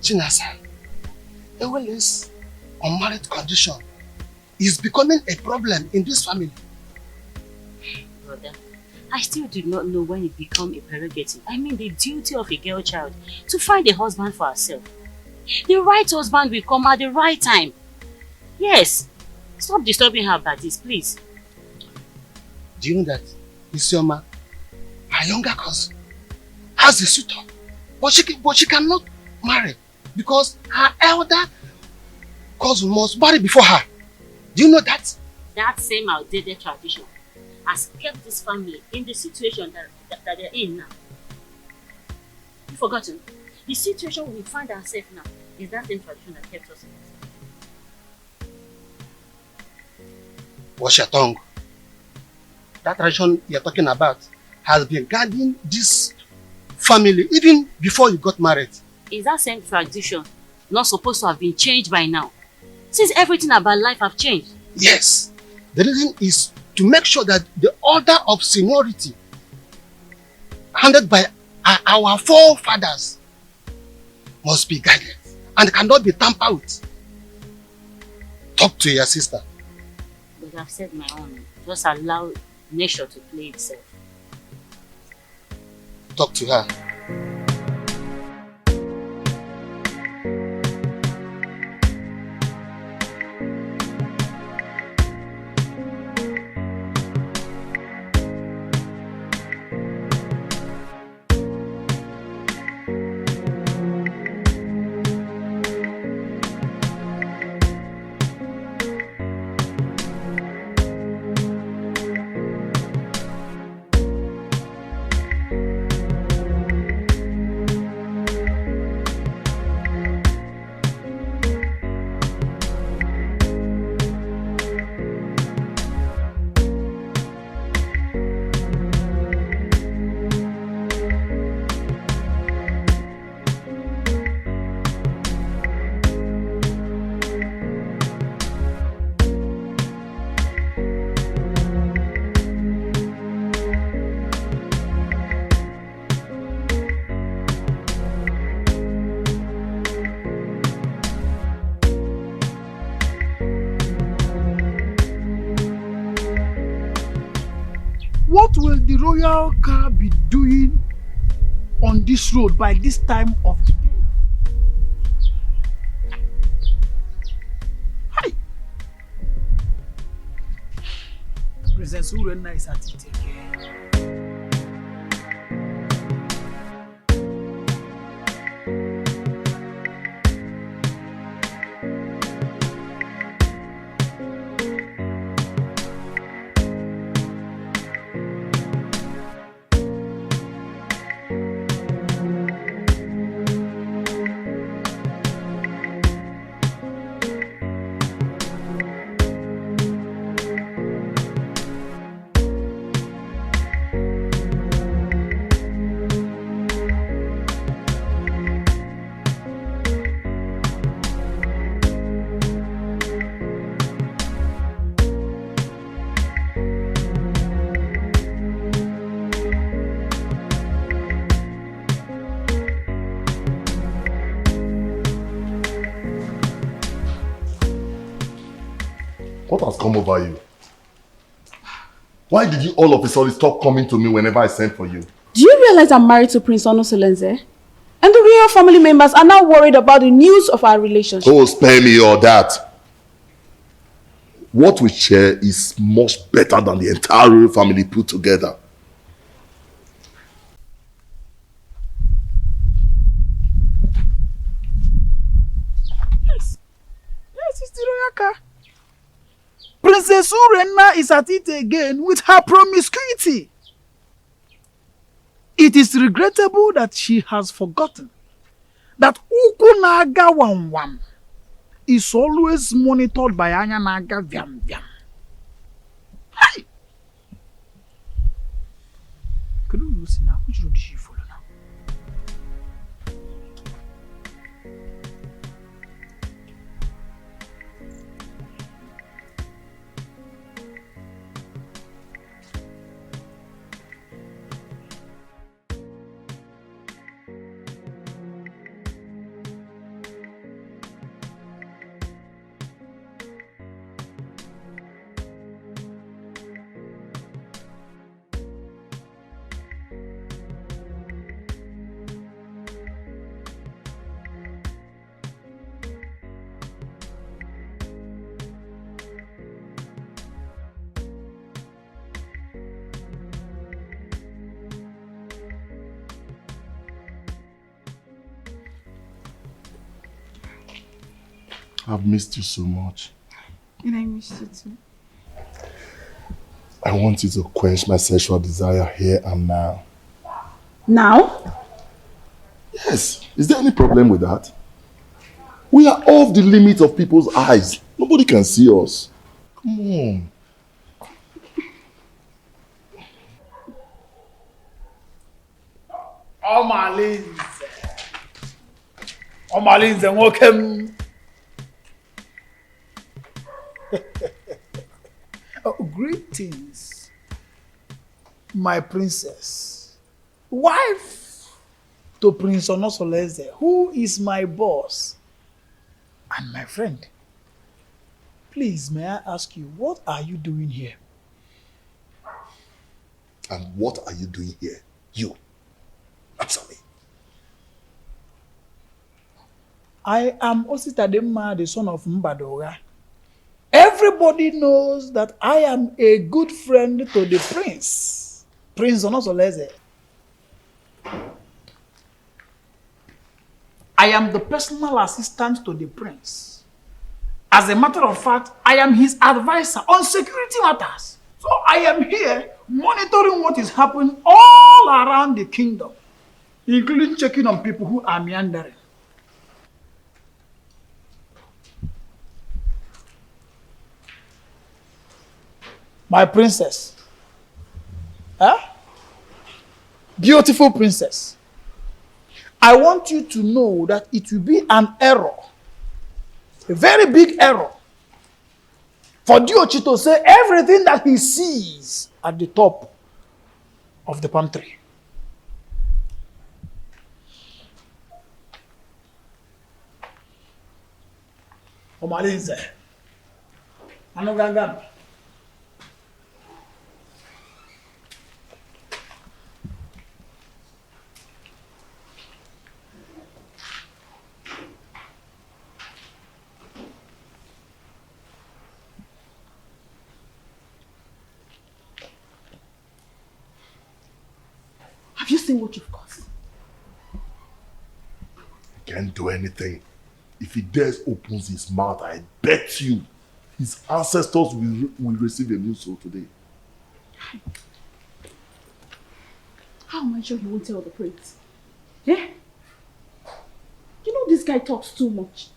Chinasa, this unmarried condition is becoming a problem in this family. Brother, I still do not know when it becomes a prerogative. I mean the duty of a girl child to find a husband for herself. The right husband will come at the right time. Yes. Stop disturbing her about this, please. Do you know that Isioma, her younger cousin, has a suitor, but she cannot marry because her elder cousin must marry before her. Do you know that? That same outdated tradition has kept this family in the situation that they're in now. You've forgotten? The situation we find ourselves now is that same tradition that kept us in this. Watch your tongue. That tradition you're talking about has been guiding this family even before you got married. Is that same tradition not supposed to have been changed by now? Since everything about life have changed. Yes. The reason is to make sure that the order of seniority handed by our forefathers must be guided and cannot be tampered with. Talk to your sister. But I've said my own. Just allow nature to play itself. Talk to her. What will the royal car be doing on this road by this time of the day? Hi! Princess Urena is at it again. What has come over you? Why did you all of a sudden stop coming to me whenever I sent for you? Do you realize I'm married to Prince Onosolenze? And the real family members are now worried about the news of our relationship. Oh, spare me all that. What we share is much better than the entire royal family put together. Yes, it's the royal car. Princess Urena is at it again with her promiscuity. It is regrettable that she has forgotten that Ukunaga Wam is always monitored by Anyanaga Vyam Vyam. Hi! Could you see now? Which road did she follow now? I've missed you so much. And I missed you too. I want you to quench my sexual desire here and now. Now? Yes. Is there any problem with that? We are off the limit of people's eyes. Nobody can see us. Come on. Omalinze, welcome. Greetings, my princess, wife to Prince Onosoleze, who is my boss and my friend. Please, may I ask you, what are you doing here? And what are you doing here? You. Answer me. I am Ositadema, the son of Mbadora. Everybody knows that I am a good friend to the prince, Prince Onosoleze. I am the personal assistant to the prince. As a matter of fact, I am his advisor on security matters. So I am here monitoring what is happening all around the kingdom, including checking on people who are meandering. My princess. Huh? Beautiful princess. I want you to know that it will be an error, a very big error, for Diochi to say everything that he sees at the top of the palm tree. Omalinze. Anoganga. Have you seen what you've caused? Can't do anything. If he dares opens his mouth, I bet you his ancestors will receive a new soul today. How am I sure he won't tell the prince? Eh? You know this guy talks too much.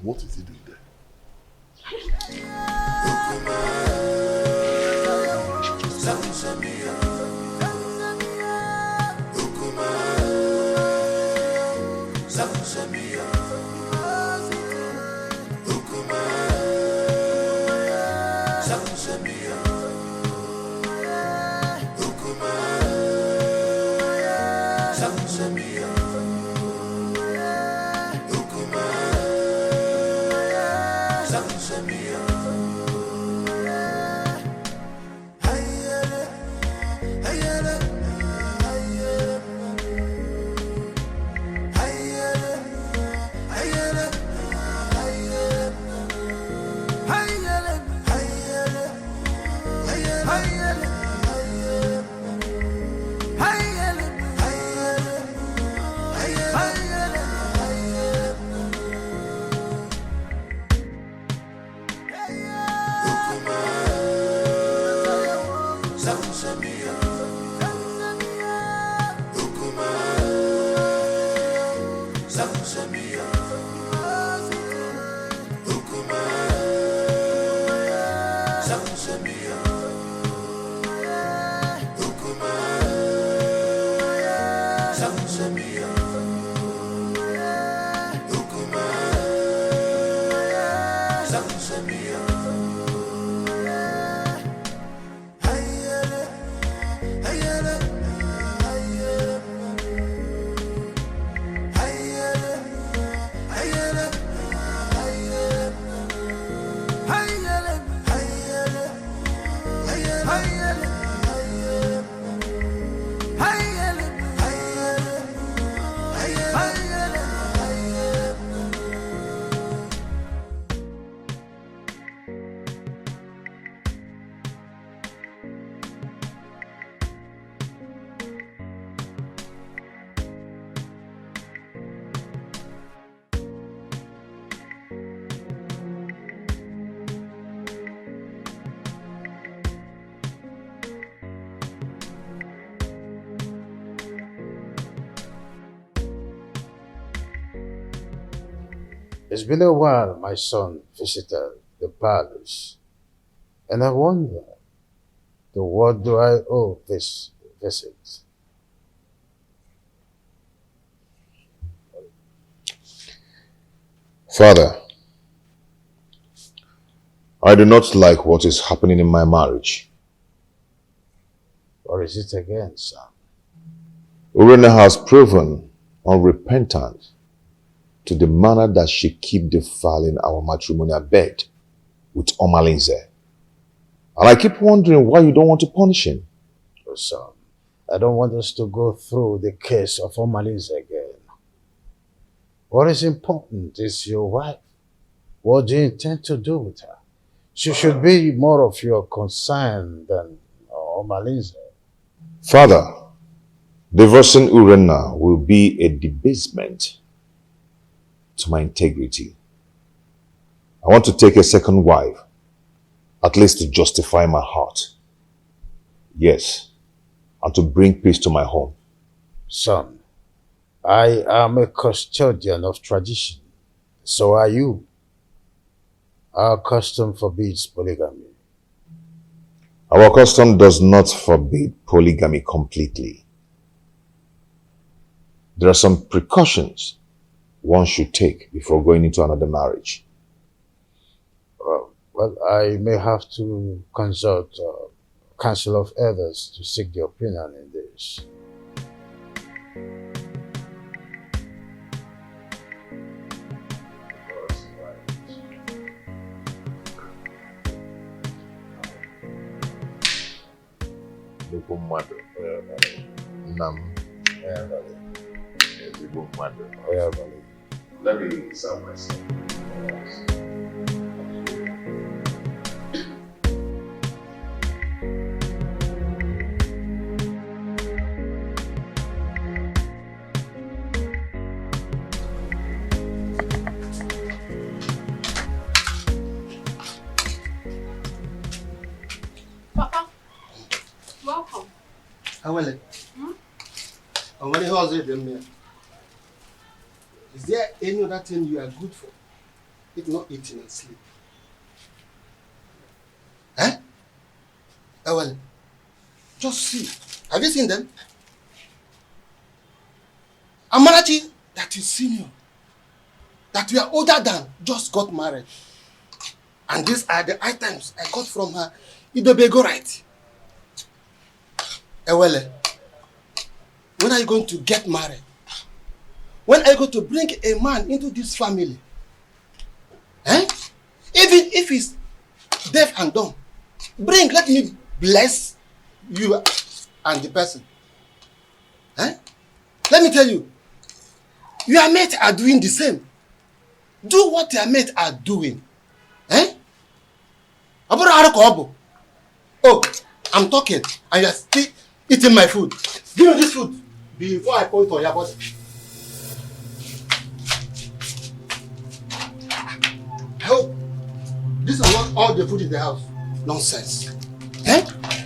What is he doing there? It's been a while my son visited the palace, and I wonder, to what do I owe this visit? Father, I do not like what is happening in my marriage. Or is it again, son? Urena has proven unrepentant to the manner that she keep defiling our matrimonial bed with Omalinze. And I keep wondering why you don't want to punish him. Oh, son, I don't want us to go through the case of Omalinze again. What is important is your wife. What do you intend to do with her? She should be more of your concern than Omalinze. Father, divorcing Urena will be a debasement to my integrity. I want to take a second wife, at least to justify my heart. Yes, and to bring peace to my home. Son, I am a custodian of tradition. So are you. Our custom forbids polygamy. Our custom does not forbid polygamy completely. There are some precautions one should take before going into another marriage. Well, I may have to consult counsel of elders to seek their opinion in this. Let me sound myself. Papa, welcome. How well? And when he was it, is there any other thing you are good for? If not eating and sleep. Eh? Well, just see. Have you seen them? Amarachi, that is senior, that we are older than, just got married. And these are the items I got from her. Idobego right. Ewele, when are you going to get married? When are you going to bring a man into this family? Eh? Even if he's deaf and dumb, let me bless you and the person. Eh? Let me tell you, your mates are doing the same. Do what your mates are doing. Eh? Oh, I'm talking and you're still eating my food. Give me this food before I point on your body. Help. This is not all the food in the house. Nonsense. Eh?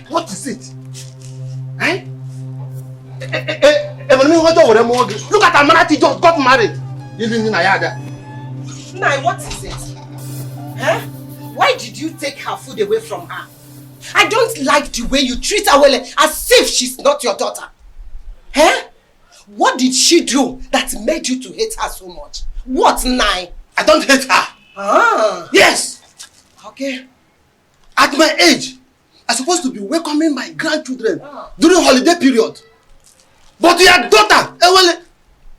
What is it? Eh? Look at Amanati just got married. Nai, what is it? Huh? Why did you take her food away from her? I don't like the way you treat her as if she's not your daughter. Huh? What did she do that made you to hate her so much? What, Nai? I don't hate her. Ah. Yes. Okay. At my age, I'm supposed to be welcoming my grandchildren during holiday period. But your daughter, Ewele,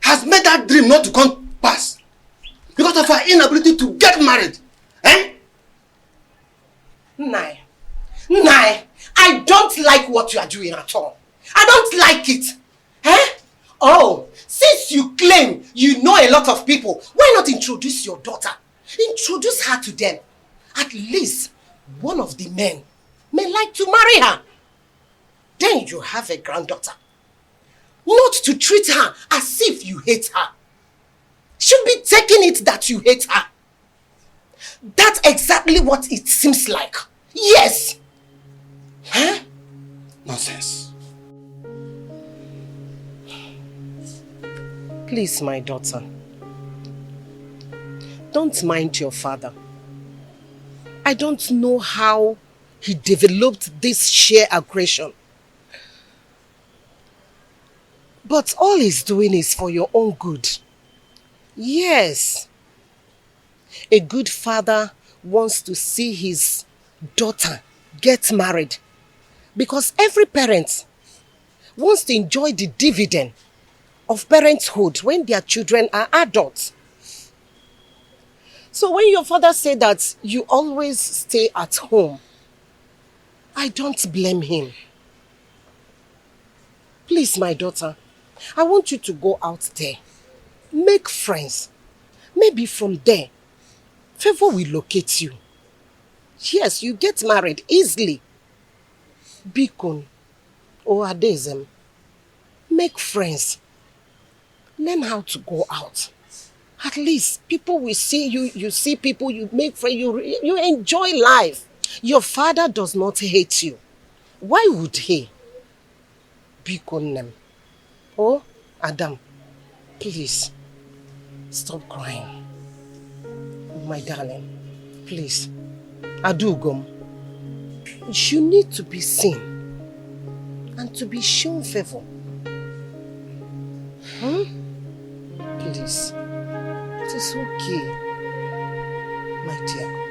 has made that dream not to come pass because of her inability to get married. Eh? Nai, I don't like what you are doing at all. I don't like it. Eh? Oh, since you claim you know a lot of people, why not introduce your daughter? Introduce her to them. At least one of the men may like to marry her. Then you have a granddaughter. Not to treat her as if you hate her. Should be taking it that you hate her. That's exactly what it seems like. Yes. Huh? Nonsense. Please, my daughter. don't mind your father. I don't know how he developed this sheer aggression. But all he's doing is for your own good. Yes. A good father wants to see his daughter get married. Because every parent wants to enjoy the dividend of parenthood when their children are adults. So when your father said that you always stay at home, I don't blame him. Please, my daughter, I want you to go out there. Make friends. Maybe from there, favor will locate you. Yes, you get married easily. Bikon or Adezem. Make friends. Learn how to go out. At least people will see you. You see people, you make friends, you enjoy life. Your father does not hate you. Why would he? Bikonem. Oh, Adam, please, stop crying. My darling, please. Adugom, you need to be seen and to be shown favor. Please, it is okay, my dear.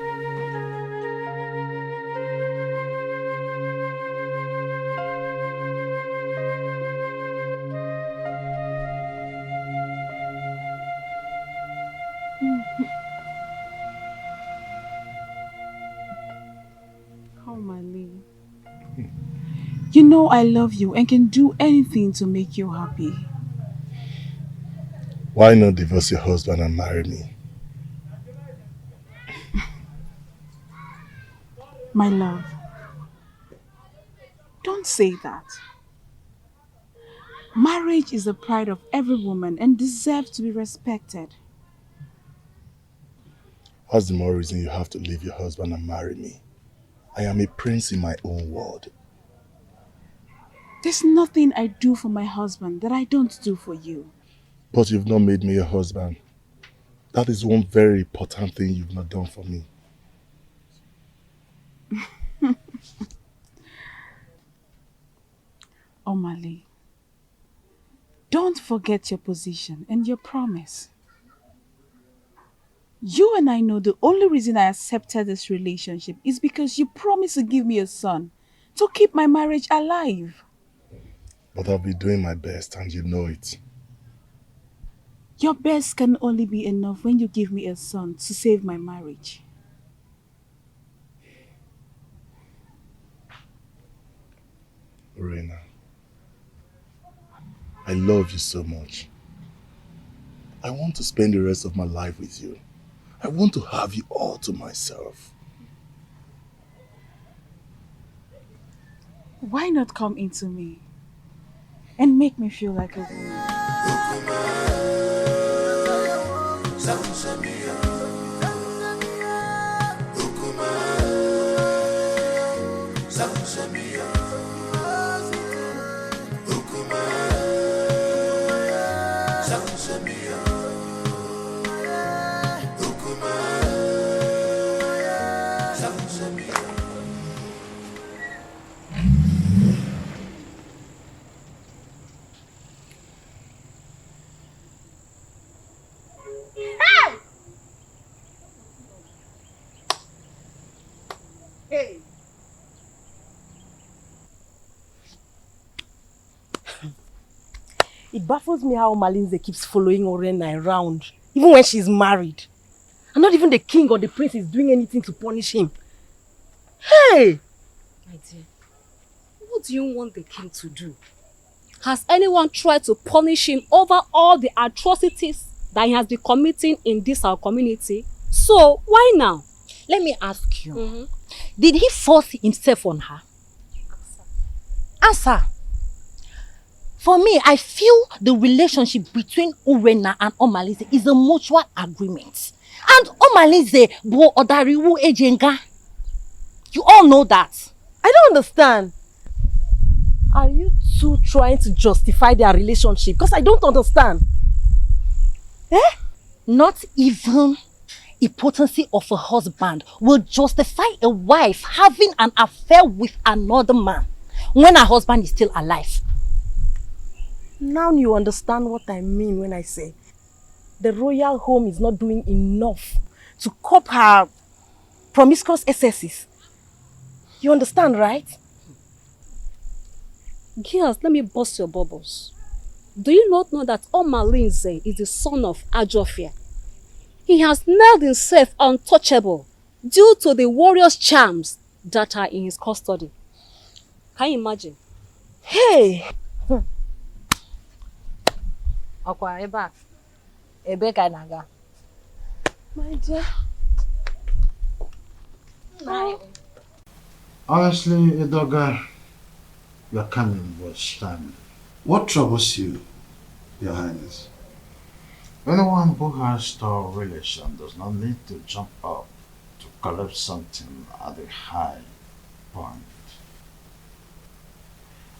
You know I love you and can do anything to make you happy. Why not divorce your husband and marry me? My love, don't say that. Marriage is the pride of every woman and deserves to be respected. What's the more reason you have to leave your husband and marry me? I am a prince in my own world. There's nothing I do for my husband that I don't do for you. But you've not made me your husband. That is one very important thing you've not done for me. Omali, don't forget your position and your promise. You and I know the only reason I accepted this relationship is because you promised to give me a son to keep my marriage alive. But I'll be doing my best and you know it. Your best can only be enough when you give me a son to save my marriage. Reina, I love you so much. I want to spend the rest of my life with you. I want to have you all to myself. Why not come into me and make me feel like a woman? It baffles me how Malinze keeps following Orena around, even when she's married. And not even the king or the prince is doing anything to punish him. Hey! My dear, what do you want the king to do? Has anyone tried to punish him over all the atrocities that he has been committing in this our community? So, why now? Let me ask you. Did he force himself on her? Answer. For me, I feel the relationship between Urena and Omalize is a mutual agreement. And Omalize bo odariwu ejenga. You all know that. I don't understand. Are you two trying to justify their relationship? Because I don't understand. Not even impotency of a husband will justify a wife having an affair with another man when her husband is still alive. Now you understand what I mean when I say the royal home is not doing enough to cope her promiscuous excesses. You understand, right? Girls, let me bust your bubbles. Do you not know that Omalinze is the son of Ajofia? He has nailed himself untouchable due to the warrior's charms that are in his custody. Can you imagine? Hey! Okwa eba. Ebe ka naga. My dear. Honestly, Idoga, your coming was timely. What troubles you, Your Highness? Anyone who has store relation does not need to jump up to collect something at a high point.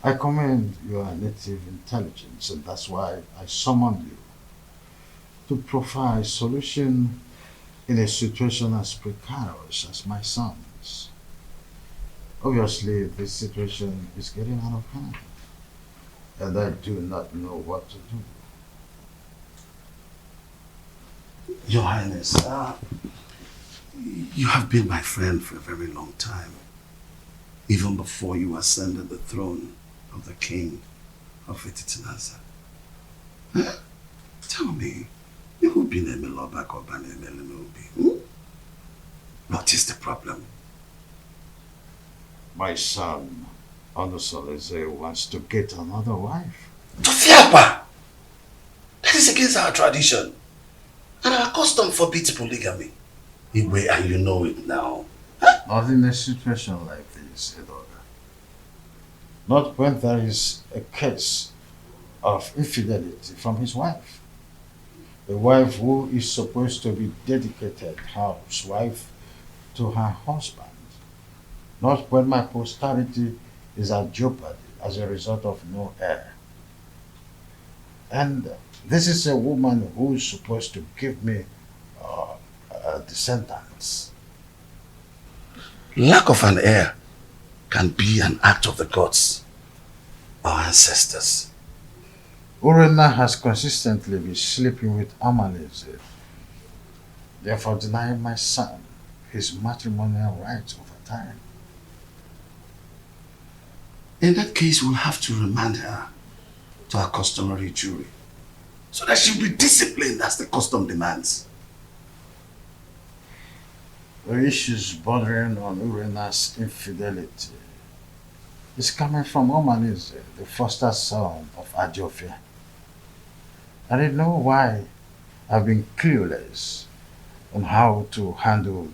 I commend your native intelligence, and that's why I summoned you to provide solution in a situation as precarious as my son's. Obviously, this situation is getting out of hand, and I do not know what to do. Your Highness, you have been my friend for a very long time, even before you ascended the throne of the king of Ititinasa. Tell me, you've been a Melobak or Banemelemobi. What is the problem? My son, Onusoleze, wants to get another wife. Tofiapa! That is against our tradition. And our custom forbids polygamy. Igwe, and you know it now. Not in a situation like this, Edoga. Not when there is a case of infidelity from his wife. A wife who is supposed to be dedicated housewife to her husband. Not when my posterity is at jeopardy as a result of no heir. And this is a woman who is supposed to give me descendants. Lack of an heir can be an act of the gods, our ancestors. Urena has consistently been sleeping with Amaleze, therefore denying my son his matrimonial rights over time. In that case, we'll have to remand her to her customary jury, so that she'll be disciplined as the custom demands. The issues bordering on Urena's infidelity is coming from Omaneze, the foster son of Ajofia. I didn't know why I've been clueless on how to handle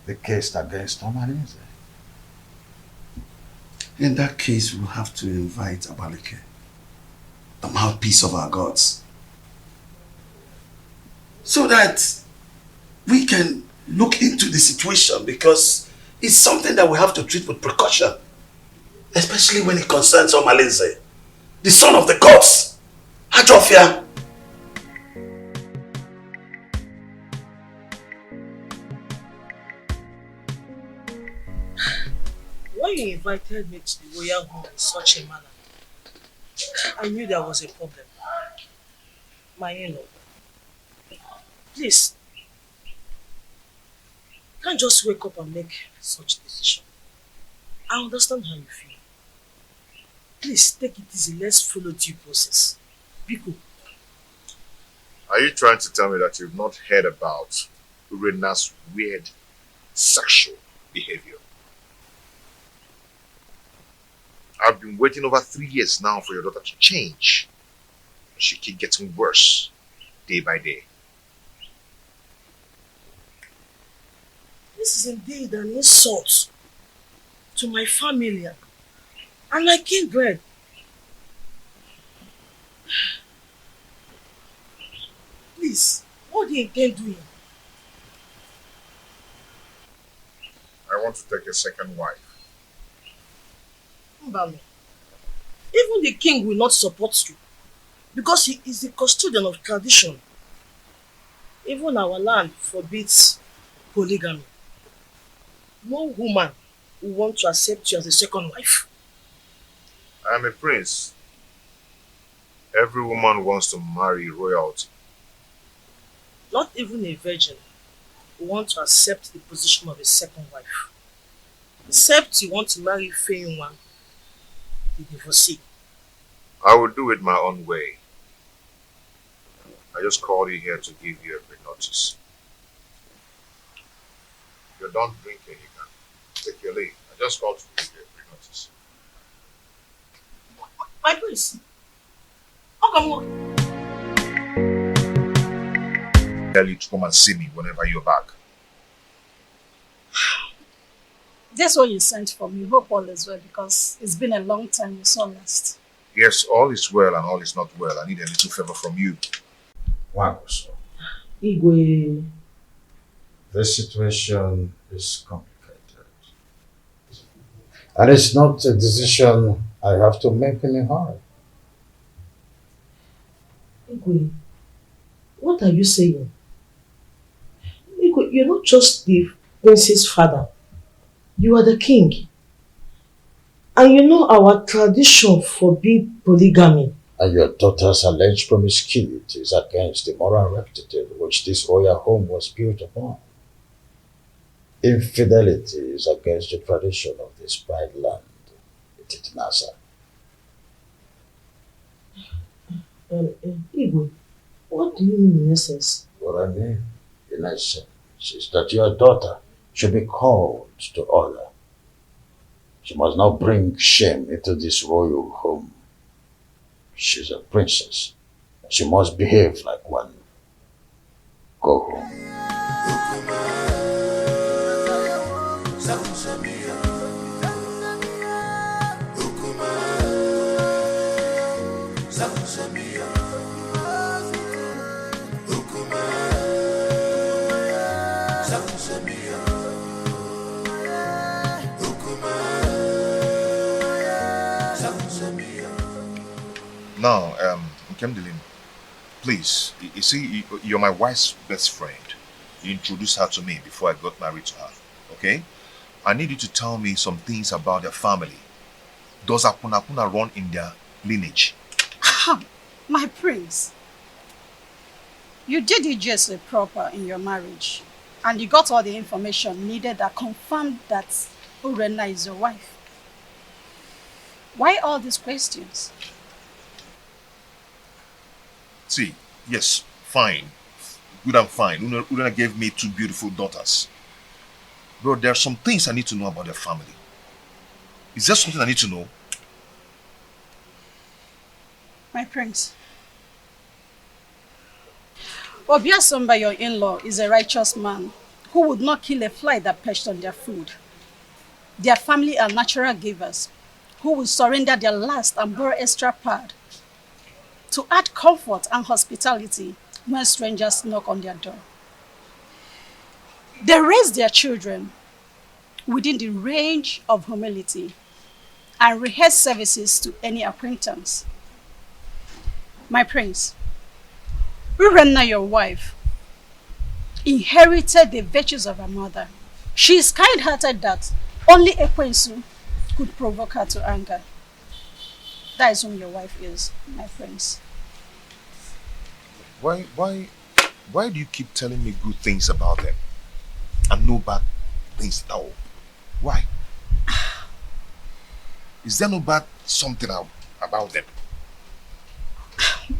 the case against Omaneze. In that case, we'll have to invite Abalike, the mouthpiece of our gods, so that we can look into the situation, because it's something that we have to treat with precaution, especially when it concerns Omalinze, the son of the gods, Ajofia. When you invited me to the royal home in such a manner, I knew there was a problem. My in-law, please, can't just wake up and make such a decision. I understand how you feel. Please take it easy. Let's follow due process. Biko. Are you trying to tell me that you've not heard about Urena's weird sexual behavior? I've been waiting over 3 years now for your daughter to change. She keeps getting worse day by day. This is indeed an insult to my family and my kindred. Please, what do you intend doing? I want to take a second wife. Mbami, even the king will not support you because he is the custodian of tradition. Even our land forbids polygamy. No woman will want to accept you as a second wife. I am a prince. Every woman wants to marry royalty. Not even a virgin will want to accept the position of a second wife. Except you want to marry Feyinwa, the divorcee. I will do it my own way. I just called you here to give you a pre-notice. If you're done drinking, you can take your leave. I just called to give you a pre-notice. My prince. How come? Tell you to come and see me whenever you're back. That's what you sent for me. Hope all is well because it's been a long time we saw last. Yes, all is well and all is not well. I need a little favor from you. Wagoso, Igwe. this situation is complicated. And it's not a decision I have to make in a hurry. Igwe, what are you saying? Igwe, you're not just the prince's father. You are the king. And you know our tradition forbids polygamy. And your daughter's alleged promiscuity is against the moral rectitude which this royal home was built upon. Infidelity is against the tradition of this pride land, Nasa. Igwe, what do you mean in essence? What I mean, in essence, is that your daughter should be called to order. She must not bring shame into this royal home. She's a princess. She must behave like one. Go home. Now, Nkemdilin, please, you see, you're my wife's best friend. You introduced her to me before I got married to her, okay? I need you to tell me some things about their family. Does Apunapuna run in their lineage? My prince, you did it just proper in your marriage and you got all the information needed that confirmed that Urena is your wife. Why all these questions? See, yes, fine. Good and fine. Urena gave me 2 beautiful daughters. Bro, there are some things I need to know about their family. Is there something I need to know? My prince, Obiasomba, your in-law, is a righteous man who would not kill a fly that perched on their food. Their family are natural givers who will surrender their last and borrow extra pad to add comfort and hospitality when strangers knock on their door. They raise their children within the range of humility and rehearse services to any acquaintance. My prince, Urena, your wife, inherited the virtues of her mother. She is kind-hearted that only Ekwensu could provoke her to anger. That is whom your wife is, my prince. Why do you keep telling me good things about them and no bad things at all? Why? Is there no bad something about them?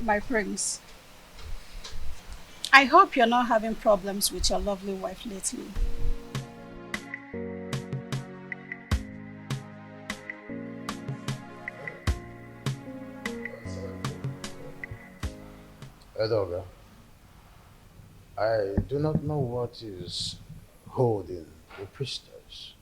My prince, I hope you're not having problems with your lovely wife lately. Edoga, I do not know what is holding the priestess.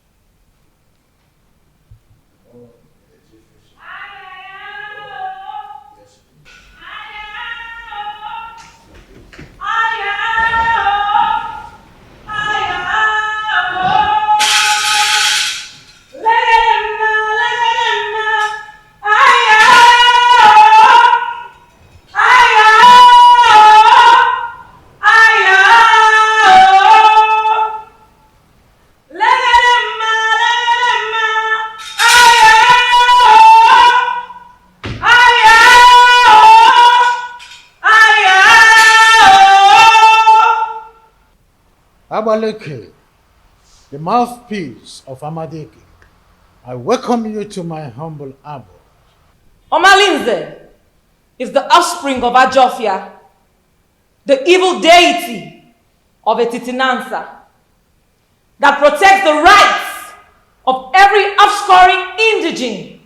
Abaleke, the mouthpiece of Amadeke, I welcome you to my humble abode. Omalinze is the offspring of Ajofia, the evil deity of Etitinansa, that protects the rights of every offscoring indigene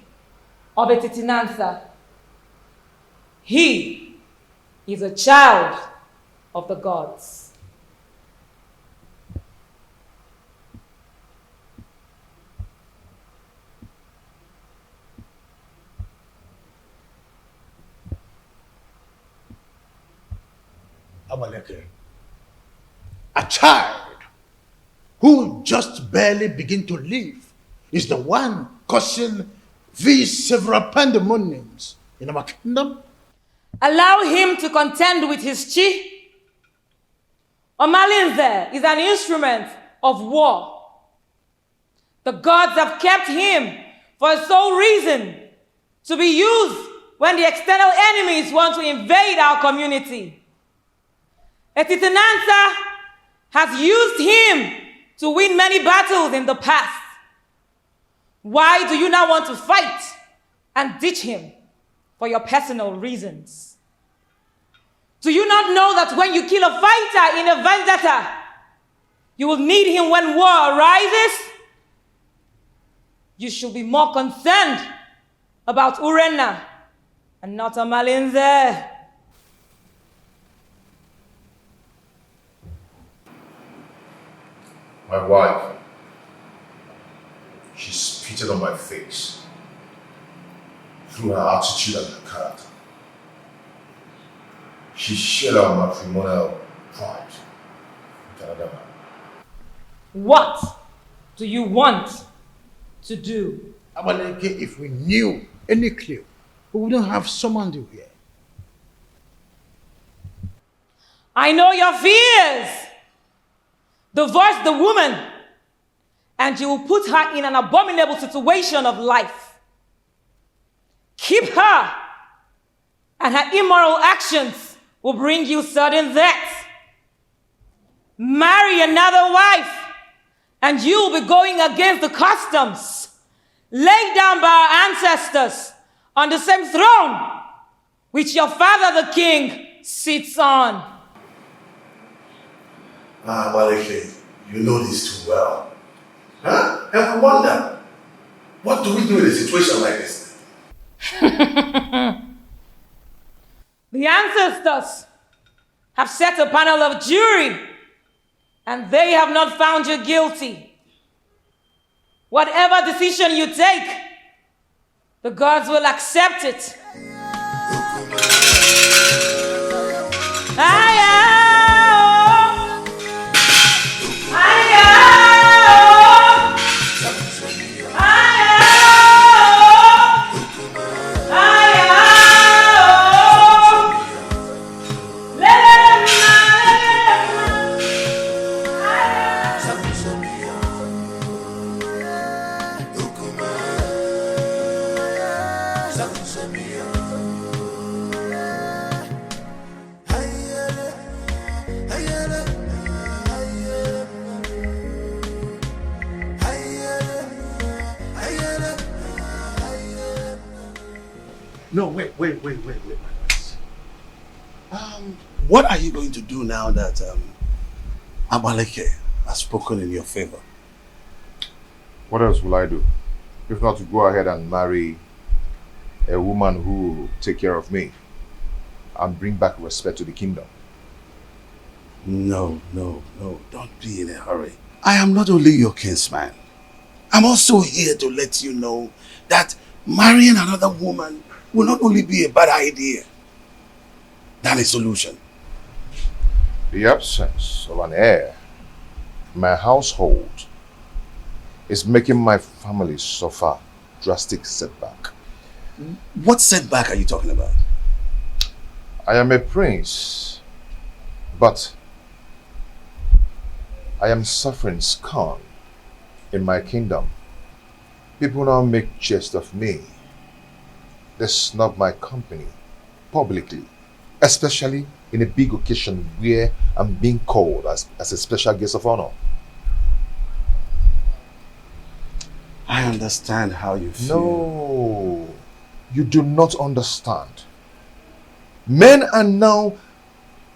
of Etitinansa. He is a child of the gods. Abaleke, a child who just barely begin to live is the one causing these several pandemoniums in our kingdom? Allow him to contend with his chi. Omalinze is an instrument of war. The gods have kept him for a sole reason, to be used when the external enemies want to invade our community. Etitinansa has used him to win many battles in the past. Why do you now want to fight and ditch him for your personal reasons? Do you not know that when you kill a fighter in a vendetta, you will need him when war arises? You should be more concerned about Urenna and not Omalinze. My wife, she spitted on my face through her attitude and her character. She shared our matrimonial pride with another man. What do you want to do? Abaleke, if we knew any clue, we wouldn't have summoned you here. I know your fears. Divorce the woman, and you will put her in an abominable situation of life. Keep her, and her immoral actions will bring you sudden death. Marry another wife, and you will be going against the customs laid down by our ancestors on the same throne which your father the king sits on. Abaleke, you know this too well. Huh? And I wonder, what do we do in a situation like this? The ancestors have set a panel of jury, and they have not found you guilty. Whatever decision you take, the gods will accept it. No, wait. What are you going to do now that Abaleke has spoken in your favor? What else will I do? If not to go ahead and marry a woman who will take care of me and bring back respect to the kingdom. No, don't be in a hurry. I am not only your kinsman. I'm also here to let you know that marrying another woman will not only be a bad idea than a solution. The absence of an heir in my household is making my family suffer drastic setback. What setback are you talking about? I am a prince, but I am suffering scorn in my kingdom. People now make jest of me. They snub my company publicly, especially in a big occasion where I'm being called as a special guest of honor. I understand how you feel. No, you do not understand. Men are now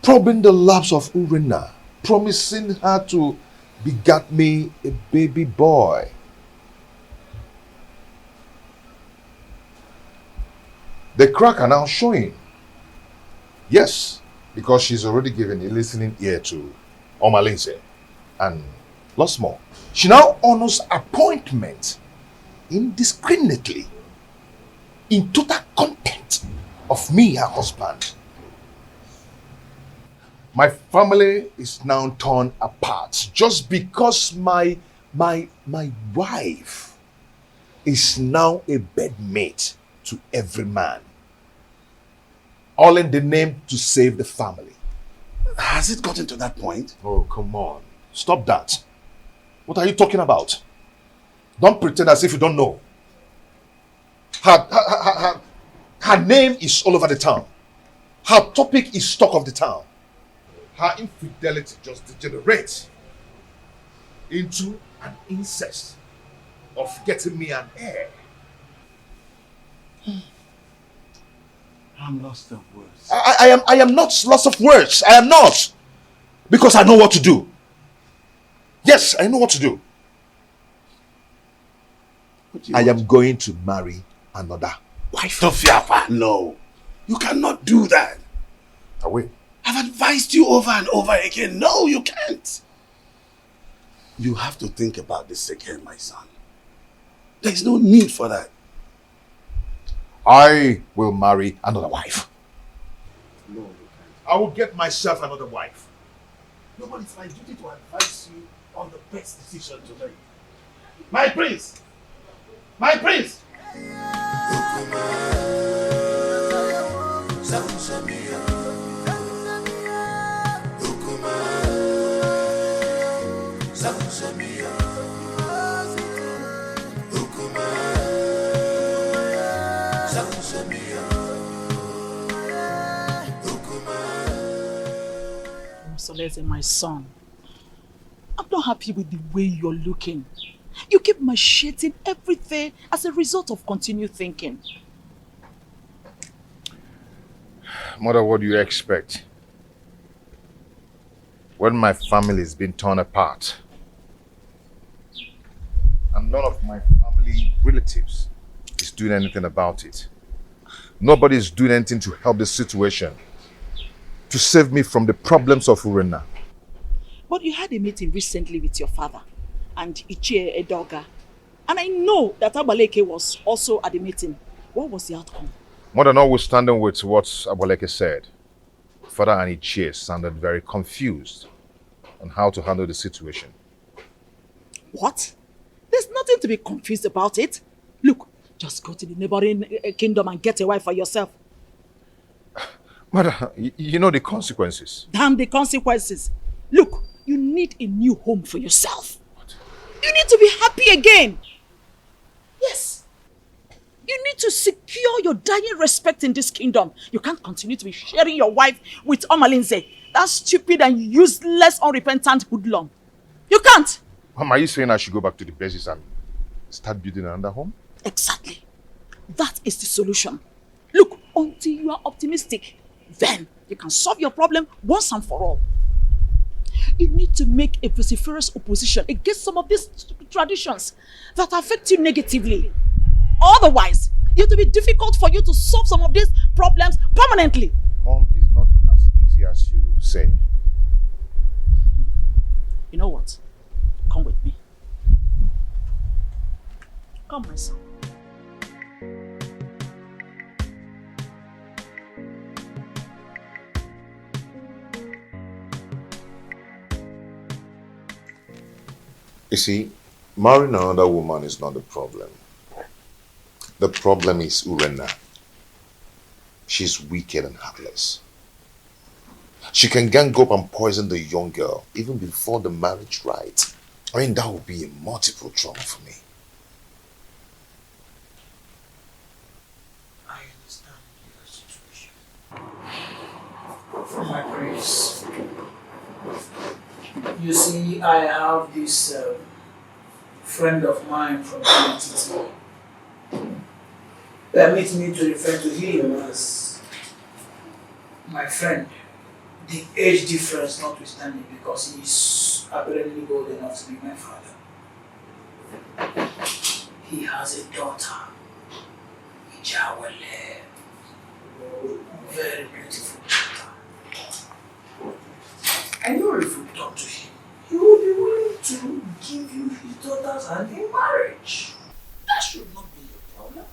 probing the laps of Urena, promising her to beget me a baby boy. The crack are now showing. Yes, because she's already given a listening ear to Omalinze and lots more. She now honors appointment indiscriminately in total contempt of me, her husband. My family is now torn apart just because my wife is now a bedmate to every man. All in the name to save the family. Has it gotten to that point? Oh, come on. Stop that. What are you talking about? Don't pretend as if you don't know. Her name is all over the town. Her topic is talk of the town. Her infidelity just degenerates into an incest of getting me an heir. I'm lost of words. I am not lost of words. I am not. Because I know what to do. Yes, I know what to do. I am going to marry another wife. Tofiapa, no. You cannot do that. I will. I've advised you over and over again. No, you can't. You have to think about this again, my son. There's no need for that. I will marry another wife. No, you can't. I will get myself another wife. No, but it's my duty to advise you on the best decision to make. My prince! My prince! Solete, my son, I'm not happy with the way you're looking. You keep macheting everything as a result of continued thinking. Mother, what do you expect? When my family is being torn apart, and none of my family relatives is doing anything about it. Nobody is doing anything to help the situation, to save me from the problems of Urena. But you had a meeting recently with your father and Ichie Edoga. And I know that Abaleke was also at the meeting. What was the outcome? Mother, notwithstanding with what Abaleke said, Father and Ichie sounded very confused on how to handle the situation. What? There's nothing to be confused about it. Look, just go to the neighboring kingdom and get a wife for yourself. Mother, you know the consequences. Damn the consequences. Look, you need a new home for yourself. What? You need to be happy again. Yes. You need to secure your dying respect in this kingdom. You can't continue to be sharing your wife with Omalinze. That stupid and useless, unrepentant hoodlum. You can't. Mom, are you saying I should go back to the basis and start building another home? Exactly. That is the solution. Look, until you are optimistic, then you can solve your problem once and for all. You need to make a vociferous opposition against some of these traditions that affect you negatively. Otherwise, it will be difficult for you to solve some of these problems permanently. Mom, it's not as easy as you say. You know what? Come with me. Come, my son. You see, marrying another woman is not the problem. The problem is Urena. She's wicked and heartless. She can gang up and poison the young girl even before the marriage rite. I mean, that would be a multiple trauma for me. I understand your situation. From my You see, I have this friend of mine from BiggestNollywood. Permit me to refer to him as my friend. The age difference notwithstanding, because he's apparently old enough to be my father. He has a daughter, Ijawale, very beautiful daughter. I know if you talk to him, he will be willing to give you his daughter's hand in marriage. That should not be a problem.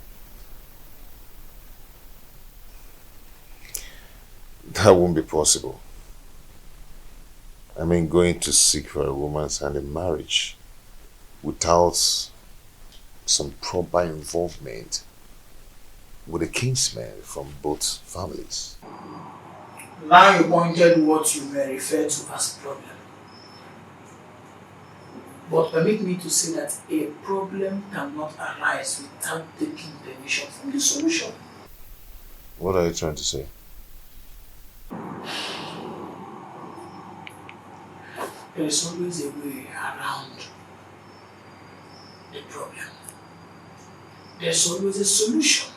That won't be possible. I mean, going to seek for a woman's hand in marriage without some proper involvement with a kinsman from both families. Now you pointed what you may refer to as problem. But permit me to say that a problem cannot arise without taking permission from the solution. What are you trying to say? There is always a way around the problem. There's always a solution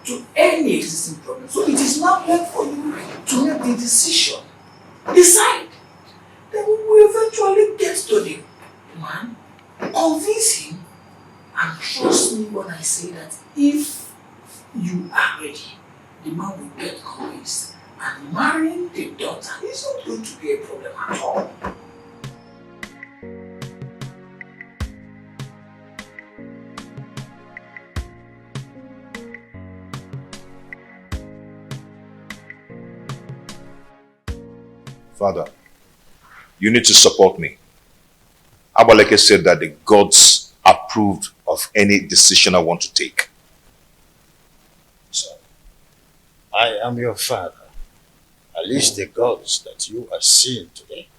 to any existing problem. So it is now left for you to make the decision. Decide. Then we will eventually get to the man, convince him, and trust me when I say that if you are ready, the man will get convinced, and marrying the daughter is not going to be a problem at all. Father, you need to support me. Abaleke said that the gods approved of any decision I want to take. So, I am your father. At least the gods that you are seeing today.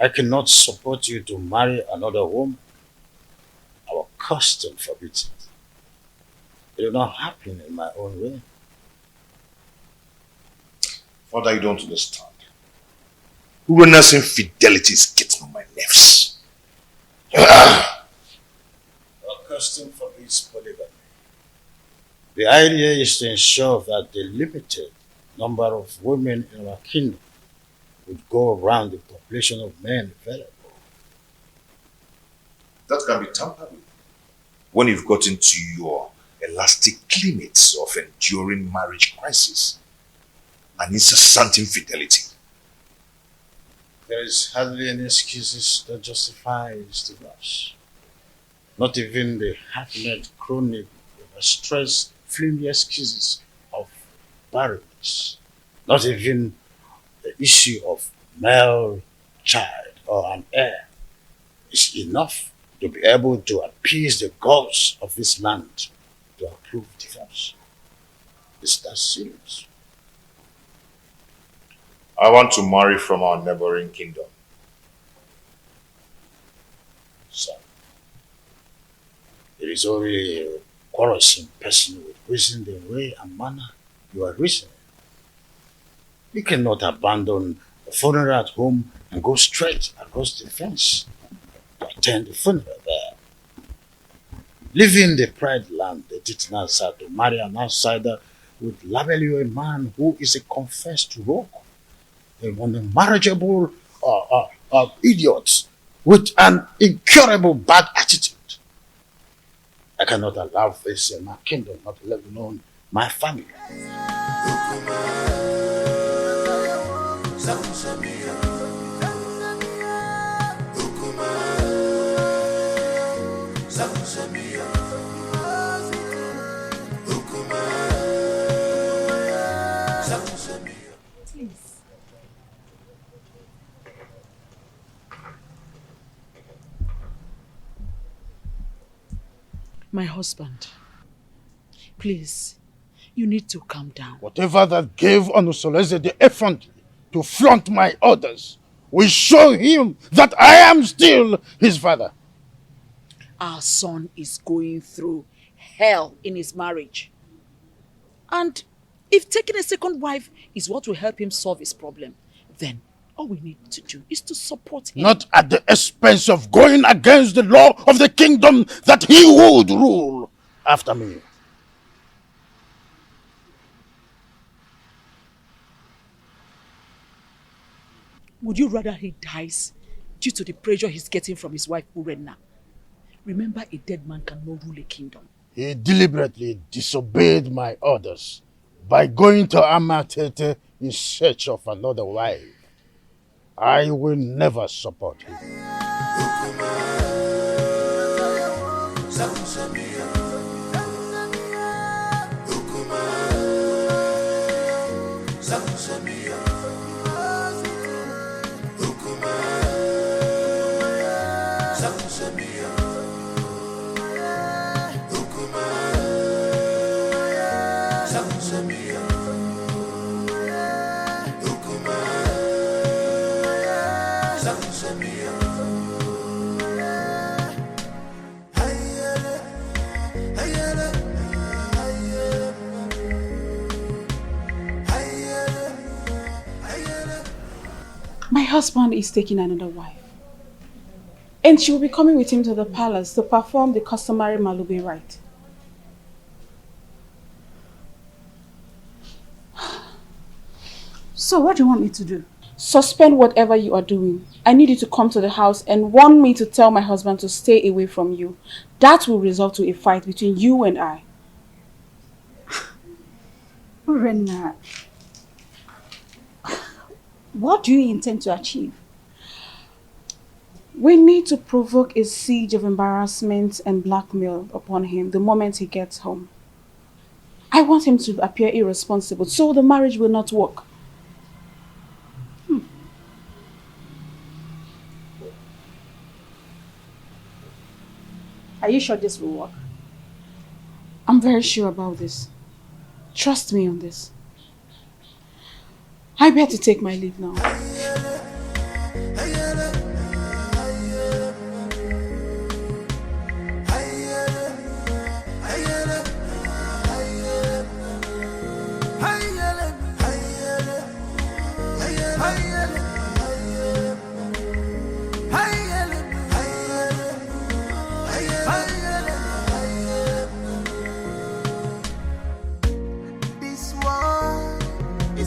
I cannot support you to marry another woman. Our custom forbids it. It will not happen in my own way. Father, you don't understand. Urena's infidelity is getting on my nerves. Our custom forbids polygamy. The idea is to ensure that the limited number of women in our kingdom would go around the population of men available. That can be tampered with when you've got into your elastic limits of enduring marriage crisis and incessant infidelity. There is hardly any excuses that justifies divorce. Not even the half-net chronic, stressed, flimsy excuses of barrenness. Not even the issue of male child or an heir is enough to be able to appease the gods of this land to approve divorce. It's that serious. I want to marry from our neighboring kingdom. Son, it is only a quarrelsome person with reason the way and manner you are reasoning. You cannot abandon the funeral at home and go straight across the fence to attend the funeral there. Leaving the pride land, the Titanasa, to marry an outsider would label you a man who is a confessed rogue, a unmarriageable idiot with an incurable bad attitude. I cannot allow this in my kingdom, not let alone my family. My husband, please, you need to calm down. Whatever that gave Onusoleze the effrontery to flaunt my orders will show him that I am still his father. Our son is going through hell in his marriage. And if taking a second wife is what will help him solve his problem, then All we need to do is to support him. Not at the expense of going against the law of the kingdom that he would rule after me. Would you rather he dies due to the pressure he's getting from his wife Urenna? Remember, a dead man cannot rule a kingdom. He deliberately disobeyed my orders by going to Amatete in search of another wife. I will never support him. My husband is taking another wife. And she will be coming with him to the palace to perform the customary Malube rite. So what do you want me to do? Suspend whatever you are doing. I need you to come to the house and warn me to tell my husband to stay away from you. That will result to a fight between you and I. Urenna, what do you intend to achieve? We need to provoke a siege of embarrassment and blackmail upon him the moment he gets home. I want him to appear irresponsible so the marriage will not work. Are you sure this will work? I'm very sure about this. Trust me on this. I better take my leave now.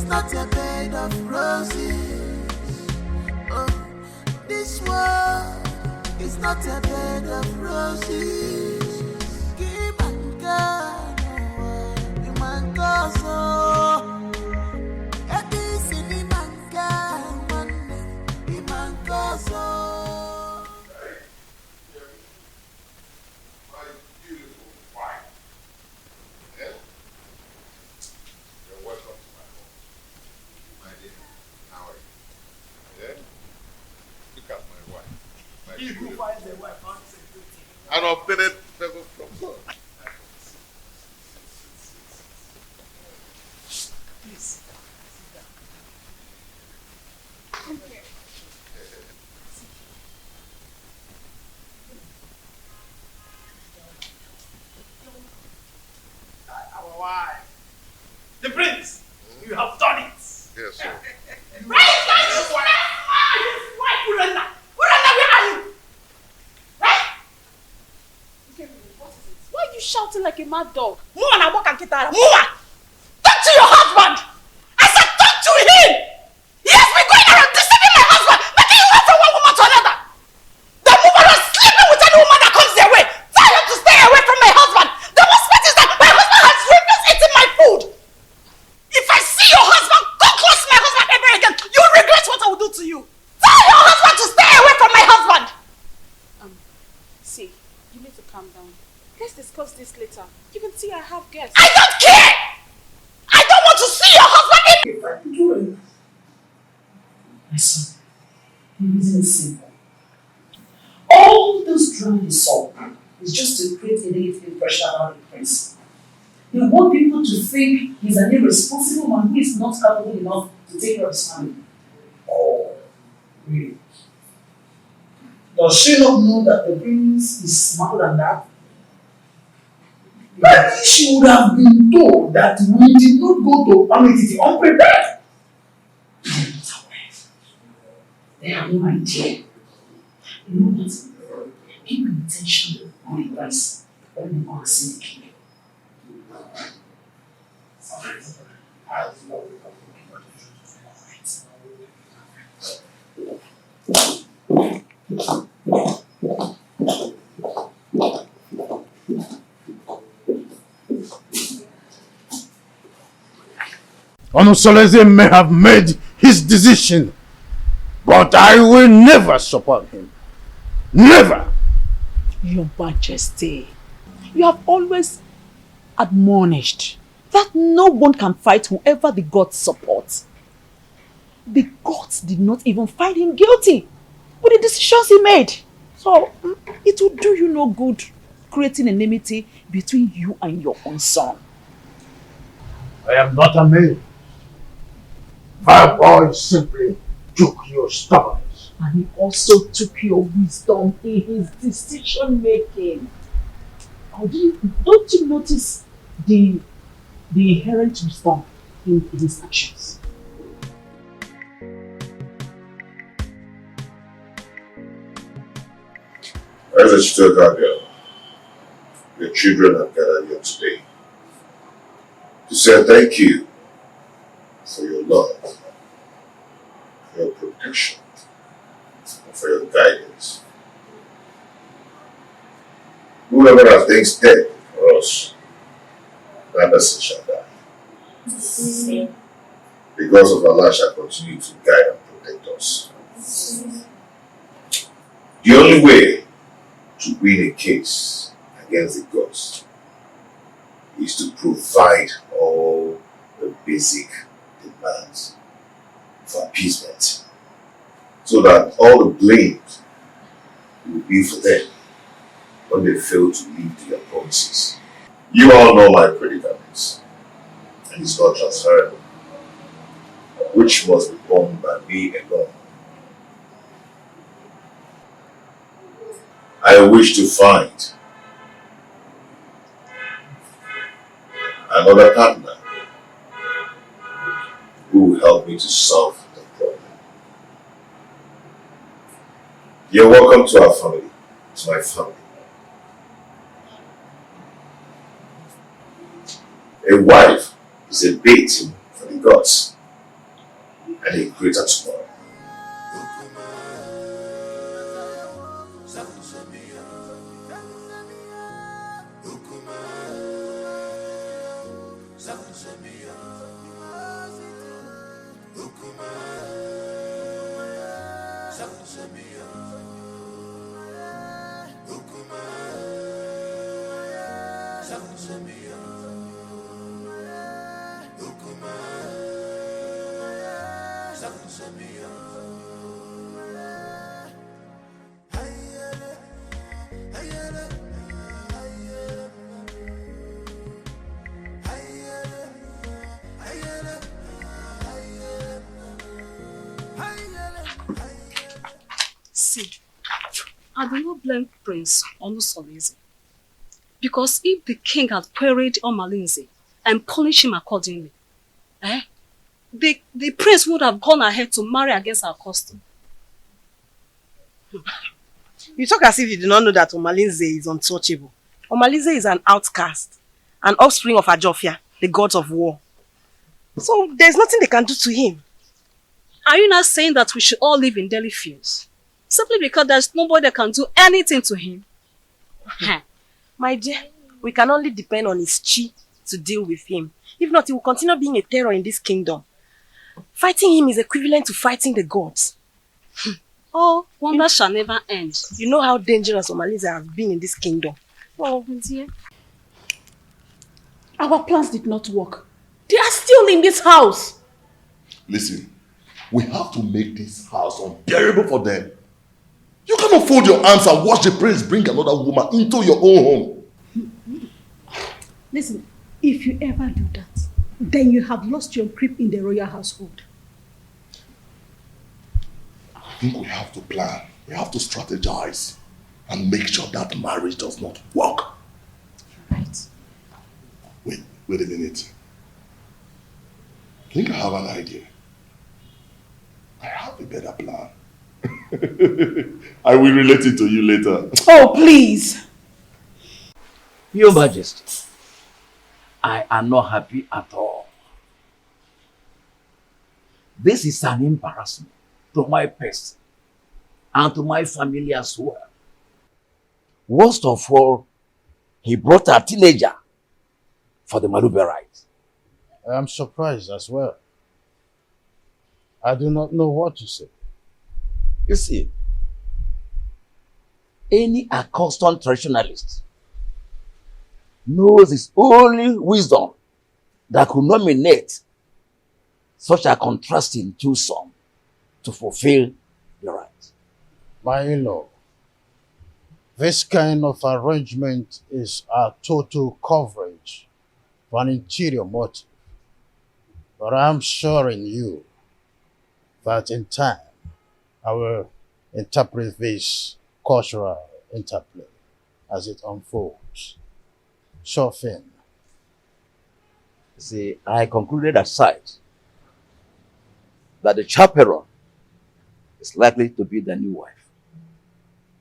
Not a bed of roses. Oh, this world is not a bed of roses. Give and God, you man go so. This in the man God, the man go so. My beautiful wife. Yeah? You're welcome. How are you? Yeah? Look at my wife. My beautiful wife. An obtained favor from God. Please, sit down. Come here. Our wife. The prince, you have done it. Yes, sir. Why are you shouting like a mad dog? Move and walk and get out. Move! Talk to your husband! I said talk to him! He has been going around deceiving my husband, making you wait from one woman to another. The woman is sleeping with any woman that comes their way. Tell him to stay away from my husband. The worst part is that my husband has refused eating my food. If I see your husband go close to my husband ever again, you will regret what I will do to you. Tell your husband to stay away from my husband. See, you need to calm down. Let's discuss this later. You can see I have guests. I don't care! I don't want to see your husband in... My son, the reason is simple. All this drama you saw is just to create a negative impression around the prince. They want people to think he's an irresponsible man who is not capable enough to take care of his family. Oh, really? Does she not know that the prince is smarter than that? Maybe she would have been told that we did not go to Amititi unprepared. I have no idea. You know what? Keep your attention on the price when we go and see the king. Onusoleze may have made his decision, but I will never support him. Never! Your Majesty, you have always admonished that no one can fight whoever the gods support. The gods did not even find him guilty with the decisions he made. So it will do you no good creating enmity between you and your own son. I am not a man. My boy simply took your stubbornness. And he also took your wisdom in his decision making. Don't you notice the inherent wisdom in his actions? As I stood out there, your children have gathered here today to say thank you for your love, for your protection, and for your guidance. Whoever has things dead for us, that person shall die. Because of Allah shall continue to guide and protect us. The only way to win a case against the gods is to provide all the basic demands for appeasement, so that all the blame will be for them when they fail to meet their promises. You all know my predicaments, and it's not transferable, which must be borne by me alone. I wish to find another partner who will help me to solve the problem. You're welcome to our family, to my family. A wife is a bait for the gods, and a greater tomorrow. See, I do not blame Prince Onusoleze, because if the king had queried Omalinze and punished him accordingly, the prince would have gone ahead to marry against our custom. You talk as if you do not know that Omalinze is untouchable. Omalinze is an outcast, an offspring of Ajofia, the gods of war. So there's nothing they can do to him. Are you not saying that we should all live in Delhi fields? Simply because there's nobody that can do anything to him? My dear, we can only depend on his chi to deal with him. If not, he will continue being a terror in this kingdom. Fighting him is equivalent to fighting the gods. Oh, wonder shall never end. You know how dangerous Omalinze has been in this kingdom. Oh, dear. Our plans did not work. They are still in this house. Listen, we have to make this house unbearable for them. You cannot fold your arms and watch the prince bring another woman into your own home. Listen, if you ever do that, then you have lost your grip in the royal household. I think we have to plan. We have to strategize and make sure that marriage does not work. Right. Wait a minute. I think I have an idea. I have a better plan. I will relate it to you later. Oh, please. Your Majesty, I am not happy at all. This is an embarrassment to my person and to my family as well. Worst of all, he brought a teenager for the Malube rite. I am surprised as well. I do not know what to say. You see, any accustomed traditionalist knows it's only wisdom that could nominate such a contrasting twosome to fulfill the right. My in-law, this kind of arrangement is a total coverage for an interior motive. But I'm assuring you that in time, I will interpret this cultural interplay as it unfolds. Sure thing. See, I concluded aside that the chaperone is likely to be the new wife.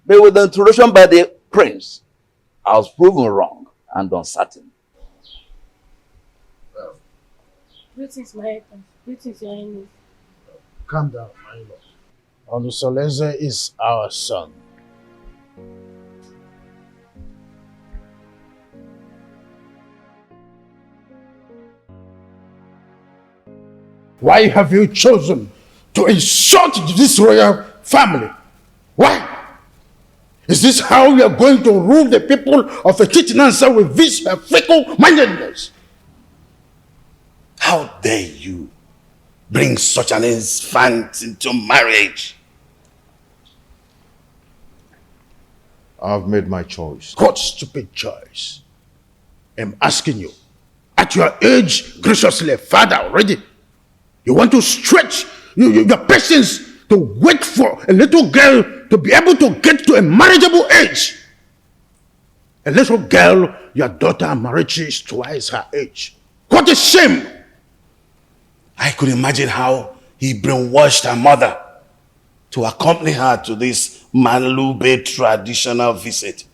But with the introduction by the prince, I was proven wrong and uncertain. Greetings, my husband. Greetings, your highness. Calm down, my lord. Olusoleze is our son. Why have you chosen to insult this royal family? Why? Is this how you are going to rule the people of a Chitinansa with this fickle-mindedness? How dare you bring such an infant into marriage? I've made my choice. What stupid choice? I'm asking you. At your age, graciously, father already, you want to stretch your patience to wait for a little girl to be able to get to a marriageable age. A little girl, your daughter marriage is twice her age. What a shame! I could imagine how he brainwashed her mother to accompany her to this Malube traditional visit.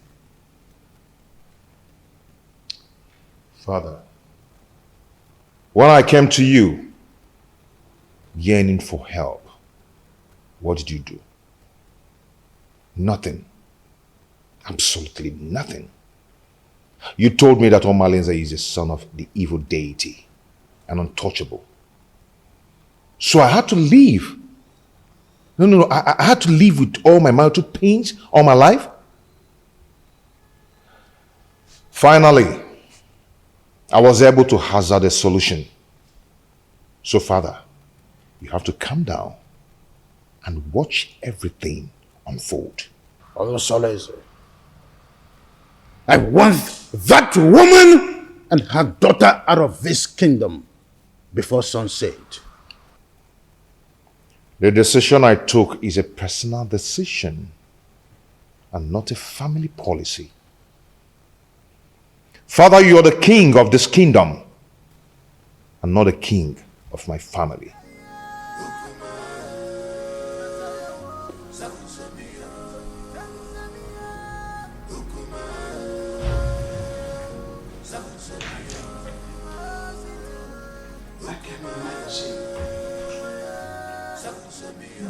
Father, when I came to you, yearning for help, what did you do? Nothing. Absolutely nothing. You told me that Omalinze is the son of the evil deity and untouchable. So I had to leave. No. I had to live with all my marital pains all my life. Finally, I was able to hazard a solution. So, Father, you have to calm down and watch everything unfold. Olusoleze, I want that woman and her daughter out of this kingdom before sunset. The decision I took is a personal decision and not a family policy. Father, you are the king of this kingdom and not the king of my family.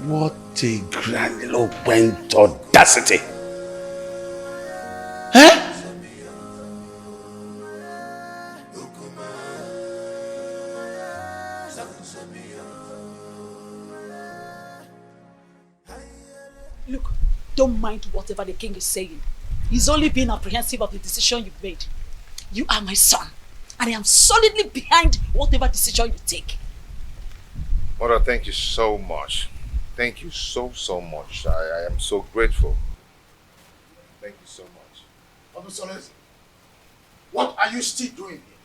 What a grandiloquent audacity! Huh? Look, don't mind whatever the king is saying. He's only being apprehensive of the decision you've made. You are my son, and I am solidly behind whatever decision you take. Mother, thank you so much. Thank you so much. I am so grateful. Thank you so much. Olusoleze, what are you still doing here?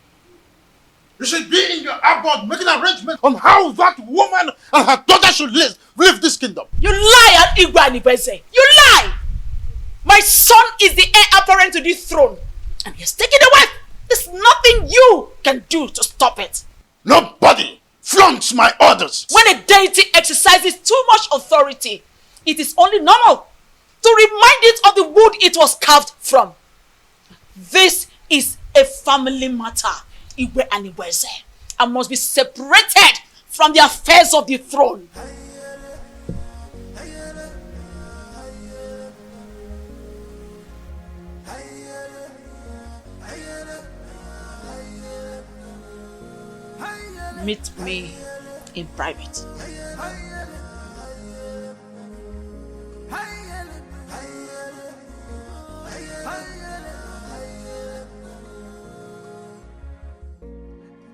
You should be in your abode making arrangements on how that woman and her daughter should live this kingdom. You lie, Igwe Anibeze. You lie! My son is the heir apparent to this throne, and he has taken a wife. There's nothing you can do to stop it. Nobody flaunts my orders. When a deity exercises too much authority, it is only normal to remind it of the wood it was carved from. This is a family matter, Igwe and Iweze, and must be separated from the affairs of the throne. Meet me in private.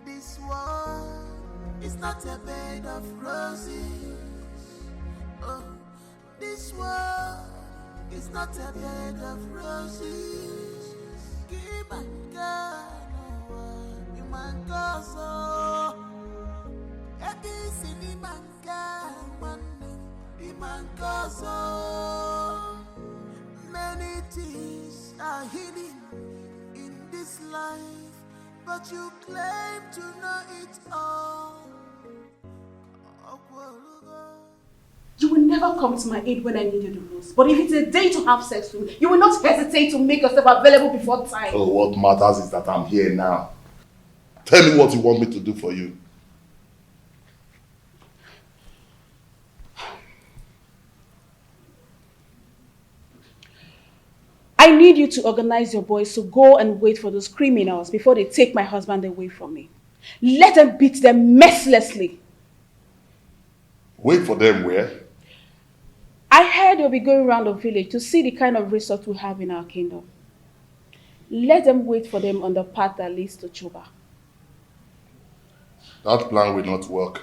This world is not a bed of roses. Oh, this world is not a bed of roses. Keep and go, you man go so. Every city man go, the man go so. Many things are hidden in this life, but you claim to know it all. You will never come to my aid when I need you the most. But if it's a day to have sex with me, you will not hesitate to make yourself available before time. Oh, what matters is that I'm here now. Tell me what you want me to do for you. I need you to organize your boys to go and wait for those criminals before they take my husband away from me. Let them beat them mercilessly. Wait for them where? I heard they'll be going around the village to see the kind of resort we have in our kingdom. Let them wait for them on the path that leads to Chuba. That plan will not work.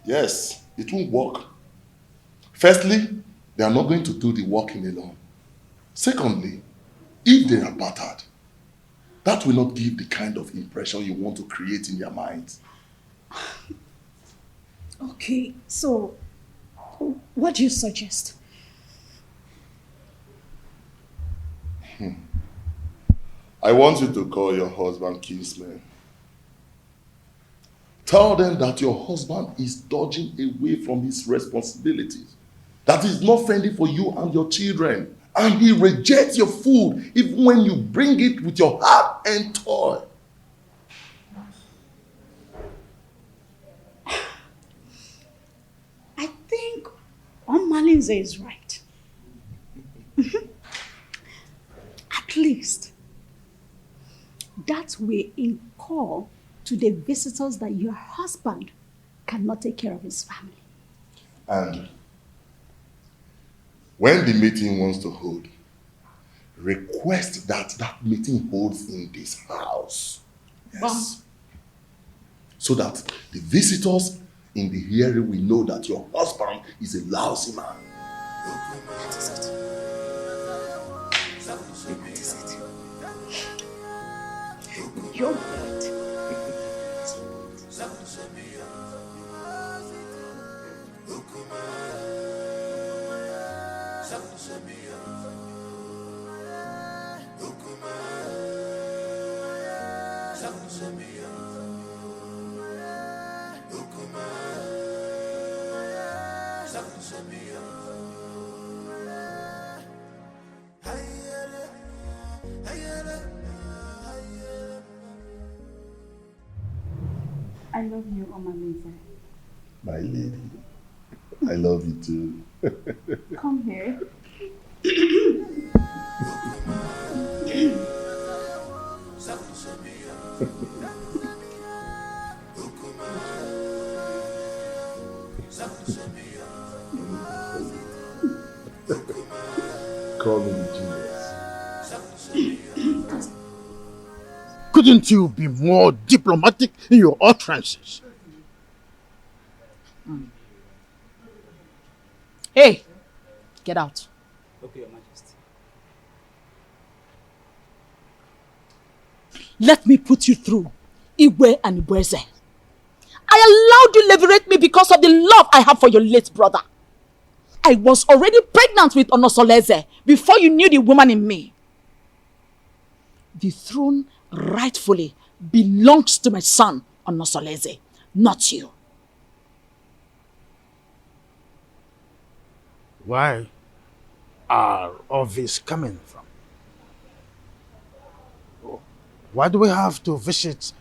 Yes, it won't work. Firstly, they are not going to do the working alone. Secondly, if they are battered, that will not give the kind of impression you want to create in their minds. Okay, so what do you suggest? I want you to call your husband kinsman. Tell them that your husband is dodging away from his responsibilities, that he's not fending for you and your children, and he rejects your food even when you bring it with your heart and toil. I think Malinze is right. At least that will incur to the visitors that your husband cannot take care of his family. And when the meeting wants to hold, request that that meeting holds in this house. Yes. So that the visitors in the hearing will know that your husband is a lousy man. That is it. You're right. I love you, Omalinze. My lady, I love you too. Come here. Call me genius. Couldn't you be more diplomatic in your utterances? Hey, get out. Okay, Your Majesty. Let me put you through, Igwe and Ibweze. I allowed you liberate me because of the love I have for your late brother. I was already pregnant with Onosoleze before you knew the woman in me. The throne rightfully belongs to my son, Onosoleze, not you. Where are all this coming from? Why do we have to visit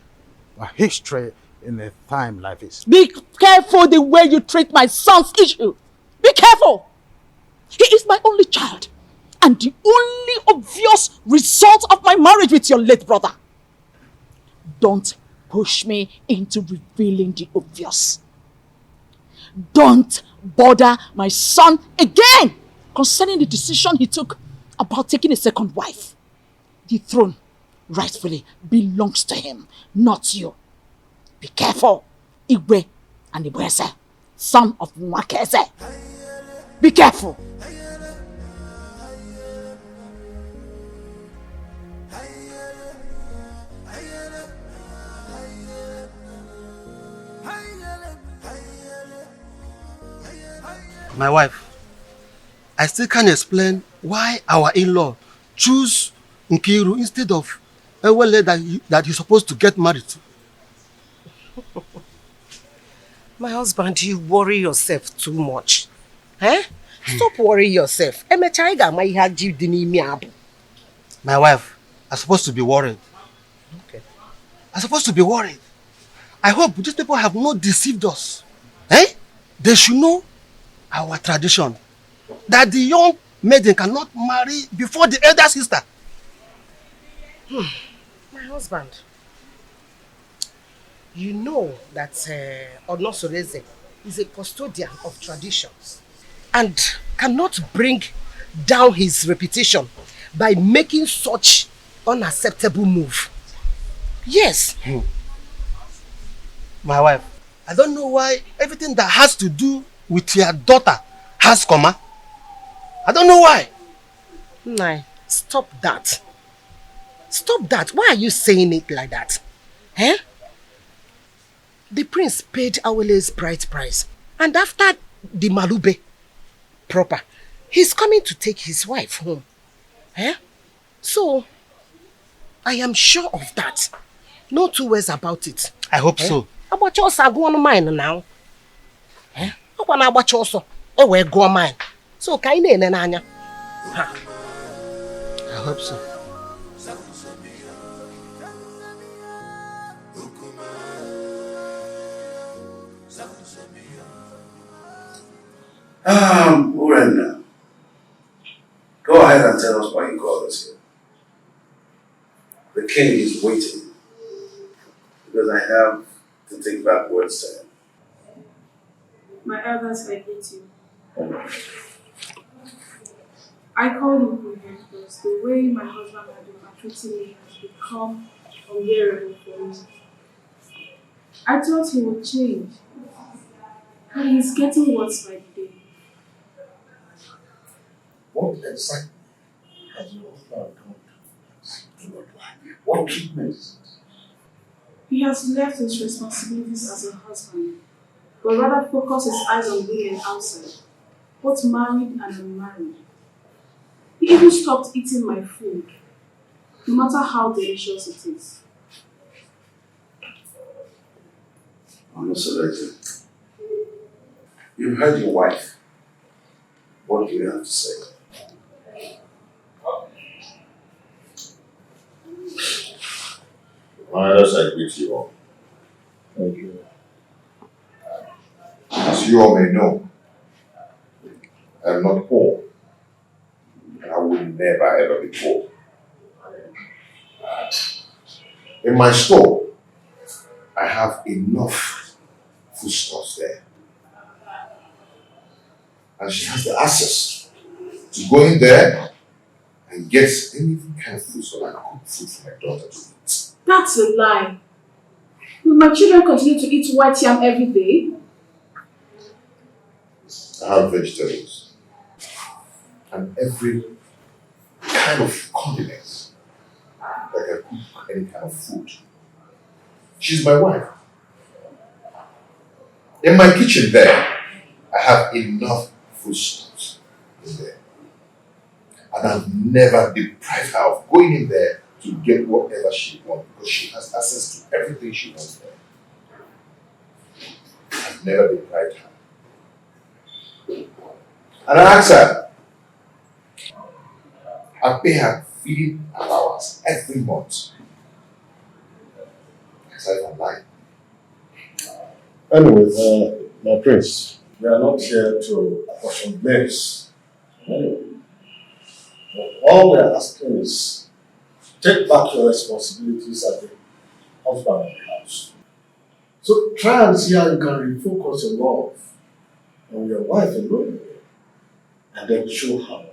a history in a time like this? Be careful the way you treat my son's issue. Be careful. He is my only child and the only obvious result of my marriage with your late brother. Don't push me into revealing the obvious. Don't bother my son again concerning the decision he took about taking a second wife. The throne rightfully belongs to him, not you. Be careful, Igwe and Igwese, son of Mwakeze. Be careful. My wife, I still can't explain why our in-law choose Nkiru instead of Ewele that he's supposed to get married to. My husband, you worry yourself too much. Eh? Stop worrying yourself. My wife, I'm supposed to be worried. Okay. I'm supposed to be worried. I hope these people have not deceived us. Eh? They should know our tradition. That the young maiden cannot marry before the elder sister. My husband, you know that Onosoreze is a custodian of traditions and cannot bring down his reputation by making such unacceptable move. Yes. My wife, I don't know why everything that has to do with your daughter has comma. I don't know why. Nai, stop that. Stop that. Why are you saying it like that? Eh? The prince paid Awele's bride price. And after the Malube proper, he's coming to take his wife home. Eh? So, I am sure of that. No two ways about it. I hope so. About your go on mine now. Eh? I want about your so. Oh, well, go on mine. So, kind of Nanya. I hope so. Urena, go ahead and tell us why you called us here. The king is waiting because I have to take back words to him. My elders, I hate you. I called him here because the way my husband had been treating me has become unbearable for me. I thought he would change, and he's getting worse by the day. What exactly has your husband done? What treatment is it? He has left his responsibilities as a husband, but rather focused his eyes on women outside, both married and unmarried. He even stopped eating my food, no matter how delicious it is. Honestly, you've heard your wife. What do you have to say? My elders, I greet you all. Thank you. As you all may know, I am not poor, and I will never ever be poor. In my store, I have enough foodstuffs there. And she has the access to go in there and get any kind of food so I can cook food for my daughter to eat. That's a lie. Will my children continue to eat white yam every day? I have vegetables and every kind of condiments that can cook any kind of food. She's my wife. In my kitchen there, I have enough foodstuffs in there. And I've never deprived her of going in there to get whatever she wants because she has access to everything she wants there. I've never deprived her. And I asked her, I pay her feeding allowance every month. I said, I'm lying. Anyway, my prince, we are not here to apportion blames. All we are asking is take back your responsibilities as the husband of the house. So try and see how you can refocus your love on your wife alone and then show her.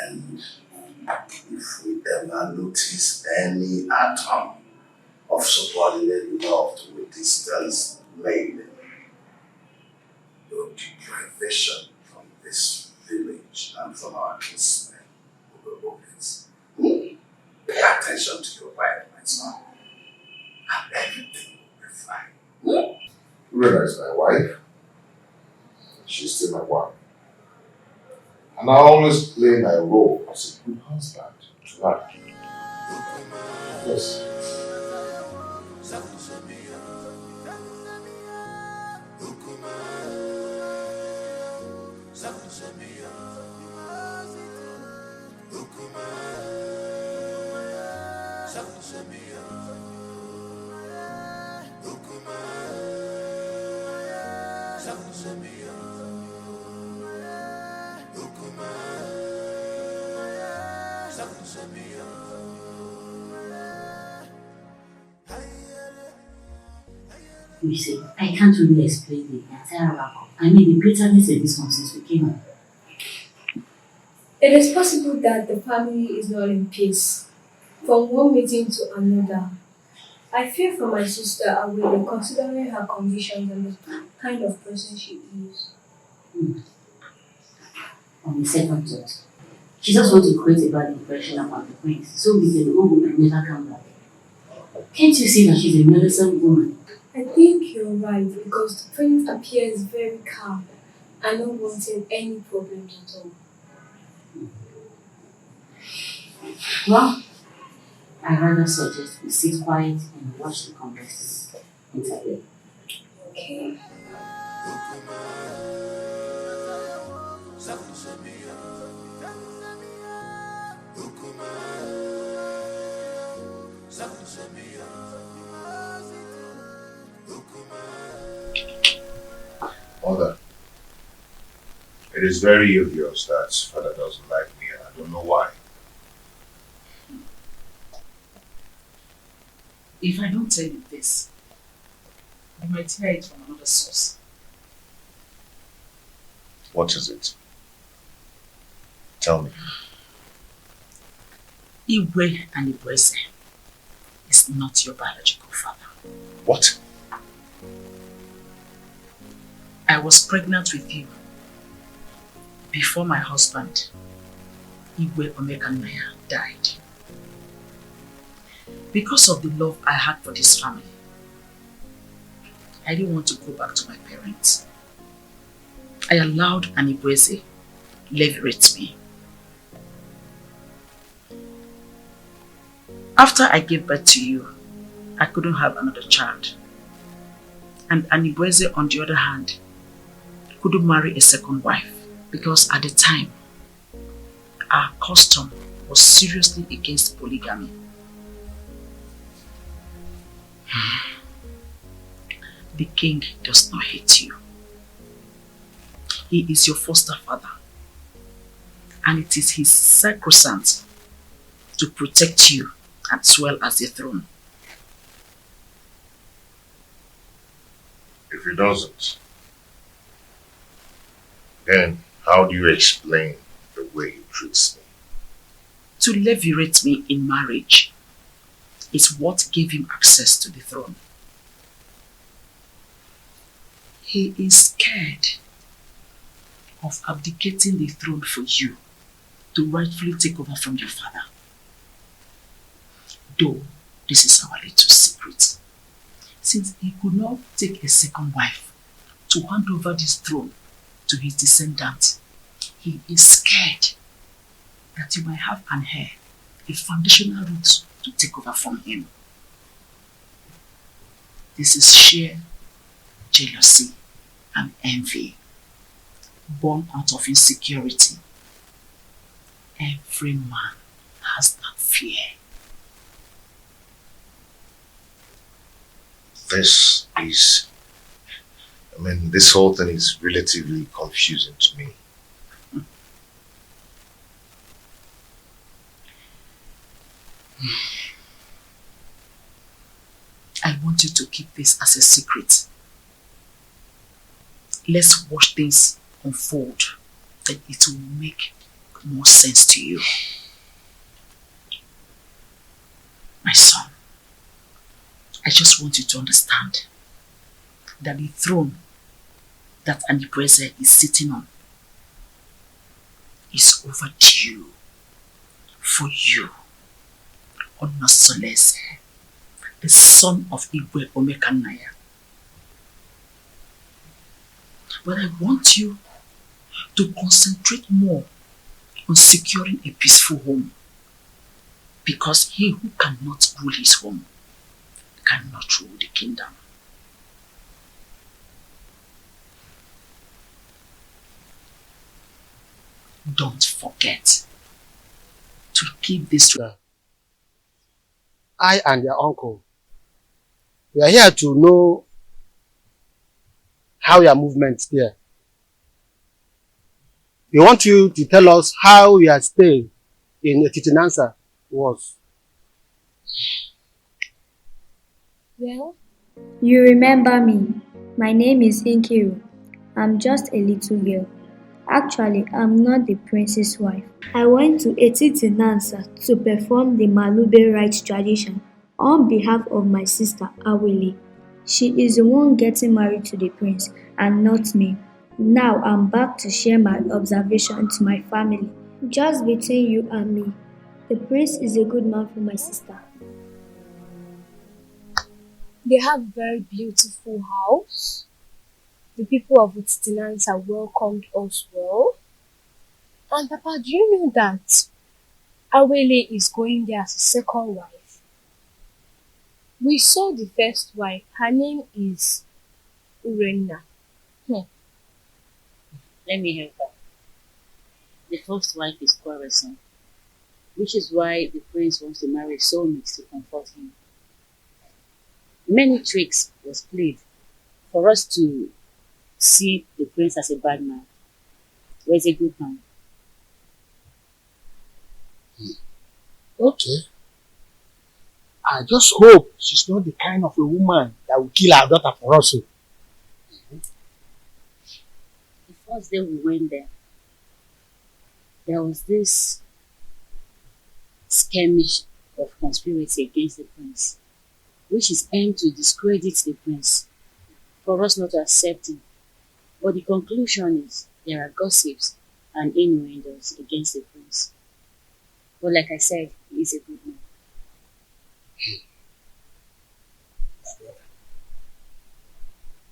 And if we ever notice any atom of subordinate love to a distance made, your deprivation from this village and from our kinsmen will be obvious. Pay attention to your wife, my son, and everything will be fine. Urena is my wife. She's still my wife. And I always play my role as a good husband to her. Yes. You see, I can't really explain the entire wrap-up. I mean, the bitterness in this one since we came up. It is possible that the family is not in peace. From one meeting to another, I fear for my sister Awele, considering her conditions and the kind of person she is. On the second thought, she just wants to create a bad impression about the prince, so we can go home and never come back. Can't you see that she's a meddlesome woman? I think you're right, because the prince appears very calm and not wanting any problems at all. Well, I rather suggest we sit quiet and watch the conversations interplay. Okay. Mother, it is very obvious that father doesn't like me and I don't know why. If I don't tell you this, you might hear it from another source. What is it? Tell me. Iwe and Ibueze is not your biological father. What? I was pregnant with you before my husband, Iwe Omekanaya, died. Because of the love I had for this family, I didn't want to go back to my parents. I allowed Anibueze leverage me. After I gave birth to you, I couldn't have another child. And Anibueze, on the other hand, couldn't marry a second wife because at the time, our custom was seriously against polygamy. The king does not hate you. He is your foster father, and it is his sacrosanct to protect you as well as the throne. If he doesn't, then how do you explain the way he treats me? To levirate me in marriage is what gave him access to the throne. He is scared of abdicating the throne for you to rightfully take over from your father. Though this is our little secret, since he could not take a second wife to hand over this throne to his descendants, he is scared that you might have an heir, a foundational root to take over from him. This is sheer jealousy and envy, born out of insecurity. Every man has that fear. This whole thing is relatively confusing to me. I want you to keep this as a secret. Let's watch things unfold. Then it will make more sense to you. My son, I just want you to understand that the throne that Anipreze is sitting on is overdue for you, Onosolese, the son of Igwe Omekanaya. But I want you to concentrate more on securing a peaceful home, because he who cannot rule his home cannot rule the kingdom. Don't forget to keep this. I and your uncle, we are here to know how your movement there. We want you to tell us how your stay in Etitinansa was. Well, you remember me. My name is Inkiru. I'm just a little girl. Actually, I'm not the prince's wife. I went to Etitinansa to perform the Malube rites tradition on behalf of my sister Awele. She is the one getting married to the prince and not me. Now I'm back to share my observation to my family. Just between you and me, the prince is a good man for my sister. They have a very beautiful house. The people of Etitinansa welcomed us well. And Papa, do you know that Awele is going there as a second wife? We saw the first wife. Her name is Urenna. Let me help her. The first wife is quarrelsome, which is why the prince wants to marry soulmates to comfort him. Many tricks was played for us to see the prince as a bad man, or as a good man. Okay. I just hope she's not the kind of a woman that will kill her daughter for us. The first day we went there was this skirmish of conspiracy against the prince, which is aimed to discredit the prince, for us not to accept him. But the conclusion is there are gossips and innuendos against the prince. But like I said, he is a good man.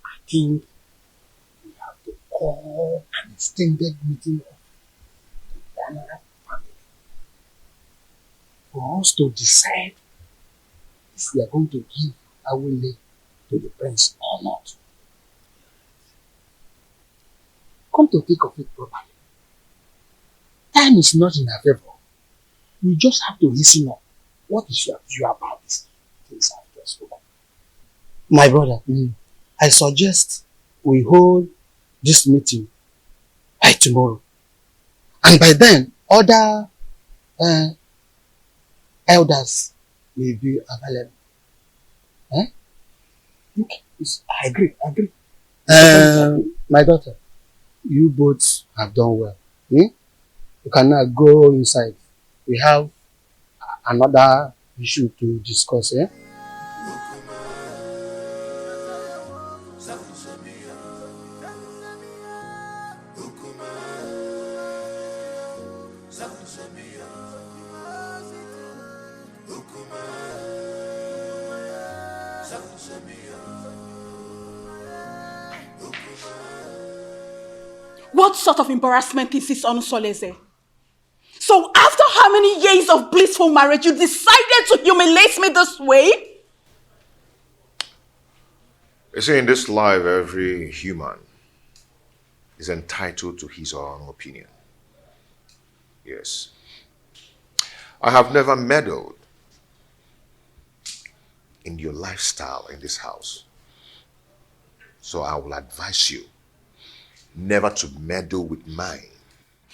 I think we have to call an extended meeting of the Dana family for us to decide if we are going to give Awele to the prince or not. Come to think of it properly, time is not in our favor. We just have to listen up. What is your view about these things I've just spoken? My brother, I suggest we hold this meeting by tomorrow. And by then, other elders will be available. Okay, I agree. My daughter, you both have done well. You can now go inside. We have another issue to discuss. What sort of embarrassment is this, Onusoleze? So after how many years of blissful marriage, you decided to humiliate me this way? They say in this life, every human is entitled to his or her own opinion. Yes. I have never meddled in your lifestyle in this house. So I will advise you never to meddle with mine.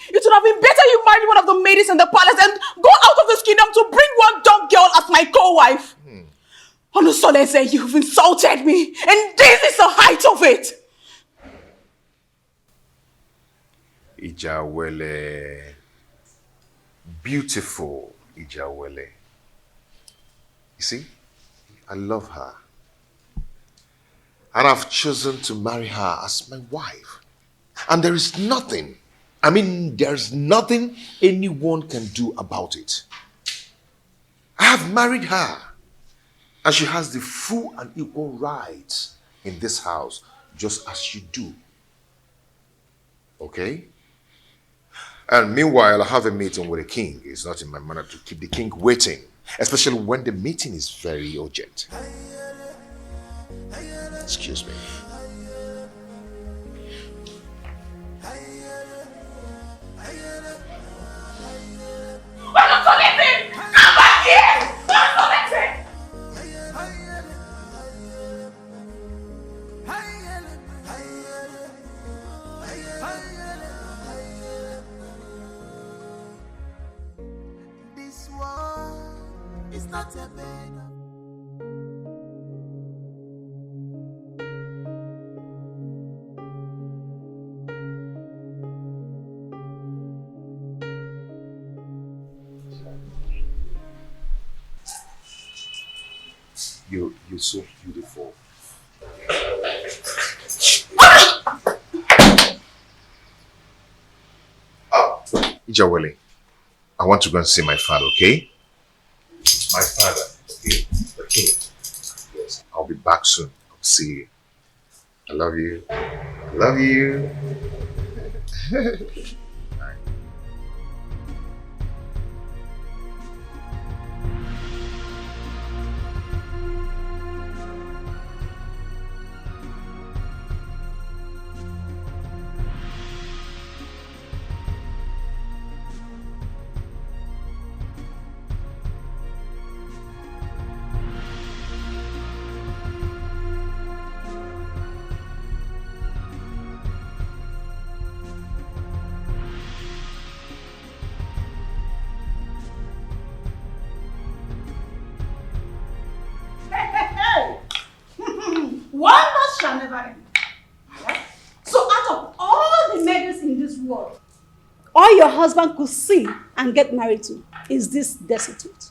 It would have been better you married one of the maidens in the palace and go out of this kingdom to bring one dumb girl as my co-wife. Onusolese, you've insulted me, and this is the height of it. Ijawele. Beautiful Ijawele. You see, I love her. And I've chosen to marry her as my wife. And there is nothing, there's nothing anyone can do about it. I have married her. And she has the full and equal rights in this house, just as you do. Okay? And meanwhile, I have a meeting with the king. It's not in my manner to keep the king waiting, especially when the meeting is very urgent. Excuse me. Come back here! This war is not a bed. You're so beautiful. Ijawele, I want to go and see my father, okay? My father, okay? The king. Yes, I'll be back soon. I'll see you. I love you. I love you. Wonders shall never end. So out of all the maidens in this world, all your husband could see and get married to is this destitute.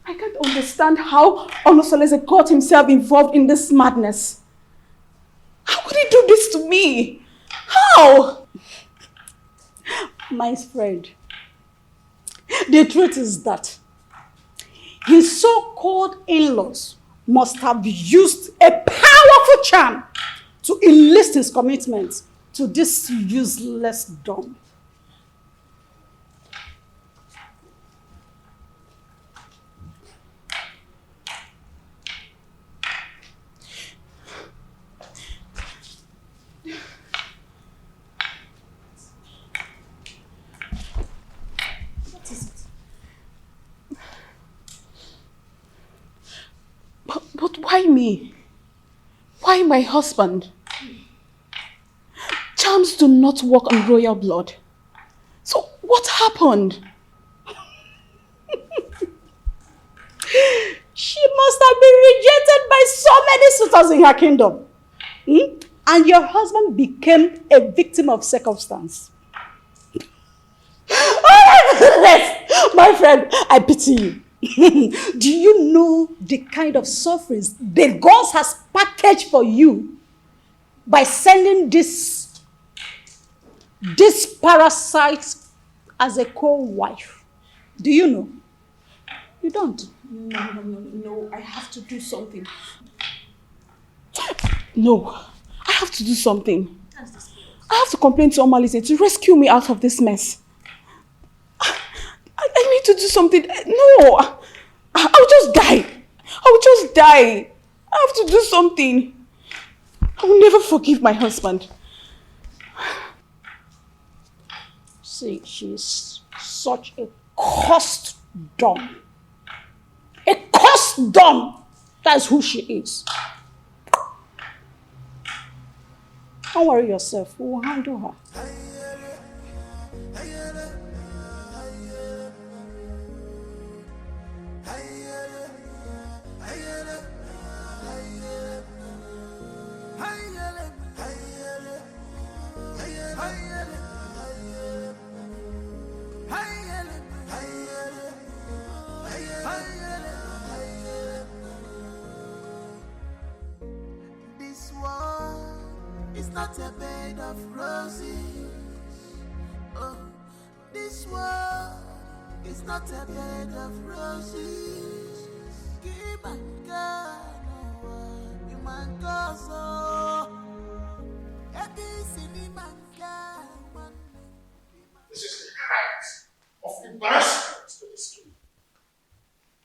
I can't understand how Onusolese got himself involved in this madness. How could he do this to me? How? My friend, the truth is that his so-called in-laws must have used a powerful charm to enlist his commitment to this useless dumb. What is it? But why me? Why my husband? Charms do not work on royal blood. So what happened? She must have been rejected by so many suitors in her kingdom. And your husband became a victim of circumstance. My friend, I pity you. Do you know the kind of sufferings the gods has packaged for you by sending this parasite as a co-wife? Do you know? You don't. No, I have to do something. No, I have to do something. I have to complain to Malice to rescue me out of this mess. I need to do something. No, I'll just die. I'll just die. I have to do something. I will never forgive my husband. See, she's such a cursed dumb. A cursed dumb. That's who she is. Don't worry yourself. We will handle her. This world is not a bed of roses. Oh, this world is not a bed of roses. Keep my God, you man gozo. This is the height of embarrassment to this street.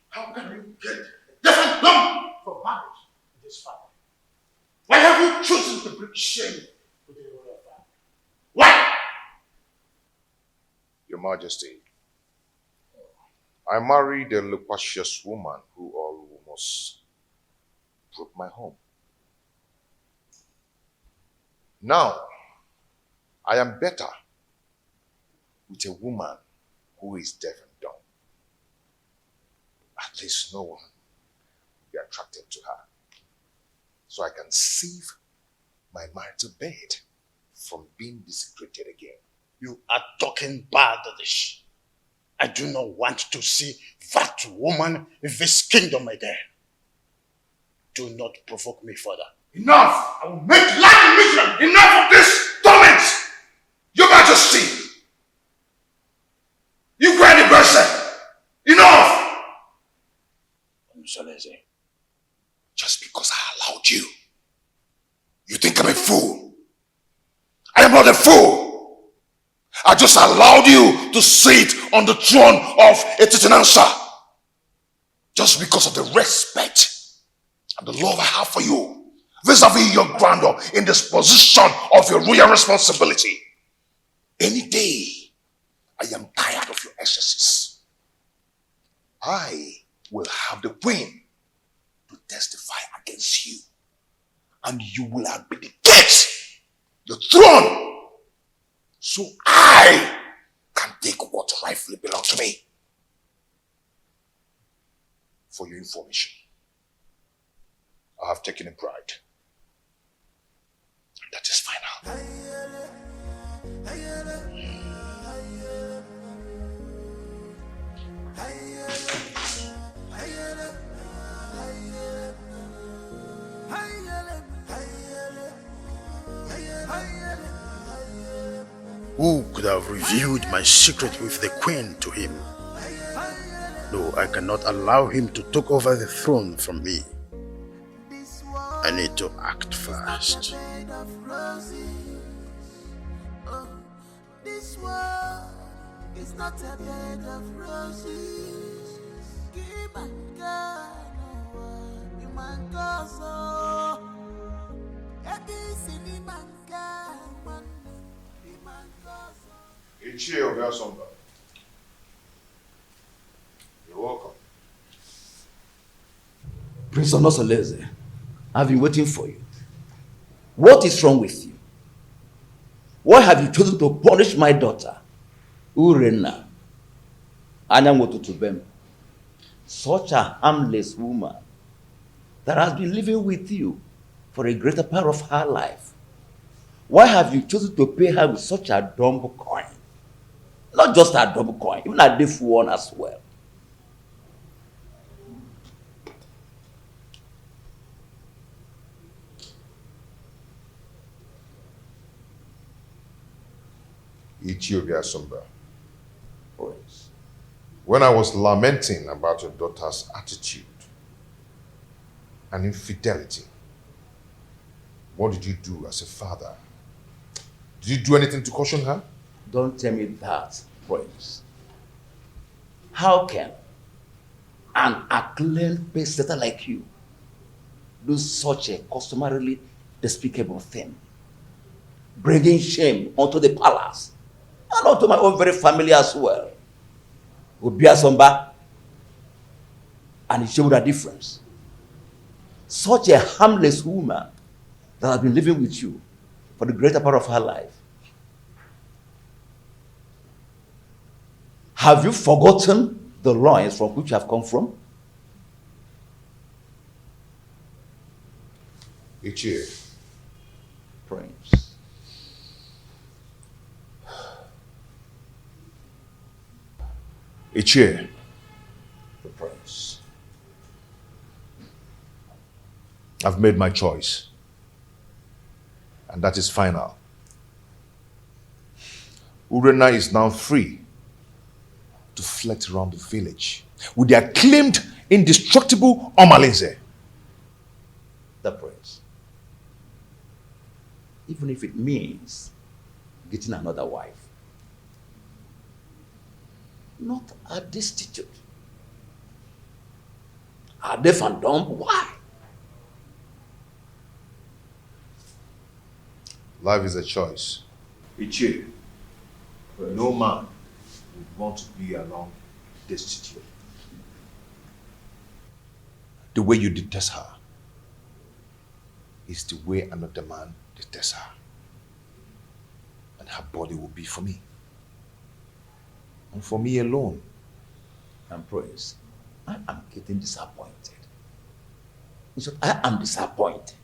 How can you get a different lump for marriage in this family? Why have you chosen to bring shame to the royal family? Why? Your Majesty, I married a loquacious woman who almost broke my home. Now, I am better with a woman who is deaf and dumb. At least no one will be attracted to her. So I can save my marital bed from being desecrated again. You are talking bad, Adish. I do not want to see that woman in this kingdom again. Do not provoke me further. Enough! I will make life miserable! Enough of this torment! Your Majesty! You cry the person! Enough! Msoleze. Just because I allowed you, you think I'm a fool. I am not a fool. I just allowed you to sit on the throne of a Titanansa. Just because of the respect and the love I have for you. Vis-a-vis your grandeur in this position of your royal responsibility. Any day, I am tired of your excesses. I will have the queen to testify against you. And you will abdicate the throne so I can take what rightfully belongs to me. For your information, I have taken a bride. That is final. Who could have revealed my secret with the queen to him? No, I cannot allow him to take over the throne from me. I need to act fast. This world is not a bed of roses. Keep my God, you man gozo. You're welcome. Prince Onosoleze, I've been waiting for you. What is wrong with you? Why have you chosen to punish my daughter, Urenna, Anyamotutubem, such a harmless woman that has been living with you for a greater part of her life? Why have you chosen to pay her with such a dumb coin? Not just a dumb coin, even a deaf one as well. Ethiopia Sumba. When I was lamenting about your daughter's attitude and infidelity, what did you do as a father? Did you do anything to caution her? Don't tell me that, Prince. How can an acclaimed pace-setter like you do such a customarily despicable thing? Bringing shame onto the palace. and unto my own very family as well. Obia Somba and it showed a difference. Such a harmless woman that has been living with you for the greater part of her life. Have you forgotten the loins from which you have come from? Ichie. Prince. Ichie. The prince. I've made my choice. And that is final. Urena is now free to flit around the village with the acclaimed indestructible Omalinze. The prince. Even if it means getting another wife. Not a destitute. A deaf and dumb? Why? Life is a choice. Ichie, no man would want to be alone destitute. The way you detest her is the way another man detests her. And her body will be for me. And for me alone. And Prince, I am getting disappointed. In short, I am disappointed.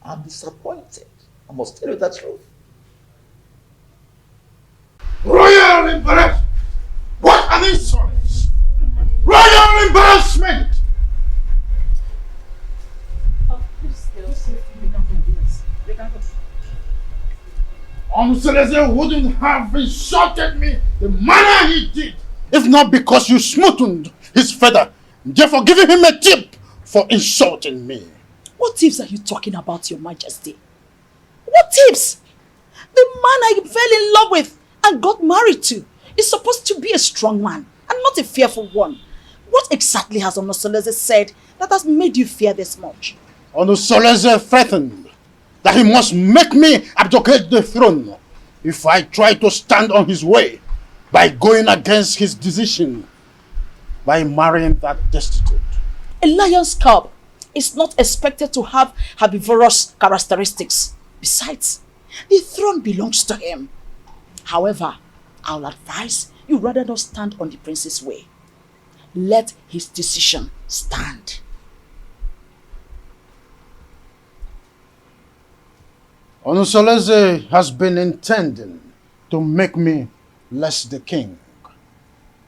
I'm disappointed. I must tell you the truth. Royal embarrassment! What an insolence! Royal embarrassment! Seleze wouldn't have insulted me the manner he did if not because you smoothened his feather, therefore giving him a tip for insulting me. What tips are you talking about, Your Majesty? What tips? The man I fell in love with and got married to is supposed to be a strong man and not a fearful one. What exactly has Onosoleze said that has made you fear this much? Onosoleze threatened that he must make me abdicate the throne if I try to stand on his way by going against his decision by marrying that destitute. A lion's cub is not expected to have herbivorous characteristics. Besides, the throne belongs to him. However, I'll advise you rather not stand on the prince's way. Let his decision stand. Onosoleze has been intending to make me less the king,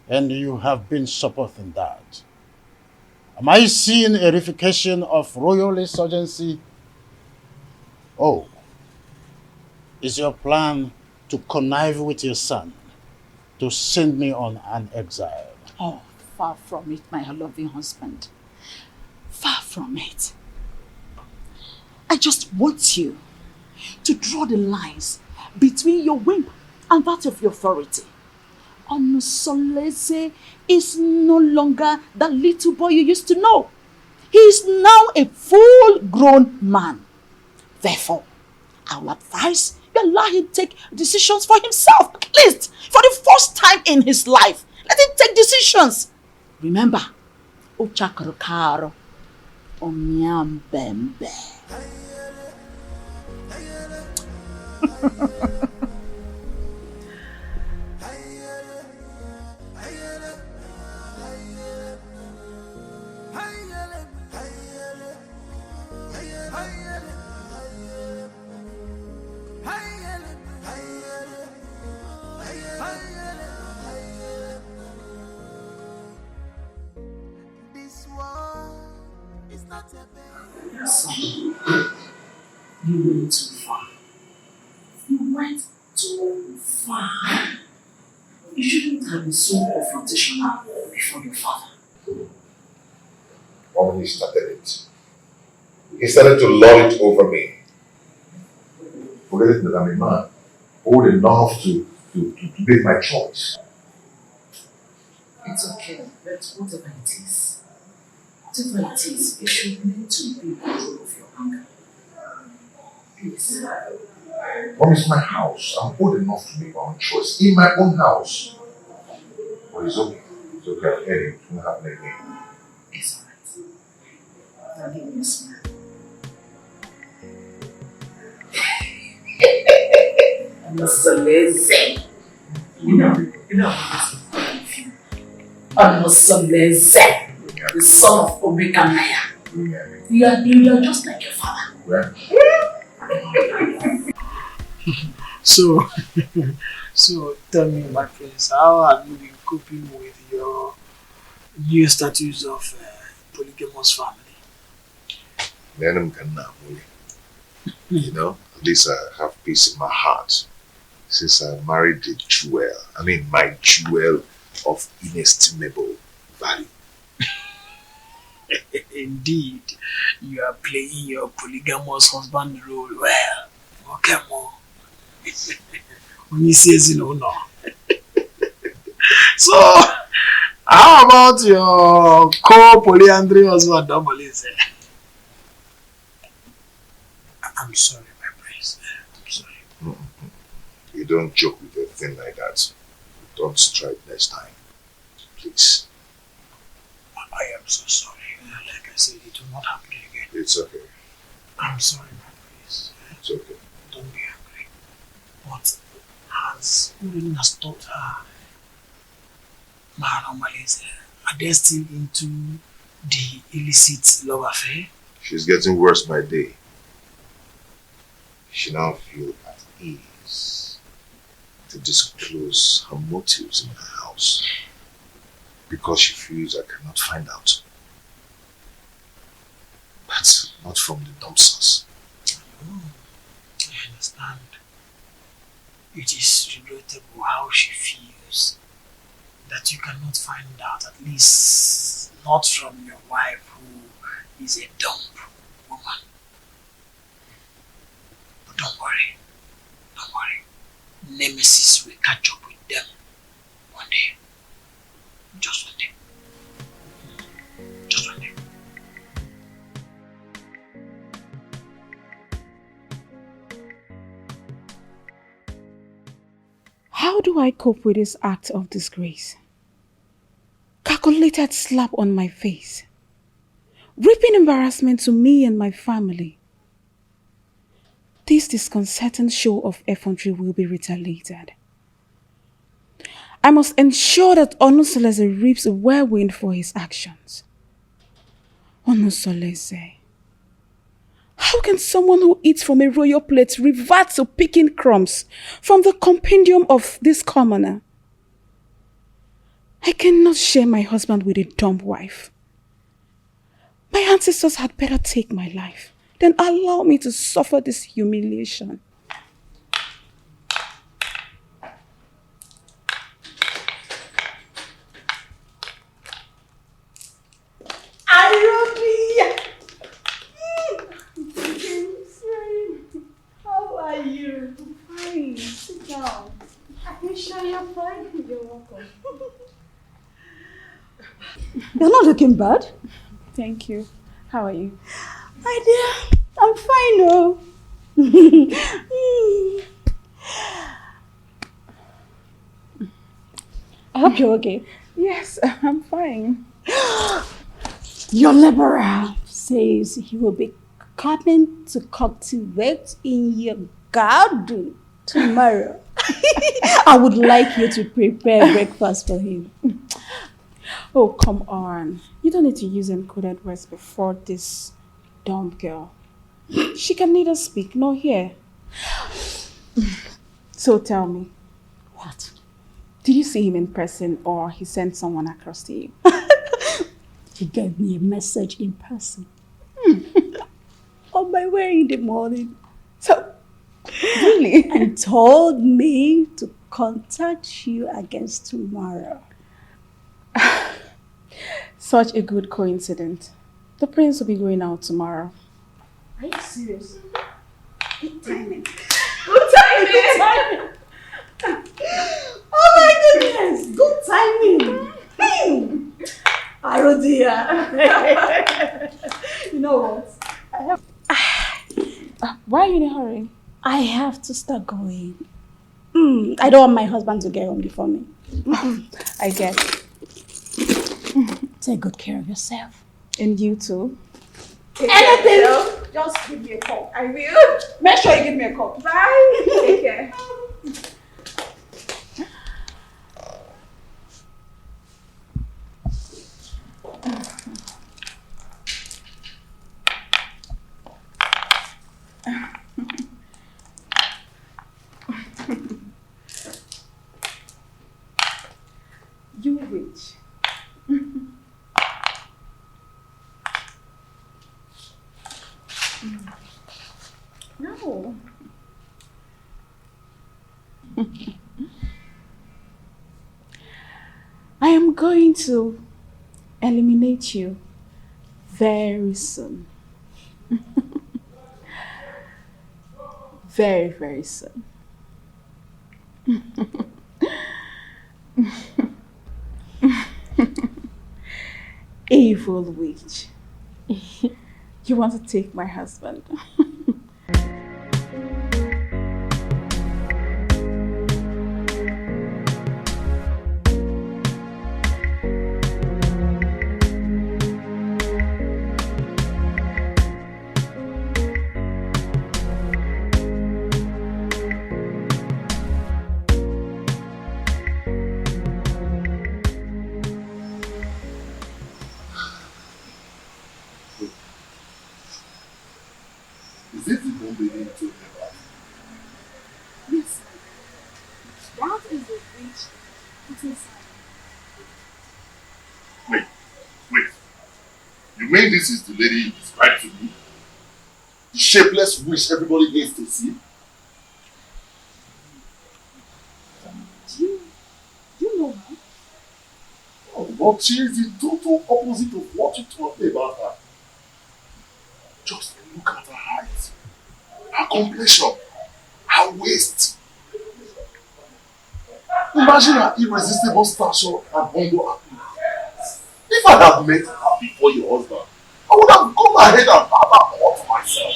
and you have been supporting that. Am I seeing a reification of royal insurgency? Oh, is your plan to connive with your son to send me on an exile? Oh, far from it, my loving husband. Far from it. I just want you to draw the lines between your whim and that of your authority. Onosoleze is no longer that little boy you used to know. He is now a full-grown man. Therefore, I will advise you allow him take decisions for himself, at least for the first time in his life. Let him take decisions. Remember, Ochakrokaro, Omiambembe. You went too far. You went too far. You shouldn't have been so confrontational before your father. When he started it, he started to lord it over me. Forgetting that I'm a man, old enough to make my choice. It's okay, but whatever it is, you should learn to be in control of your anger. Please. Mom, it's my house. I'm old enough to make my own choice in my own house. But it's okay. It's okay. I've heard it. It won't happen again. It's alright. Now give me a smile. I'm so lazy. You know, I'm so lazy. The son of Omega Maya. You are just like your father. So, so tell me, my friends, how have you been coping with your new status of polygamous family? You know, at least I have peace in my heart since I married the jewel. I mean, my jewel of inestimable value. Indeed, you are playing your polygamous husband role well. Okay, more. When he says no. So, how about your co-polyandry husband, Malice? I'm sorry, my prince. I'm sorry. You don't joke with a thing like that. Don't strike next time. Please. I am so sorry. Like I said, it will not happen again. It's okay. I'm sorry, my prince. It's okay. Don't be angry. But has Urin has taught her man or Malice, are they still into the illicit love affair? She's getting worse by day. She now feels at ease to disclose her motives in her house because she feels I cannot find out. But not from the dumpsters. Oh, I understand. It is regrettable how she feels that you cannot find out, at least not from your wife who is a dumb woman. But don't worry. Don't worry. Nemesis will catch up with them one day. Just one day. Just one day. How do I cope with this act of disgrace? Calculated slap on my face. Reaping embarrassment to me and my family. This disconcerting show of effrontery will be retaliated. I must ensure that Onusolese reaps a whirlwind for his actions. Onusolese. How can someone who eats from a royal plate revert to picking crumbs from the compendium of this commoner? I cannot share my husband with a dumb wife. My ancestors had better take my life than allow me to suffer this humiliation. How are you? I'm fine. Sit down. Are you sure you're fine? You're welcome. You're not looking bad. Thank you. How are you? My dear, I'm fine, oh. I hope you're okay. Yes, I'm fine. Your laborer says he will be coming to cultivate in your garden tomorrow. I would like you to prepare breakfast for him. Oh, come on. You don't need to use encoded words before this dumb girl. She can neither speak nor hear. So tell me. What? Did you see him in person or he sent someone across to you? He gave me a message in person. On my way in the morning. So, really? And told me to contact you against tomorrow. Such a good coincidence. The prince will be going out tomorrow. Are you serious? Good timing. Good timing! Good timing! Oh my goodness! Good timing! Oh dear. You know what? Why are you in a hurry? I have to start going. I don't want my husband to get home before me. I get. Take good care of yourself. And you too. Anything? Just give me a call. I will. Make sure you give me a call. Bye. Take care. You witch. No. I am going to eliminate you very soon. Very, very soon. Evil witch. You want to take my husband? Is it the one baby you told me about? Yes. That is the witch put inside. Wait. You mean this is the lady you described to me? The shapeless witch everybody needs to see? Do you know her? Oh, but she is the total opposite of what you told me about her. Just look at her height, her complexion, her waist. Imagine her irresistible stature and humble appearance. If I had met her before your husband, I would have gone ahead and have her all to myself.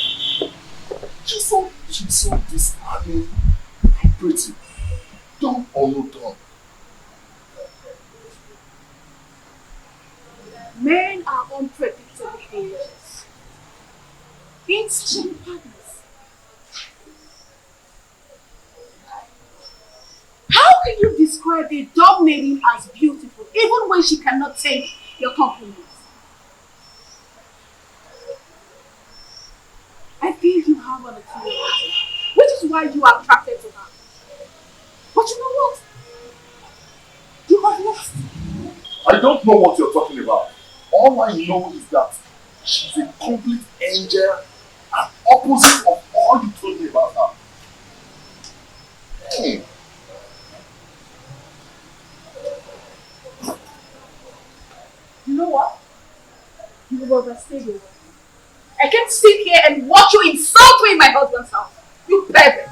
She's so disarming and pretty. Dumb or no dumb. Men are unpredictable beings. Instant partners. How can you describe a dog maiden as beautiful, even when she cannot take your compliments? I feel you have an inferiority, which is why you are attracted to her. But you know what? You have lost. I don't know what you're talking about. All I know is that she's a complete angel and opposite of all you told me about her. Hey. You know what? You will overstay your welcome. I can't sit here and watch you insult me in my husband's house. You pervert.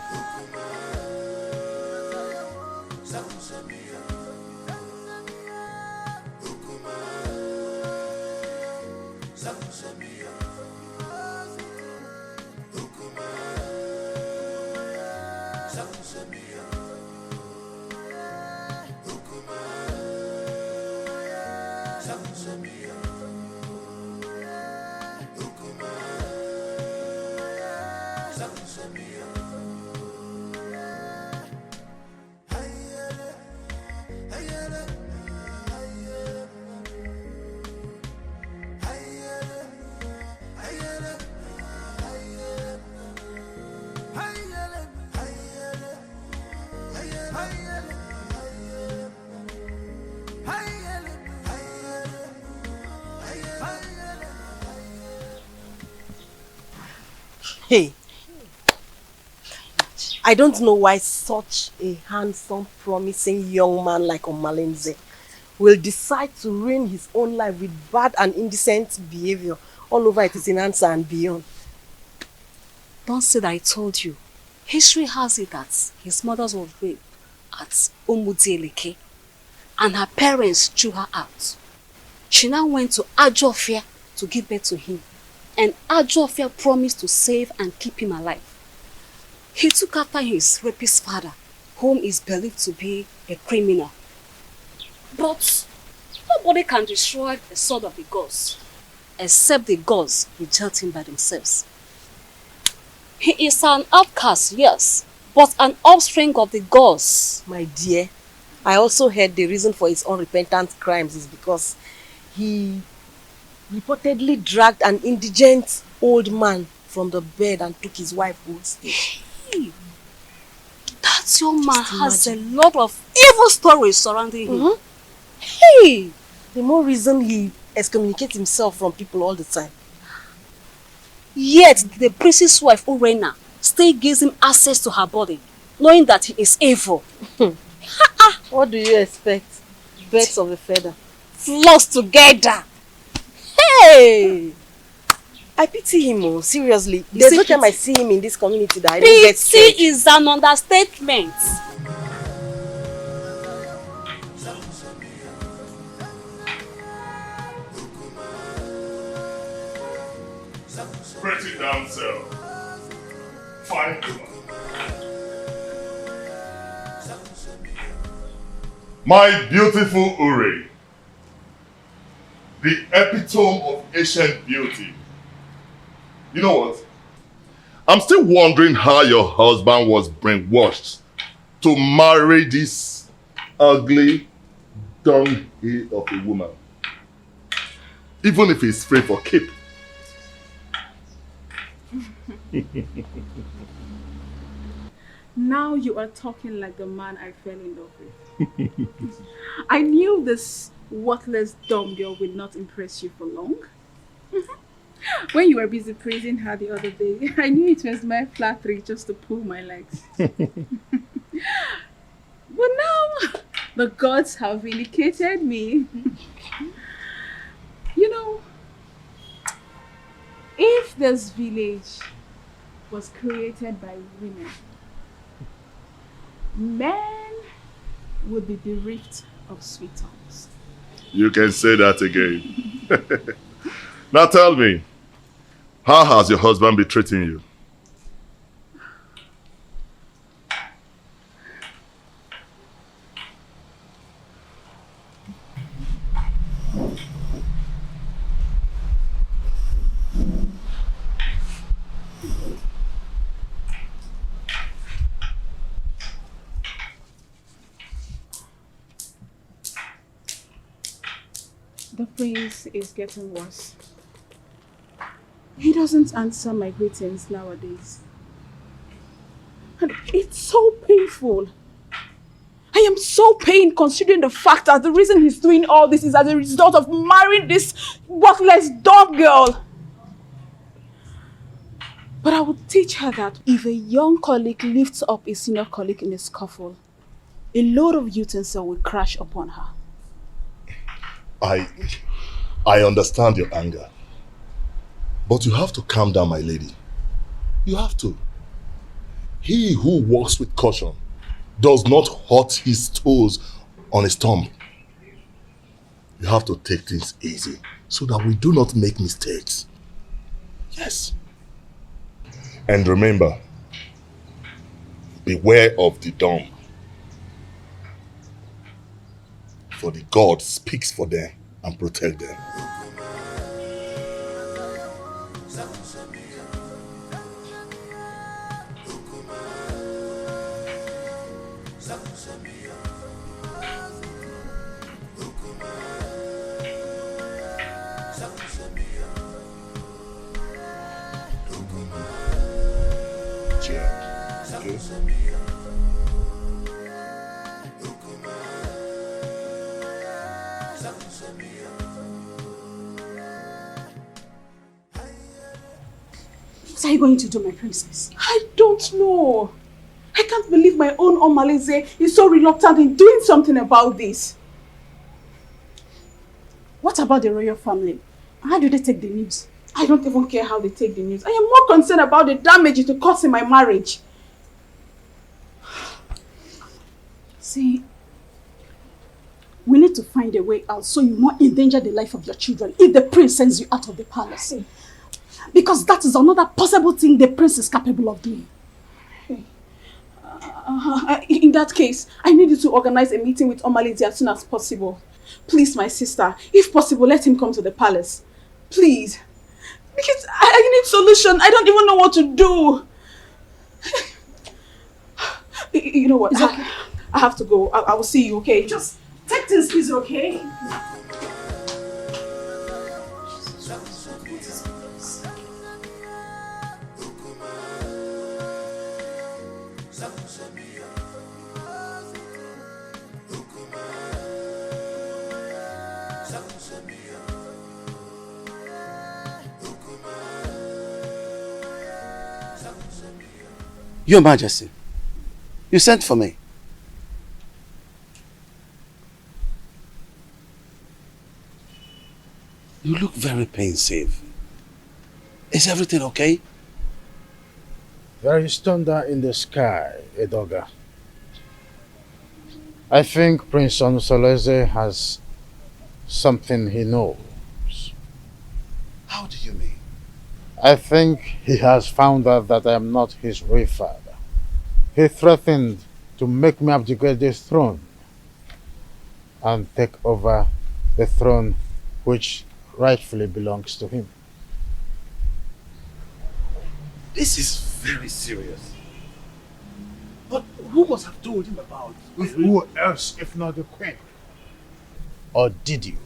Hey, I don't know why such a handsome, promising young man like Omalenze will decide to ruin his own life with bad and indecent behavior all over Etisinansa and beyond. Don't say that I told you. History has it that his mother was raped at Umudieleke and her parents threw her out. She now went to Ajofia to give birth to him, and Ajofia promised to save and keep him alive. He took after his rapist father, whom is believed to be a criminal. But nobody can destroy the sword of the gods, except the gods reject him by themselves. He is an outcast, yes, but an offspring of the gods. My dear, I also heard the reason for his unrepentant crimes is because he reportedly dragged an indigent old man from the bed and took his wife hostage. Hey, that young man has a lot of evil stories surrounding him. Hey, the more reason he excommunicates himself from people all the time. Yet the priest's wife, Urena, still gives him access to her body, knowing that he is evil. What do you expect? Birds of a feather. Flocks together. Hey! I pity him, oh, seriously. There's no time I see him in this community that I don't get scared. Pity is an understatement. Pretty damsel, fine woman. My beautiful Uri, the epitome of ancient beauty. You know what? I'm still wondering how your husband was brainwashed to marry this ugly dunghill of a woman, even if he's free for keep. Now you are talking like the man I fell in love with. I knew this worthless dumb girl would not impress you for long. When you were busy praising her the other day, I knew it was my flattery just to pull my legs. But now, the gods have vindicated me. You know, if this village was created by women, men would be bereft of sweet tongues. You can say that again. Now tell me, how has your husband been treating you? The prince is getting worse. He doesn't answer my greetings nowadays. And it's so painful. I am so pained considering the fact that the reason he's doing all this is as a result of marrying this worthless dog girl. But I would teach her that if a young colleague lifts up a senior colleague in a scuffle, a load of utensil will crash upon her. I understand your anger. But you have to calm down, my lady. You have to. He who walks with caution does not hurt his toes on his thumb. You have to take things easy so that we do not make mistakes. Yes. And remember, beware of the dumb. For the God speaks for them and protect them. What are you going to do, my princess? I don't know. I can't believe my own Omalize is so reluctant in doing something about this. What about the royal family? How do they take the news? I don't even care how they take the news. I am more concerned about the damage it will cause in my marriage. See, we need to find a way out so you will not endanger the life of your children if the prince sends you out of the palace. Because that is another possible thing the prince is capable of doing. In that case, I need you to organize a meeting with Omalidi as soon as possible. Please, my sister, if possible, let him come to the palace. Please. Because I need solution. I don't even know what to do. You know what? It's okay. I have to go. I will see you, okay? Just take things easy, okay? Your Majesty, you sent for me. You look very pensive. Is everything okay? There is thunder in the sky, Edoga. I think Prince Onsoleze has something he knows. How do you mean? I think he has found out that I am not his real father. He threatened to make me abdicate the throne and take over the throne which rightfully belongs to him. This is very serious. But who must have told him about it? Who else if not the queen? Or did you?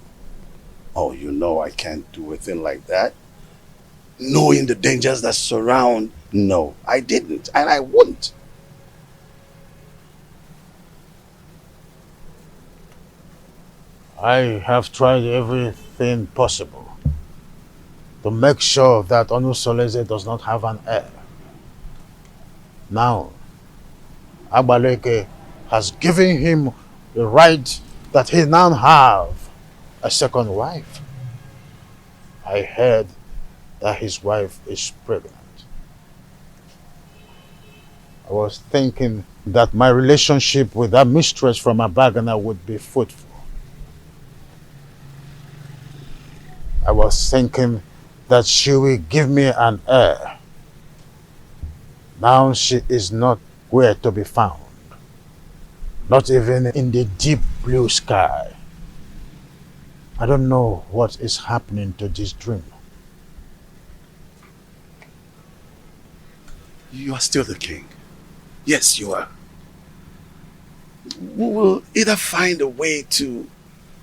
Oh, you know I can't do a thing like that. Knowing the dangers that surround, no, I didn't, and I wouldn't. I have tried everything possible to make sure that Onusoleze does not have an heir. Now, Agbaleke has given him the right that he now have a second wife. I heard that his wife is pregnant. I was thinking that my relationship with that mistress from Abagana would be fruitful. I was thinking that she will give me an heir. Now she is not where to be found. Not even in the deep blue sky. I don't know what is happening to this dream. You are still the king. Yes, you are. We will either find a way to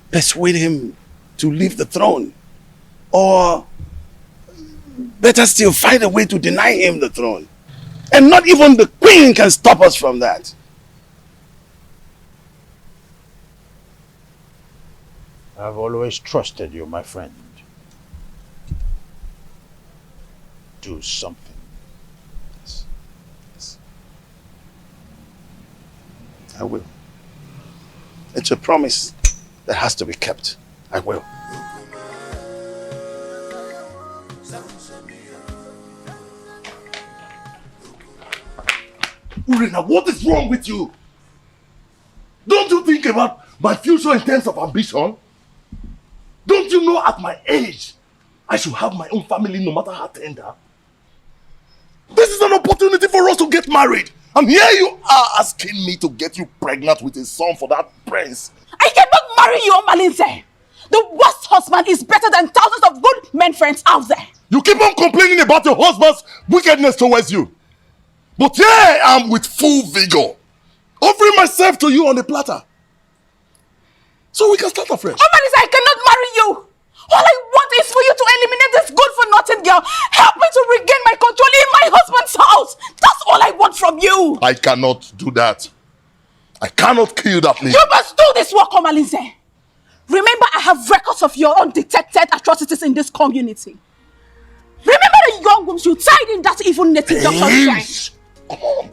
persuade him to leave the throne, or better still, find a way to deny him the throne. And not even the queen can stop us from that. I've always trusted you, my friend. Do something. Yes. I will. It's a promise that has to be kept. I will. Urena, what is wrong with you? Don't you think about my future in terms of ambition? Don't you know at my age, I should have my own family no matter how tender? This is an opportunity for us to get married. And here you are asking me to get you pregnant with a son for that prince. I cannot marry you, Malinze. The worst husband is better than thousands of good men friends out there. You keep on complaining about your husband's wickedness towards you. But here I am with full vigor, offering myself to you on a platter. So we can start afresh. Malinze, I cannot marry you. All I want is for you to eliminate this good-for-nothing girl. Help me to regain my control in my husband's house. That's all I want from you. I cannot do that. I cannot kill that lady. You must do this work, Malinze. Remember, I have records of your undetected atrocities in this community. Remember the young wombs you tied in that evil native doctor's shrine.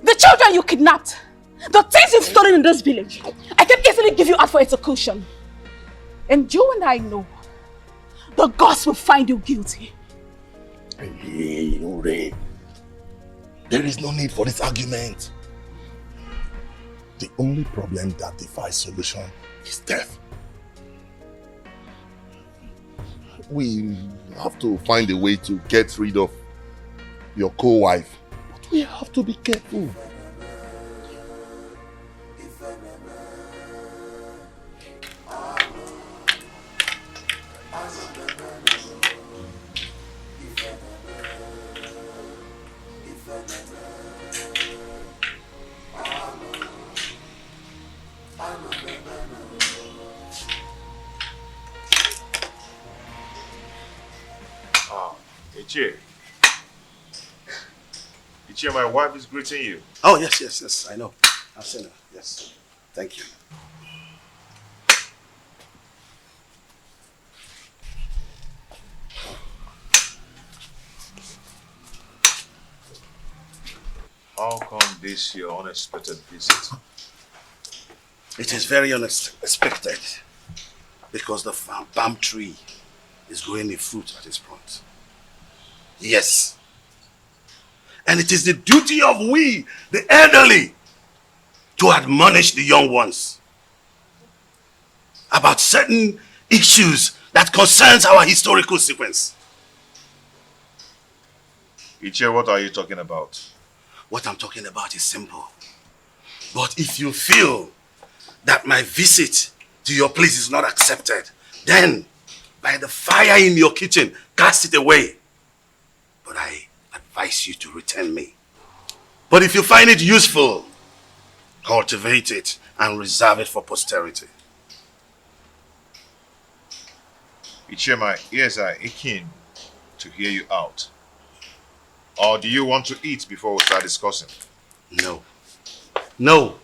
The children you kidnapped. The things you've stolen in this village. I can easily give you out for execution. And you and I know the gods will find you guilty. Hey, Ure. There is no need for this argument. The only problem that defies solution is death. We have to find a way to get rid of your co-wife. But we have to be careful. Ichie. Ichie, my wife is greeting you. Oh, yes, I know. I've seen her, yes. Thank you. How come this your unexpected visit? It is very unexpected because the palm tree is growing a fruit at its front. Yes. And it is the duty of we, the elderly, to admonish the young ones about certain issues that concerns our historical sequence. Ichie, what are you talking about? What I'm talking about is simple. But if you feel that my visit to your place is not accepted, then by the fire in your kitchen, cast it away. But I advise you to return me. But if you find it useful, cultivate it and reserve it for posterity. Ichie, my ears are aching to hear you out. Or do you want to eat before we start discussing? No. No.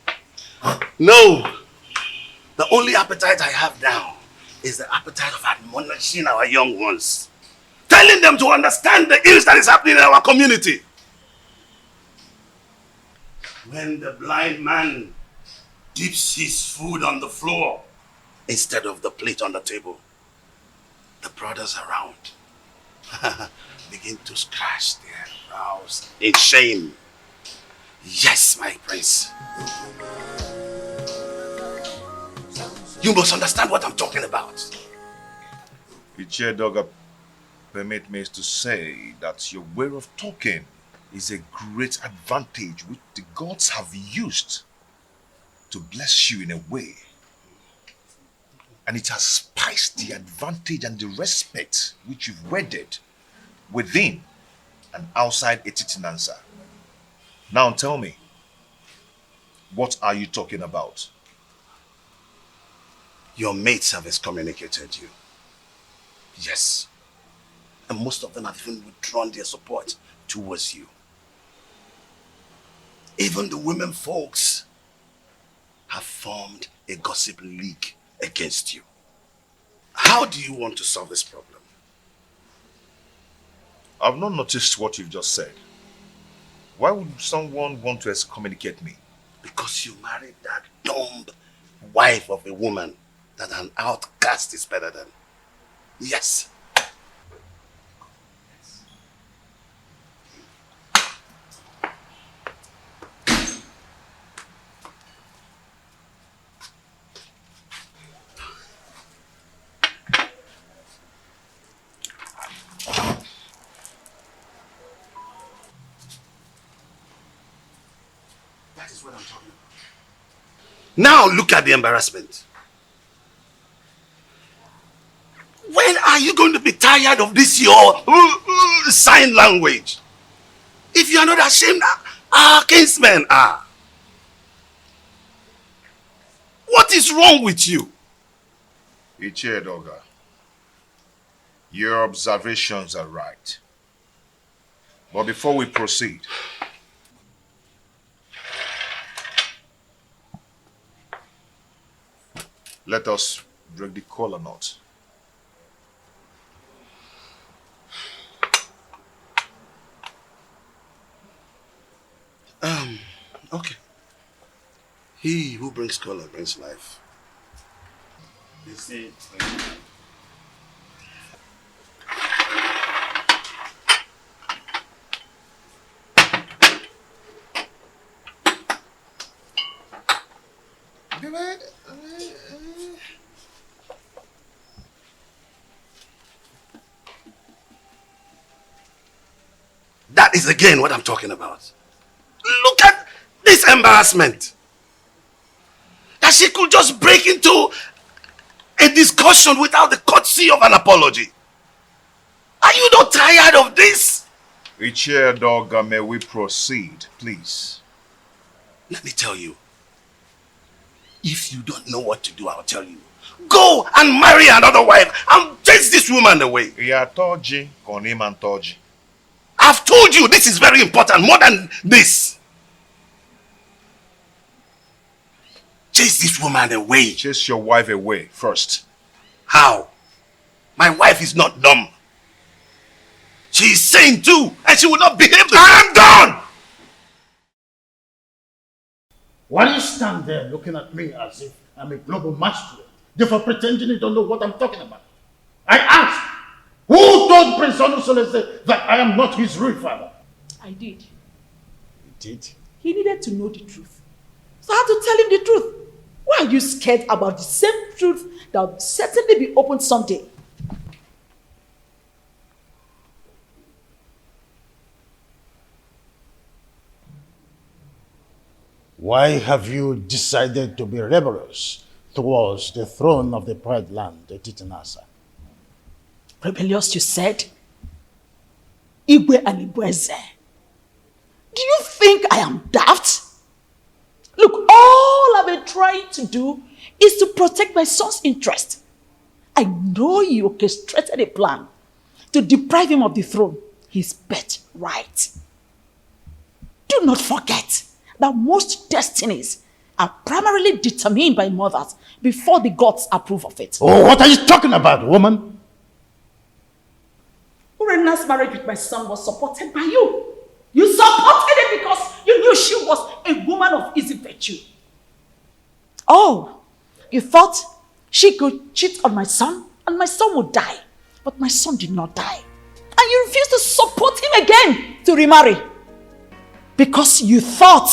No. The only appetite I have now is the appetite of admonishing our young ones. Telling them to understand the ills that is happening in our community. When the blind man dips his food on the floor instead of the plate on the table, the brothers around begin to scratch their brows in shame. Yes, my prince. You must understand what I'm talking about. Ichie Doga, permit me to say that your way of talking is a great advantage which the gods have used to bless you in a way. And it has spiced the advantage and the respect which you've wedded within and outside Etitinansa. Now tell me, what are you talking about? Your mates have excommunicated you. Yes. And most of them have even withdrawn their support towards you. Even the women folks have formed a gossip league against you. How do you want to solve this problem? I've not noticed what you've just said. Why would someone want to excommunicate me? Because you married that dumb wife of a woman that an outcast is better than. Yes. That is what I'm talking about. Now look at the embarrassment. When are you going to be tired of this your sign language? If you are not ashamed, our kinsmen are. What is wrong with you? Ichie Doga, your observations are right. But before we proceed, let us break the kola knot. Okay. He who brings color brings life. You see. That is again what I'm talking about. Look at this embarrassment. That she could just break into a discussion without the courtesy of an apology. Are you not tired of this? Ichie Doga, may we proceed, please? Let me tell you. If you don't know what to do, I'll tell you. Go and marry another wife and chase this woman away. Ya toji, konim and toji. I've told you this is very important, more than this. Chase this woman away. Chase your wife away first. How? My wife is not dumb. She is sane too, and she will not behave the I am done! Why do you stand there looking at me as if I'm a global magistrate, therefore pretending you don't know what I'm talking about? I asked, who told Prince Onusolese that I am not his real father? I did. You did? He needed to know the truth. So I had to tell him the truth. Why are you scared about the same truth that will certainly be opened someday? Why have you decided to be rebellious towards the throne of the Pride Land, the Titanasa? Rebellious, you said? Igwe and Ibueze. Do you think I am daft? Look, all I've been trying to do is to protect my son's interest. I know you orchestrated a plan to deprive him of the throne, his birthright. Do not forget that most destinies are primarily determined by mothers before the gods approve of it. Oh, what are you talking about, woman? Urena's marriage with my son was supported by you. You supported it because you knew she was a woman of easy virtue. Oh, you thought she could cheat on my son and my son would die. But my son did not die. And you refused to support him again to remarry. Because you thought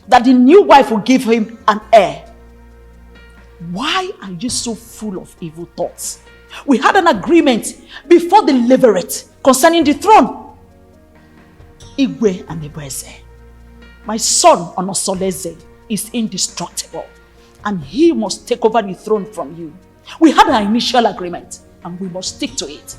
that the new wife would give him an heir. Why are you so full of evil thoughts? We had an agreement before the levirate concerning the throne. Igwe and Ibueze. My son Onosoleze is indestructible and he must take over the throne from you. We had an initial agreement and we must stick to it.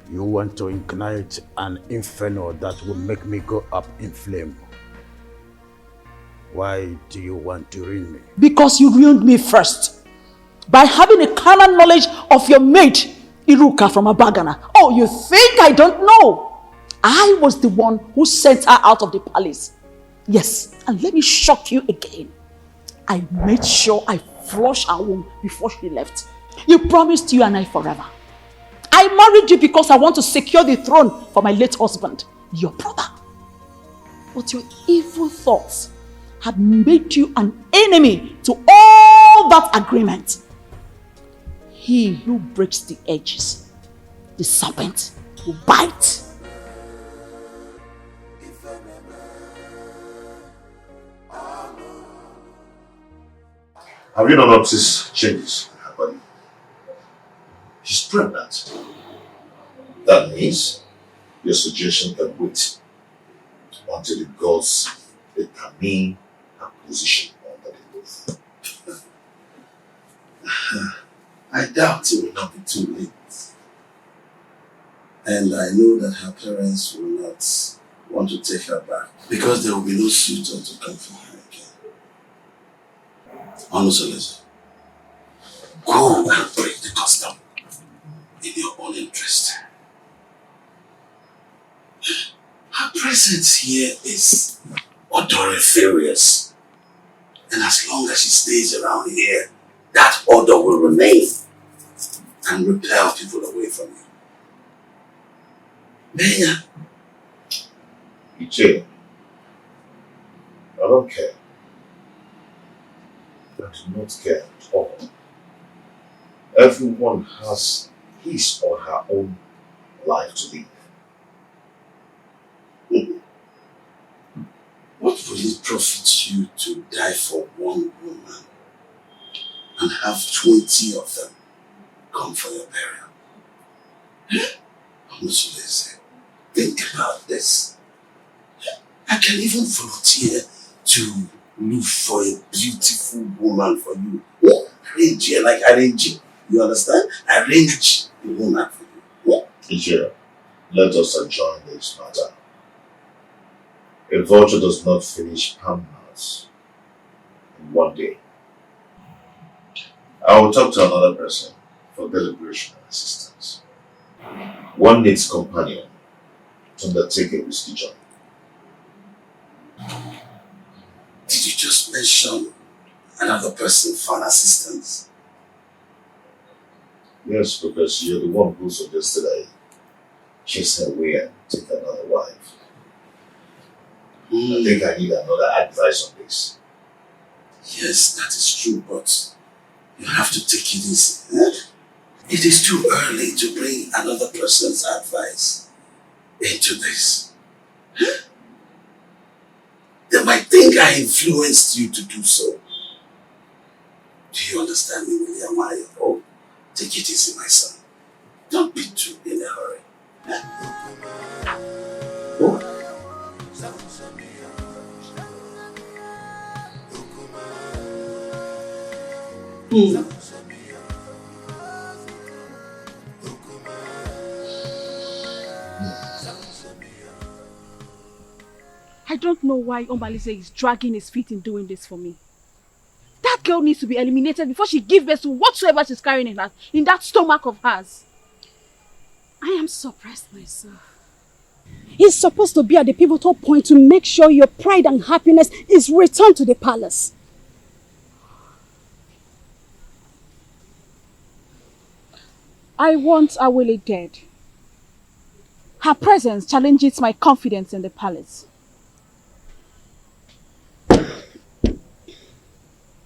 You want to ignite an inferno that will make me go up in flame. Why do you want to ruin me? Because you ruined me first. By having a carnal knowledge of your mate, Iruka from Abagana. Oh, you think I don't know? I was the one who sent her out of the palace. Yes, and let me shock you again. I made sure I flushed her womb before she left. You promised you and I forever. I married you because I want to secure the throne for my late husband, your brother. But your evil thoughts had made you an enemy to all that agreement. He who breaks the edges, the serpent, will bite. Have you not noticed changes in her body? She's pregnant. That means your suggestion can wait until the gods determine her position under the roof. I doubt it will not be too late. And I know that her parents will not want to take her back because there will be no suitor to come for her again. Onusolese, go and break the custom in your own interest. Her presence here is odoriferous. And as long as she stays around here, that odor will remain and repel people away from you. Benya. Iche, I don't care. I do not care at all. Everyone has his or her own life to live. What will it profit you to die for one woman and have 20 of them come for your burial? Onusolese, think about this. I can even volunteer to look for a beautiful woman for you. Oh, arrange here like arranging. You understand? Arrange the woman for you. Teacher, let us adjourn this matter. A vulture does not finish palm nuts in one day. I will talk to another person for deliberation and assistance. One needs companion to undertake a risky journey. Did you just mention another person for an assistance? Yes, because you're the one who suggested I chase her away and take another wife. I think I need another advice on this. Yes, that is true, but you have to take it easy. Eh? It is too early to bring another person's advice into this. They might think I influenced you to do so. Do you understand me, William? Oh, take it easy, my son. Don't be too in a hurry. Oh. I don't know why Malice is dragging his feet in doing this for me. That girl needs to be eliminated before she gives birth to whatsoever she's carrying in that stomach of hers. I am surprised myself. He's supposed to be at the pivotal point to make sure your pride and happiness is returned to the palace. I want Awele dead. Her presence challenges my confidence in the palace.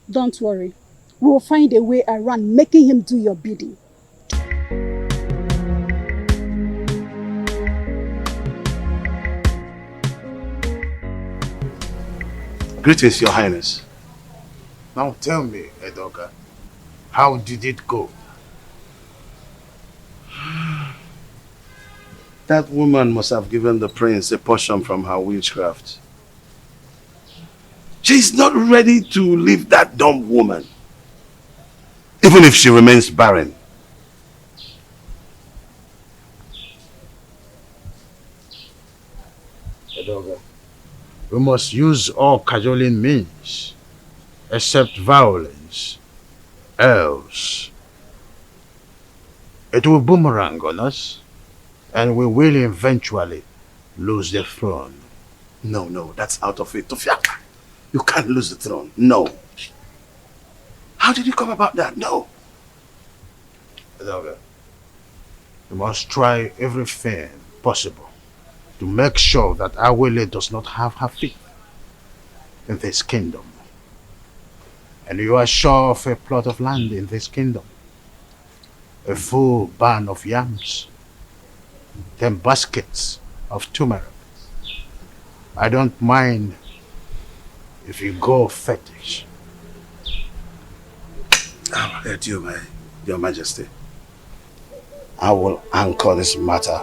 Don't worry. We will find a way around making him do your bidding. Greetings, Your Highness. Now tell me, Edoga, how did it go? That woman must have given the prince a portion from her witchcraft. She's not ready to leave that dumb woman, even if she remains barren. Edoga, we must use all cajoling means, except violence, else it will boomerang on us, and we will eventually lose the throne. No, that's out of it. Tofiaka, you can't lose the throne. No. How did you come about that? No. Edoga, we must try everything possible to make sure that Awele does not have her feet in this kingdom. And you are sure of a plot of land in this kingdom, a full barn of yams, 10 baskets of turmeric. I don't mind if you go fetish. I'll let you, Your Majesty. I will anchor this matter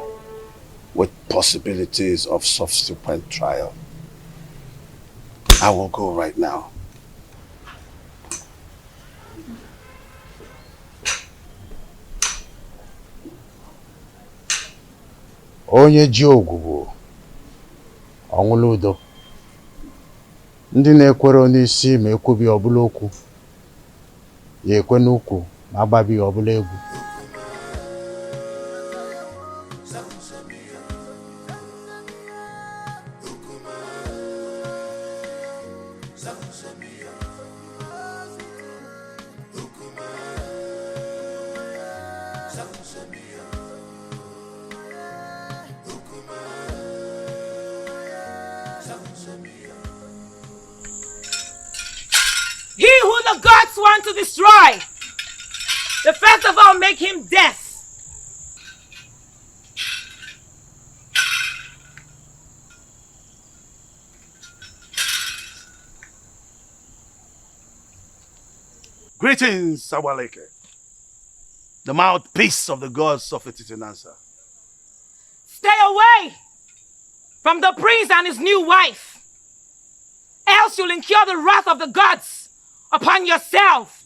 with possibilities of subsequent trial. I will go right now. Onye ji ogwugwu ọnwụla udo. Ndị na-ekwere n'isi ma ekwubi ọbụla okwu, ya ekwe n'ukwu ma agbabi ọbụla egwu. He who the gods want to destroy, the first of all make him death. Greetings, Sawaleke, the mouthpiece of the gods of Etitinansa. Stay away from the prince and his new wife, else you'll incur the wrath of the gods upon yourself.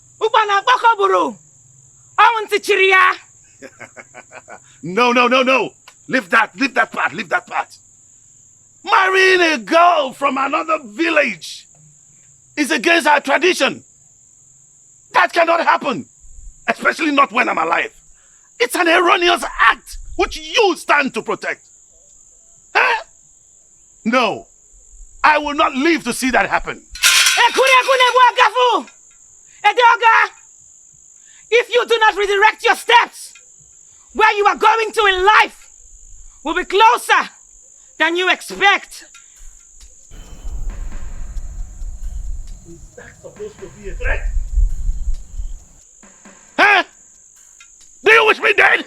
No. Leave that part. Marrying a girl from another village is against our tradition. That cannot happen. Especially not when I'm alive. It's an erroneous act which you stand to protect. Huh? No, I will not live to see that happen. If you do not redirect your steps, where you are going to in life will be closer than you expect. Is that supposed to be a threat? Huh? Do you wish me dead?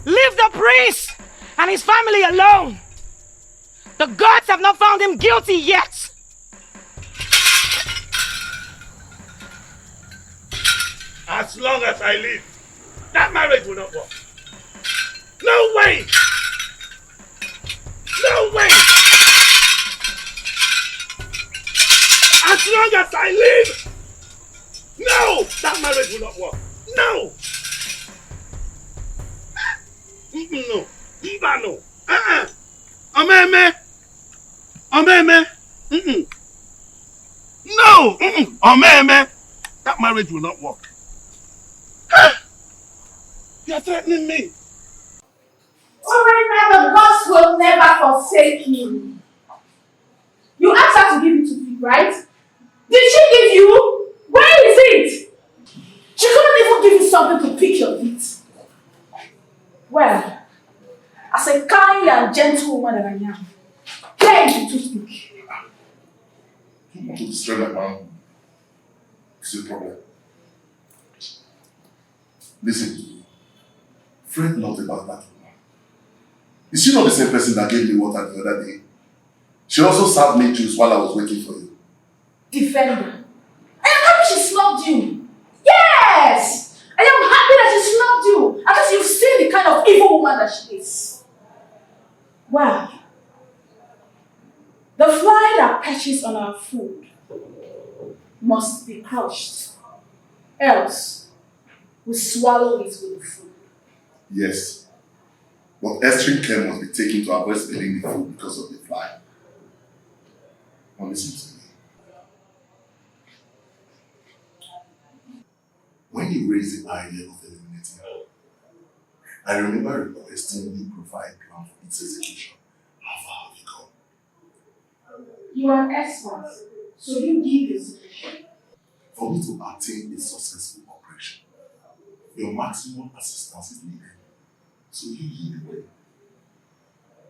Leave the prince and his family alone. The gods have not found him guilty yet. As long as I live, that marriage will not work. No way! No way! As long as I live, no! That marriage will not work. No! No. No. Omeme! Omeme! No! Omeme! That marriage will not work. You are threatening me. Alright, now the gods will never forsake you. You asked her to give it to you, right? Did she give you? Where is it? She couldn't even give you something to pick your feet. Well, as a kind and gentle woman that I am, here is the toothpick. You want to destroy my man? It's your problem. Listen, fret not about that woman. Is she not the same person that gave me water the other day? She also served me juice while I was waiting for you. Defender. I am happy she snubbed you. Yes! I am happy that she snubbed you. At least you've seen the kind of evil woman that she is. Well, the fly that perches on our food must be crushed. Else, we swallow it with the food. Yes. But extreme care must be taken to avoid spilling the food because of the fly. Now listen to me. When you raised the idea of eliminating her, I remember requesting you provide a plan for its execution. How far have you gone? You are an expert, so you give the solution. For me to attain a successful operation, your maximum assistance is needed. So you lead the way.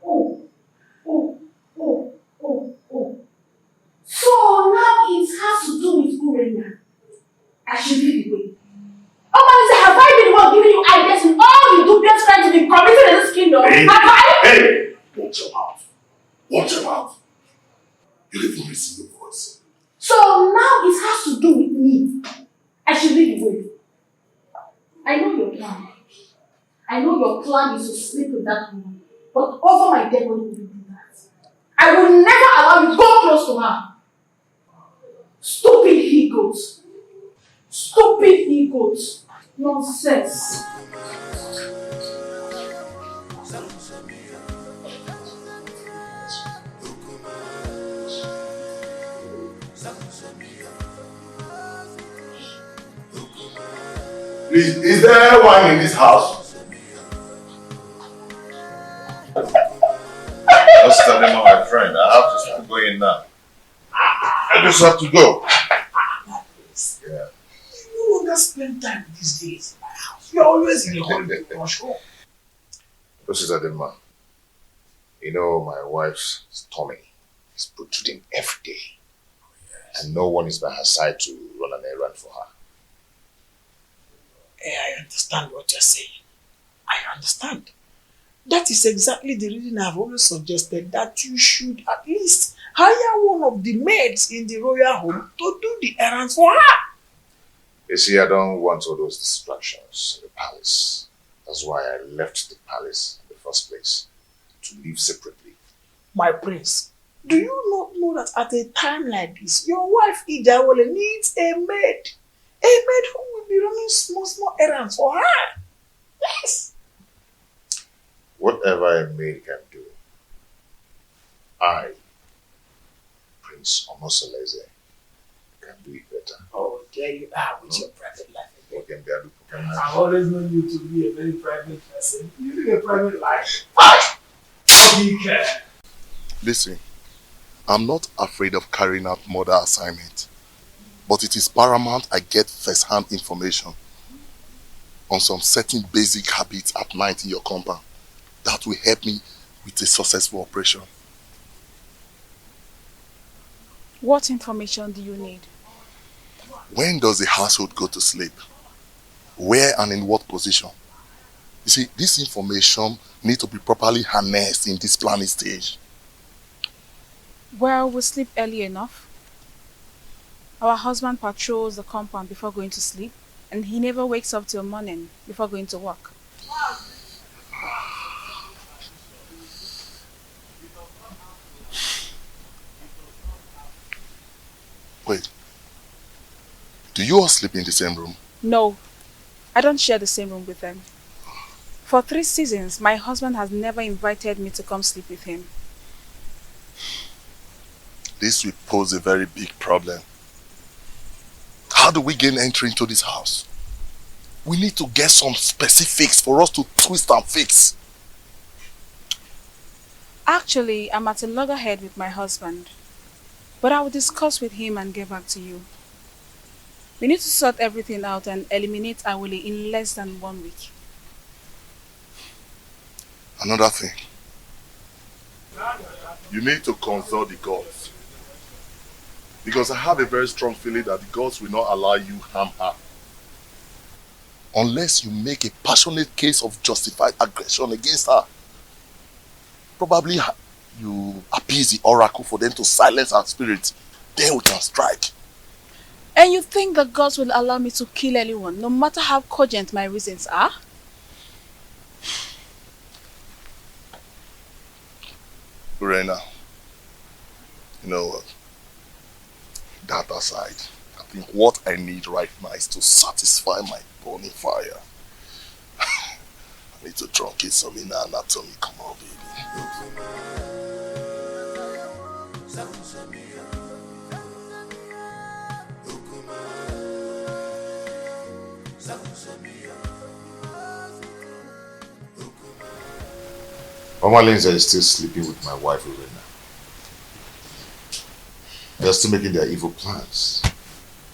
Oh. So now it has to do with Urena. I should lead the way. Oh, have I been the one giving you ideas in all the dubious crimes to be committed in this kingdom? Hey, have I? Hey! Watch your mouth. Watch your mouth. You even receive your voice. So now it has to do with me. I should lead the way. I know your plan. I know your plan is to sleep with that woman. But over my dead body will you do that? I will never allow you to go close to her. Stupid he-goats. Stupid he-goats. Nonsense. Please, is there wine in this house? Just tell him, my friend, I have to start going now. I just have to go. Yeah. You no longer spend time these days in my house. You're always in the holiday rush home. This is Adema. You know, my wife's tummy is protruding every day. And no one is by her side to run an errand for her. I understand what you're saying. I understand. That is exactly the reason I've always suggested that you should at least hire one of the maids in the royal home to do the errands for her. You see, I don't want all those distractions in the palace. That's why I left the palace in the first place, to live separately. My prince, do you not know that at a time like this, your wife Idawole needs a maid? A maid who will be running small errands for her. Yes. Whatever a maid can do, I, Prince Omosoleze, can do it better. Oh, there you are with your private life again. I've always known you to be a very private person. You live a private life. What do you care? Listen, I'm not afraid of carrying out murder assignment, but it is paramount I get first-hand information on some certain basic habits at night in your compound that will help me with a successful operation. What information do you need? When does the household go to sleep? Where and in what position? You see, this information needs to be properly harnessed in this planning stage. Well, we sleep early enough. Our husband patrols the compound before going to sleep, and he never wakes up till morning before going to work. Wait. Do you all sleep in the same room? No, I don't share the same room with them. For 3 seasons, my husband has never invited me to come sleep with him. This will pose a very big problem. How do we gain entry into this house? We need to get some specifics for us to twist and fix. Actually, I'm at a loggerhead with my husband, but I will discuss with him and get back to you. We need to sort everything out and eliminate Awole in less than 1 week. Another thing. You need to consult the gods. Because I have a very strong feeling that the gods will not allow you harm her. Unless you make a passionate case of justified aggression against her. Probably you appease the oracle for them to silence her spirit. Then we can strike. And you think the gods will allow me to kill anyone, no matter how cogent my reasons are? Urena, you know what? That aside, I think what I need right now is to satisfy my burning fire. I need to truncate some inner anatomy. Come on, baby. Mama Lindsay is still sleeping with my wife, Urena. They're still making their evil plans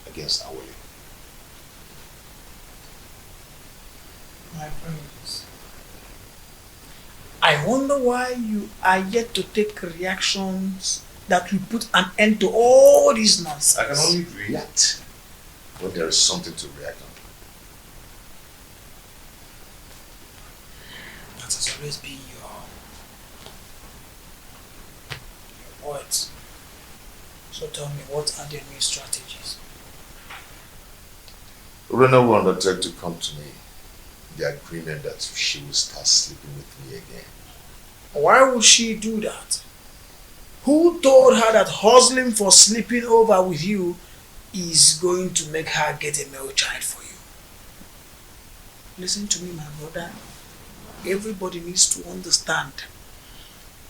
against Awole. My friends, I wonder why you are yet to take reactions that will put an end to all this nonsense. I can only react when there is something to react on. That has always been your words. So tell me, what are the new strategies? Urena will undertake to come to me the agreement that she will start sleeping with me again. Why would she do that? Who told her that hustling for sleeping over with you is going to make her get a male child for you? Listen to me, my brother. Everybody needs to understand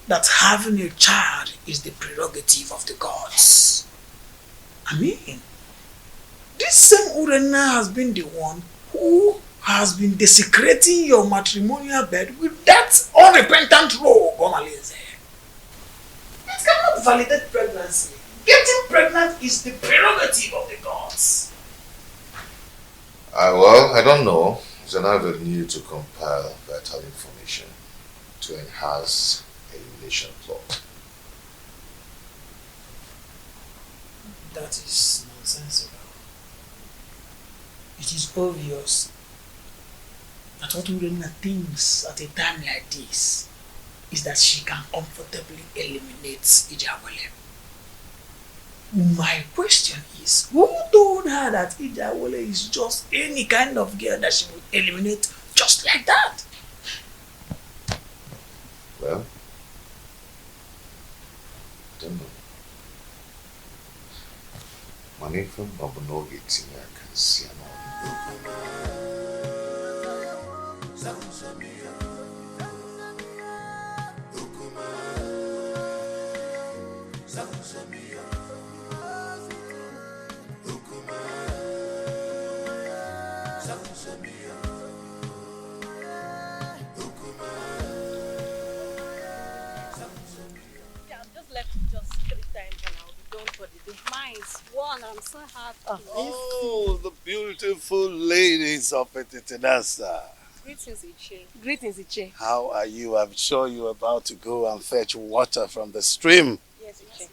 that having a child is the prerogative of the gods. I mean, this same Urena has been the one who has been desecrating your matrimonial bed with that unrepentant rogue, Omalinze. It cannot validate pregnancy. Getting pregnant is the prerogative of the gods. Well, I don't know. It's an avenue to compile vital information to enhance elimination plot. That is nonsensical. It is obvious that what Urena thinks at a time like this is that she can comfortably eliminate Ijawole. My question is, who told her that Ijawole is just any kind of girl that she will eliminate just like that? Well, I don't know. Money from Babuno gets in there, I can see an nice one. I'm so happy. Oh, the beautiful ladies of Etitinasa. Greetings, Iche. Greetings, Iche. How are you? I'm sure you're about to go and fetch water from the stream. Yes, Iche.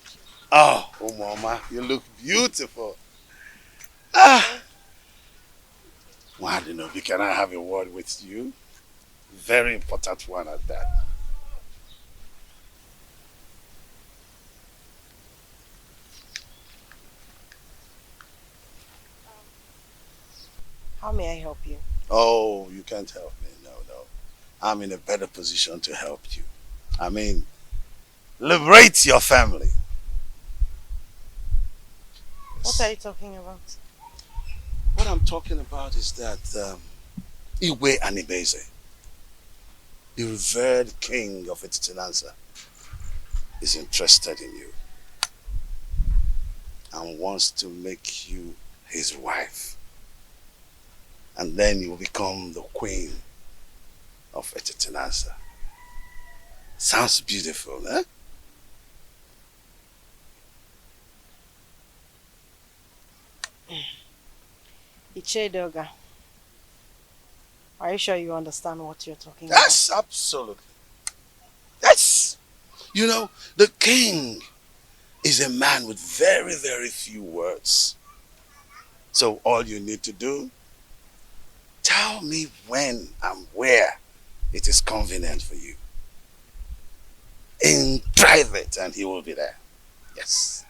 Oh, Mama, you look beautiful. Ah, Wadinobi, can I have a word with you? Very important one at that. How may I help you? Oh, you can't help me. No. I'm in a better position to help you. I mean, liberate your family. What are you talking about? What I'm talking about is that Iwe Anibeze, the revered king of Etitinanza, is interested in you and wants to make you his wife. And then you will become the queen of Etitinanza. Sounds beautiful, eh? Iche Doga, are you sure you understand what you're talking Yes, absolutely. Yes. You know, the king is a man with very, very few words. So all you need to do, tell me when and where it is convenient for you. In private, and he will be there. Yes.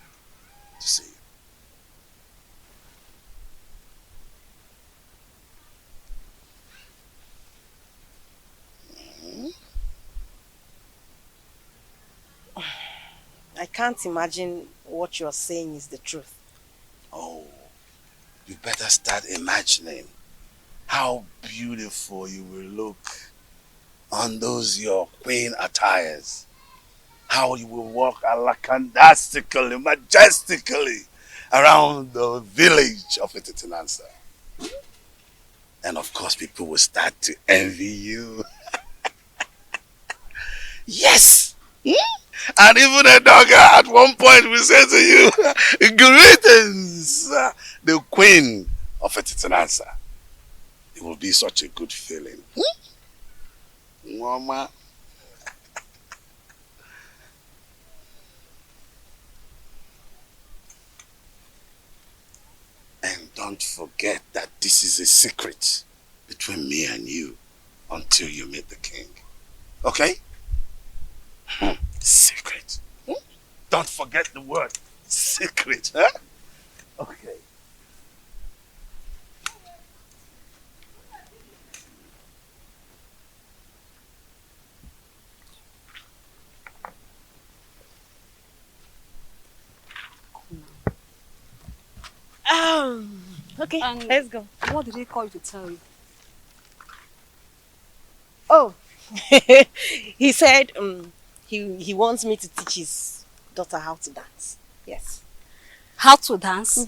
To see you. I can't imagine what you're saying is the truth. Oh, you better start imagining how beautiful you will look on those your queen attires. How you will walk alakandastically, majestically around the village of Etitinansa. And of course, people will start to envy you. Yes! And even a dog at one point will say to you, greetings, the queen of Etitinansa. It will be such a good feeling. Mama. And don't forget that this is a secret between me and you until you meet the king. Okay? Secret. Don't forget the word secret, huh? Okay. Okay, let's go. What did he call you to tell you? Oh, he said he wants me to teach his daughter how to dance. Yes. How to dance?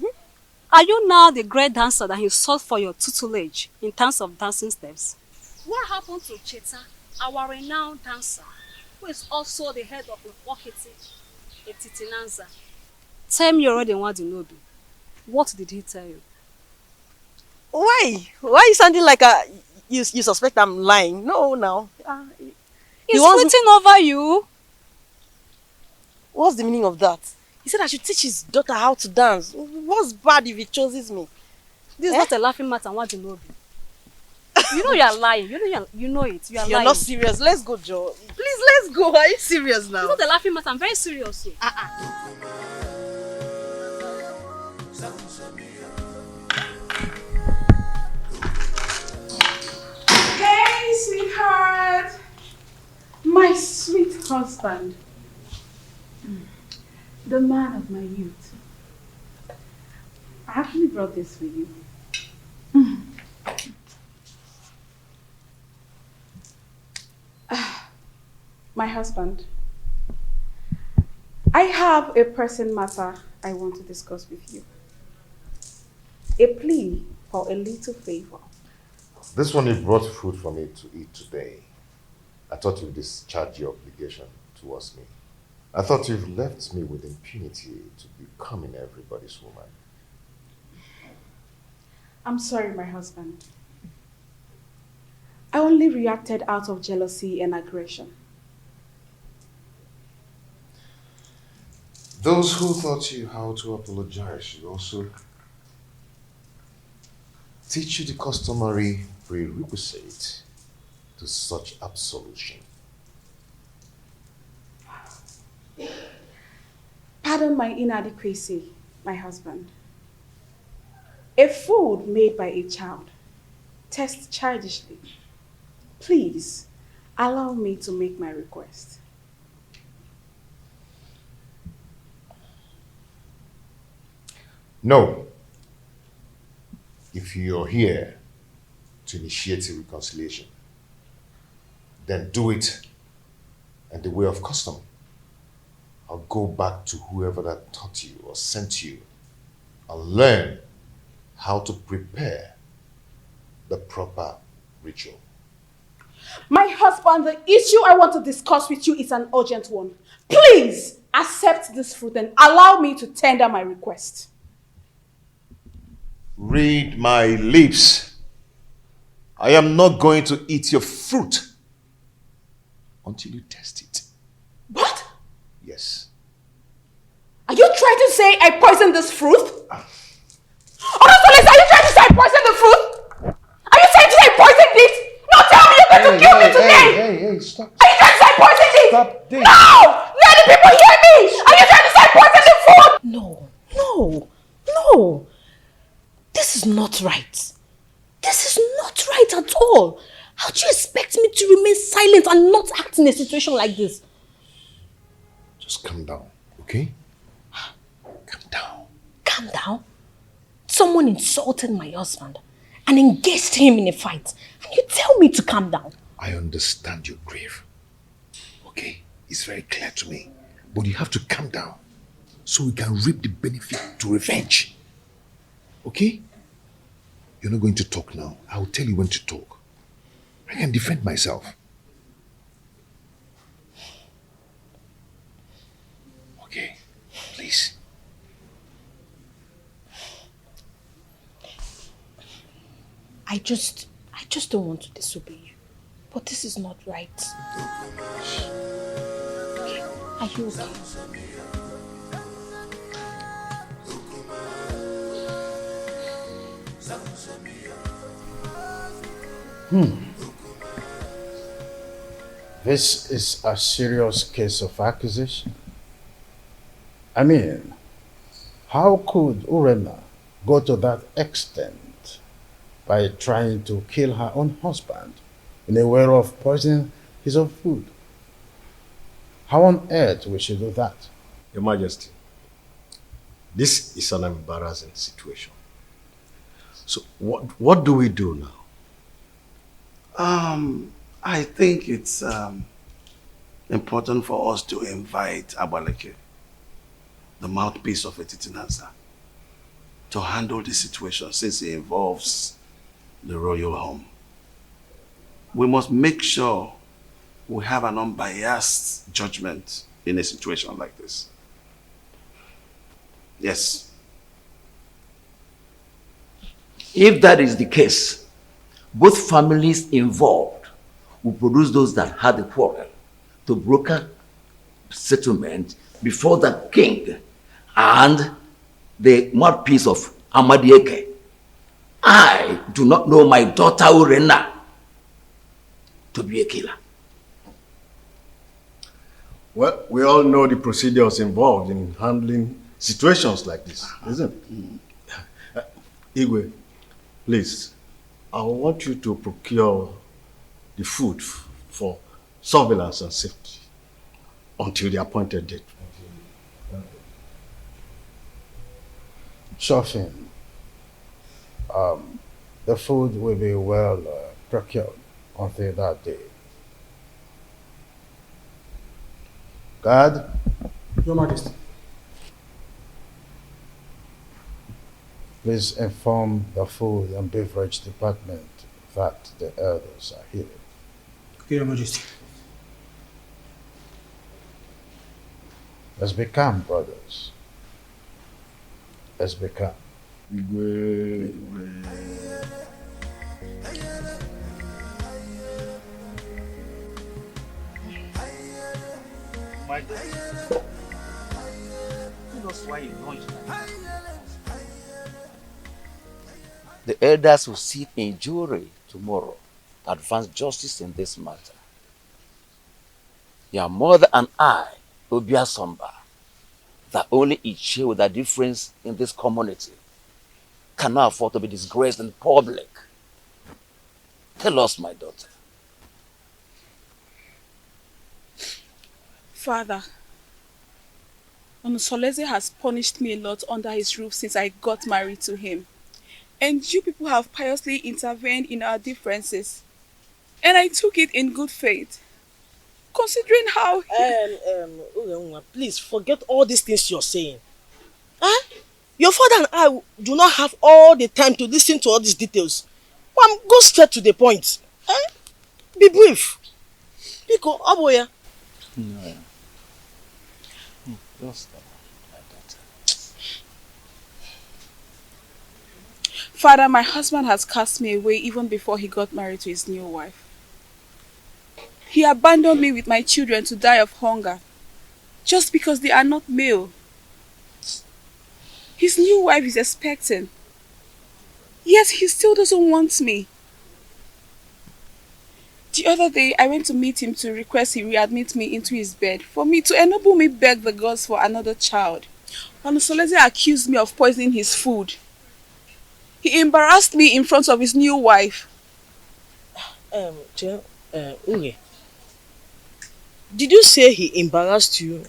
Are you now the great dancer that he sought for your tutelage in terms of dancing steps? What happened to Cheta, our renowned dancer, who is also the head of the Wakiti, Etitinanza? Tell me already what you know. What did he tell you? Why? Why are you sounding like you suspect I'm lying? No, now. He's waiting over you. What's the meaning of that? He said I should teach his daughter how to dance. What's bad if he chooses me? This is not a laughing matter. What do you know? You know you are lying. You know it. You are lying. You're not serious. Let's go, Joe. Please, let's go. Are you serious now? It's not a laughing matter. I'm very serious. Hey, sweetheart. My sweet husband. The man of my youth. I actually brought this for you. My husband. I have a pressing matter I want to discuss with you. A plea for a little favor. This one, you brought food for me to eat today. I thought you'd discharge your obligation towards me. I thought you've left me with impunity to becoming everybody's woman. I'm sorry, my husband. I only reacted out of jealousy and aggression. Those who taught you how to apologize should also teach you the customary prerequisite to such absolution. Pardon my inadequacy, my husband. A food made by a child tastes childishly. Please, allow me to make my request. No. If you're here to initiate a reconciliation, then do it in the way of custom. I'll go back to whoever that taught you or sent you and learn how to prepare the proper ritual. My husband, the issue I want to discuss with you is an urgent one. Please accept this fruit and allow me to tender my request. Read my lips. I am not going to eat your fruit until you test it. What? Yes. Are you trying to say I poisoned this fruit? Honestly, are you trying to say I poisoned the fruit? Are you trying to say I poisoned it? No, tell me you're going to kill me today! Hey, stop. Are you trying to say I poisoned it? Stop this. No! Let the people hear me! Are you trying to say I poisoned the fruit? No. This is not right. This is not right at all. How do you expect me to remain silent and not act in a situation like this? Just calm down, okay? Calm down. Calm down? Someone insulted my husband and engaged him in a fight. And you tell me to calm down. I understand your grief. Okay? It's very clear to me. But you have to calm down so we can reap the benefit to revenge. Okay? You're not going to talk now. I'll tell you when to talk. I can defend myself. Okay? Please. I just don't want to disobey you. But this is not right. Okay. Are you okay? This is a serious case of accusation. I mean, how could Urena go to that extent by trying to kill her own husband in a way of poisoning his own food? How on earth will she do that? Your Majesty, this is an embarrassing situation. So what do we do now? I think it's important for us to invite Abaleke, the mouthpiece of Etitinansa, to handle the situation since it involves the royal home. We must make sure we have an unbiased judgment in a situation like this. Yes. If that is the case, both families involved will produce those that had the quarrel to broker settlement before the king and the mouthpiece of Amadieke. I do not know my daughter Urena to be a killer. Well, we all know the procedures involved in handling situations like this, isn't it? Igwe, please, I want you to procure the food for surveillance and safety until the appointed date. Sure thing. The food will be well procured until that day. Guard. Your Majesty. Please inform the food and beverage department that the elders are here. Okay, Your Majesty. Let's be calm, brothers. Let's be calm. My daughter, tell us why you launched that. The elders will sit in jury tomorrow to advance justice in this matter. Your mother and I will be somber that only each year with a difference in this community cannot afford to be disgraced in public. Tell us, my daughter. Father, Onusoleze has punished me a lot under his roof since I got married to him. And you people have piously intervened in our differences. And I took it in good faith. Considering how... Please forget all these things you're saying. Huh? Your father and I do not have all the time to listen to all these details. Go straight to the point. Huh? Be brief. Pico, Aboya. No. Just my daughter. Father, my husband has cast me away even before he got married to his new wife. He abandoned me with my children to die of hunger, just because they are not male. His new wife is expecting, yet he still doesn't want me. The other day, I went to meet him to request he readmit me into his bed for me to enable me beg the gods for another child. Onusoleze accused me of poisoning his food. He embarrassed me in front of his new wife. Unge, did you say he embarrassed you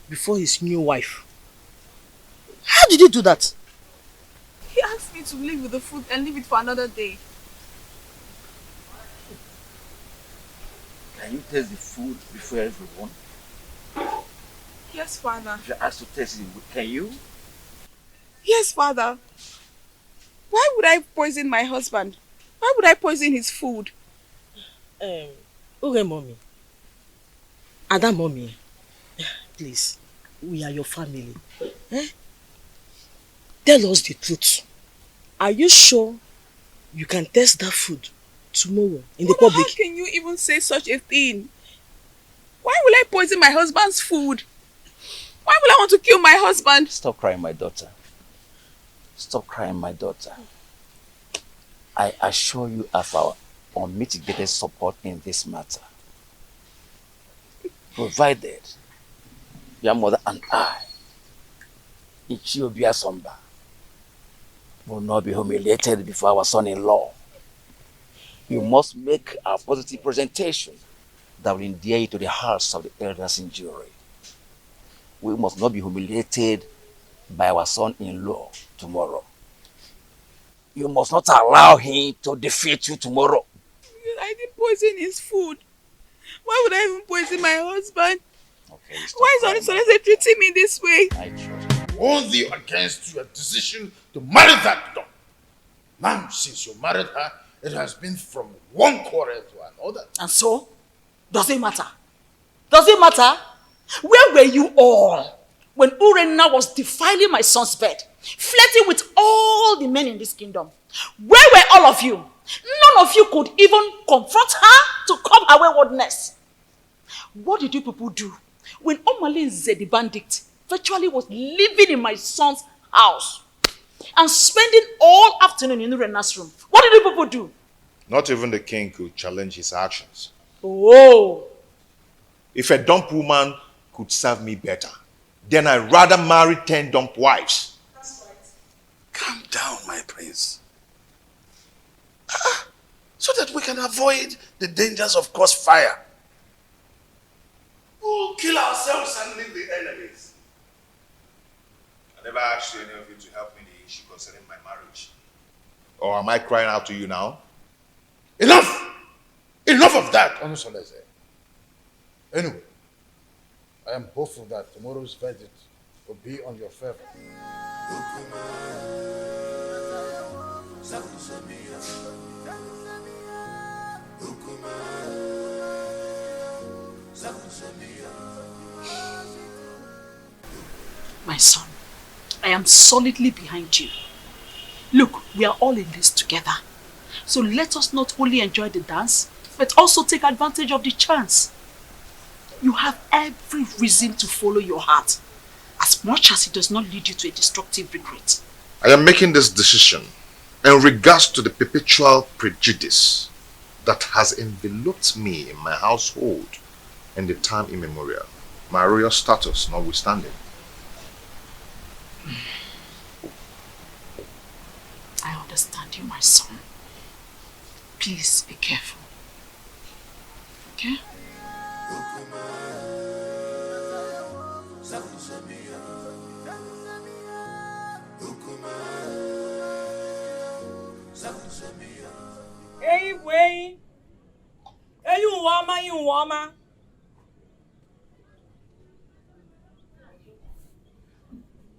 before his new wife? How did he do that? He asked me to leave with the food and leave it for another day. Can you taste the food before everyone? Yes, Father. If you're asked to taste it, can you? Yes, Father. Why would I poison my husband? Why would I poison his food? Okay, Mommy. Ada Mommy, please, we are your family. Tell us the truth. Are you sure you can taste that food tomorrow in the public? How can you even say such a thing? Why will I poison my husband's food? Why will I want to kill my husband? Stop crying, my daughter. Stop crying, my daughter. I assure you of our unmitigated support in this matter. Provided your mother and I, Ichiobia Somba, will not be humiliated before our son-in-law. You must make a positive presentation that will endear you to the hearts of the elders in jury. We must not be humiliated by our son-in-law tomorrow. You must not allow him to defeat you tomorrow. I didn't poison his food. Why would I even poison my husband? Okay, why is Onusoleze treating me this way? I trust. Warn thee against your decision to marry that dog. Now, since you married her, it has been from one quarrel to another. And so, does it matter? Does it matter? Where were you all when Urenna was defiling my son's bed, flirting with all the men in this kingdom? Where were all of you? None of you could even confront her to curb her waywardness. What did you people do when Omalinze the bandit virtually was living in my son's house and spending all afternoon in Urenna's room? What did you people do? Not even the king could challenge his actions. Oh. If a dump woman could serve me better, then I'd rather marry 10 dump wives. That's right. Calm down, my prince. So that we can avoid the dangers of crossfire. We'll kill ourselves and leave the enemies. I never asked any of you to help me in the issue concerning my marriage. Or am I crying out to you now? Enough! Enough of that, Onusoleze. Anyway, I am hopeful that tomorrow's verdict will be on your favor. My son, I am solidly behind you. Look, we are all in this together. So let us not only enjoy the dance, but also take advantage of the chance. You have every reason to follow your heart, as much as it does not lead you to a destructive regret. I am making this decision in regards to the perpetual prejudice that has enveloped me in my household in the time immemorial, my royal status notwithstanding. I understand you, my son. Please be careful. Okay? Hey, wait. Hey, you woman.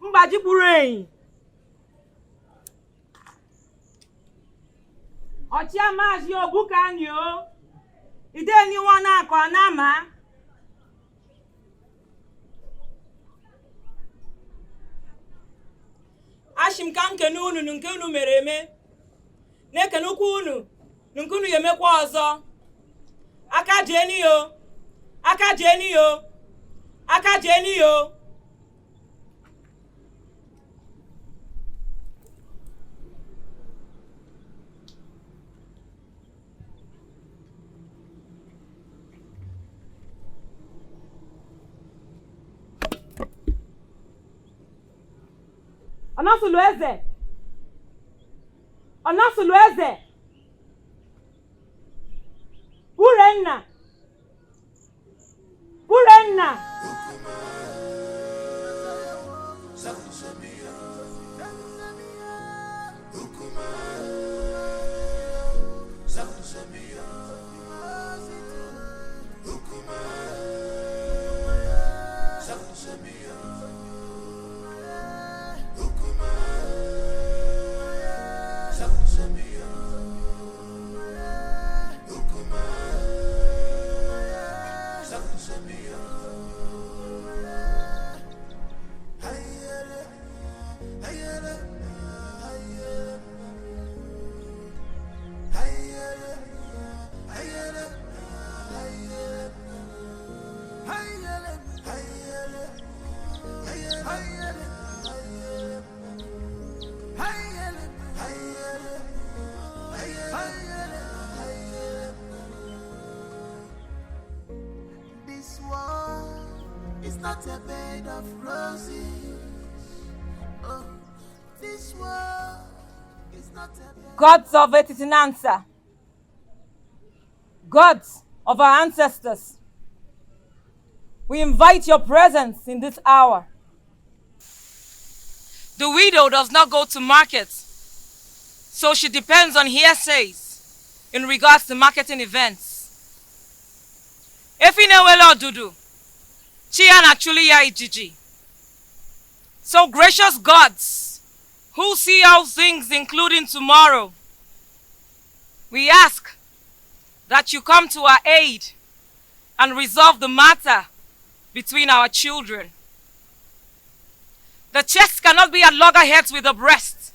Mbaji Burain. Ochia mas yo bukan yo. Ide ni wana kwa nama. Ashim kam kenunu nunkunu mereme. Ne kenukunu nunkunu yemekwa ọzọ. Aka jeni yo. Aka jeni yo. Aka jeni yo. Onasulu eze. Onasulu eze. Urenna. Urenna. This world is not a bed of roses. Oh, this world is not a bed. Gods of Etitinansa. Gods of our ancestors. We invite your presence in this hour. The widow does not go to market, so she depends on hearsays in regards to marketing events. Efinewelo Dudu, Chia actually ya ijiji. So gracious gods, who see all things including tomorrow, we ask that you come to our aid and resolve the matter between our children. The chest cannot be at loggerheads with the breast.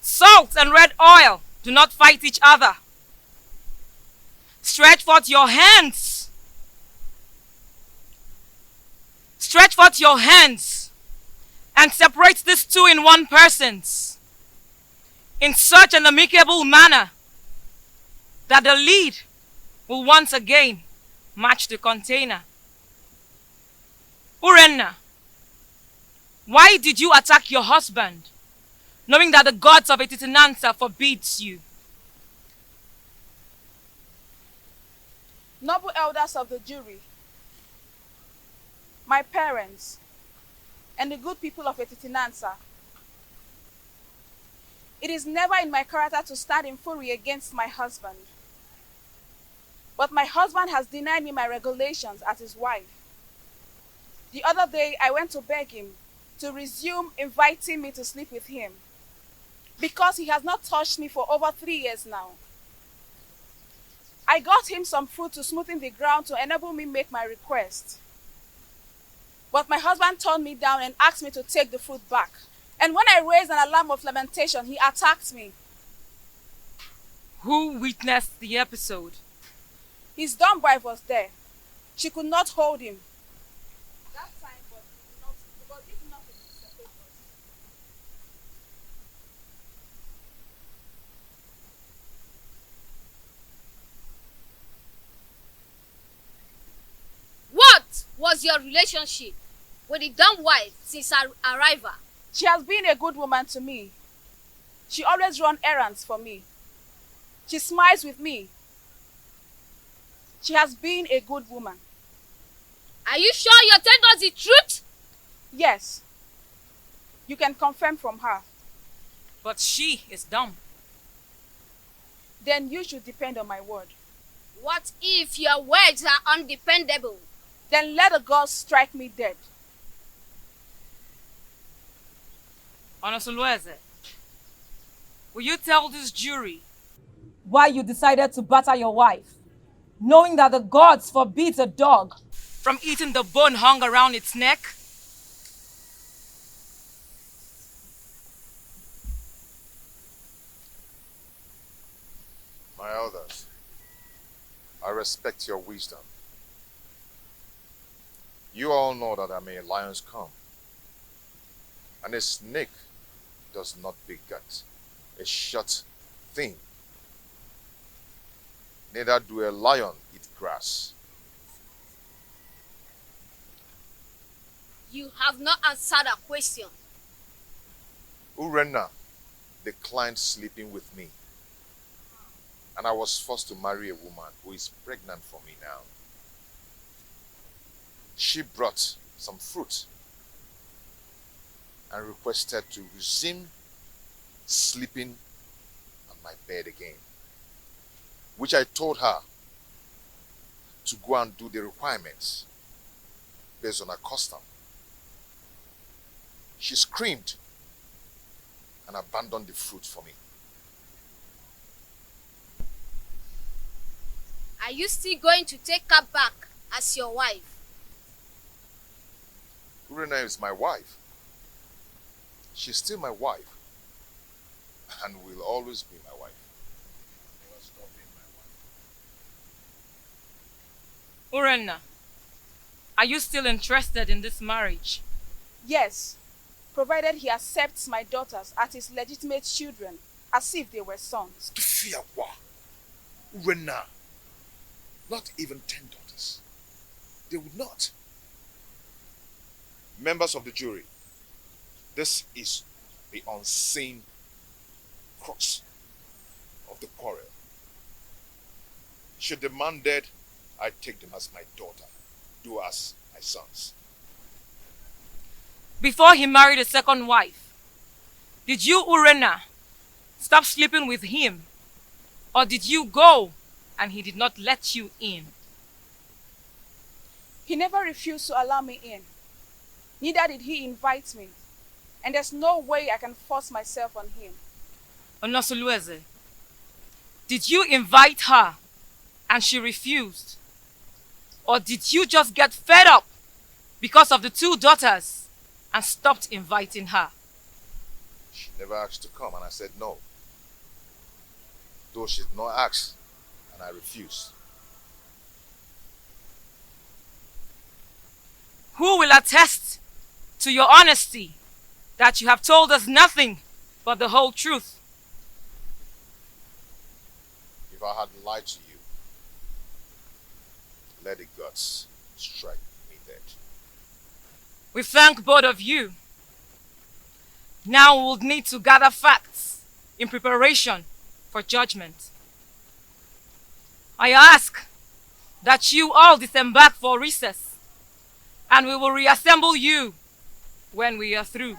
Salt and red oil do not fight each other. Stretch forth your hands. Stretch forth your hands and separate these two in one persons in such an amicable manner that the lead will once again match the container. Urenna, why did you attack your husband, knowing that the gods of Etitinansa forbids you? Noble elders of the jury, my parents, and the good people of Etitinansa, it is never in my character to stand in fury against my husband. But my husband has denied me my regulations as his wife. The other day, I went to beg him to resume inviting me to sleep with him because he has not touched me for over 3 years now. I got him some food to smoothen the ground to enable me make my request. But my husband turned me down and asked me to take the fruit back. And when I raised an alarm of lamentation, he attacked me. Who witnessed the episode? His dumb wife was there. She could not hold him. That time, but did nothing to separate us. What was your relationship with the dumb wife since her arrival? She has been a good woman to me. She always runs errands for me. She smiles with me. She has been a good woman. Are you sure you're telling us the truth? Yes. You can confirm from her. But she is dumb. Then you should depend on my word. What if your words are undependable? Then let the gods strike me dead. Onosulueze, will you tell this jury why you decided to batter your wife, knowing that the gods forbid a dog from eating the bone hung around its neck? My elders, I respect your wisdom. You all know that I'm a lion's come, and a snake does not beget a short thing. Neither do a lion eat grass. You have not answered a question. Urenna declined sleeping with me, and I was forced to marry a woman who is pregnant for me now. She brought some fruit and requested to resume sleeping on my bed again, which I told her to go and do the requirements based on her custom. She screamed and abandoned the fruit for me. Are you still going to take her back as your wife? Urena is my wife. She's still my wife and will always be my wife. Urenna, are you still interested in this marriage? Yes, provided he accepts my daughters as his legitimate children, as if they were sons. Fiawa, Urena, not even 10 daughters. They would not. Members of the jury, this is the unseen crux of the quarrel. Should the man dead, I take them as my daughter, do as my sons. Before he married a second wife, did you, Urena, stop sleeping with him? Or did you go and he did not let you in? He never refused to allow me in. Neither did he invite me. And there's no way I can force myself on him. Onosulueze, did you invite her and she refused? Or did you just get fed up because of the 2 daughters and stopped inviting her? She never asked to come and I said no. Though she did not ask and I refused. Who will attest to your honesty that you have told us nothing but the whole truth? If I had lied to you, let the gods strike me dead. We thank both of you. Now we'll need to gather facts in preparation for judgment. I ask that you all disembark for recess, and we will reassemble you when we are through.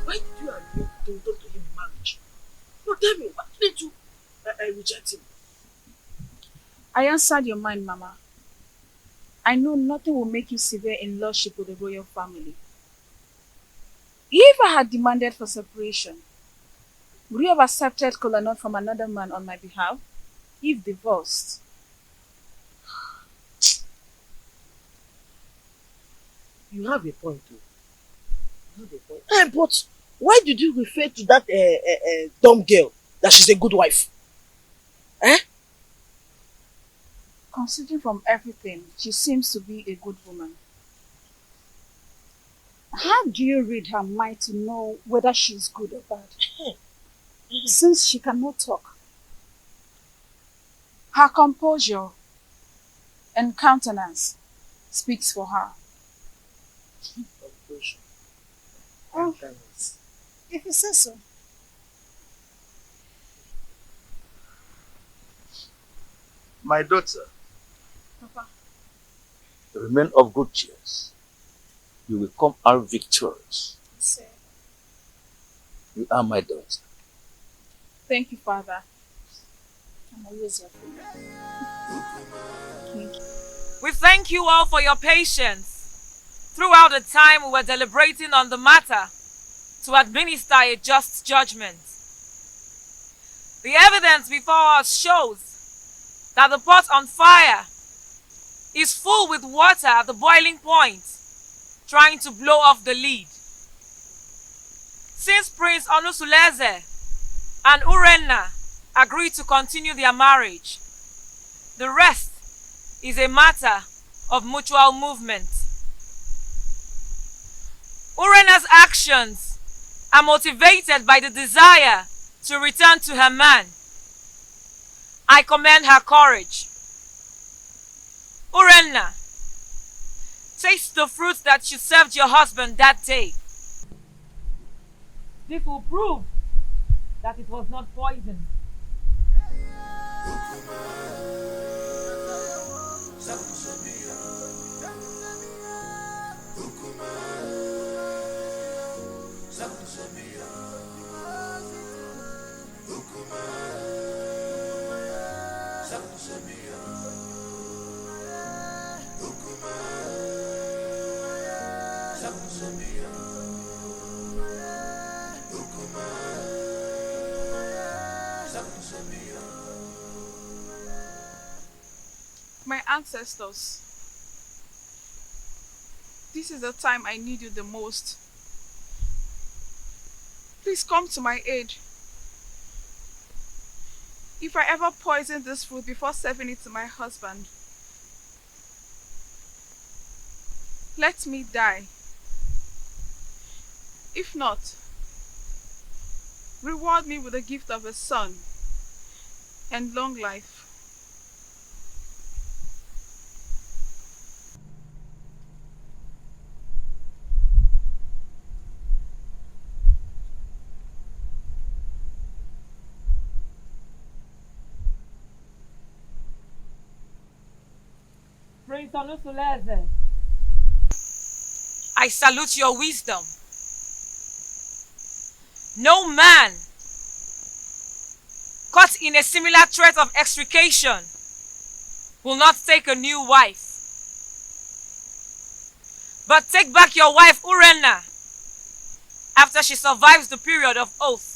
Why did you agree to talk to him in marriage? No, tell me, why did you reject him? I answered your mind, Mama. I know nothing will make you severe in lordship with the royal family. If I had demanded for separation, would you have accepted Kolanut from another man on my behalf? If divorced, You have a point too. You have a point. But why did you refer to that dumb girl that she's a good wife? Eh? Considering from everything, she seems to be a good woman. How do you read her mind to know whether she's good or bad? Since she cannot talk. Her composure and countenance speaks for her. Oh, if you say so. My daughter, Papa. remain of good cheer. You will come out victorious. Sir. You are my daughter. Thank you, Father. I'm always your friend. Thank you. We thank you all for your patience throughout the time we were deliberating on the matter to administer a just judgment. The evidence before us shows that the pot on fire is full with water at the boiling point, trying to blow off the lid. Since Prince Onusuleze and Urenna agreed to continue their marriage, the rest is a matter of mutual movement. Urenna's actions are motivated by the desire to return to her man. I commend her courage. Urenna, taste the fruit that you served your husband that day. This will prove that it was not poison. My ancestors, this is the time I need you the most. Please come to my aid. If I ever poison this food before serving it to my husband, let me die. If not, reward me with the gift of a son and long life. Prince Onusuleze, I salute your wisdom. No man caught in a similar threat of extrication will not take a new wife. But take back your wife Urenna after she survives the period of oath.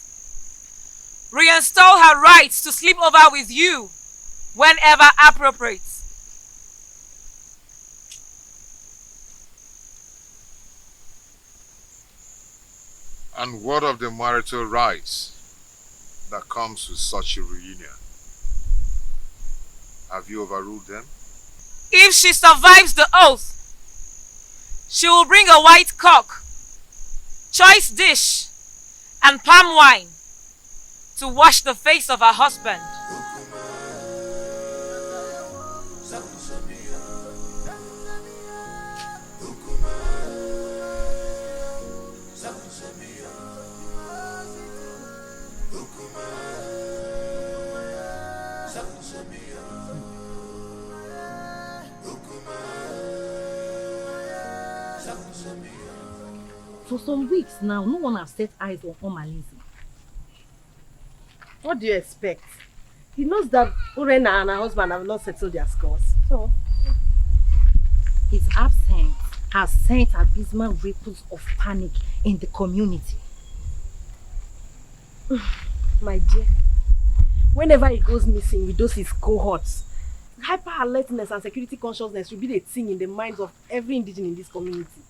Reinstall her rights to sleep over with you whenever appropriate. And what of the marital rights that comes with such a reunion? Have you overruled them? If she survives the oath, she will bring a white cock, choice dish, and palm wine to wash the face of her husband. For some weeks now, no one has set eyes on Malice. What do you expect? He knows that Urenna and her husband have not settled their scores. So, His absence has sent abysmal ripples of panic in the community. my dear, whenever he goes missing with those his cohorts, hyper alertness and security consciousness should be a thing in the minds of every indigenous in this community.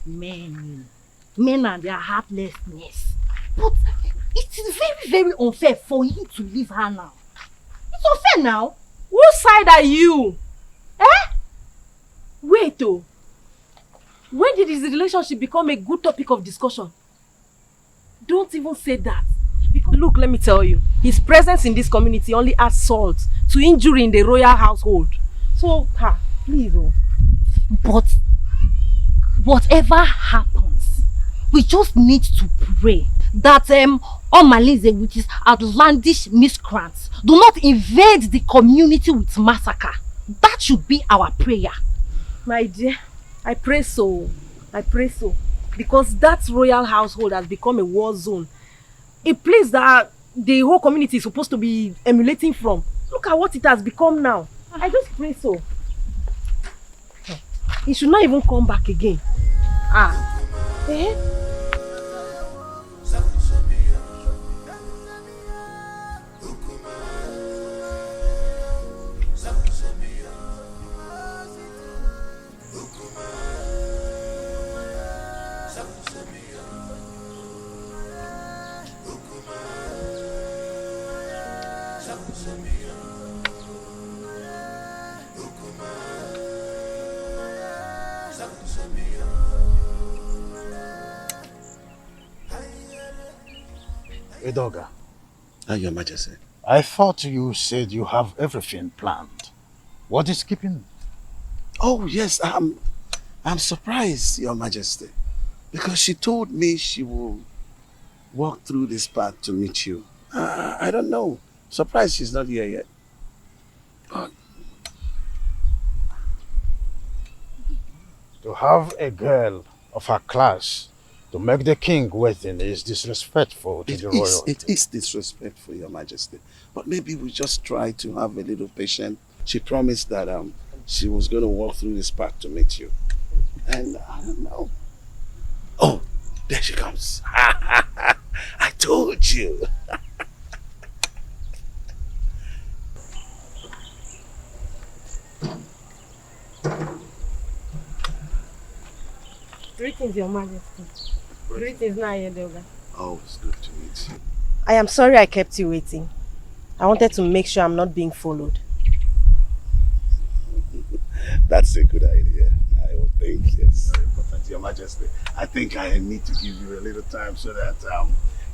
Men and their heartlessness. But it is very, very unfair for him to leave her now. It's unfair now. Whose side are you? Eh? Wait, oh. When did his relationship become a good topic of discussion? Don't even say that. Because look, let me tell you, his presence in this community only adds salt to injury in the royal household. So, please, oh. But whatever happens, we just need to pray that Malice, which is outlandish miscreants, do not invade the community with massacre. That should be our prayer. My dear, I pray so. I pray so. Because that royal household has become a war zone. A place that the whole community is supposed to be emulating from. Look at what it has become now. I just pray so. He should not even come back again. Eh? Edoga. Your Majesty. I thought you said you have everything planned. What is keeping? Oh, yes. I'm surprised, Your Majesty. Because she told me she will walk through this path to meet you. I don't know. Surprised she's not here yet. To have a girl of her class to make the king waiting is disrespectful to the royal. It is disrespectful, Your Majesty. But maybe we just try to have a little patience. She promised that she was going to walk through this path to meet you. And I don't know. Oh, there she comes. I told you. Greetings, Your Majesty. Greetings, Edoga. Oh, it's good to meet you. I am sorry I kept you waiting. I wanted to make sure I'm not being followed. That's a good idea. I would think, yes. Very important, Your Majesty. I think I need to give you a little time so that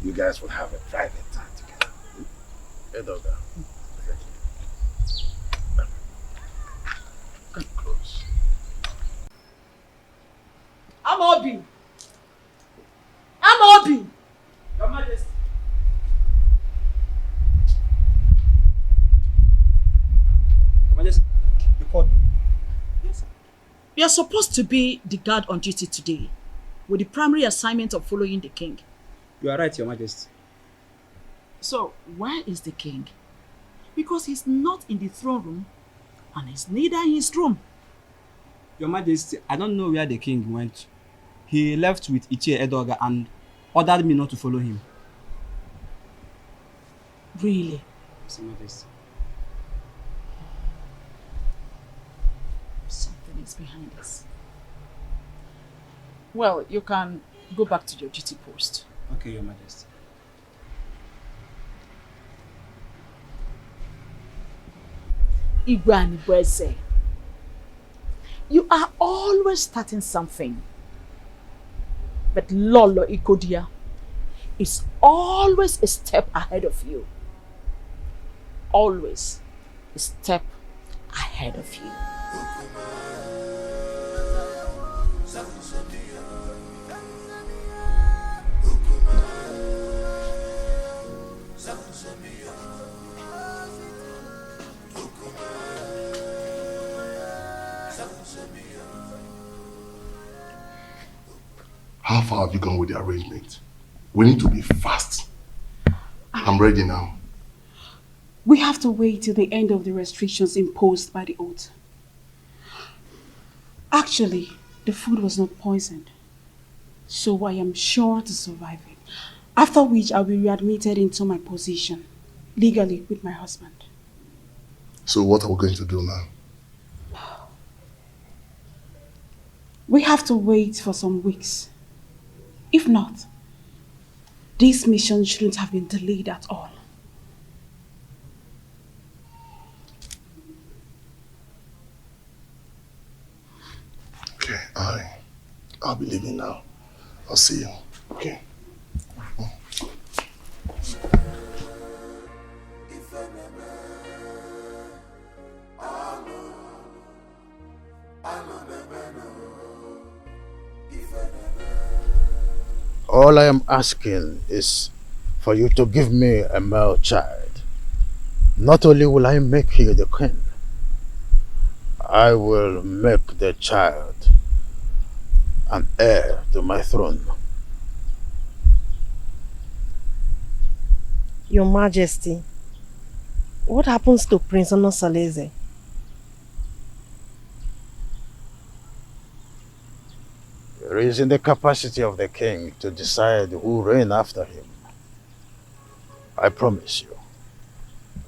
you guys will have a private time together. Edoga. Come close. Amobi! Your Majesty. Your Majesty, you called me. Yes, sir. You are supposed to be the guard on duty today, with the primary assignment of following the king. You are right, Your Majesty. So, where is the king? Because he's not in the throne room, and he's neither in his room. Your Majesty, I don't know where the king went. He left with Ichie Edoga and ordered me not to follow him. Really? Yes, Your Majesty. Something is behind us. Well, you can go back to your duty post. Okay, Your Majesty. Igwani Bwese, you are always starting something. But Lolo Ikodia is always a step ahead of you. Always a step ahead of you. How far have you gone with the arrangement? We need to be fast. I'm ready now. We have to wait till the end of the restrictions imposed by the oath. Actually, the food was not poisoned, so I am sure to survive it. After which I'll be readmitted into my position, legally with my husband. So what are we going to do now? We have to wait for some weeks. If not, this mission shouldn't have been delayed at all. Okay, I'll be leaving now. I'll see you. Okay. All I am asking is for you to give me a male child. Not only will I make you the queen, I will make the child an heir to my throne. Your Majesty, what happens to Prince Onosaleze? It is in the capacity of the king to decide who reign after him. I promise you,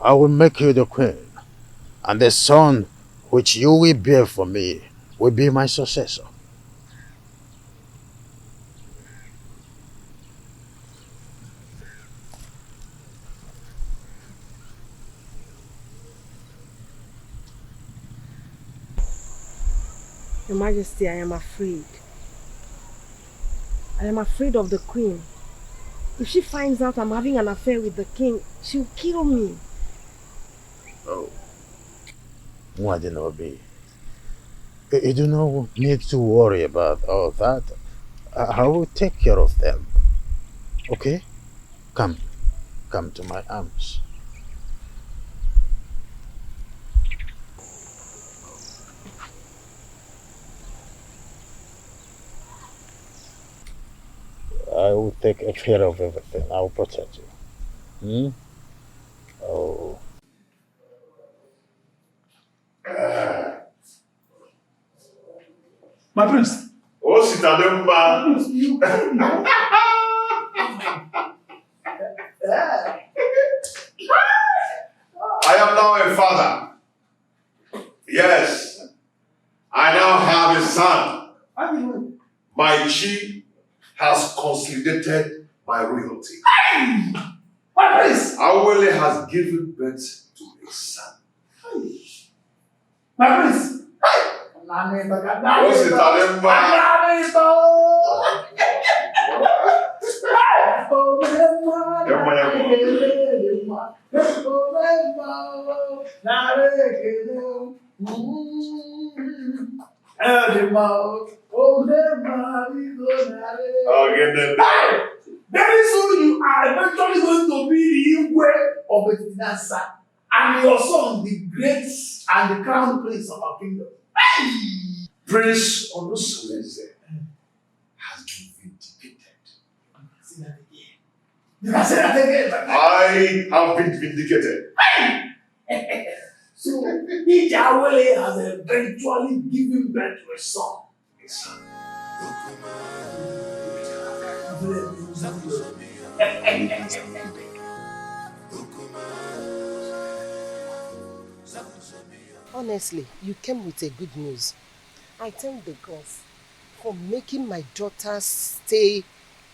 I will make you the queen, and the son which you will bear for me will be my successor. Your Majesty, I am afraid. I am afraid of the queen. If she finds out I'm having an affair with the king, she'll kill me. Oh, Mwadinobi, you do not need to worry about all that. I will take care of them. Okay? Come to my arms. I will take care of everything. I will protect you. Oh. My prince. Oh, Sitalemba. I am now a father. Yes. I now have a son. My chi has consolidated my royalty. My prince. Awele has given birth to a son. My prince. Oh, Sitalemba. Very soon you are eventually going to be the Igwe of Betinasa, and your son the great and the crown prince of our kingdom. Prince Onosaleze has been vindicated. You can say that again. I have been vindicated. So, Ijawele has eventually given birth to a son. A son. Honestly, you came with a good news. I thank the gods for making my daughter's stay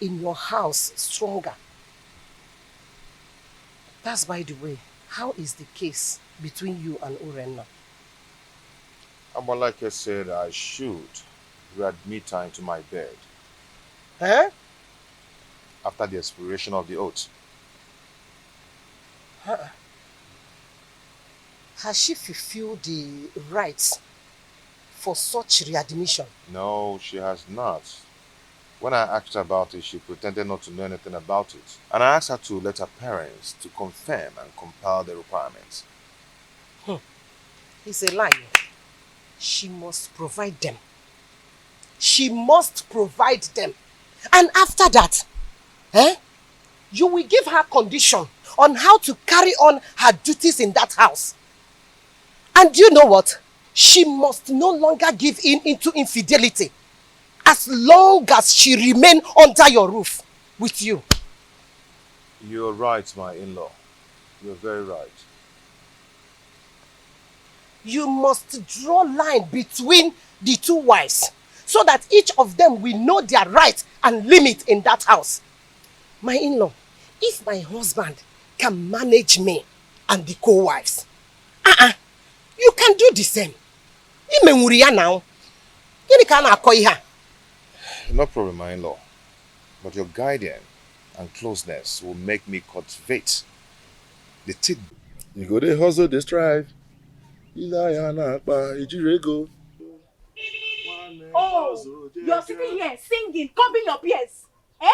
in your house stronger. That's by the way, how is the case between you and Urenna? Amalake said I should readmit her into my bed. Huh? After the expiration of the oath. Has she fulfilled the rights for such readmission? No, she has not. When I asked her about it, she pretended not to know anything about it. And I asked her to let her parents to confirm and compile the requirements. He's a liar. She must provide them. She must provide them. And after that, you will give her condition on how to carry on her duties in that house. And you know what? She must no longer give in into infidelity as long as she remain under your roof with you. You're right, my in-law. You're very right. You must draw line between the two wives so that each of them will know their rights and limit in that house. My in-law, if my husband can manage me and the co-wives, you can do the same. Now. No problem, my in-law. But your guidance and closeness will make me cultivate the tick. You go to hustle, they strive. Oh, you're sitting here singing, combing your ears. Eh?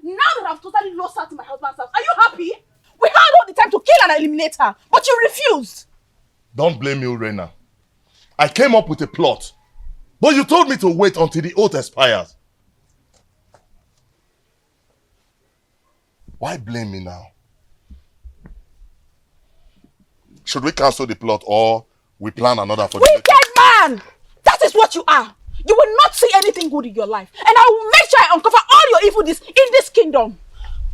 Now that I've totally lost her to my husband's house, are you happy? We had all the time to kill and eliminate her, but you refused. Don't blame me, Urena. I came up with a plot, but you told me to wait until the oath expires. Why blame me now? Should we cancel the plot or we plan another for the Wicked man! That is what you are. You will not see anything good in your life. And I will make sure I uncover all your evil deeds in this kingdom.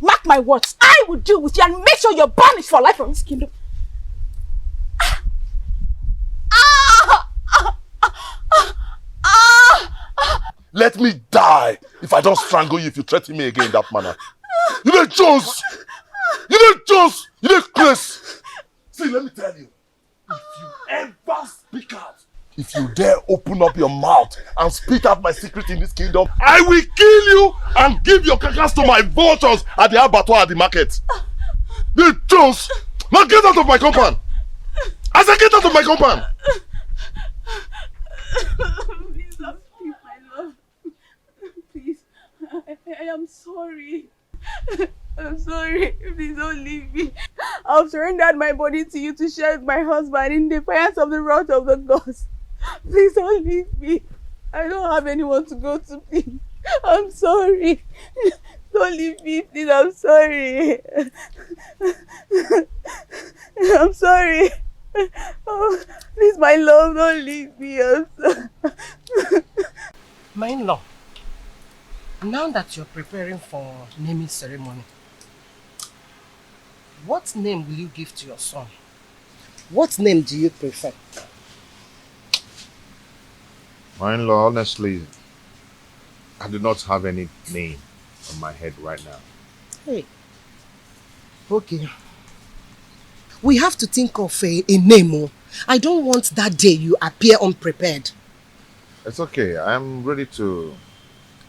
Mark my words. I will deal with you and make sure you're banished for life from this kingdom. Let me die if I don't strangle you if you threaten me again in that manner. You know Jones! You know Jones! You know Chris! See, let me tell you. If you ever speak out, if you dare open up your mouth and spit out my secret in this kingdom, I will kill you and give your carcass to my vultures at the abattoir at the market. The Jones! Now get out of my compound! I said get out of my compound! Please don't leave, my love. Please, I am sorry. I'm sorry. Please don't leave me. I've surrendered my body to you to share with my husband in defiance of the wrath of the gods. Please don't leave me. I don't have anyone to go to, please. I'm sorry. Don't leave me, please. I'm sorry. I'm sorry. Oh, please, my love, don't leave me. I'm sorry. My in-law, now that you're preparing for naming ceremony, what name will you give to your son? What name do you prefer? My in-law, honestly, I do not have any name on my head right now. Hey. Okay. We have to think of a name. I don't want that day you appear unprepared. It's okay. I'm ready to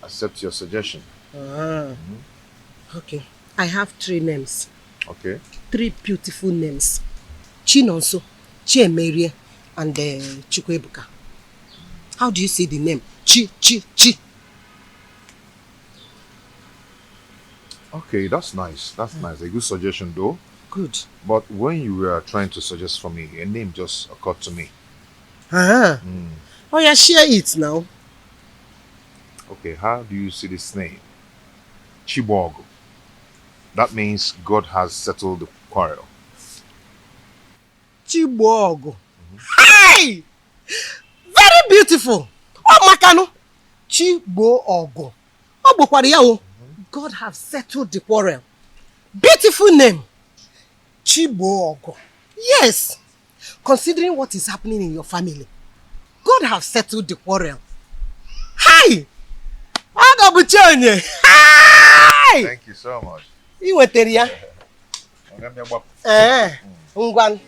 accept your suggestion. Okay. I have 3 names. Okay. 3 beautiful names. Chinonso, Chiemerie, and Chukwebuka. How do you say the name? Chi. Okay, that's nice. That's nice. A good suggestion though. Good. But when you were trying to suggest for me, a name just occurred to me. Oh yeah, share it now. Okay, how do you see this name? Chibogo. That means God has settled the quarrel. Chibogo. Hey! Very beautiful. Oh, Makano. Chibogo. Oh, God has settled the quarrel. Beautiful name. Chibogo. Yes. Considering what is happening in your family, God has settled the quarrel. Hi! Hi! Thank you so much. You were there. Ungwan.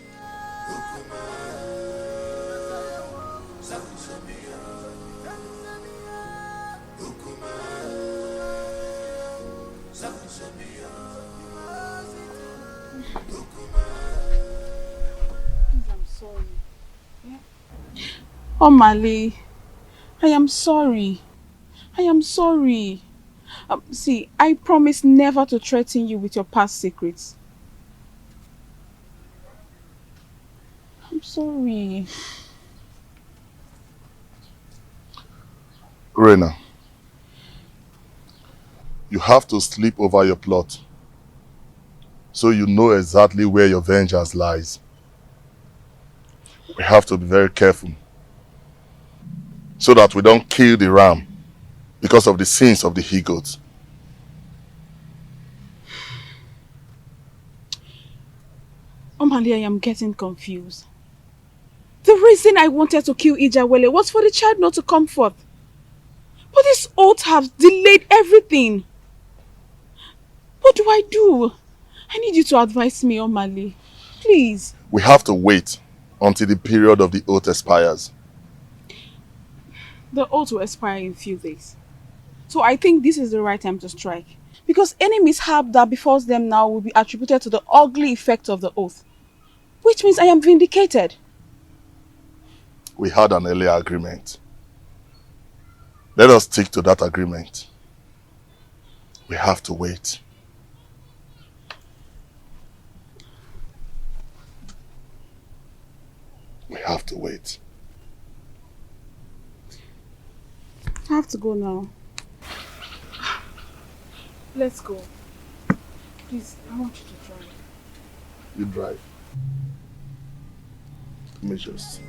Oh, Mali, I am sorry. I am sorry. See, I promise never to threaten you with your past secrets. I'm sorry. Rena, you have to sleep over your plot so you know exactly where your vengeance lies. We have to be very careful so that we don't kill the ram because of the sins of the he-goats. Oh, Mali, I am getting confused. The reason I wanted to kill Ijawele was for the child not to come forth. But this oath has delayed everything. What do I do? I need you to advise me, Omali. Please. We have to wait until the period of the oath expires. The oath will expire in a few days. So I think this is the right time to strike. Because any mishap that befalls them now will be attributed to the ugly effect of the oath. Which means I am vindicated. We had an earlier agreement. Let us stick to that agreement. We have to wait. We have to wait. I have to go now. Let's go. Please, I want you to drive. You drive. Let me just...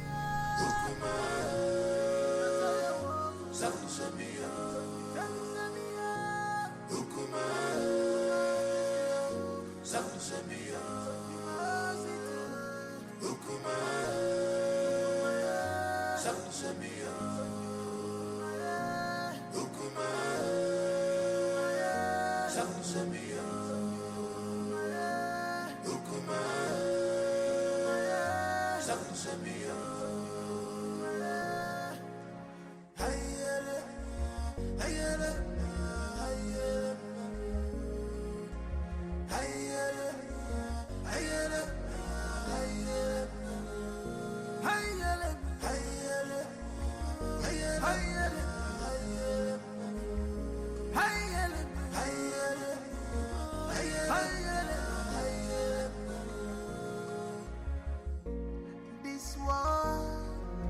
This world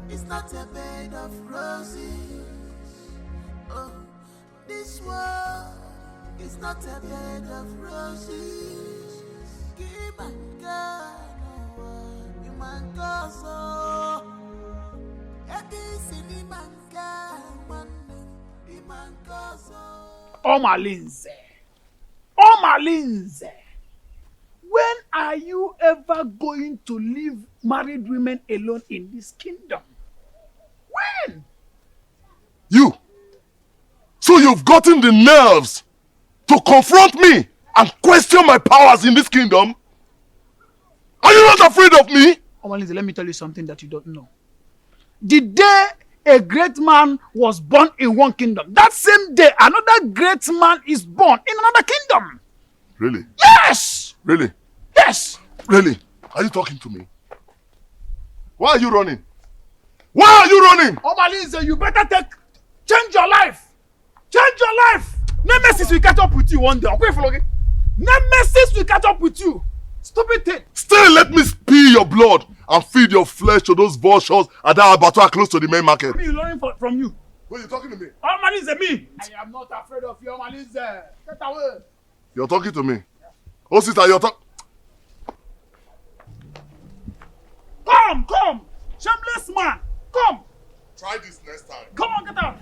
is not a bed of roses. Oh, this world is not a bed of roses. Give my God, you man gozo. Omalinze, when are you ever going to leave married women alone in this kingdom? When? You! So you've gotten the nerves to confront me and question my powers in this kingdom? Are you not afraid of me? Omalinze, let me tell you something that you don't know. The day a great man was born in one kingdom, that same day another great man is born in another kingdom. Really? Yes! Really? Yes! Really? Are you talking to me? Why are you running? Why are you running? Omalinze, you better change your life. Change your life. Nemesis will catch up with you one day. Okay, follow me. Nemesis will catch up with you. Stupid thing. Still let me spill your blood and feed your flesh to those vultures at that abattoir close to the main market. Me learning from you. Who are you talking to me? Omalinze, me. I am not afraid of you, Omalinze. Get away. You're talking to me. Oh, sister, you're talking. Come. Shameless man. Come. Try this next time. Come on, get out.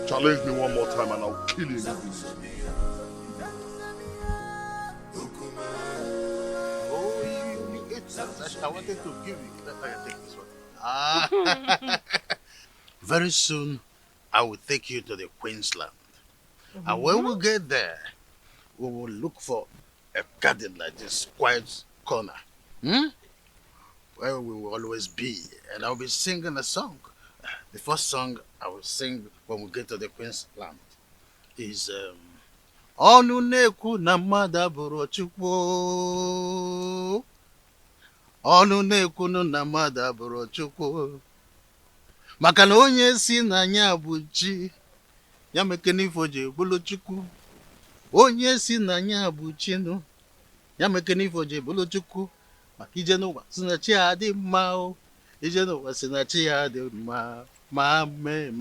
Challenge me one more time and I'll kill you. I wanted to give you. Let me take this one. Very soon, I will take you to the Queensland. And when we get there, we will look for a garden like this, quiet corner. Where we will always be. And I'll be singing a song. The first song I will sing when we get to the Queensland is Onu neku na mmadụ abụrụ Chukwu. Onu neku na mmadụ abụrụ Chukwu. Maka na onye si na anya bụ chi, ya mekene ifo ji bụrụ Chukwu. Onye si na anya bụ chi nụ, ya mekene ifo ji bụrụ Chukwu. Maka ije n'ụwa si na chi ya dị mma o. Ije n'ụwa si na chi ya dị mma. Mame.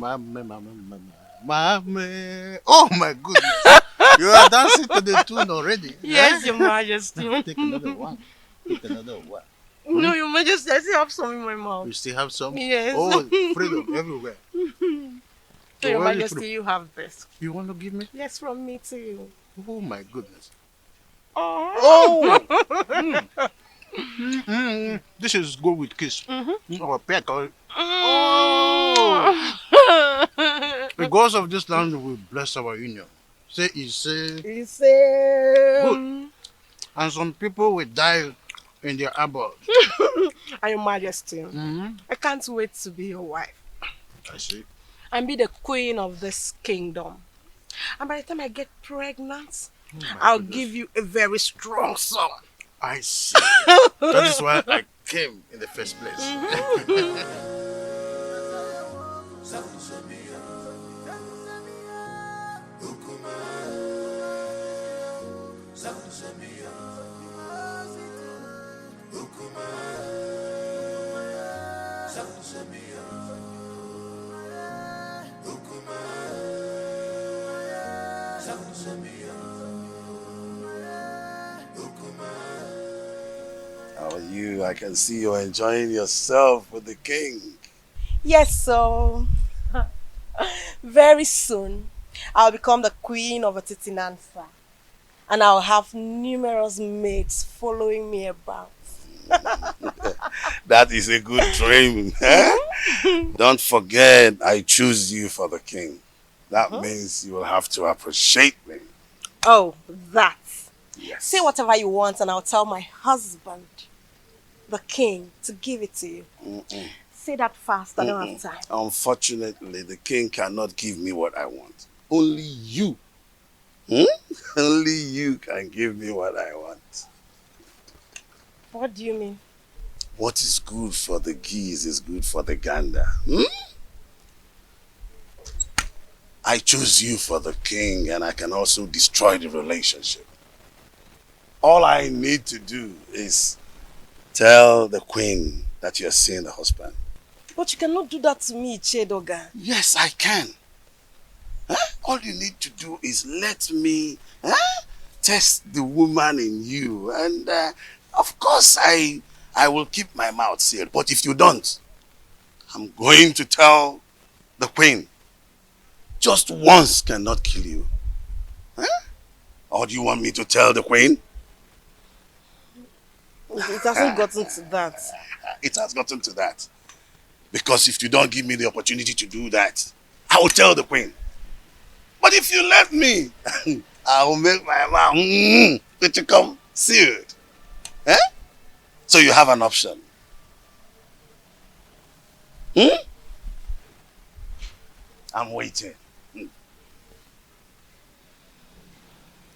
Oh my goodness. You are dancing to the tune already. Yes, Your Majesty. Take another one. No, Your Majesty, I still have some in my mouth. You still have some? Yes. Oh, freedom everywhere. So, Your Majesty, you have this. You want to give me? Yes, from me too. Oh my goodness. Oh! This is good with kiss. Or peck. The gods of this land will bless our union. Say, good. And some people will die in their abode. Your Majesty, I can't wait to be your wife. I see. And be the queen of this kingdom. And by the time I get pregnant, I'll give you a very strong son. I see. That is why I came in the first place. How are you? I can see you're enjoying yourself with the king. Yes, so very soon I'll become the queen of Atitinansa. And I'll have numerous maids following me about. That is a good dream. Don't forget, I choose you for the king. That means you will have to appreciate me. Oh, that. Yes. Say whatever you want and I'll tell my husband, the king, to give it to you. Say that fast, I don't have time. Unfortunately, the king cannot give me what I want. Only you. Only you can give me what I want. What do you mean? What is good for the geese is good for the gander. I choose you for the king and I can also destroy the relationship. All I need to do is tell the queen that you're seeing the husband. But you cannot do that to me, Chedoga. Yes, I can. All you need to do is let me test the woman in you. And of course, I will keep my mouth sealed. But if you don't, I'm going to tell the queen. Just once cannot kill you. Or do you want me to tell the queen? It hasn't gotten to that. It has gotten to that. Because if you don't give me the opportunity to do that, I will tell the queen. But if you let me, I will make my mouth to come sealed. So you have an option. I'm waiting.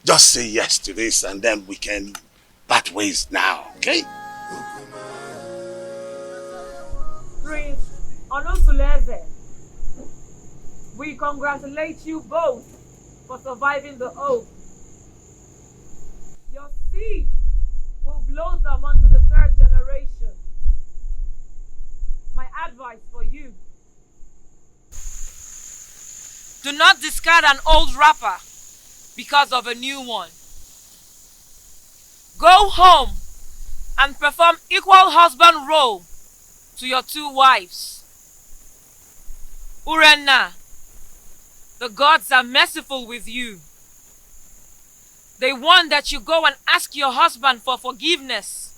Just say yes to this and then we can part ways now, okay? Prince Onosuleze, we congratulate you both for surviving the oath. Your seed will blossom unto the third generation. My advice for you: do not discard an old wrapper because of a new one. Go home and perform equal husband role to your two wives. Urenna, the gods are merciful with you. They want that you go and ask your husband for forgiveness.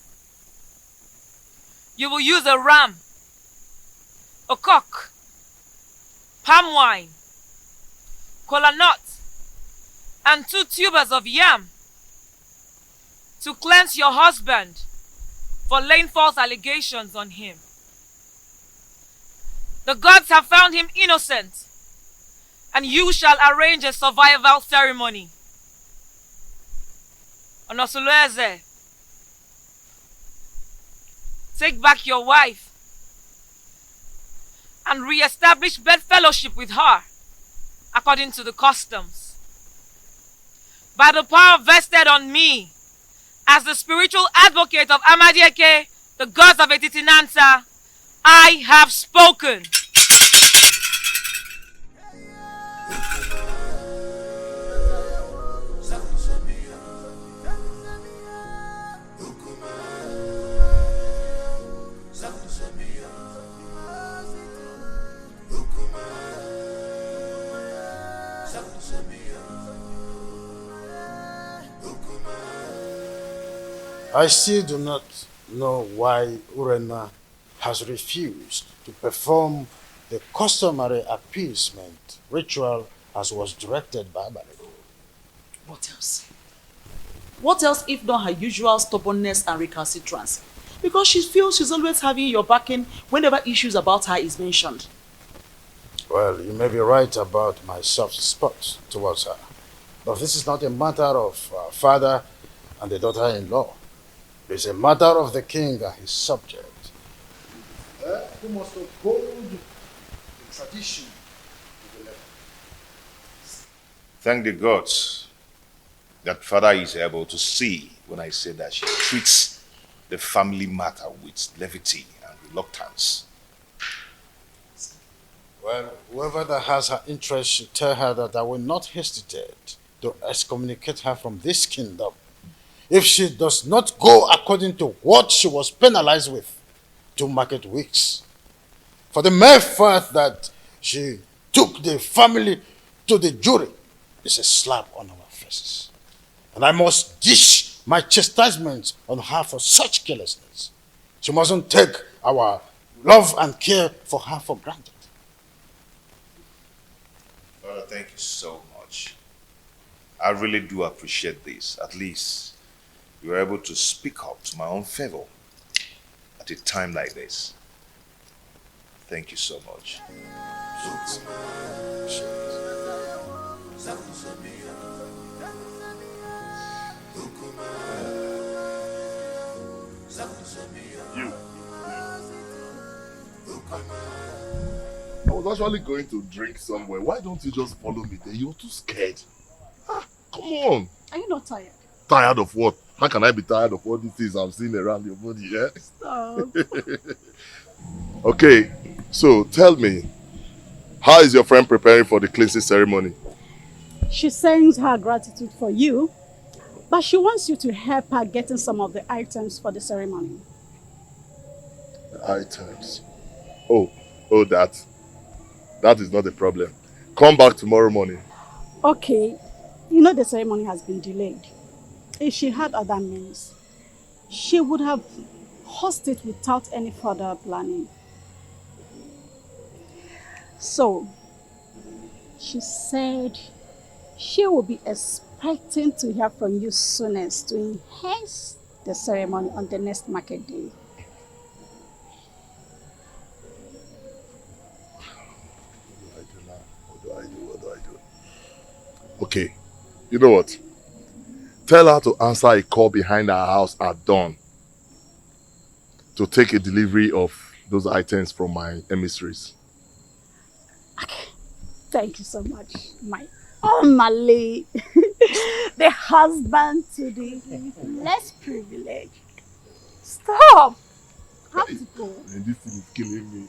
You will use a ram, a cock, palm wine, kola nut, and 2 tubers of yam to cleanse your husband for laying false allegations on him. The gods have found him innocent, and you shall arrange a survival ceremony. Onosuleze, take back your wife and re-establish bedfellowship with her according to the customs. By the power vested on me as the spiritual advocate of Amadieke, the gods of Etitinansa, I have spoken. I still do not know why Urena has refused to perform the customary appeasement ritual as was directed by Abale. What else? What else if not her usual stubbornness and recalcitrance? Because she feels she's always having your backing whenever issues about her is mentioned. Well, you may be right about my soft spot towards her. But this is not a matter of father and the daughter-in-law. It's a matter of the king and his subject. Who must uphold the tradition to the letter. Thank the gods that father is able to see when I say that she treats the family matter with levity and reluctance. Well, whoever that has her interest should tell her that I will not hesitate to excommunicate her from this kingdom if she does not go according to what she was penalized with 2 market weeks. For the mere fact that she took the family to the jury is a slap on our faces. And I must dish my chastisement on her for such carelessness. She mustn't take our love and care for her for granted. Father, thank you so much. I really do appreciate this. At least you were able to speak up to my own favor at a time like this. Thank you so much. You. I was actually going to drink somewhere. Why don't you just follow me there? You're too scared. Come on. Are you not tired? Tired of what? How can I be tired of all these things I'm seeing around your body, yeah? Stop. Okay, so tell me, how is your friend preparing for the cleansing ceremony? She sends her gratitude for you, but she wants you to help her getting some of the items for the ceremony. The items? Oh, that is not a problem. Come back tomorrow morning. Okay, you know the ceremony has been delayed. If she had other means, she would have hosted it without any further planning. So, she said she will be expecting to hear from you soonest to enhance the ceremony on the next market day. What do I do? Okay, you know what? Tell her to answer a call behind our house at dawn to take a delivery of those items from my emissaries. Thank you so much, my Omale, the husband to the less privileged. Stop! How to go? And this thing is killing me.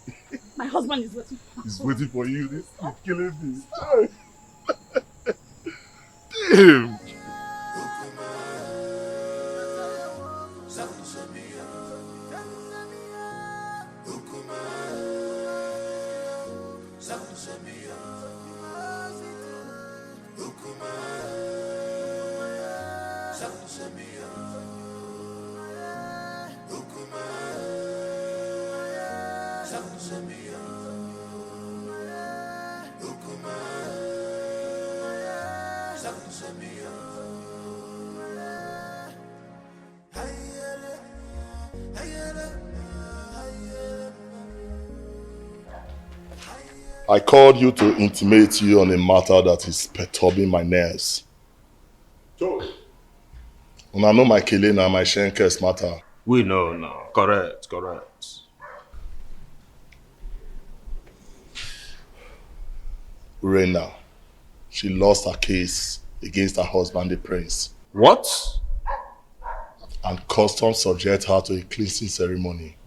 My husband is waiting. He's waiting for you. This is killing me. Damn! I called you to intimate you on a matter that is perturbing my nerves. And I know my killing and my Shenkers matter. We know now. Correct. Urena, she lost her case against her husband, the prince. What? And customs subject her to a cleansing ceremony.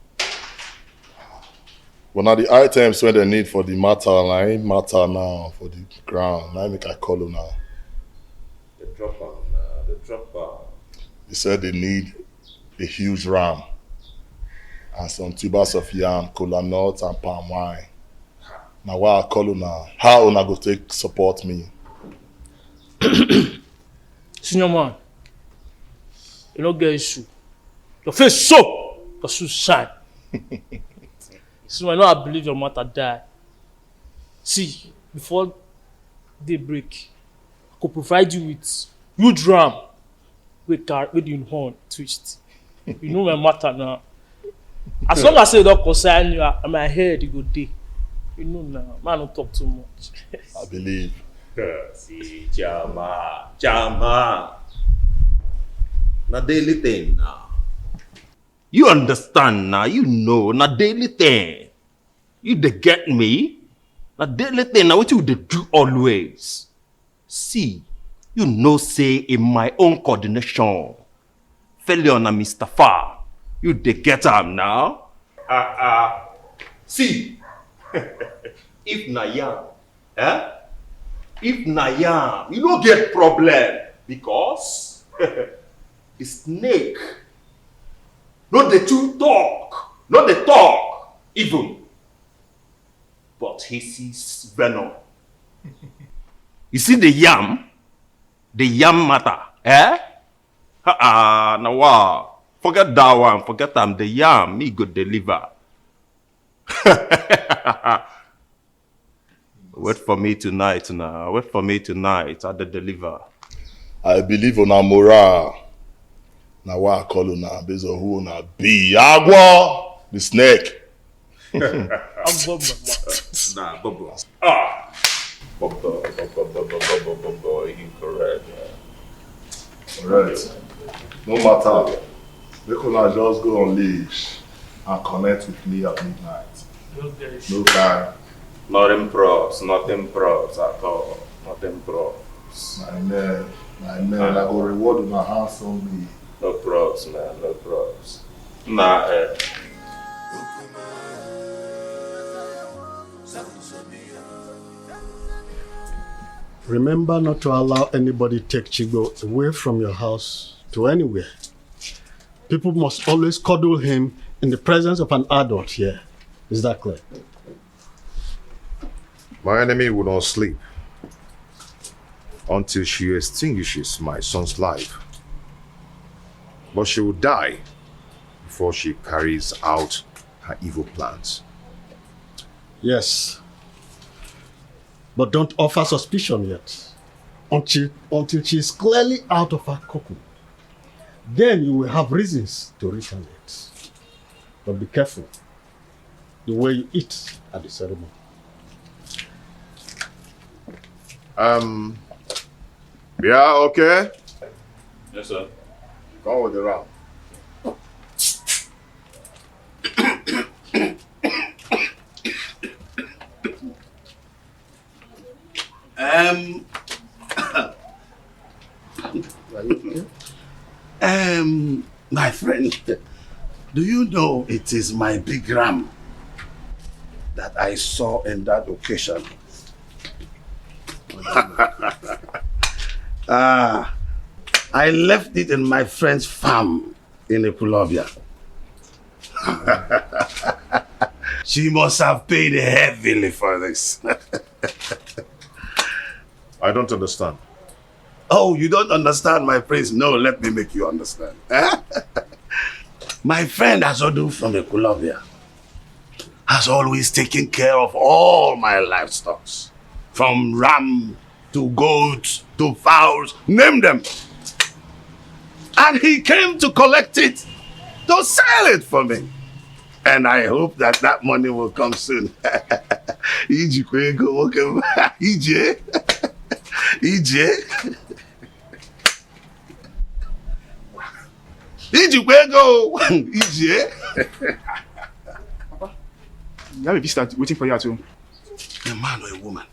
But now the items when they need for the matter, I ain't matter now for the ground. I make I call her now. The dropper. They said they need a huge ram and some tubers of yam, cola nuts and palm wine. Now why I call her now? How una go take support me? Senior man, you don't get issue. Your face so. Cause you shine. So I know I believe your mother died. See, before daybreak, I could provide you with huge ram with the horn twist. You know my matter now. As long as you don't concern you, and my head you go day. You know now, man don't talk too much. I believe. See, Jama. Na daily thing now. You understand now, you know, na daily thing. You dey get me? Na daily thing, now what you dey do always. See, you know say in my own coordination, failure na Mr. Far. You dey get am now? See, if na yam, if na yam, you don't get problem because the snake, not the two talk, not the talk even, but he sees venom. You see the yam matter, now wow, forget that one, forget them. The yam, me go deliver. Wait for me tonight now. Wait for me tonight at the deliver. I believe on our morale. Now what I call on our based on who na be Agua, the snake. Nah, Bobo. Bobo, incorrect. Alright. No matter. They could just go on leash and connect with me at midnight. No time. Nothing props at all. Nothing props. My man, I go reward with my handsome me. No props, man, no props. Nah, Remember not to allow anybody take Chigo away from your house to anywhere. People must always cuddle him in the presence of an adult here. Is that clear? My enemy will not sleep until she extinguishes my son's life. But she will die before she carries out her evil plans. Yes. But don't offer suspicion yet. Until she is clearly out of her cocoon. Then you will have reasons to retaliate. But be careful the way you eat at the ceremony. Yeah, okay? Yes, sir. Come with the round. My friend, do you know it is my big ram that I saw in that occasion? I left it in my friend's farm in Epulovia. She must have paid heavily for this. I don't understand. Oh, you don't understand, my prince? No, let me make you understand. My friend Azodu from Epulovia has always taken care of all my livestock. From ram to goats to fowls, name them. And he came to collect it, to sell it for me. And I hope that that money will come soon. EJ. You have a visitor waiting for you at home. A man or a woman?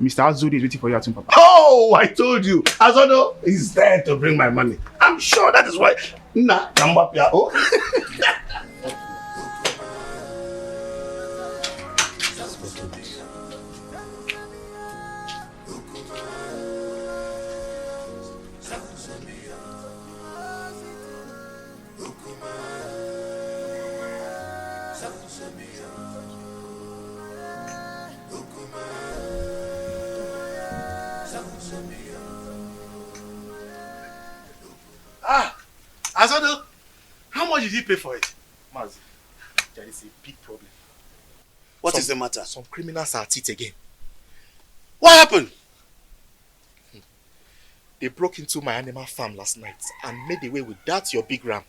Mr. Azodi is waiting for you at home, Papa. Oh, I told you. Azodo is there to bring my money. I'm sure that is why. Nah, Kambapia. Oh. Azodo, how much did you pay for it? Mazi, there is a big problem. What is the matter? Some criminals are at it again. What happened? They broke into my animal farm last night and made away with that your big ram.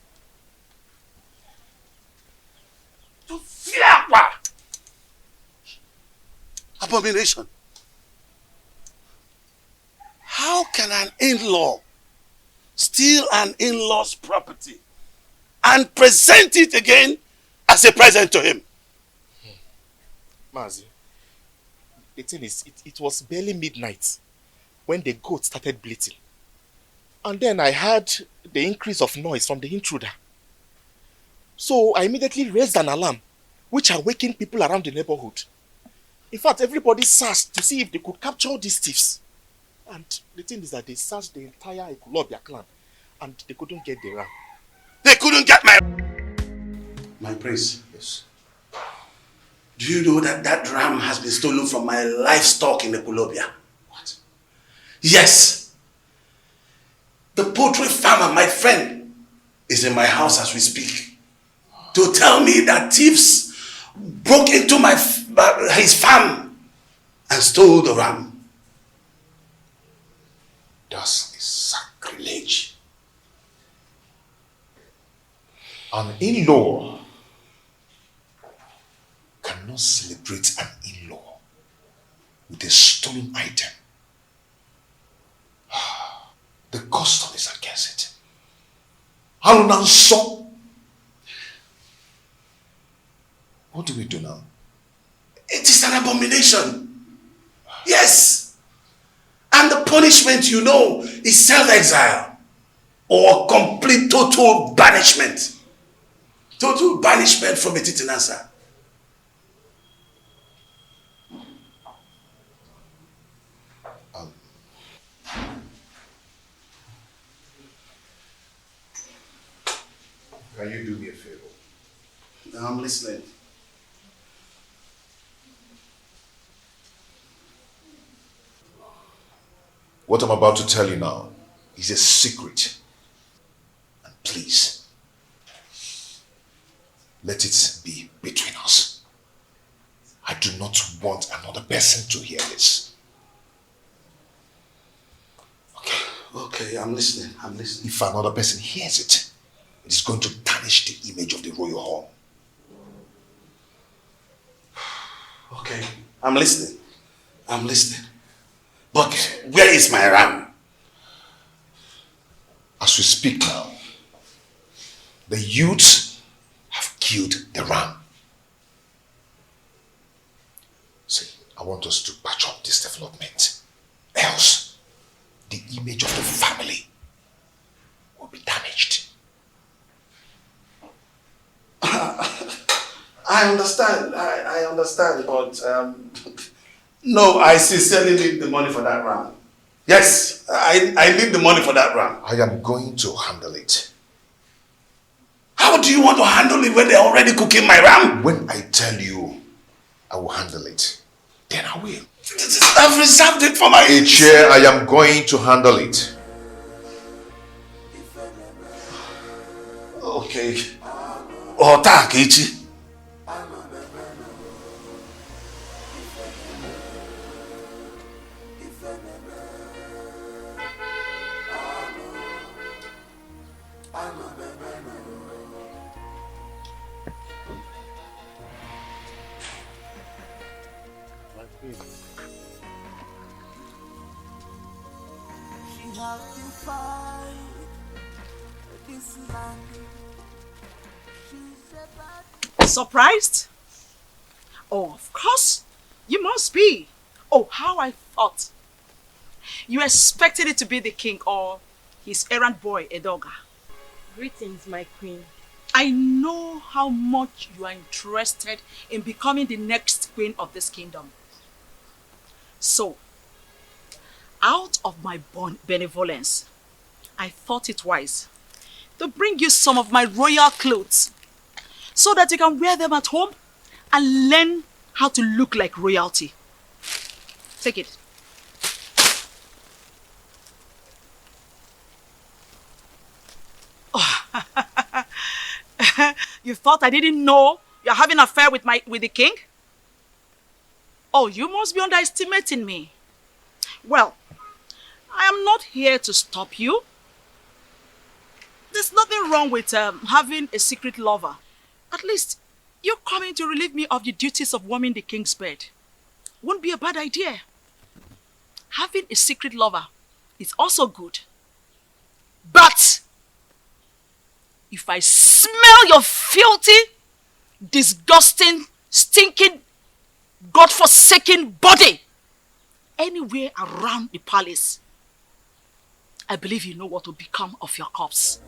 Abomination. How can an in-law steal an in-law's property and present it again as a present to him? Mazi, the thing is, it was barely midnight when the goat started bleating. And then I heard the increase of noise from the intruder. So I immediately raised an alarm, which awakened people around the neighborhood. In fact, everybody searched to see if they could capture these thieves. And the thing is that they searched the entire Ekulobia clan and they couldn't get the ram. They couldn't get my prince. Yes. Do you know that that ram has been stolen from my livestock in Ekulobia? What? Yes. The poultry farmer, my friend, is in my house as we speak to tell me that thieves broke into his farm and stole the ram. That's a sacrilege. An in-law cannot celebrate an in-law with a stolen item. The custom is against it. Alunanso. What do we do now? It is an abomination. Yes. And the punishment, you know, is self-exile or complete total banishment. Total banishment from Etitinansa. Can you do me a favor? I'm listening. What I'm about to tell you now is a secret. And please, let it be between us. I do not want another person to hear this. Okay, I'm listening. If another person hears it, it is going to tarnish the image of the royal home. Okay, I'm listening. But where is my ram? As we speak now, the youths have killed the ram. See, I want us to patch up this development. Else, the image of the family will be damaged. I understand. I understand, but no, I sincerely need the money for that ram. Yes, I need the money for that ram. I am going to handle it. How do you want to handle it when they're already cooking my ram? When I tell you I will handle it, then I will. I've reserved it for my... Chair, I am going to handle it. Okay. Ota Kechi. Surprised? Oh, of course. You must be. Oh, how I thought. You expected it to be the king or his errand boy, Edoga. Greetings, my queen. I know how much you are interested in becoming the next queen of this kingdom. So, out of my benevolence, I thought it wise to bring you some of my royal clothes so that you can wear them at home and learn how to look like royalty. Take it. Oh. You thought I didn't know you're having an affair with the king? Oh, you must be underestimating me. Well, I am not here to stop you. There's nothing wrong with having a secret lover. At least you're coming to relieve me of the duties of warming the king's bed. Won't be a bad idea. Having a secret lover is also good. But if I smell your filthy, disgusting, stinking, godforsaken body anywhere around the palace, I believe you know what will become of your corpse.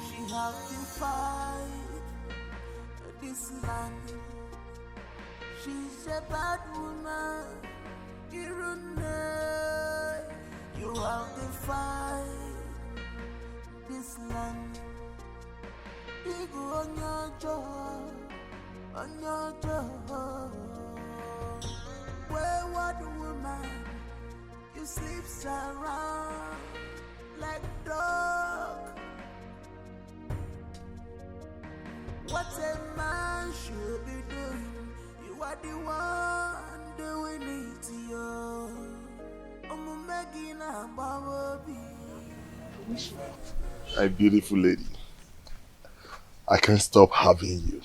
She have to fight this land. She's a bad woman. You have to fight this land. Big on your job, on your job. Wayward woman, you sleeps around like dog. What a man should be doing, you are the one doing it to you. My beautiful lady, I can't stop having you.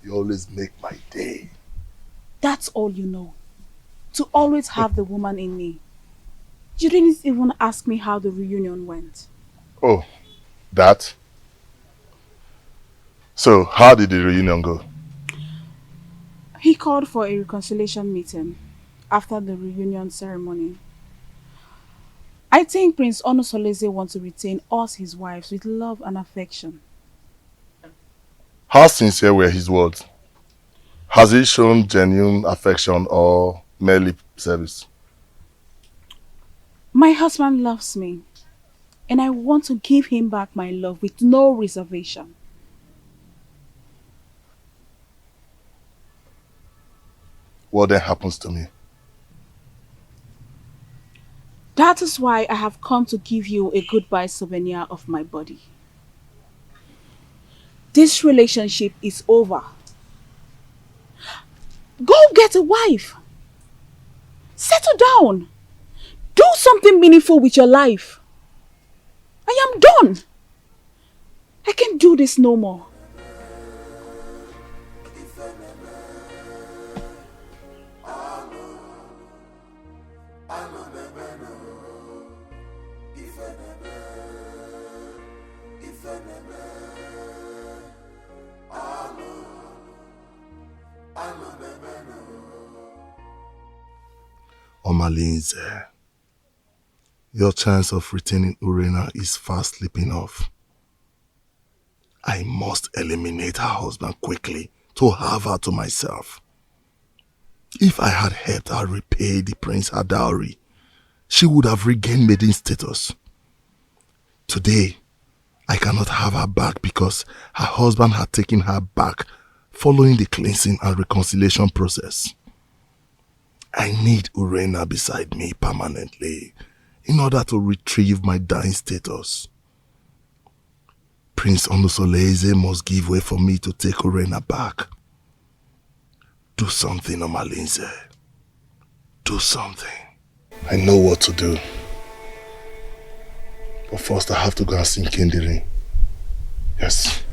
You always make my day. That's all you know. To always have the woman in me. You didn't even ask me how the reunion went. Oh, that? So, how did the reunion go? He called for a reconciliation meeting after the reunion ceremony. I think Prince Onosolese wants to retain us, his wives, with love and affection. How sincere were his words? Has he shown genuine affection or mere lip service? My husband loves me, and I want to give him back my love with no reservation. What then happens to me? That is why I have come to give you a goodbye souvenir of my body. This relationship is over. Go get a wife. Settle down. Do something meaningful with your life. I am done. I can't do this no more. Omalinze, your chance of retaining Urena is fast slipping off. I must eliminate her husband quickly to have her to myself. If I had helped her repay the prince her dowry, she would have regained maiden status. Today, I cannot have her back because her husband had taken her back following the cleansing and reconciliation process. I need Urena beside me permanently in order to retrieve my dying status. Prince Onosolese must give way for me to take Urena back. Do something, Omalinze. Do something. I know what to do. But first I have to go and sink in the ring. Yes.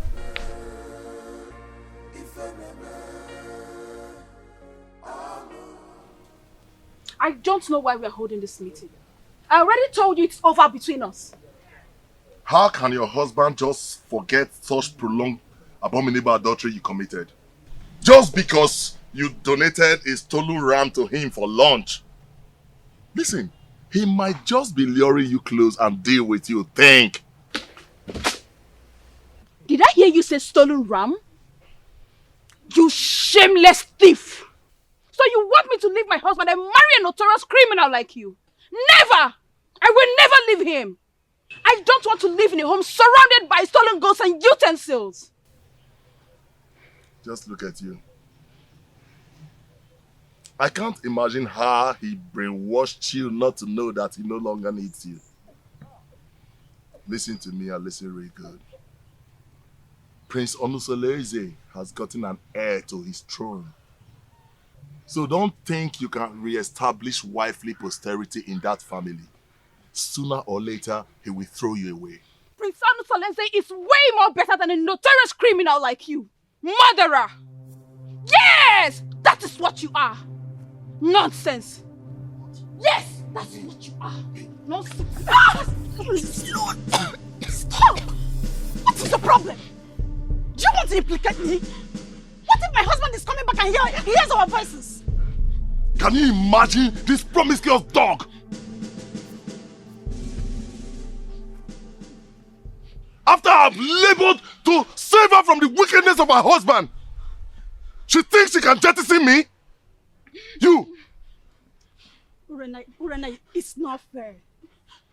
I don't know why we are holding this meeting. I already told you it's over between us. How can your husband just forget such prolonged abominable adultery you committed? Just because you donated a stolen ram to him for lunch. Listen, he might just be luring you close and deal with you. Think. Did I hear you say stolen ram? You shameless thief! So you want me to leave my husband and marry a notorious criminal like you? Never! I will never leave him! I don't want to live in a home surrounded by stolen goods and utensils! Just look at you. I can't imagine how he brainwashed you not to know that he no longer needs you. Listen to me and listen really good. Prince Onusoleze has gotten an heir to his throne. So don't think you can re-establish wifely posterity in that family. Sooner or later, he will throw you away. Prince Onusoleze is way more better than a notorious criminal like you. Murderer! Yes! That is what you are. Nonsense. Yes, that is what you are. Nonsense. Ah! Lord! Stop! What is the problem? Do you want to implicate me? What if my husband is coming back and hears our voices? Can you imagine this promiscuous dog? After I've labored to save her from the wickedness of her husband, she thinks she can jettison me? You! Urena, it's not fair.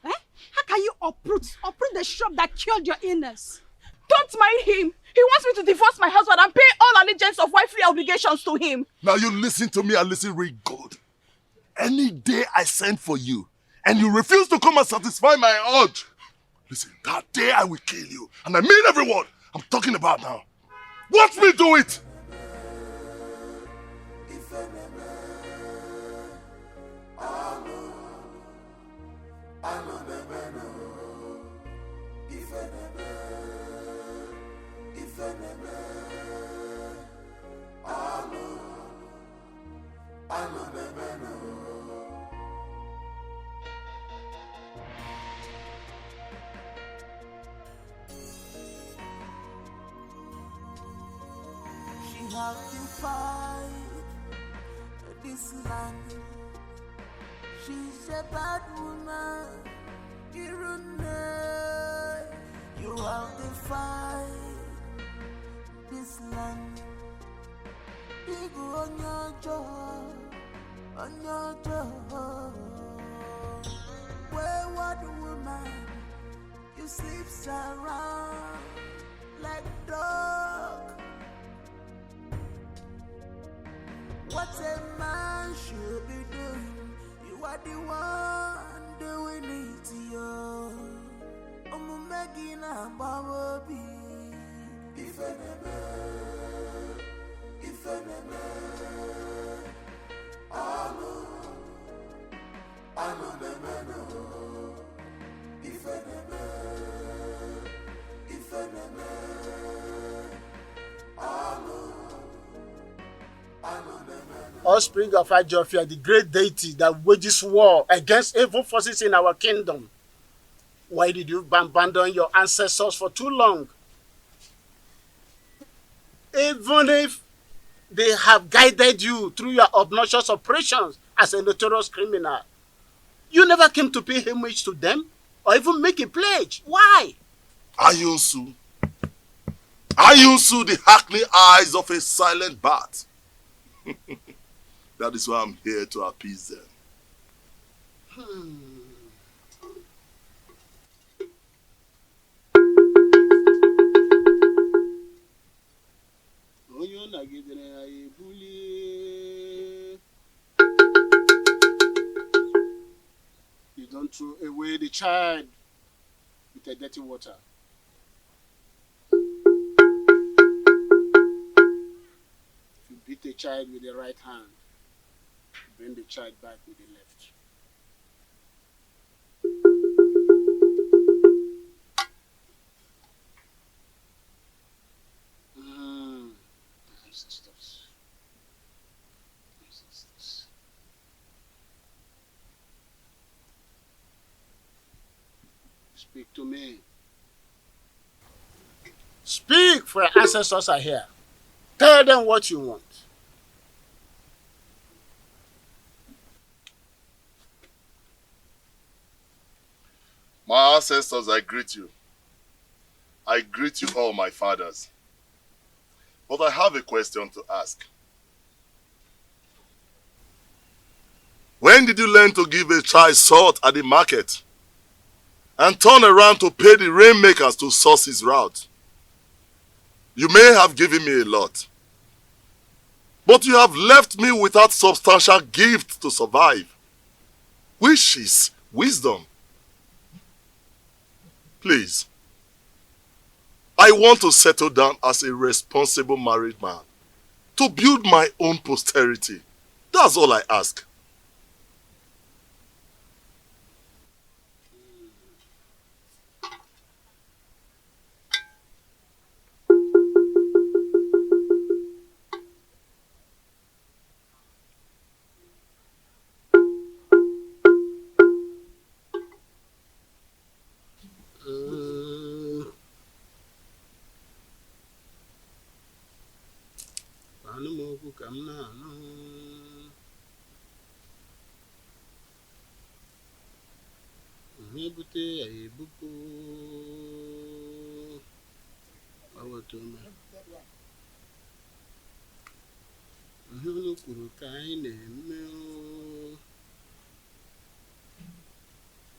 Eh? How can you uproot the shrub that killed your illness? Don't marry him. He wants me to divorce my husband and pay all allegiance of wifely obligations to him. Now you listen to me and listen really good. Any day I send for you and you refuse to come and satisfy my urge, listen, that day I will kill you. And I mean every word I'm talking about now. Watch me do it! She has defied this land. She's a bad woman. You have defied this land. Big on your jaw, on your jaw. Wayward woman, you sleep around like dog. What a man should be doing, you are the one doing it to you. I'm making a baby. If Offspring of Ajofia, the great deity that wages war against evil forces in our kingdom. Why did you abandon your ancestors for too long? Even if they have guided you through your obnoxious operations as a notorious criminal, you never came to pay homage to them or even make a pledge. Why? Ayusu, the hackney eyes of a silent bat. That is why I'm here to appease them. You don't throw away the child with a dirty water. If you beat a child with the right hand, bring the child back with the left. Ancestors. Speak to me. Speak, for your ancestors are here. Tell them what you want. My ancestors, I greet you. I greet you all, my fathers. But I have a question to ask. When did you learn to give a child salt at the market and turn around to pay the rainmakers to source his route? You may have given me a lot, but you have left me without substantial gift to survive, which is wisdom. Please, I want to settle down as a responsible married man, to build my own posterity. That's all I ask.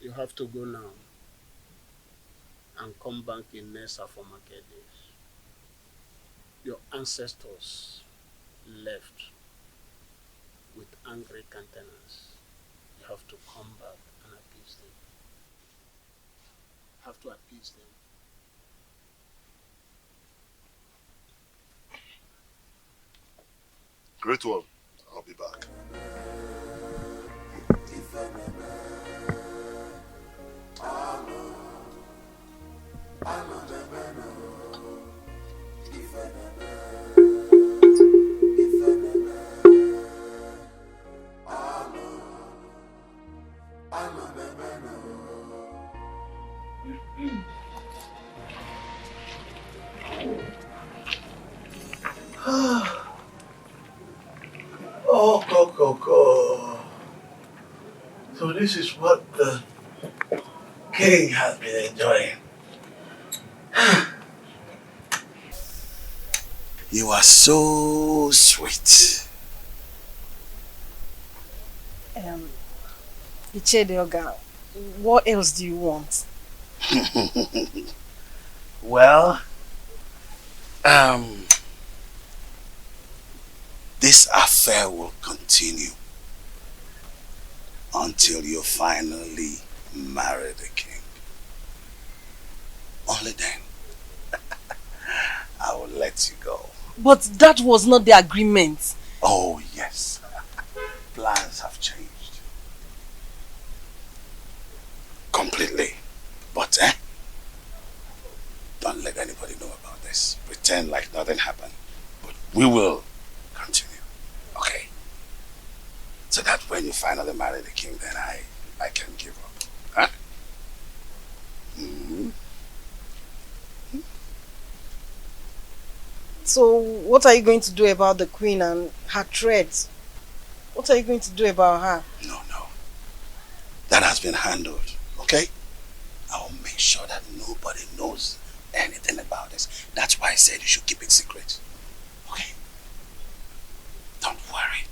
You have to go now and come back in Nessa for market days. Your ancestors left with angry countenance. You have to come back and appease them. You have to appease them. Great one. I'll be back. Oh, Coco. So this is what the king has been enjoying. You are so sweet. Ichedioga, what else do you want? Well, this affair will continue until you finally marry the king. Only then I will let you go. But that was not the agreement. Oh yes, plans have changed completely. But don't let anybody know about this. Pretend like nothing happened. But we will continue, okay? So that when you finally marry the king, then I can give up. Huh? Mm-hmm. So what are you going to do about the queen and her threats? What are you going to do about her? No. That has been handled, okay? I will make sure that nobody knows anything about this. That's why I said you should keep it secret. Okay? Don't worry.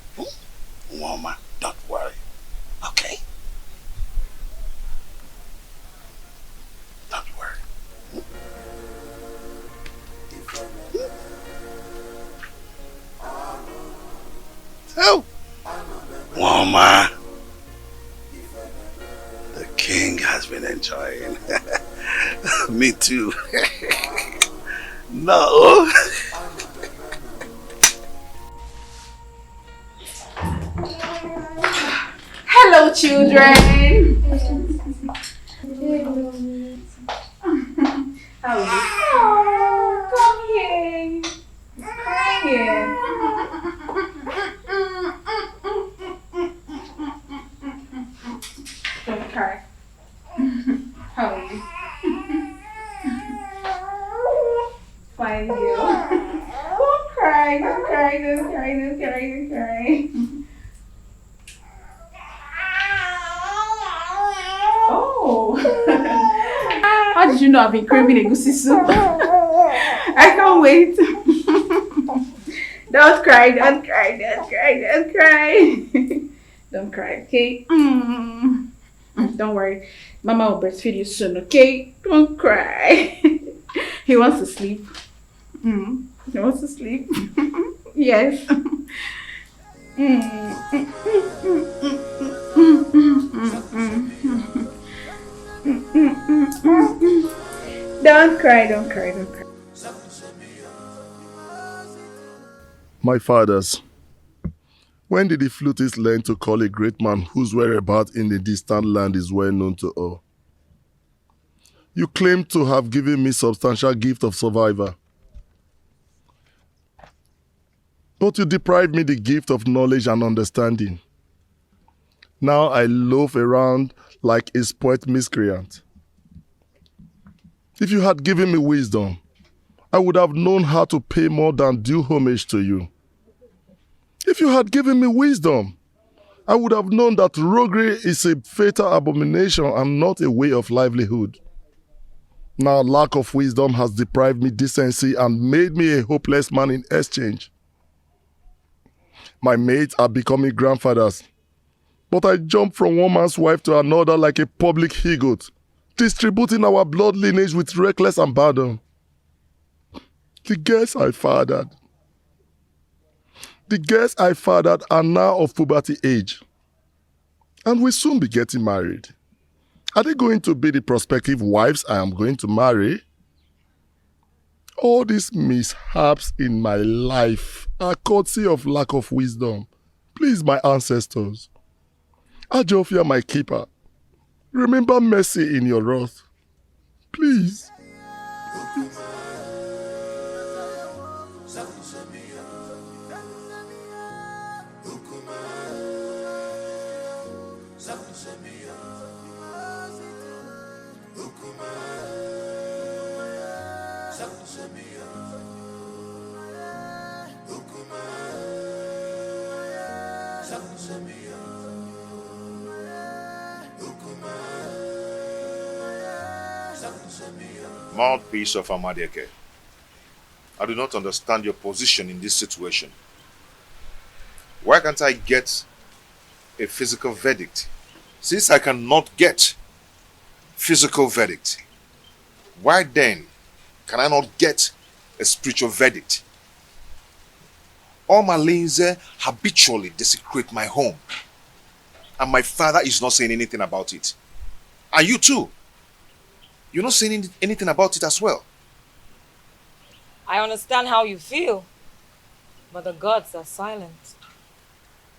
Woman, don't worry. Okay? Don't worry. Oh! Woman, the king has been enjoying. Me too. No. Hello, children. How are you? Oh, come here. Come here. Don't cry. How are you? Fine, girl. Don't cry, don't cry, don't cry, don't cry, don't cry. Oh. How did you know I've been craving egusi soup? I can't wait. Don't cry, don't cry, don't cry, don't cry. Don't cry, okay? Don't worry. Mama will breastfeed you soon, okay? Don't cry. He wants to sleep. He wants to sleep. Yes. Don't cry, don't cry, don't cry. My fathers, when did the flutist learn to call a great man whose whereabouts in the distant land is well known to all? You claim to have given me substantial gift of survivor. But you deprived me the gift of knowledge and understanding. Now I loaf around like a spoilt miscreant. If you had given me wisdom, I would have known how to pay more than due homage to you. If you had given me wisdom, I would have known that roguery is a fatal abomination and not a way of livelihood. Now lack of wisdom has deprived me decency and made me a hopeless man in exchange. My mates are becoming grandfathers, but I jump from one man's wife to another like a public he-goat, distributing our blood lineage with reckless abandon. The girls I fathered are now of puberty age and will soon be getting married. Are they going to be the prospective wives I am going to marry? All these mishaps in my life are courtesy of lack of wisdom. Please, my ancestors, Ajofia, my keeper, remember mercy in your wrath. Please. Mouthpiece of Amadeke, I do not understand your position in this situation. Why can't I get a physical verdict? Since I cannot get physical verdict, why then can I not get a spiritual verdict? All my Linze habitually desecrate my home, and my father is not saying anything about it. And you too. You're not saying anything about it as well. I understand how you feel, but the gods are silent.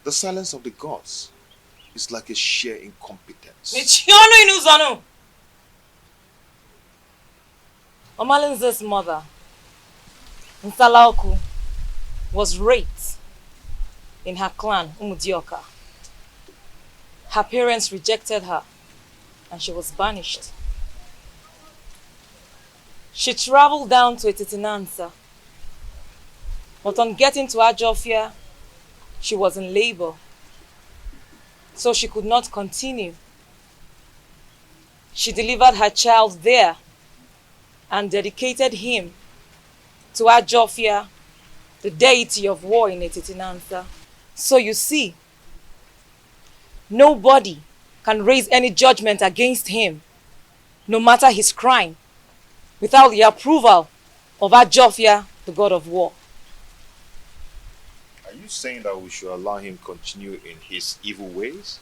The silence of the gods is like a sheer incompetence. Omalinze's mother, Nsalaoku, was raped in her clan, Umudioka. Her parents rejected her and she was banished. She traveled down to Etitinansa, but on getting to Ajofia, she was in labor, so she could not continue. She delivered her child there and dedicated him to Ajofia, the deity of war in Etitinansa. So you see, nobody can raise any judgment against him, no matter his crime, without the approval of Ajofia, the god of war. Are you saying that we should allow him continue in his evil ways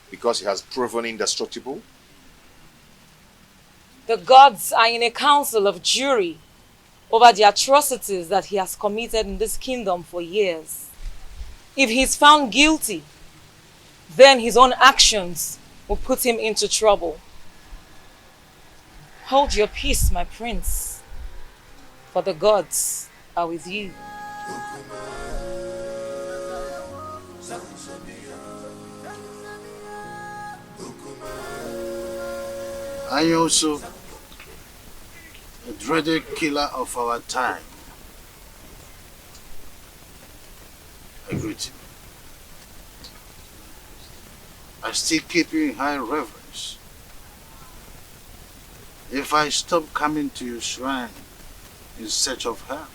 because he has proven indestructible? The gods are in a council of jury over the atrocities that he has committed in this kingdom for years. If he is found guilty, then his own actions will put him into trouble. Hold your peace, my prince, for the gods are with you. I also, the dreaded killer of our time, I greet you. I still keep you in high reverence. If I stop coming to your shrine in search of her,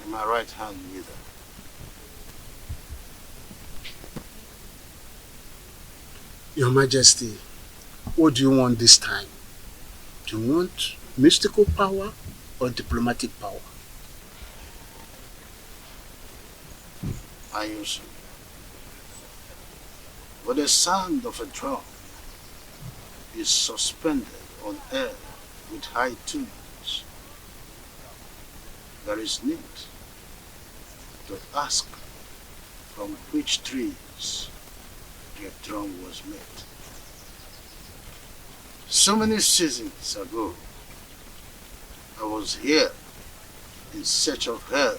my right hand wither. Your Majesty, what do you want this time? Do you want mystical power or diplomatic power? I use for the sound of a drum is suspended on air with high tunes. There is need to ask from which trees the drum was made. So many seasons ago, I was here in search of her.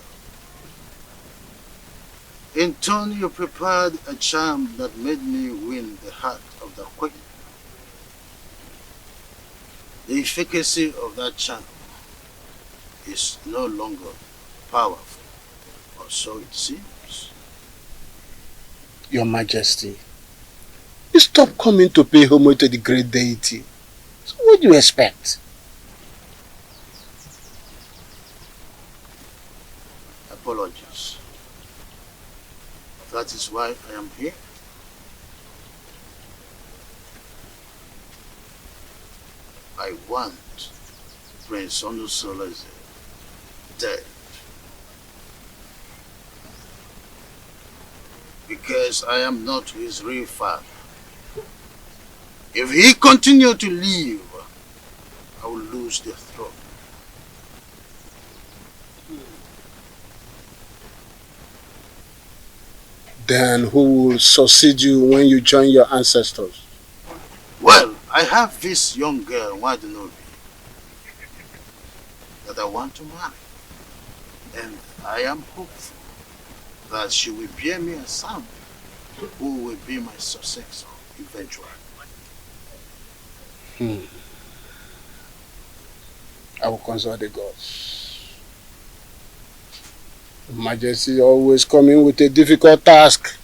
In turn, you prepared a charm that made me win the heart of the queen. The efficacy of that charm is no longer powerful, or so it seems. Your Majesty, you stop coming to pay homage to the great deity. So what do you expect? Apologies. That is why I am here. I want Prince Onusoleze dead. Because I am not his real father. If he continue to live, I will lose the throne. Then who will succeed you when you join your ancestors? Well, I have this young girl, Wadenobi, that I want to marry. And I am hopeful that she will bear me a son who will be my successor eventually. I will consult the gods. Your Majesty always coming with a difficult task.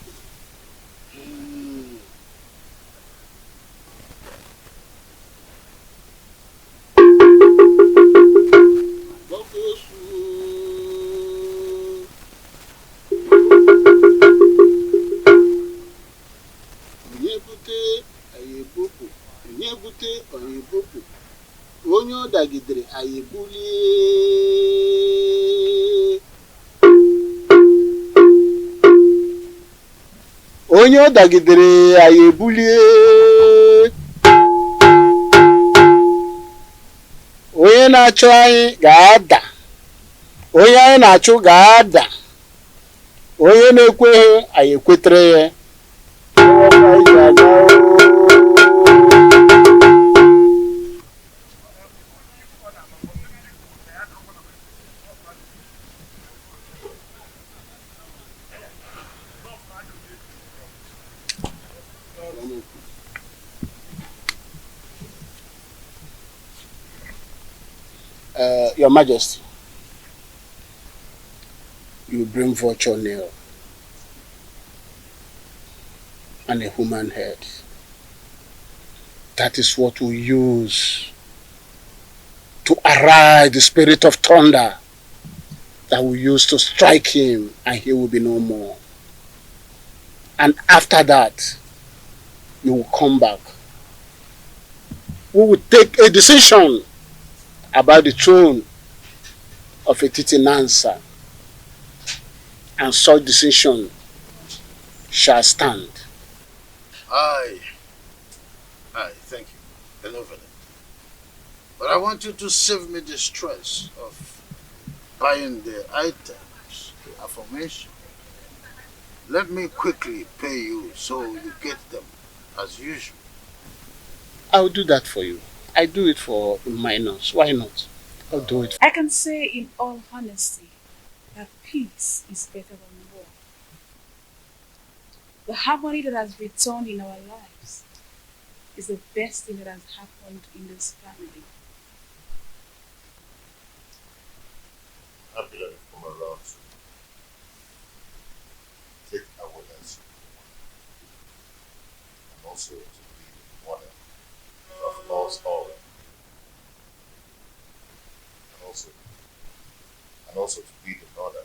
Onye ọ dagidere anyị ebulie. Onye ọ dagidere anyị ebulie. Onye na-achụ anyị ga-ada. Onye anyị na-achụ ga-ada. Onye na-ekweghị anyị ekwetere ya. Your Majesty, you bring vulture nail and a human head. That is what we use to arise the spirit of thunder that we use to strike him, and he will be no more. And after that, you will come back. We will take a decision about the throne of Etiti Nansa, and such decision shall stand. Aye, thank you. Benevolent. But I want you to save me the stress of buying the items, the affirmation. Let me quickly pay you so you get them as usual. I'll do that for you. I do it for minors. Why not? I'll do it. I can say in all honesty that peace is better than war. The harmony that has returned in our lives is the best thing that has happened in this family. Happy that you've come around to take away as and also to be the mother of us all. And also to be the mother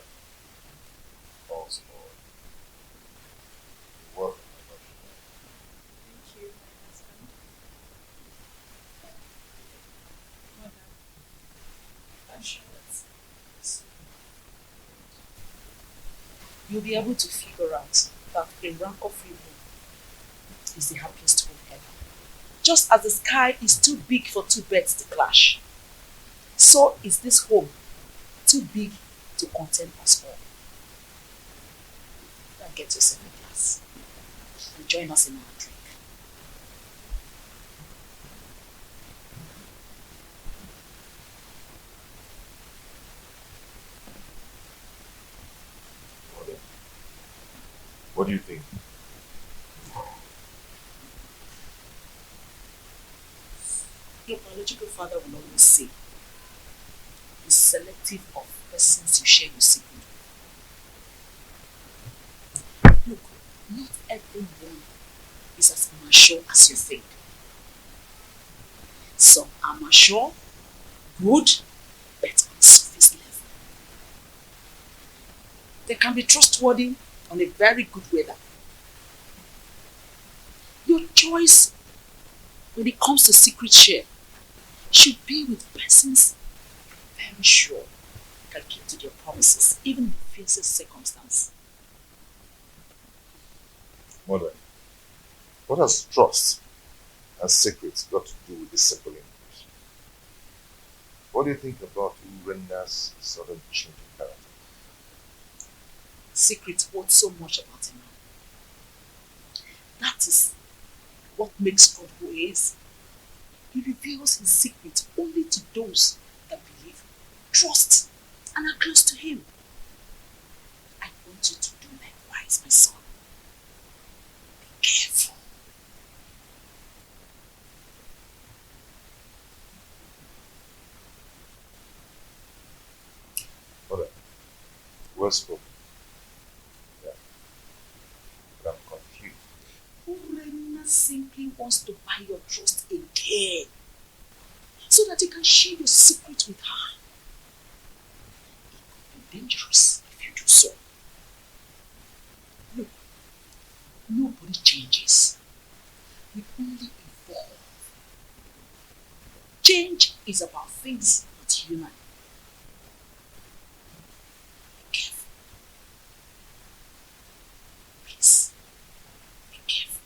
you'll be able to figure out that a rancor-free home is the happiest home ever. Just as the sky is too big for two birds to clash, so is this home too big to contain us all. Now get yourself a glass and join us in our drink. What do you think? Your biological father will always say, be selective of persons you share your secret with. Look, not everyone is as mature as you think. Some are mature, good, but on surface level. They can be trustworthy on a very good weather. Your choice when it comes to secret share should be with persons very sure can keep to their promises, even in the fiercest circumstance. Mother, what has trust and secrets got to do with this simple English? What do you think about Urenda's sudden change of character? Secrets hold so much about a man. That is what makes God who he is. He reveals his secrets only to those that believe, trust, and are close to him. I want you to do likewise, my son. Be careful. Mother, well spoken. Yeah. But I'm confused. Urena simply wants to buy your trust again, so that you can share your secret with her. It could be dangerous if you do so. Look, nobody changes. We only evolve. Change is about things not human. Be careful. Please, be careful.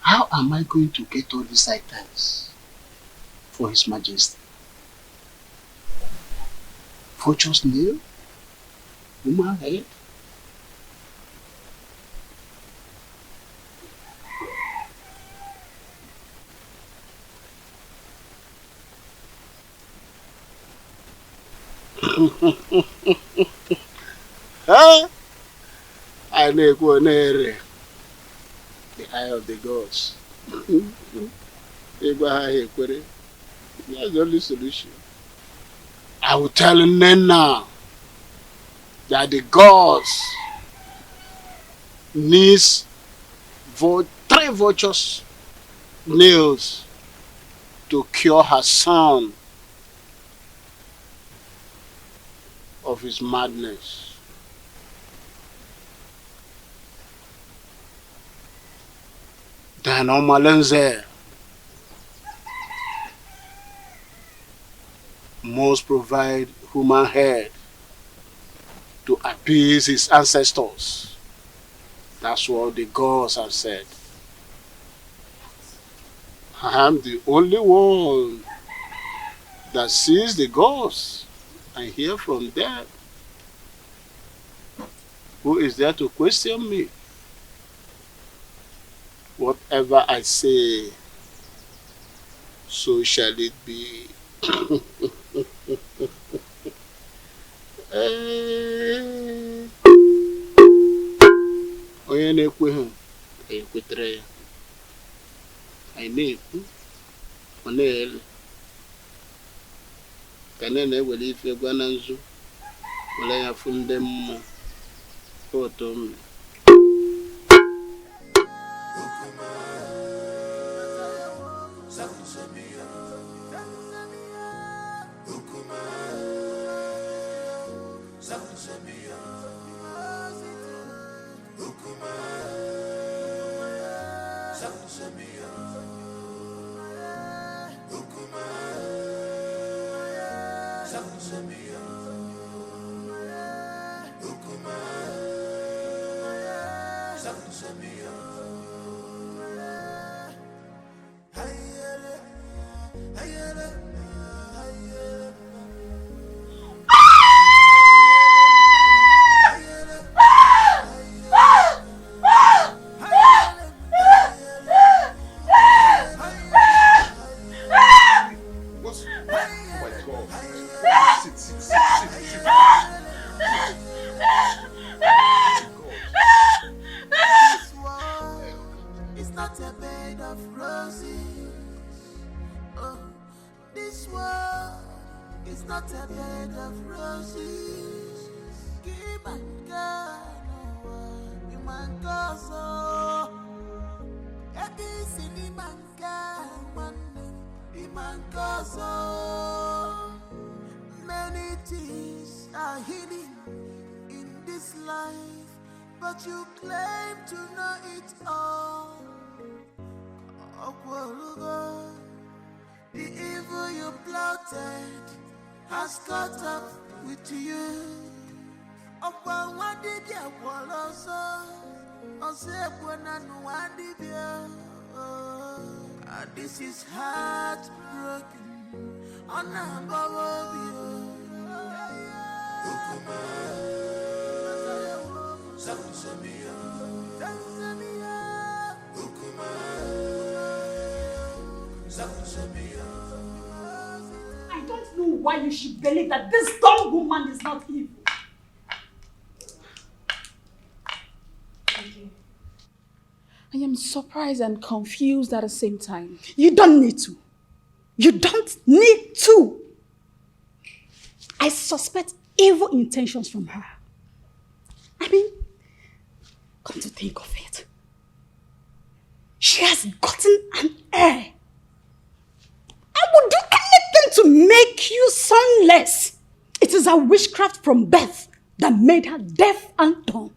How am I going to get all these items for His Majesty? Vulture's nail? Human head? Huh? I know the eye of the gods. That's the only solution. I will tell them now that the gods needs 3 vultures' nails to cure her son of his madness. Then Omalenze must provide human head to appease his ancestors. That's what the gods have said. I am the only one that sees the gods and hear from them. Who is there to question me? Whatever I say, so shall it be. Onye na-ekweghị ekwetere ya. Anyị na-ekwu, ọ na-ele. Ka na-ewere ife gwa na nzu, were ya fụ ndị mmụọ. Otu mme. Many things are hidden in this life, but you claim to know it all. The evil you plotted has caught up with you. This is heartbroken. I don't know why you should believe that this dumb woman is not evil. I am surprised and confused at the same time. You don't need to. You don't need to. I suspect evil intentions from her. I mean, come to think of it, she has gotten an heir. I would do anything to make you sonless. It is a witchcraft from birth that made her deaf and dumb.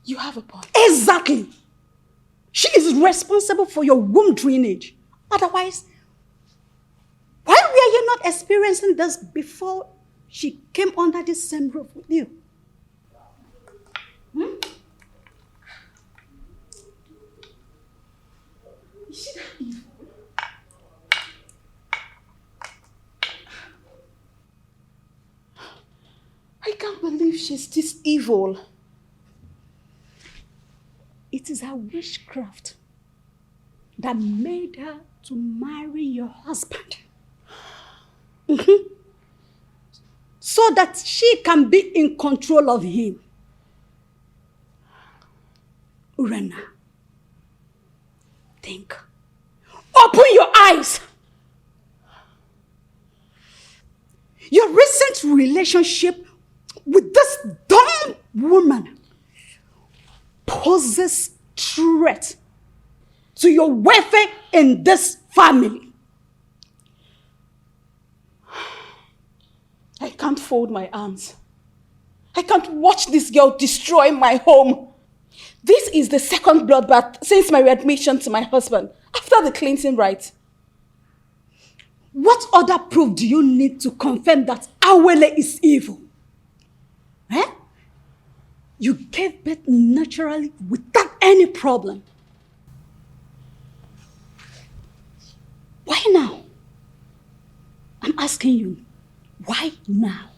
You have a point. Exactly. She is responsible for your womb drainage. Otherwise, why were you not experiencing this before she came under this same roof with you? Is she that evil? I can't believe she's this evil. It is her witchcraft that made her to marry your husband. So that she can be in control of him. Urena, think. Open your eyes. Your recent relationship with this dumb woman poses threat to your welfare in this family. I can't fold my arms. I can't watch this girl destroy my home. This is the second bloodbath since my readmission to my husband after the cleansing rite. What other proof do you need to confirm that Awele is evil? Eh? You gave birth naturally without any problem. Why now? I'm asking you, why now?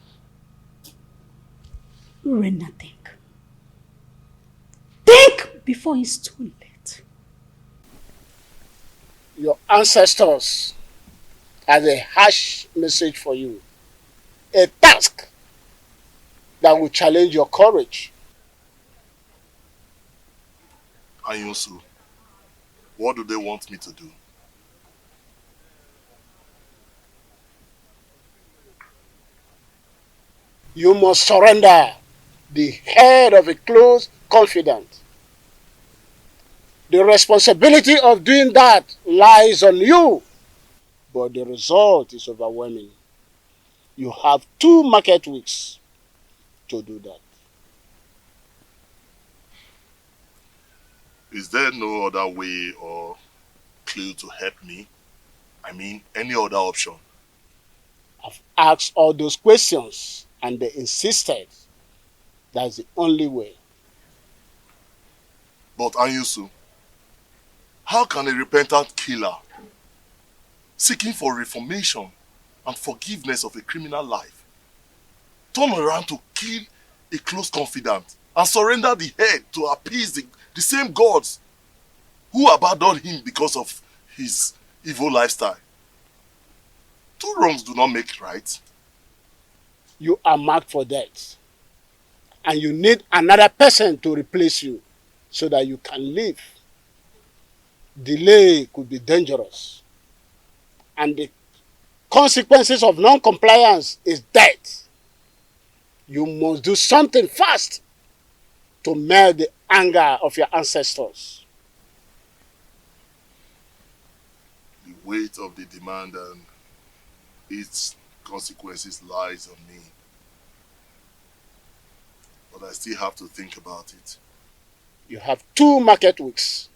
Urena, think. Think before it's too late. Your ancestors has a harsh message for you. A task that will challenge your courage. Anyusu, what do they want me to do? You must surrender the head of a close confidant. The responsibility of doing that lies on you, but the result is overwhelming. You have 2 market weeks to do that. Is there no other way or clue to help me? I mean, any other option? I've asked all those questions and they insisted that's the only way. But Anyusu, how can a repentant killer seeking for reformation and forgiveness of a criminal life turn around to kill a close confidant and surrender the head to appease the same gods who abandoned him because of his evil lifestyle? 2 wrongs do not make right. You are marked for death. And you need another person to replace you so that you can live. Delay could be dangerous. And the consequences of non-compliance is death. You must do something fast to melt the anger of your ancestors. The weight of the demand and its consequences lies on me. But I still have to think about it. You have 2 market weeks.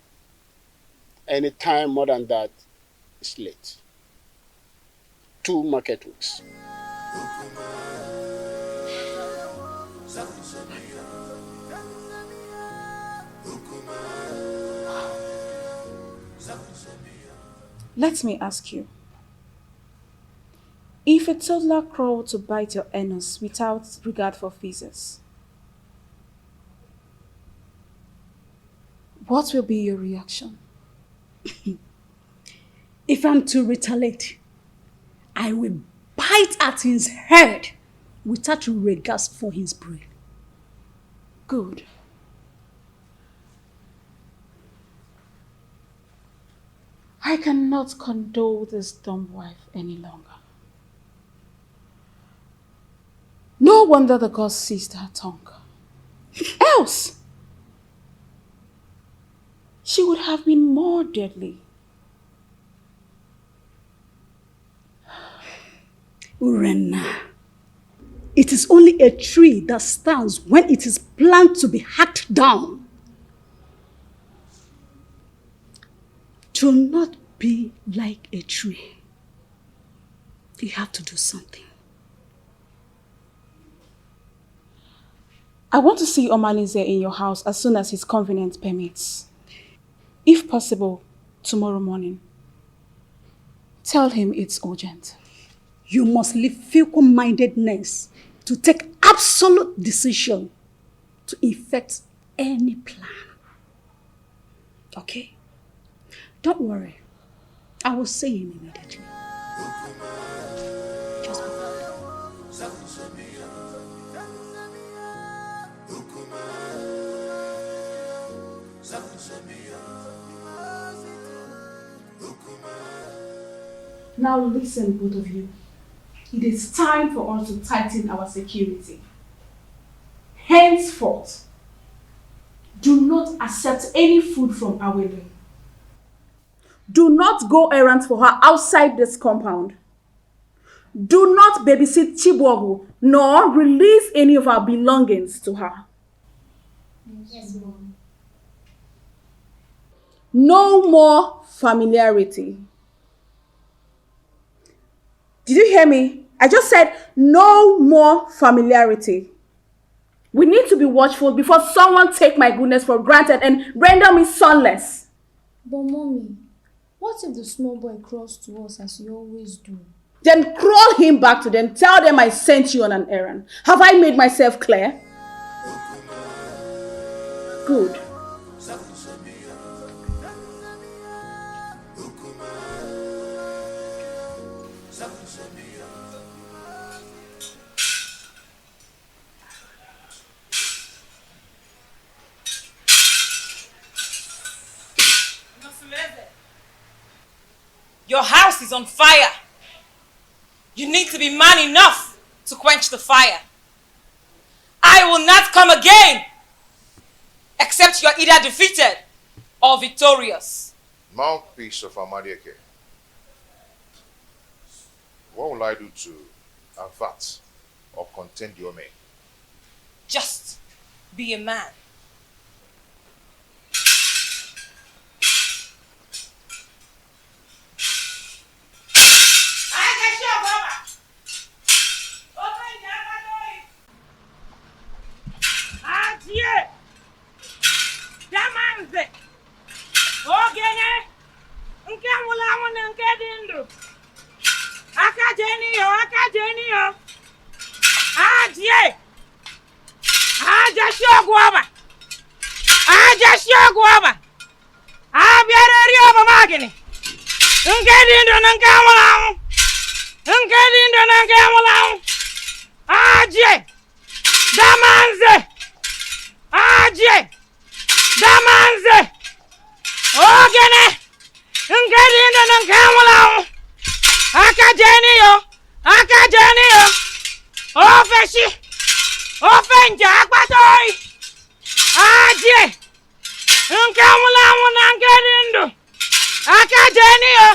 Any time more than that is late. 2 market weeks. Let me ask you. If a toddler crawled to bite your anus without regard for physics, what will be your reaction? If I'm to retaliate, I will bite at his head without regards for his brain. Good. I cannot condole this dumb wife any longer. No wonder the gods seized her tongue. Else, she would have been more deadly. Urena, it is only a tree that stands when it is planned to be hacked down. Do not be like a tree. You have to do something. I want to see Omalize in your house as soon as his convenience permits. If possible, tomorrow morning. Tell him it's urgent. You must leave fickle-mindedness to take absolute decision to effect any plan. Okay? Don't worry. I will see him immediately. Just Now listen, both of you. It is time for us to tighten our security. Henceforth, do not accept any food from Awele. Do not go errands for her outside this compound. Do not babysit Chibuogu, nor release any of our belongings to her. Yes, Mom. No more familiarity. Did you hear me? I just said no more familiarity. We need to be watchful before someone take my goodness for granted and render me sonless. But Mommy, What if the small boy crawls to us as you always do? Then crawl him back to them. Tell them I sent you on an errand. Have I made myself clear? Good. Your house is on fire. You need to be man enough to quench the fire. I will not come again except you're either defeated or victorious. Mouthpiece of Amadieke. What will I do to avert or contend your men? Just be a man. Adieu! Damanze! Ogene! Nke mula wana nke dindu! Aka jeni yo! Adieu! Aja shogwaba! Abiara rioba magini! Nke dindu nke mula wana! Nke dindu nke mula wana! Adieu! Damanze! Aje! Damanze! Ogene! Ngedi ndo nkamula! Aka jeni yo! Ofeshi! Ofenja akpatoi! Aje! Nkamula muna ngedi ndo! Aka jeni yo!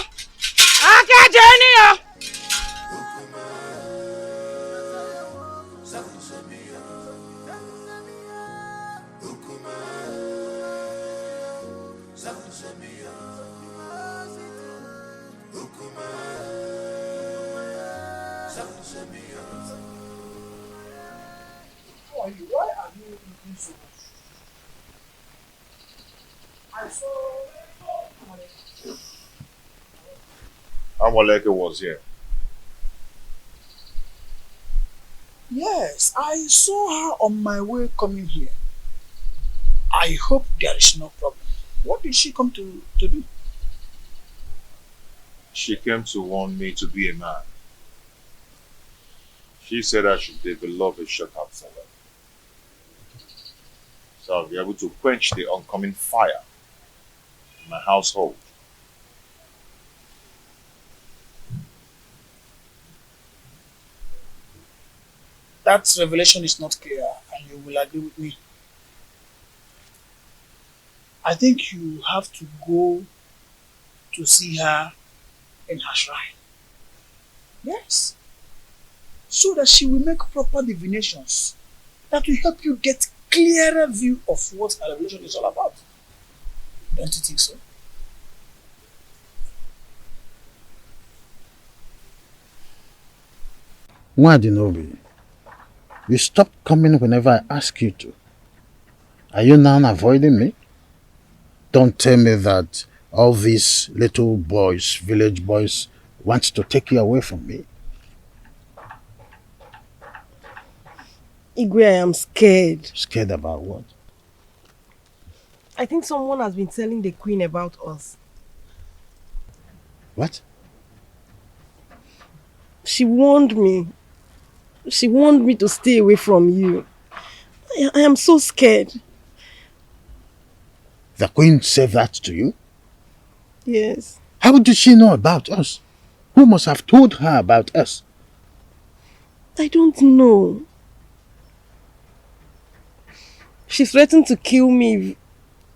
Why are you eating so much? I saw Amoleke was here. Yes, I saw her on my way coming here. I hope there is no problem. What did she come to do? She came to warn me to be a man. She said I should develop a shatered setle, so I'll be able to quench the oncoming fire in my household. That revelation is not clear, and you will agree with me. I think you have to go to see her in her shrine. Yes. So that she will make proper divinations that will help you get clearer view of what her revelation is all about. Don't you think so? Wadinobi, you stop coming whenever I ask you to. Are you now avoiding me? Don't tell me that all these little boys, village boys, want to take you away from me. Igwe, I am scared. Scared about what? I think someone has been telling the queen about us. What? She warned me. She warned me to stay away from you. I am so scared. The queen said that to you? Yes. How did she know about us? Who must have told her about us? I don't know. She threatened to kill me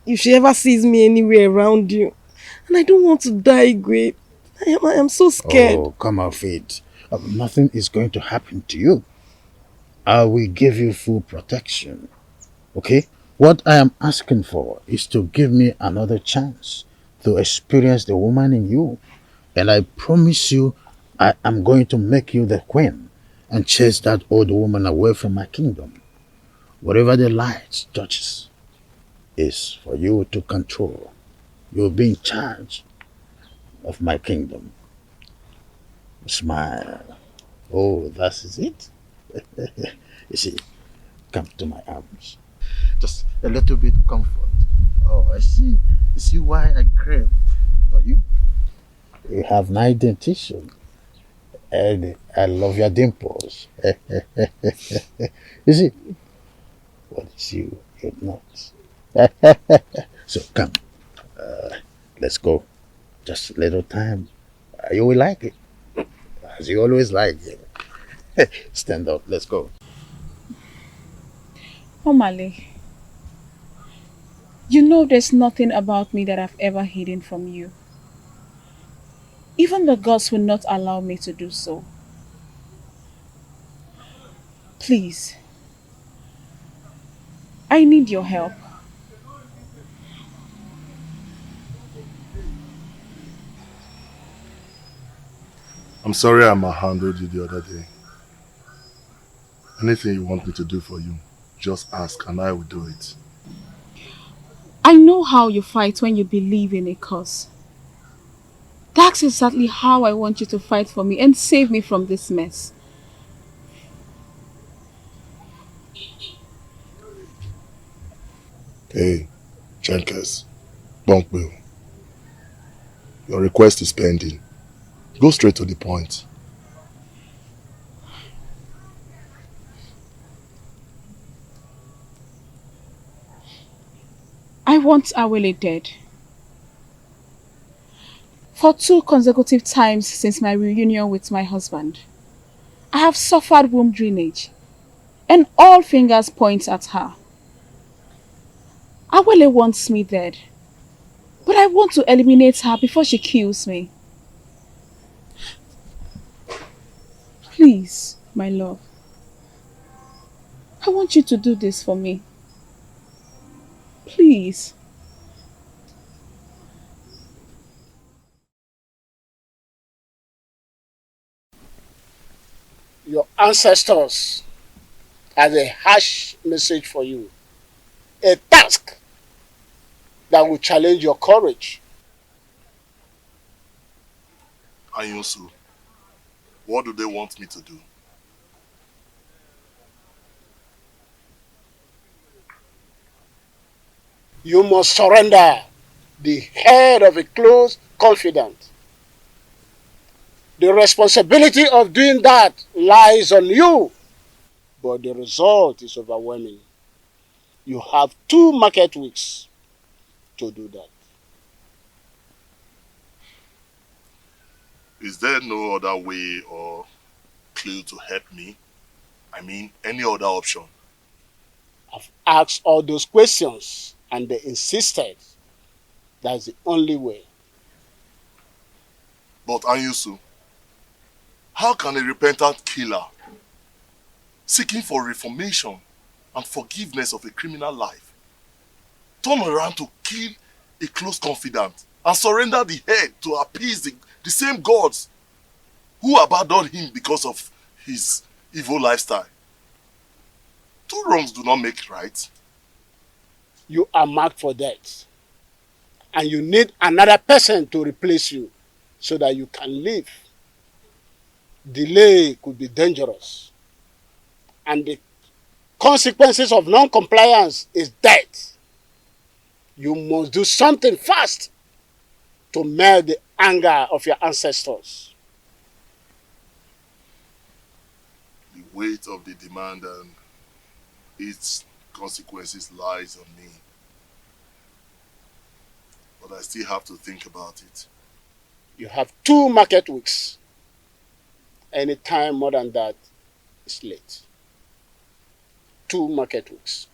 if she ever sees me anywhere around you. And I don't want to die, Igwe. I am so scared. Oh, come off it. Nothing is going to happen to you. I will give you full protection. Okay? What I am asking for is to give me another chance to experience the woman in you. And I promise you, I am going to make you the queen and chase that old woman away from my kingdom. Whatever the light touches is for you to control. You'll be in charge. of my kingdom. Smile. Oh, that is it. You see, come to my arms. Just a little bit comfort. Oh, I see. You see why I crave for you? You have my dentition. And I love your dimples. You see, what is you? You're not. So come, let's go. Just a little time. You will like it. As you always like it. Stand up, let's go. Omale, you know there's nothing about me that I've ever hidden from you. Even the gods will not allow me to do so. Please, I need your help. I'm sorry I handled you the other day. Anything you want me to do for you, just ask and I will do it. I know how you fight when you believe in a cause. That's exactly how I want you to fight for me and save me from this mess. Hey, Jenkins, Bunkbill, your request is pending. Go straight to the point. I want Awele dead. For 2 consecutive times since my reunion with my husband, I have suffered womb drainage, and all fingers point at her. Awele wants me dead, but I want to eliminate her before she kills me. Please, my love, I want you to do this for me. Please. Your ancestors have a harsh message for you. A task that will challenge your courage. Anyusu, what do they want me to do? You must surrender the head of a close confidant. The responsibility of doing that lies on you, but the result is overwhelming. You have 2 market weeks to do that. Is there no other way or clue to help me? I mean, any other option? I've asked all those questions and they insisted that's the only way. But Anyusu, how can a repentant killer seeking for reformation and forgiveness of a criminal life turn around to kill a close confidant and surrender the head to appease the same gods who abandoned him because of his evil lifestyle? 2 wrongs do not make right. You are marked for death, and you need another person to replace you so that you can live. Delay could be dangerous, and the consequences of non-compliance is death. You must do something fast to melt the anger of your ancestors. The weight of the demand and its consequences lies on me. But I still have to think about it. You have 2 market weeks. Any time more than that is late. 2 market weeks.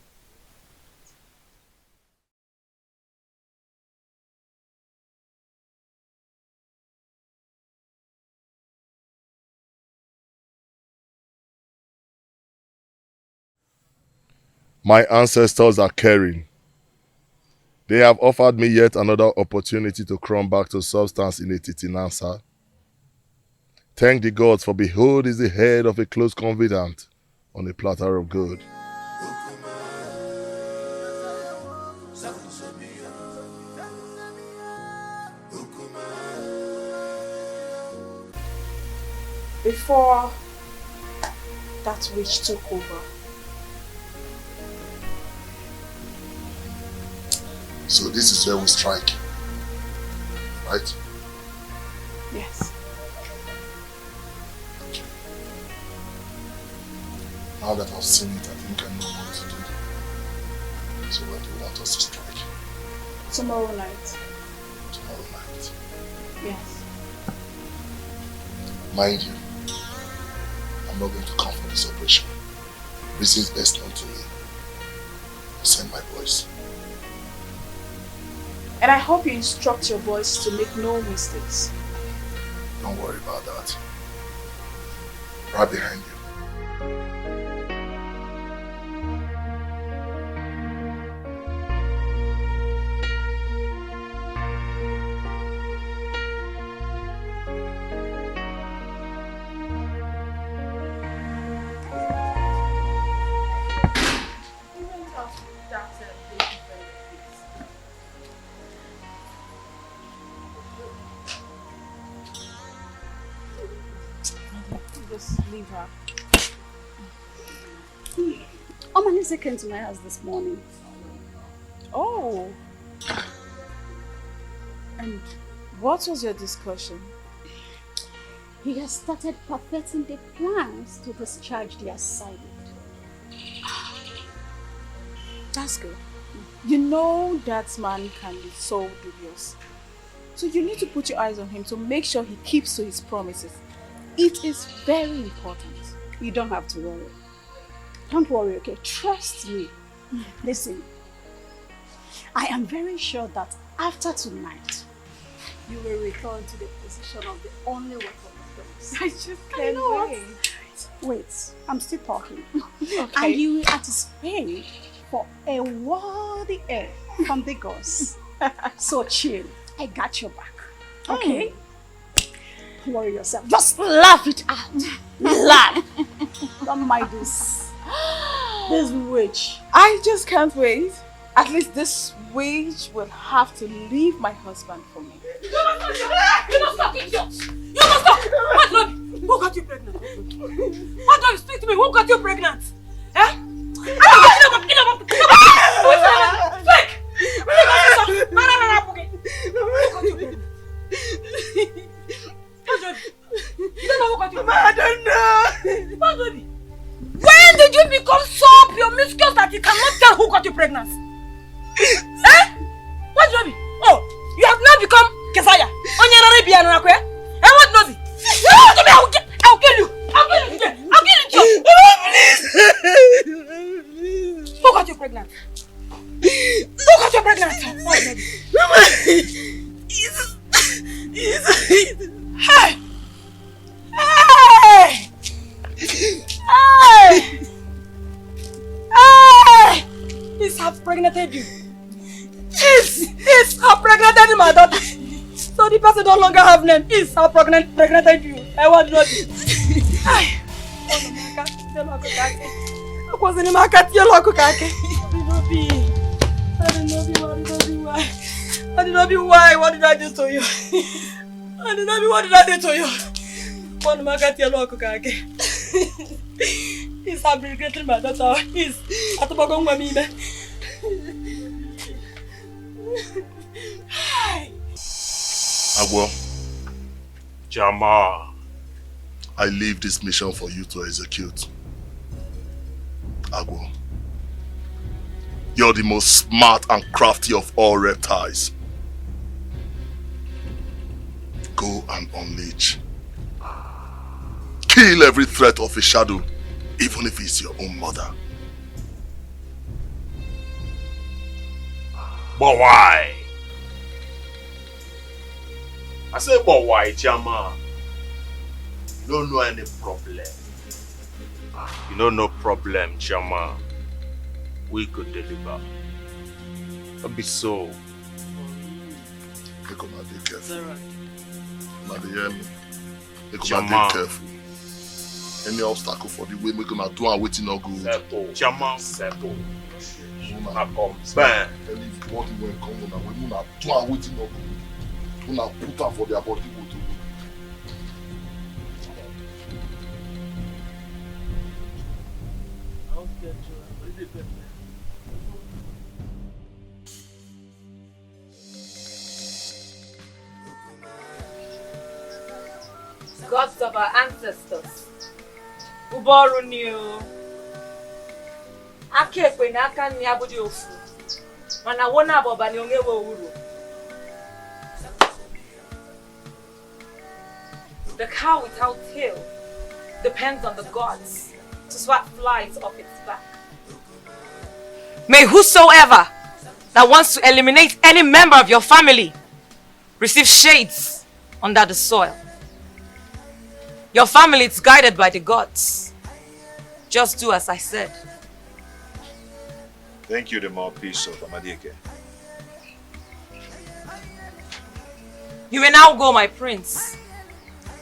My ancestors are caring. They have offered me yet another opportunity to come back to substance in a titinansa. Thank the gods, for behold is the head of a close confidant on a platter of gold. before that witch took over. So this is where we strike, right? Yes. Now that I've seen it, I think I know what to do. So when do you want us to strike? Tomorrow night. Tomorrow night. Yes. Mind you, I'm not going to come for this operation. Reasons best known to me. I'll send my boys. And I hope you instruct your boys to make no mistakes. Don't worry about that. Right behind you. Just leave her. Omalise came to my house this morning. Oh. And what was your discussion? He has started perfecting the plans to discharge the assignment. That's good. You know that man can be so dubious. So you need to put your eyes on him to make sure he keeps to his promises. It is very important. You don't have to worry. Don't worry, okay? Trust me. Listen, I am very sure that after tonight, you will return to the position of the only work of the place. I just can't wait. Wait, I'm still talking. Okay. And you will anticipate for a worthy heir from the gods. So chill. I got your back. Okay? Don't worry yourself. Just laugh it out. Laugh. Don't mind this. This witch. I just can't wait. At least this witch will have to leave my husband for me. You must stop, idiot! You must stop! What, Lord? Who got you pregnant? What, Lord? Speak to me. Who got you pregnant? Eh? Speak! Who got you pregnant? You don't know who got you pregnant? I don't know. What, baby? When did you become so promiscuous that you cannot tell who got you pregnant? Eh? What, baby? Oh, you have now become Kesaya. And what, Nozi? I'll kill you. I'll kill you today. I'll kill you. Please. Who got you pregnant? Who got you pregnant? What, baby? Hey! Hey! Hey! Hey! He's half pregnanted you. He's half pregnanted my daughter. So the person no longer have name. He's half pregnanted you. I want to know this. Hey! I was in the market. You're like okay. I don't know why. What did I do to you? I don't know what did I do to you? One market your local kake. He's fabricating my daughter. He's at the bottom of me. Agwo, Jama, I leave this mission for you to execute. Agwo, you're the most smart and crafty of all reptiles. Go and unleash. Kill every threat of a shadow, even if it's your own mother. But why? I say, but why, Jama? You don't know any problem. You know no problem, Jama. We could deliver. Don't be so. Make una dey careful. Now they hear me. Make una Jama. dey careful. Any obstacle for the way, make una do and waiting no good. Settle. Jama, settle. Una come. Bang. Anybody when come una, when una do and waiting no good. Una put am for their body go to Gods of our ancestors. Uboru new. Aka ekwe na aka nni abụdị ofu. Mana wona abọba ni onyewe uru. The cow without tail depends on the gods to swat flies off its back. May whosoever that wants to eliminate any member of your family receive shades under the soil. Your family is guided by the gods. Just do as I said. Thank you, the mouthpiece of Amadieke. You may now go, my prince.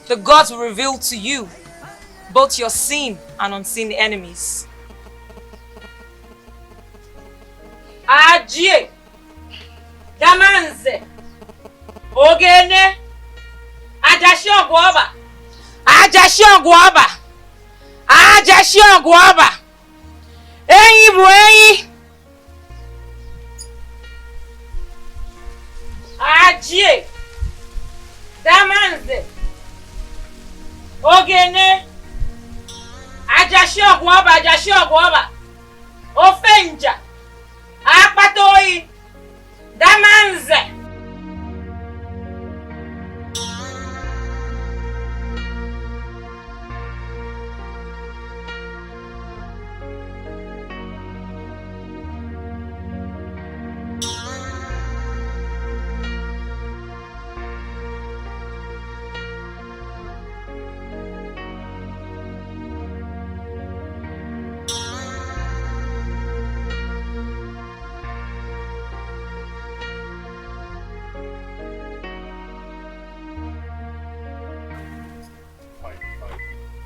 The gods will reveal to you both your seen and unseen enemies. Ajie! Damanze! Ogene! Ajashi Ogwaba! Ajashi Ogwaba! Ajashi Ogwaba! Eyi bu eyi! Ajie! Damanze! Ogene! Ajashi Ogwaba! Ajashi Ogwaba! Ofenja! Apatoyi! Damanze!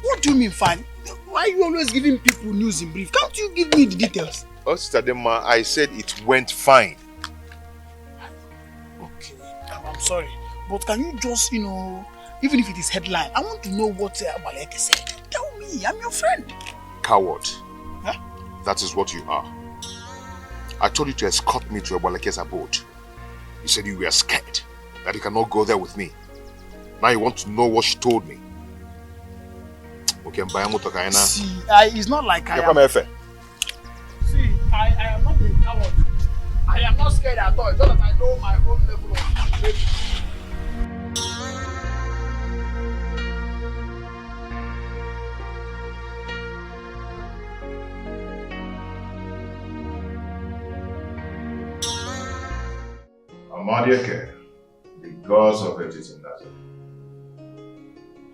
What do you mean fine? Why are you always giving people news in brief? Can't you give me the details? Oh, Sister Dema, I said it went fine. Okay, I'm sorry. But can you just, even if it is headline, I want to know what Abaleke said. Tell me, I'm your friend. Coward. Huh? That is what you are. I told you to escort me to Abaleke's abode. You said you were scared, that you cannot go there with me. Now you want to know what she told me. Okay, see, it's not like I am... See, I am not a coward. I am not scared at all. It's just that I know my own level of safety. Amadieke, the gods of Egyptian Nazareth,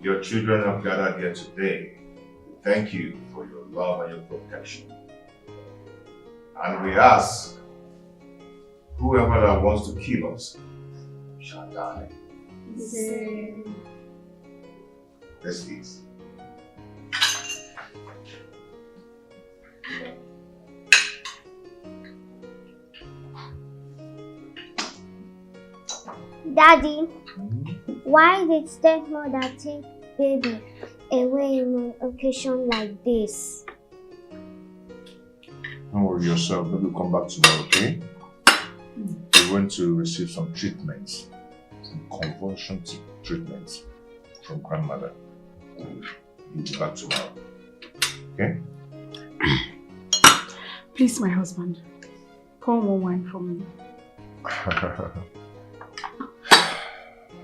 your children have gathered here today. Thank you for your love and your protection. And we ask, whoever that wants to kill us shall die. Let's eat. Daddy, why did stepmother take baby away in an occasion like this? Don't worry yourself, baby will come back tomorrow, okay? We went to receive some treatments, some convulsion treatments from grandmother. You'll be back tomorrow, okay? Please, my husband, pour more wine for me.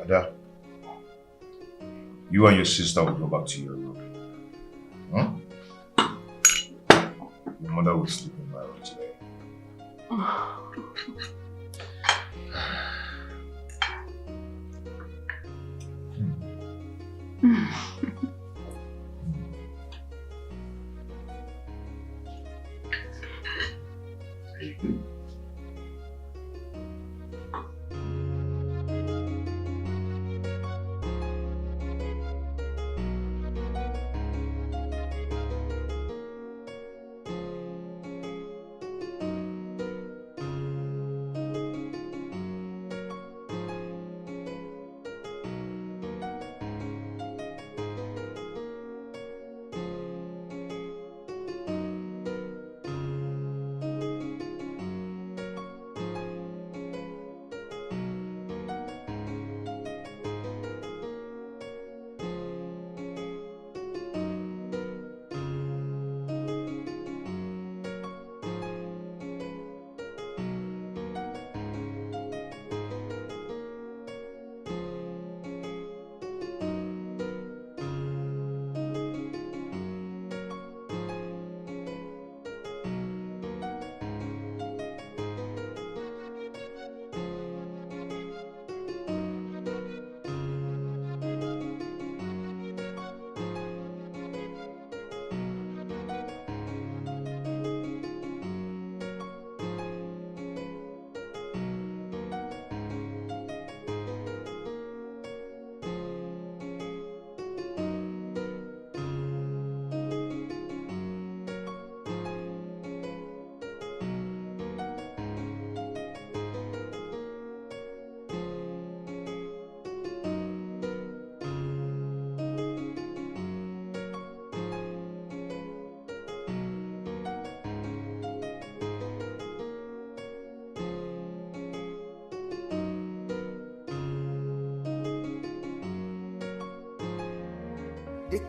Ada, you and your sister will go back to your room. Huh? Your mother will sleep in my room today.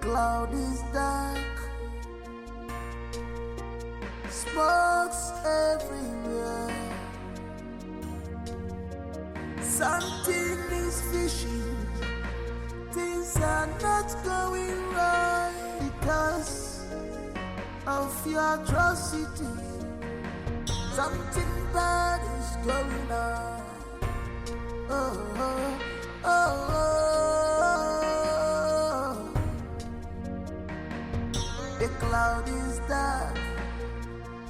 cloud is dark, smokes everywhere. Something is fishing, things are not going right because of your atrocity. Something bad is going on. Oh, oh, oh, oh. The cloud is dark,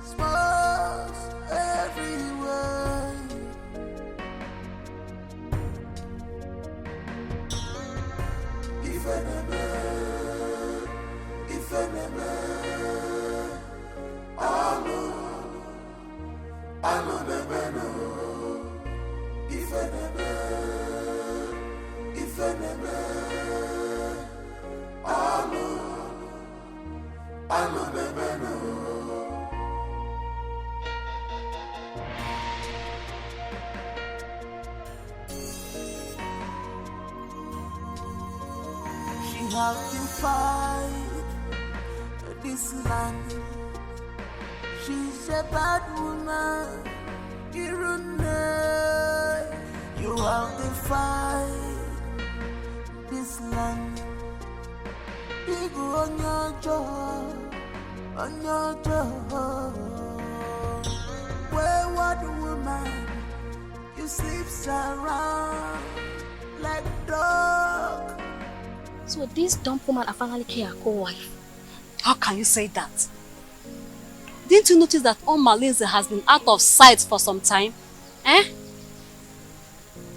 smokes everywhere. If enemy, I know the man. If enemy, I know the man. She has defied this land. She's a bad woman. You have defied this land. Big on your jaw, wayward woman, you sleep around like dog. So this dumb woman finally killed her co-wife. How can you say that? Didn't you notice that Malice has been out of sight for some time? Eh?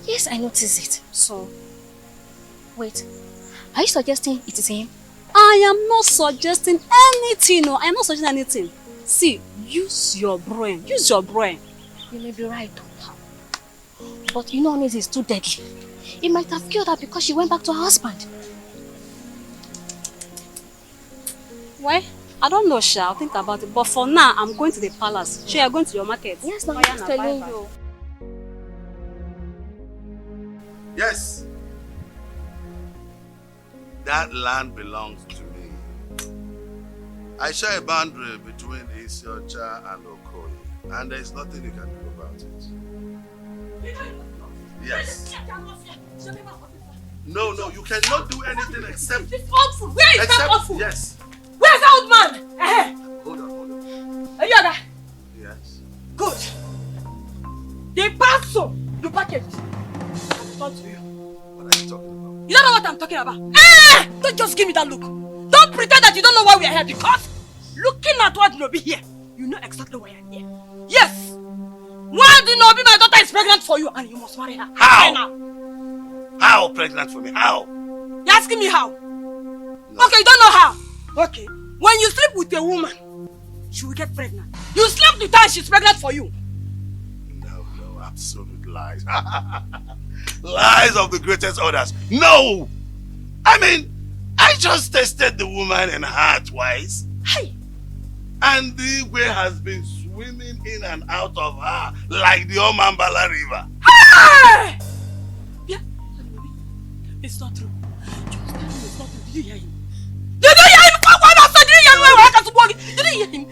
Yes, I noticed it. So? Wait, are you suggesting it is him? I am not suggesting anything. No, I am not suggesting anything. See, use your brain. Use your brain. You may be right. But you know Onize is too deadly. He might have killed her because she went back to her husband. Why? I don't know, Sha. I'll think about it. But for now, I'm going to the palace. Sha, you're going to your market. Yes, no, I'm telling you. Yes. That land belongs to me. I share a boundary between Isiocha and Okoye, and there's nothing you can do about it. Yes. No, you cannot do anything except... This old fool! Where is that old fool? Yes. Where's that old man? Hold on. Are you there? Yes. Good. The parcel you packaged. Not to you. What are you talking about? You don't know what I'm talking about. Don't just give me that look. Don't pretend that you don't know why we are here, because looking at what Nobi here, you know exactly why I'm here. Yes. Why did Nobi, my daughter is pregnant for you and you must marry her? How? Now. How pregnant for me? How? You're asking me how? No. Okay, you don't know how. Okay. When you sleep with a woman, she will get pregnant. You slept with her and she's pregnant for you. No, absolute lies. Lies of the greatest orders. No! I mean, I just tested the woman and her twice. Hey! And the way has been swimming in and out of her like the Omambala River. Hey! Yeah. It's not true. Just tell me it's not true. Did you hear him? Did you hear him? Did you hear him?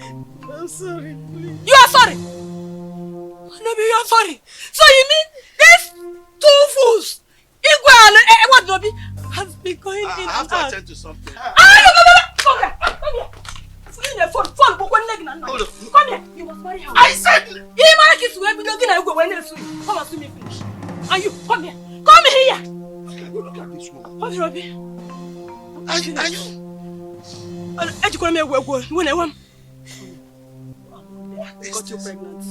I'm sorry, please. You are sorry? Nobi, you are sorry. So you mean these two fools, Igwe and what Nobi, has been going in and out? I have to attend to something. No. Come here. In the phone, but one leg and come here. You must marry her. I said... You marry kiss when you go when you swim. Come and swim me finish. And you, come here. Come here. Look at this woman. What, Robbie? Are you? When I want. They got you pregnant.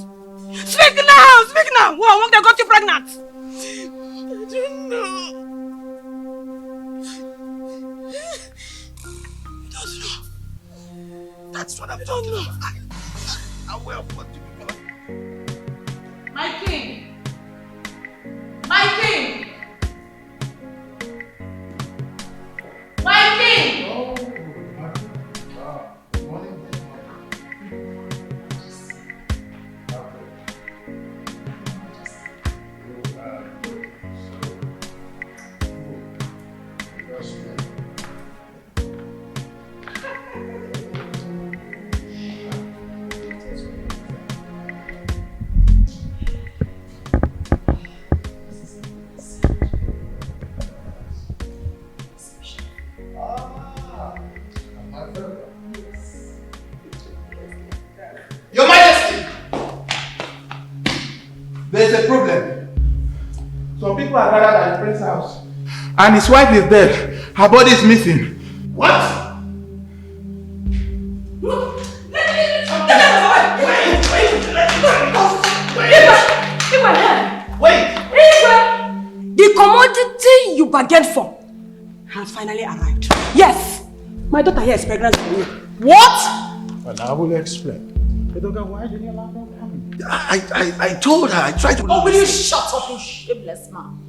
Speak now! What they got you pregnant? I don't know. You don't know. That's what I'm talking about. I'm aware of what you mean. My king! My king! My king! there's a problem. Some people are gathered at the prince's house. And his wife is dead. Her body is missing. What? The commodity you bargained for has finally arrived. Yes, my daughter here is pregnant for you. What? Well, I will explain. Why did you allow them coming? I told her, I tried to... Oh, will you shut up, you shameless man?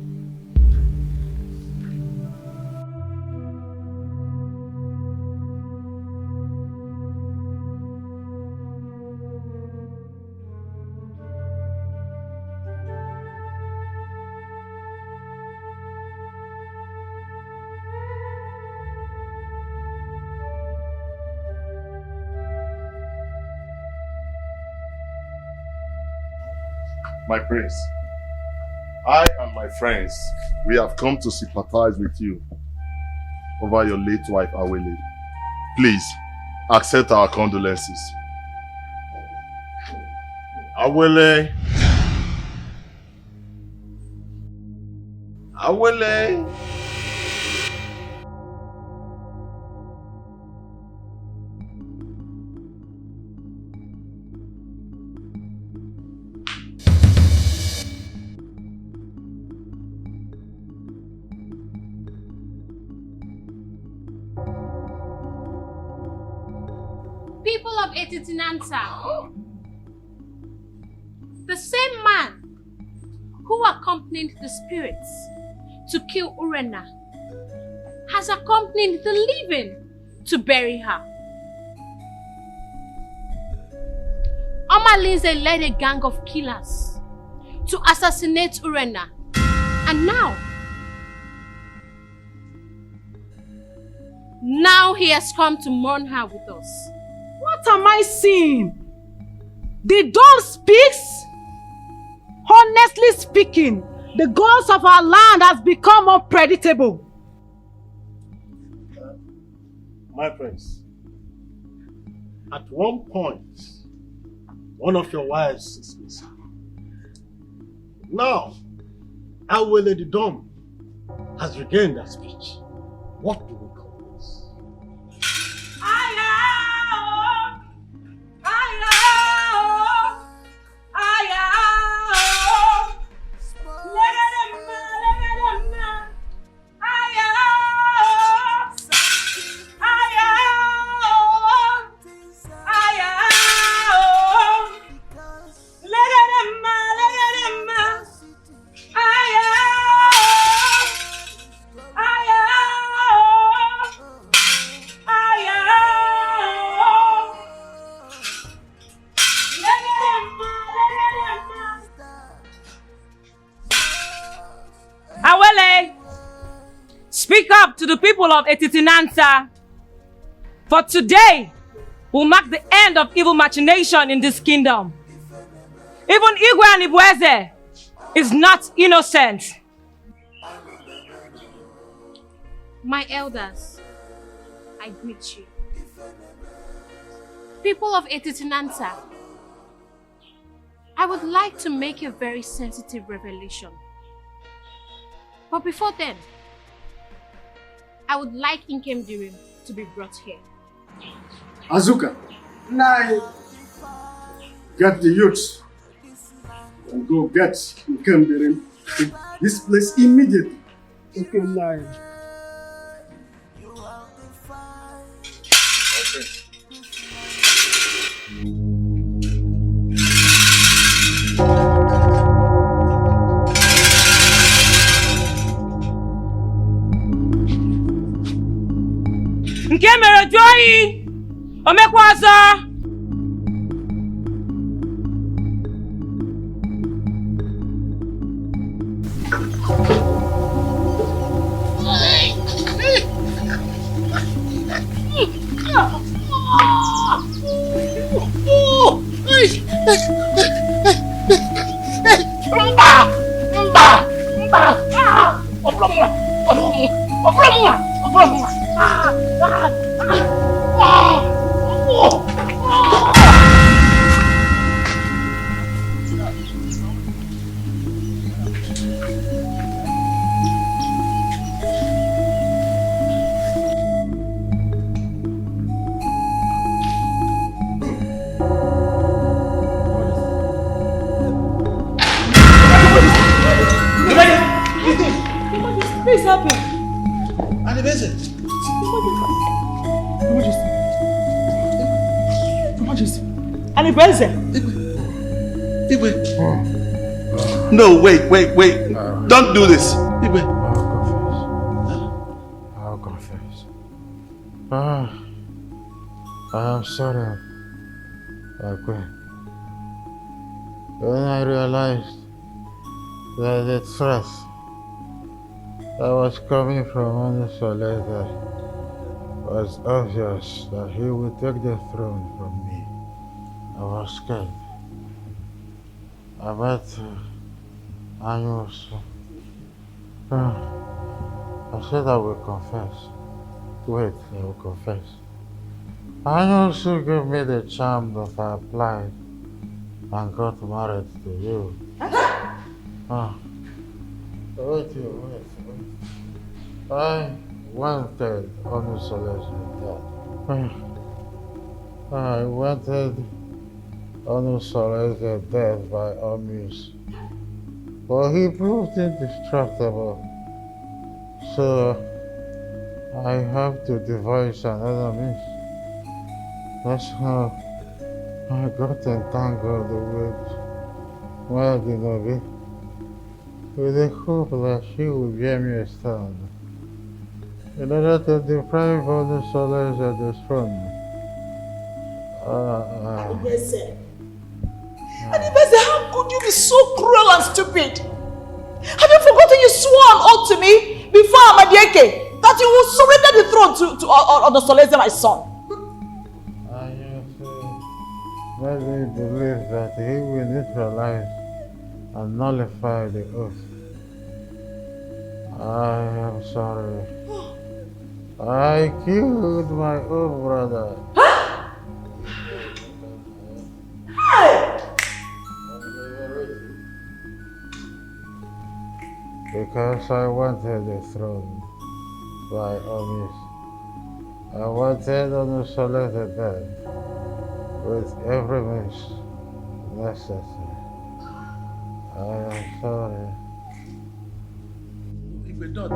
My prince, I and my friends, we have come to sympathize with you over your late wife, Awele. Please, accept our condolences. Awele. Awele. People of Etitinansa, the same man who accompanied the spirits to kill Urena has accompanied the living to bury her. Omalize led a gang of killers to assassinate Urena, and now he has come to mourn her with us. What am I seeing? The doll speaks? Honestly speaking, the gods of our land has become unpredictable. My prince, at one point, one of your wives is missing. Now, Awele the Dumb has regained her speech. What do we call this? Speak up to the people of Etitinansa. For today will mark the end of evil machination in this kingdom. Even Igwe and Ibueze is not innocent. My elders, I greet you. People of Etitinansa, I would like to make a very sensitive revelation. But before then, I would like Inkem Dirim to be brought here. Azuka, get the youths and go get Inkem Dirim to this place immediately. Okay, now. Nke mere joyi omekwazo. No, wait. Don't do this. I'll confess. I am sorry. When I realized that the threat that was coming from Unveiling was obvious that he would take the throne from me, I was scared. I met Anus. I said I will confess. Wait, I will confess. Anus gave me the charm that I applied and got married to you. Wait. I wanted Unveiling dead. I wanted Unveiling dead by all means. But he proved indestructible. So I have to devise another means. That's how I got entangled with Madinobi, with the hope that she would bear me a stand, in order to deprive Unveiling of the throne. Anibese, how could you be so cruel and stupid? Have you forgotten you swore an oath to me before Amadieke that you will surrender the throne to Unveiling, my son? Let me believe that he will neutralize and nullify the oath. I am sorry. I killed my own brother. Because I wanted the throne by all means. I wanted Unveiling dead with every means necessary. I am sorry. Igwe, don't.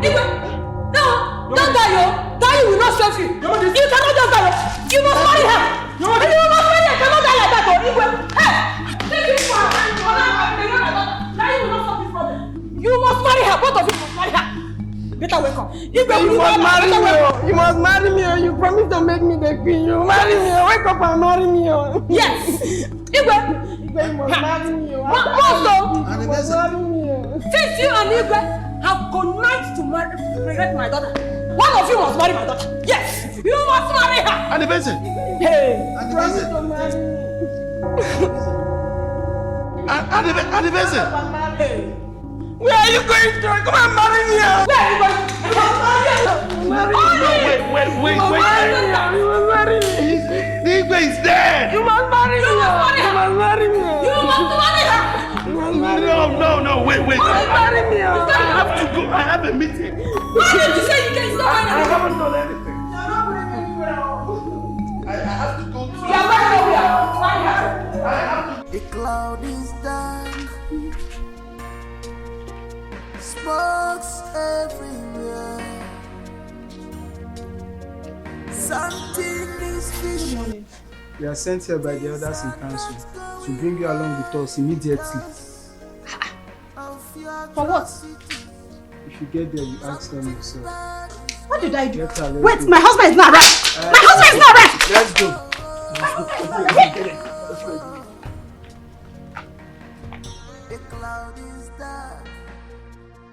Igwe! No! Don't die, yo! Die will not save you! You cannot just die! You must marry her! You must marry her! You cannot die like that, Igwe! Hey! Take it for her! Die will not solve this problem! You must marry her! Both of you must marry her! Better wake up! Igwe, you must marry me! You must marry me! You promise to make me the queen! You marry me! Wake up and marry me! Yes! Igwe! You must marry me! You must marry me! Since you and Igwe have connived to marry my daughter, one of you must marry my daughter. Yes! You must marry her! Anibese! Hey! Promise to marry me! Anibese! Hey! Where are you going to? Come and marry me! Where are you going? You must marry her! Wait. You must marry me! Igwe is dead! You must marry me! You must marry her! You must marry me! You must marry her! No, wait. You must marry me! I have to go. I have a meeting. Why did you say you can stop marrying her? I haven't done anything. You're not bringing me well. I have to go to... You are married nowhere. Marry her. I have to... The cloud is done. Smokes everywhere. Something is fishy. We are sent here by the elders in council to bring you along with us immediately. For what? If you get there, you ask them yourself. What did I do? Wait, my husband is not right! My husband is not right! Let's go. The cloud is dark.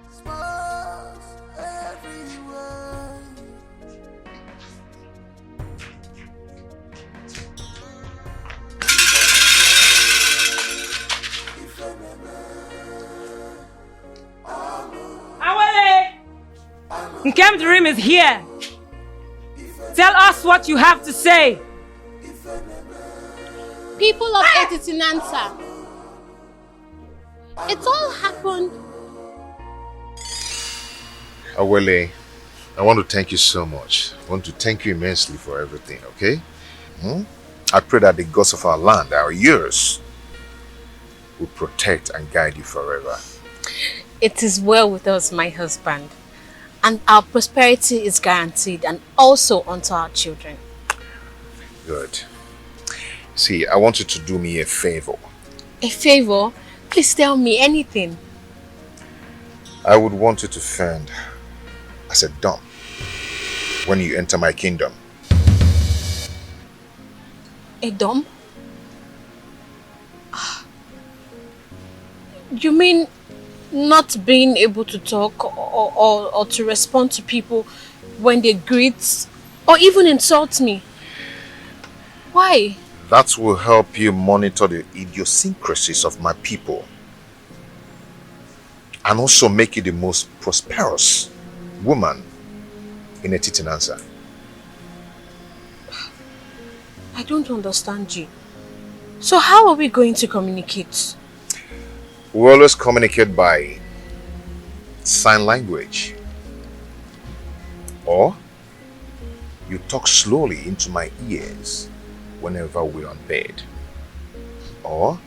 Smokes everywhere. Awele! Nkem Dream is here. Tell us what you have to say. People of Etitinansa, it all happened. Awele, I want to thank you so much. I want to thank you immensely for everything, okay? I pray that the gods of our land, our years, will protect and guide you forever. It is well with us, my husband. And our prosperity is guaranteed, and also unto our children. Good. See, I want you to do me a favor. A favor? Please tell me anything. I would want you to fend as a dumb when you enter my kingdom. A dumb? You mean not being able to talk or to respond to people when they greet or even insult me? Why? That will help you monitor the idiosyncrasies of my people and also make you the most prosperous woman in a Titinanza. I don't understand you. So how are we going to communicate? We always communicate by sign language. Or you talk slowly into my ears whenever we're on bed. Or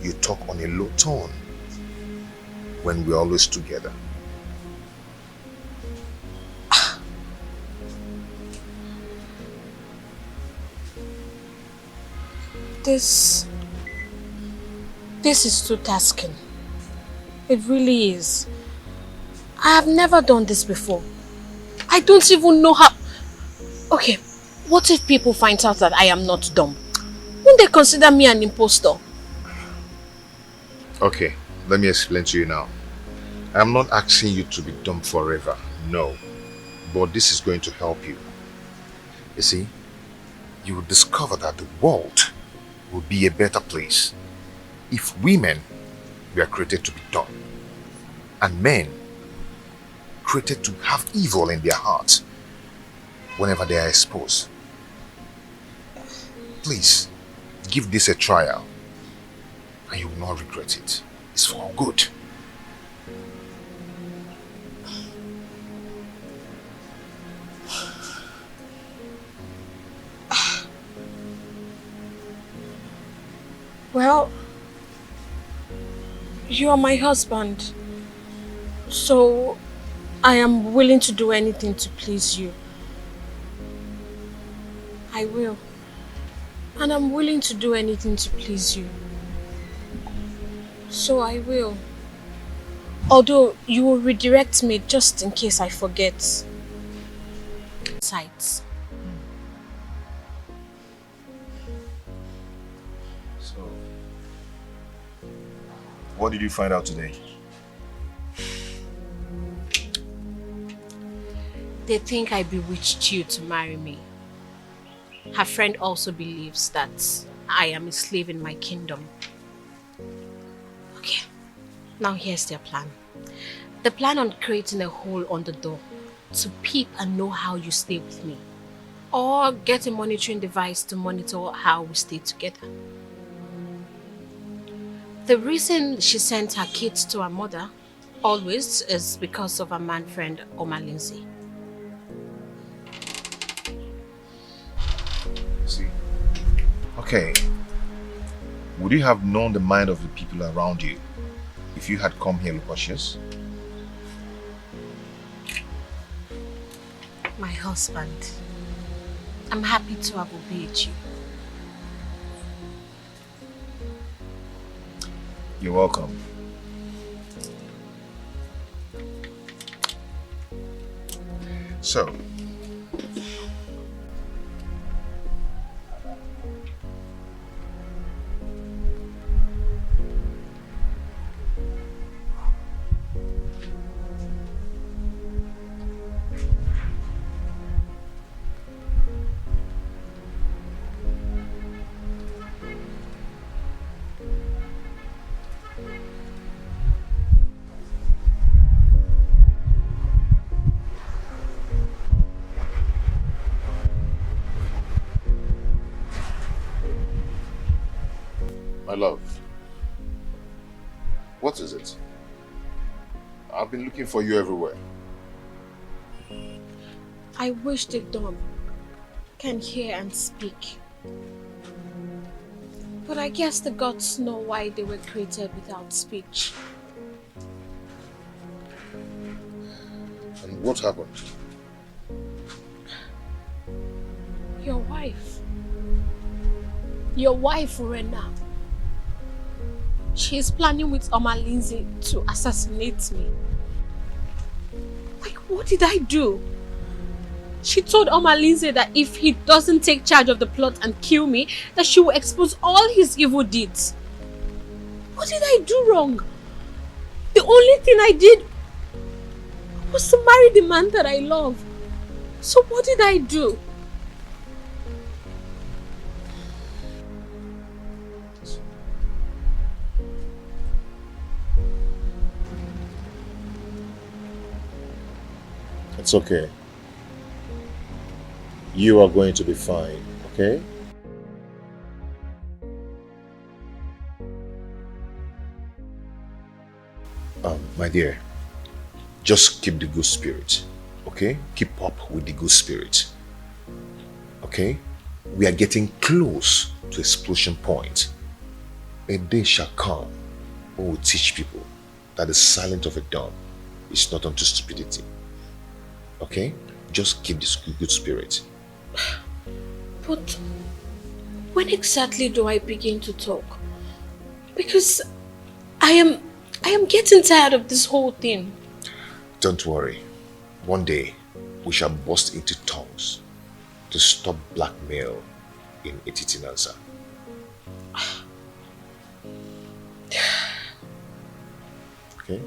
you talk on a low tone when we're always together. This is too tasking. It really is. I have never done this before. I don't even know how... Okay, what if people find out that I am not dumb? Won't they consider me an impostor? Okay, let me explain to you now. I'm not asking you to be dumb forever, no. But this is going to help you. You see, you will discover that the world will be a better place if women were created to be dumb and men created to have evil in their hearts whenever they are exposed. Please, give this a trial and you will not regret it. It's for good. Well, you are my husband, so I am willing to do anything to please you. I will. And I'm willing to do anything to please you. So I will. Although you will redirect me just in case I forget. Sights. So, what did you find out today? They think I bewitched you to marry me. Her friend also believes that I am a slave in my kingdom. Okay, now here's their plan. They plan on creating a hole on the door to peep and know how you stay with me. Or get a monitoring device to monitor how we stay together. The reason she sent her kids to her mother always is because of her man friend Oma Lindsay. See? Okay. Would you have known the mind of the people around you if you had come here cautious? My husband, I'm happy to have obeyed you. You're welcome. So, my love, what is it? I've been looking for you everywhere. I wish the dumb can hear and speak. But I guess the gods know why they were created without speech. And What happened? Your wife. Your wife, Rena. She is planning with Oma Lindsay to assassinate me. Like, what did I do? She told Oma Lindsay that if he doesn't take charge of the plot and kill me, that she will expose all his evil deeds. What did I do wrong? The only thing I did was to marry the man that I love. So what did I do? It's okay. You are going to be fine, okay? My dear, just keep the good spirit, okay? Keep up with the good spirit, okay? We are getting close to explosion point. A day shall come when we teach people that the silence of a dawn is not unto stupidity, okay? Just keep this good spirit. But when exactly do I begin to talk? Because I am getting tired of this whole thing. Don't worry. One day, we shall burst into tongues to stop blackmail in Etitinanza. Okay?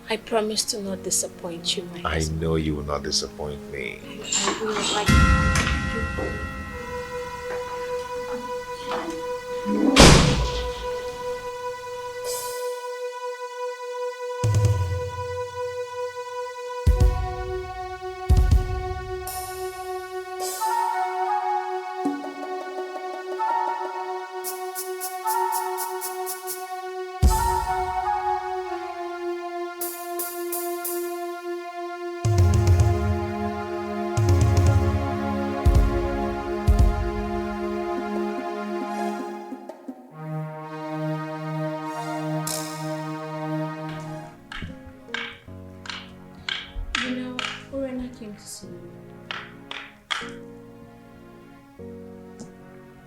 I promise to not disappoint you, my husband. I know you will not disappoint me. I will like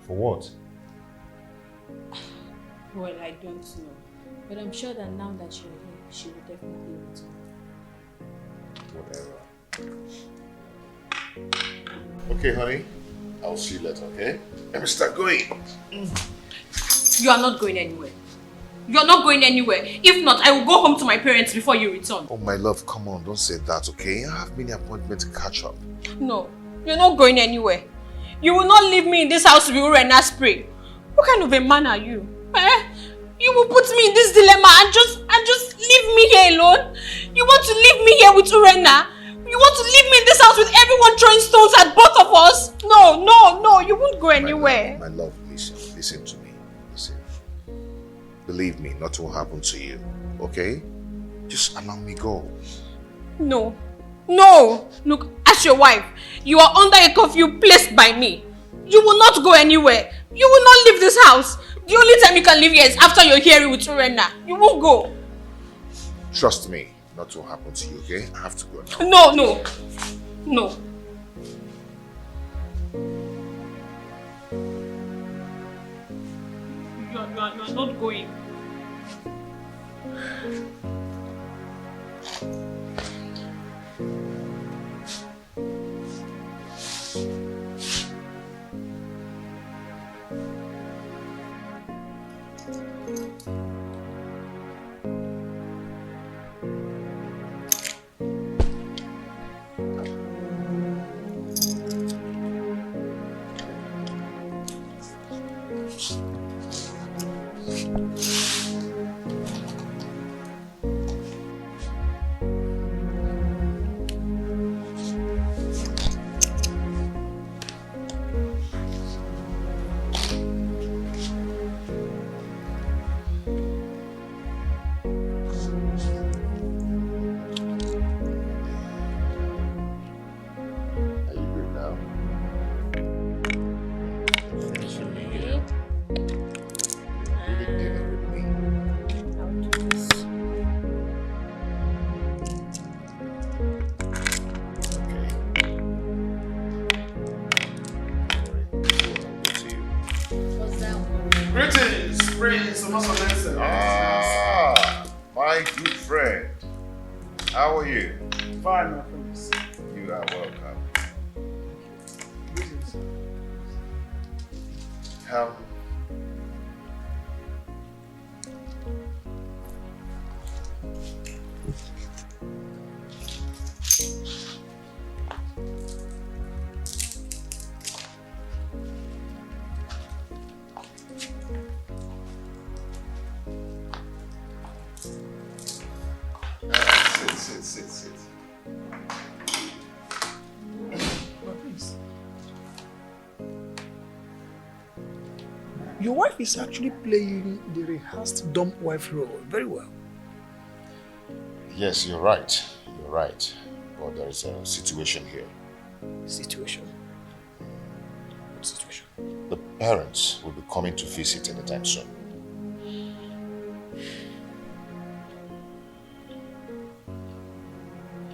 For what? Well, I don't know. But I'm sure that now that you're here, she will definitely return. Whatever. Okay, honey. I'll see you later, okay? Let me start going. You are not going anywhere. You are not going anywhere. If not, I will go home to my parents before you return. Oh, my love, come on. Don't say that, okay? I have many appointments to catch up. No, you're not going anywhere. You will not leave me in this house to be Urena spray. What kind of a man are you? You will put me in this dilemma and just leave me here alone? You want to leave me here with Urena? You want to leave me in this house with everyone throwing stones at both of us? No, you won't go anywhere. My love, listen to me. Listen. Believe me, nothing will happen to you, okay? Just allow me go. No. Look, as your wife, you are under a curfew placed by me. You will not go anywhere. You will not leave this house. The only time you can leave here is after you're hearing with Urena. You won't go. Trust me, nothing will happen to you, okay? I have to go now. No. You are not going. Greetings, Prince. Ah, my good friend. How are you? Fine, my friends. You are welcome. Sit. Your wife is actually playing the rehearsed dumb wife role very well. Yes, you're right. You're right. But there is a situation here. Situation? What situation? The parents will be coming to visit anytime soon.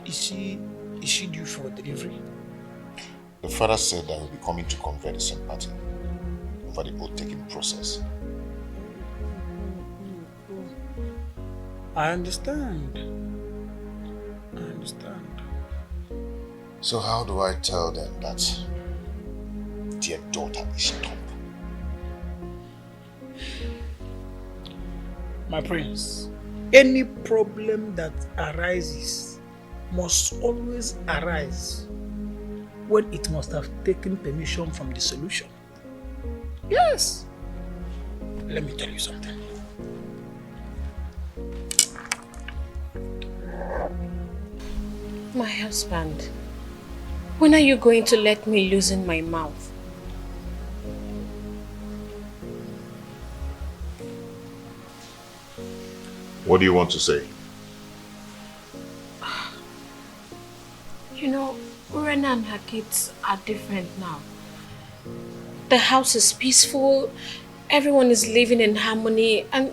Is she due for delivery? The father said that he'll be coming to convey the sympathy over the oath-taking process. I understand. So how do I tell them that their daughter is dumb? My prince, any problem that arises must always arise when it must have taken permission from the solution. Yes. Let me tell you something. My husband, when are you going to let me loosen my mouth? What do you want to say? You know, Urena and her kids are different now. The house is peaceful, everyone is living in harmony, and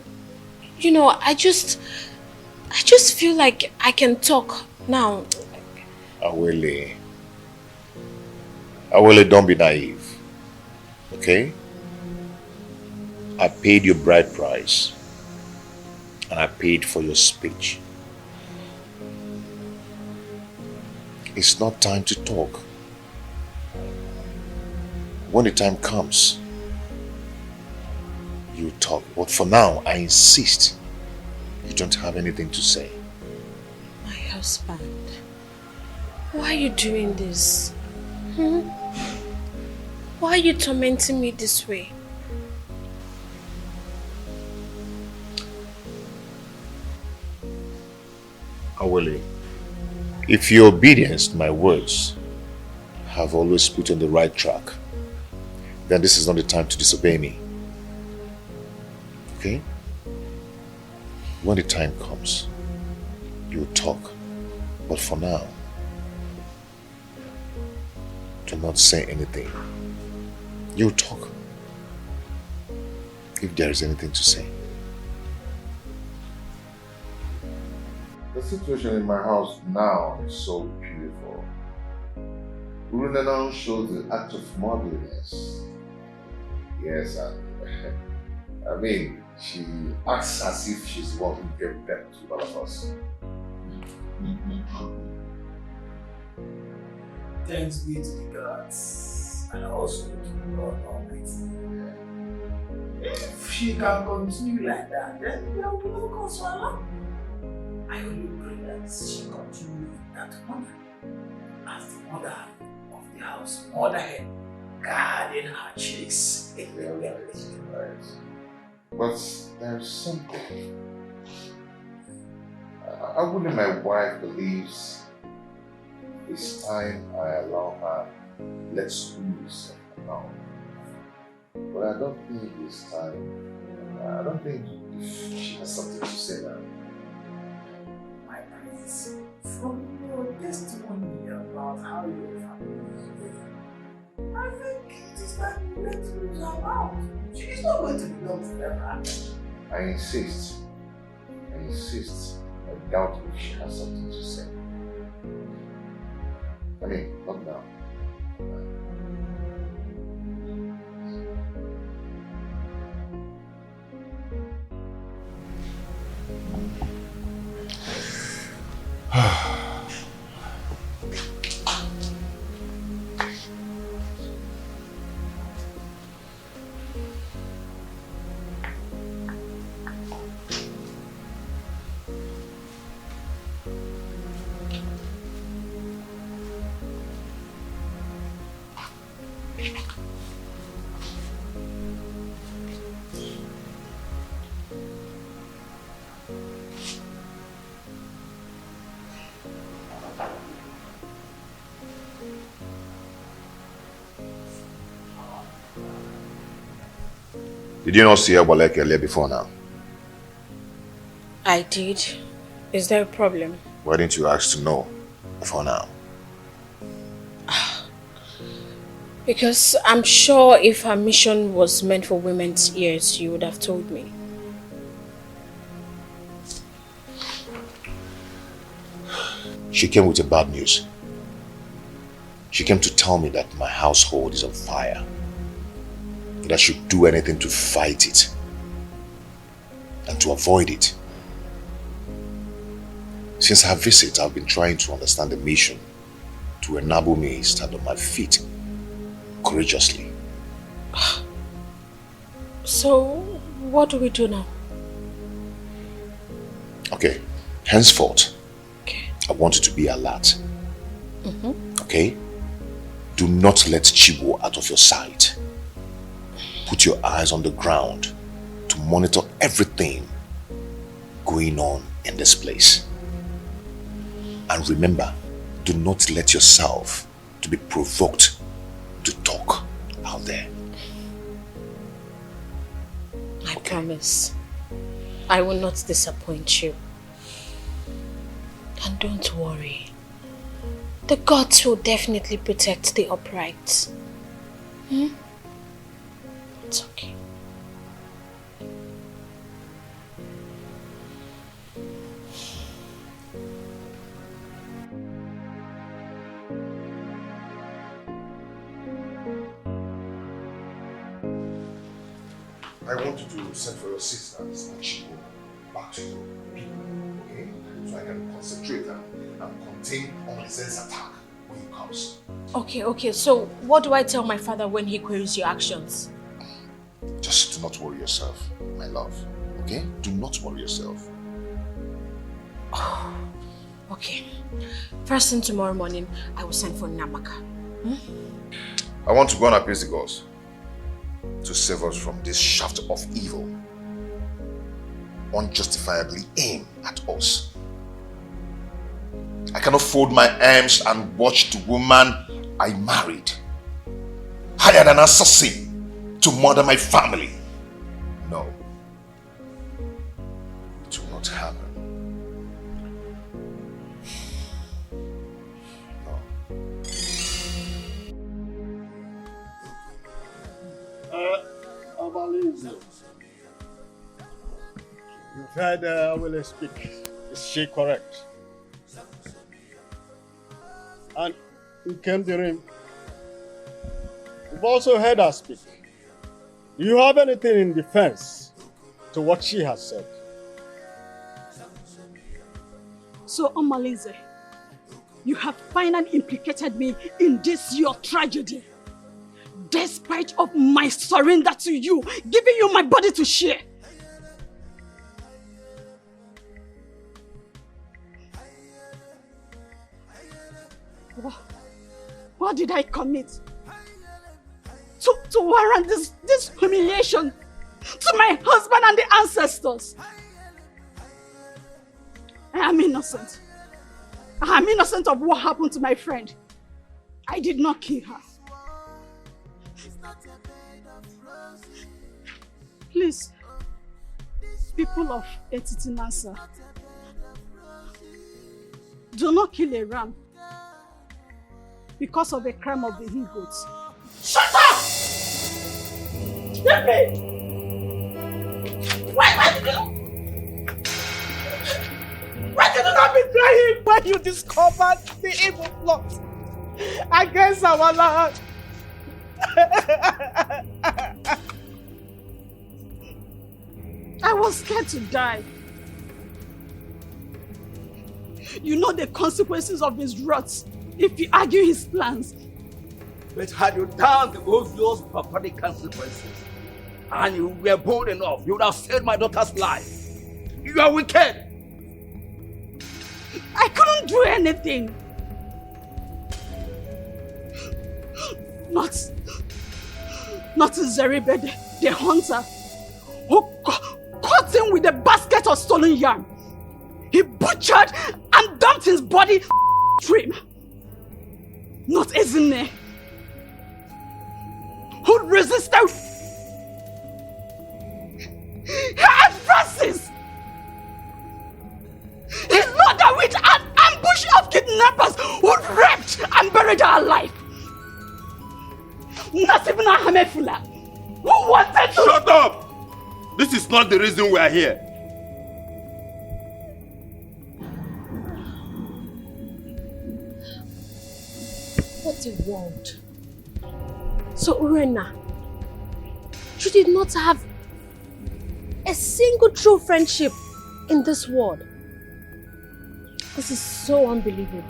you know, I just feel like I can talk now. Awele, don't be naive, okay? I paid your bride price, and I paid for your speech. It's not time to talk. When the time comes, you talk. But for now, I insist you don't have anything to say. My husband, why are you doing this? Why are you tormenting me this way? Awele, if your obedience to my words have always put you on the right track, then this is not the time to disobey me. Okay? When the time comes, you'll talk. But for now, do not say anything. You talk if there is anything to say. The situation in my house now is so beautiful. Urunana shows the act of motherliness. Yes, and I mean, she acts as if she's the one who gave birth to all of us. Thanks be to the gods and also to the Lord Almighty. If she can continue like that, then there will be no cause for alarm. I only pray that she continue with that honor as the mother of the house, motherhead, guarding her chicks. Right. But there's something. I wouldn't my wife believes it's time I allow her let's loose now. But I don't think it's time. I don't think if she has something to say now. My prince, from your testimony about how your family is doing, I think it is time you let loose her mouth. She is not going to be done forever. I insist. I doubt if she has something to say. I mean, not now. Did you not see Abolek earlier before now? I did. Is there a problem? Why didn't you ask to know before now? Because I'm sure if her mission was meant for women's ears, you would have told me. She came with a bad news. She came to tell me that my household is on fire. That I should do anything to fight it and to avoid it. Since her visit, I've been trying to understand the mission to enable me to stand on my feet courageously. So, what do we do now? Okay, henceforth, I want you to be alert. Okay? Do not let Chibo out of your sight. Put your eyes on the ground to monitor everything going on in this place. And remember, do not let yourself to be provoked to talk out there. I promise. I will not disappoint you. And don't worry. The gods will definitely protect the upright. It's okay. I want you to send for your sister and Chibo back to you. Okay? So I can concentrate and contain Omalize's attack when he comes. Okay, so what do I tell my father when he queries your actions? Just do not worry yourself, my love. Okay? Do not worry yourself. Okay. First thing tomorrow morning, I will send for Namaka. I want to go and appease the gods to save us from this shaft of evil unjustifiably aimed at us. I cannot fold my arms and watch the woman I married hired an assassin to murder my family. No. It will not happen. You've heard Awele speak. Is she correct? And Nkemdirim, you've also heard her speak. Do you have anything in defense to what she has said? So, Omalize, you have finally implicated me in this your tragedy. Despite of my surrender to you, giving you my body to share. What did I commit? To warrant this humiliation to my husband and the ancestors. I am innocent. I am innocent of what happened to my friend. I did not kill her. Please, people of Etitinasa, do not kill a ram because of a crime of the he-goats. Shut up! Let me! Why did you not betray him when you discovered the evil plot against our land? I was scared to die. You know the consequences of his wrath if you argue his plans. But had you done the obvious barbaric consequences and you were bold enough, you would have saved my daughter's life. You are wicked. I couldn't do anything. Not Zeribe, the hunter, who caught him with a basket of stolen yam. He butchered and dumped his body stream. Not Ezine, who resisted Emefula. Who wanted to... Shut up! This is not the reason we are here. What a world. So Urenna, you did not have a single true friendship in this world. This is so unbelievable.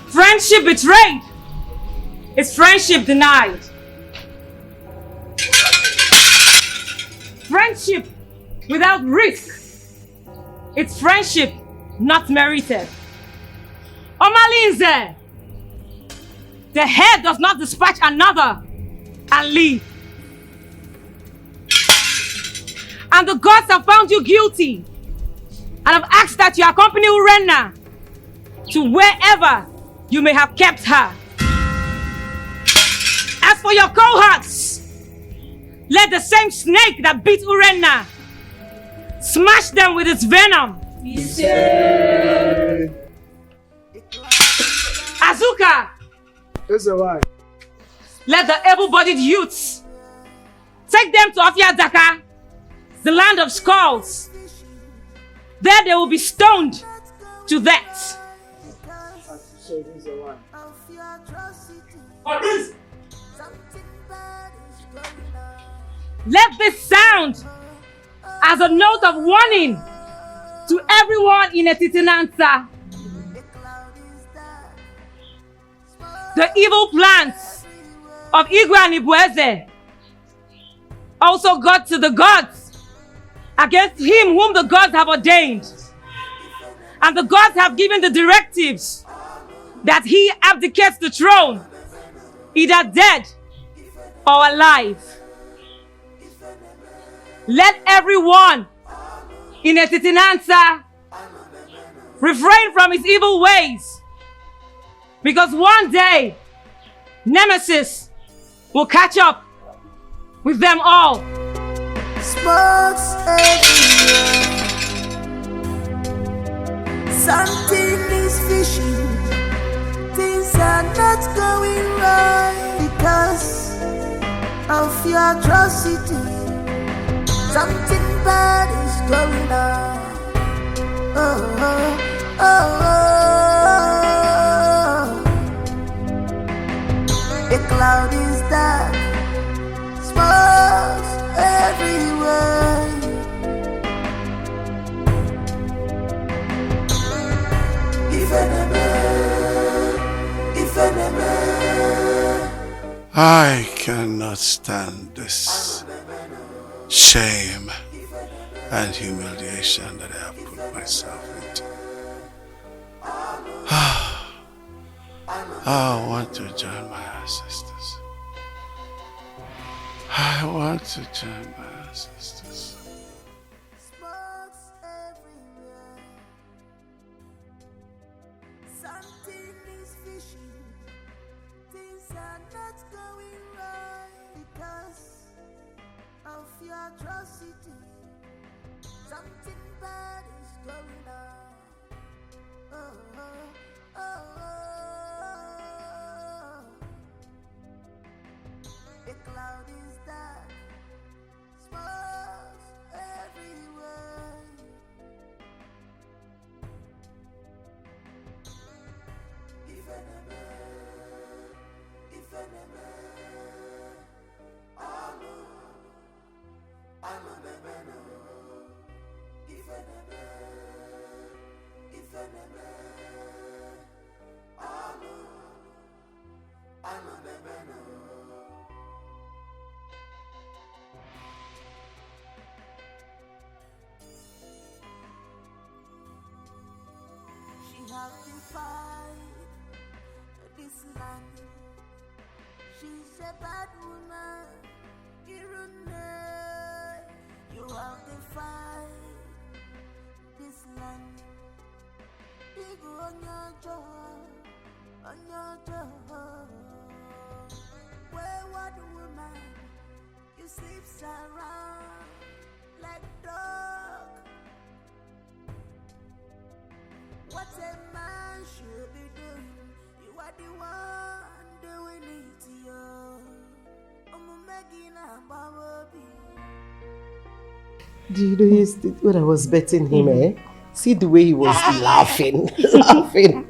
Friendship betrayed is friendship denied. Friendship without risk, it's friendship not merited. Omalinze, the head does not dispatch another and leave. And the gods have found you guilty and have asked that you accompany Urenna to wherever you may have kept her. As for your cohorts, let the same snake that beat Urenna smash them with its venom. Azuka! Let the able-bodied youths take them to Afiadaka, the land of skulls. There they will be stoned to death. Let this sound as a note of warning to everyone in Etitinansa. The evil plans of Igwe and Ibueze also got to the gods against him whom the gods have ordained. And the gods have given the directives that he abdicates the throne, either dead or alive. Let everyone in Etitinansa refrain from his evil ways, because one day Nemesis will catch up with them all. Smokes everywhere. Something is fishing. Things are not going right because of your atrocity. Something bad is going on. Oh, oh, oh, oh. The cloud is dark. Smokes everywhere. I cannot stand this shame and humiliation that I have put myself into. I want to join my ancestors. I want to join my ancestors. Something is fishing. Things are not going right because of your atrocity. Something bad is going on. Oh, oh, oh, oh. The cloud is dark. Smokes everywhere. She has defied this land. She's a bad woman. You have defied this land. Dig on your door. Wayward woman, you sleep around like dog. What a man should be doing, you are the one doing it, yo. I'm making a baby. Do you know when I was betting him, See the way he was laughing. Laughing.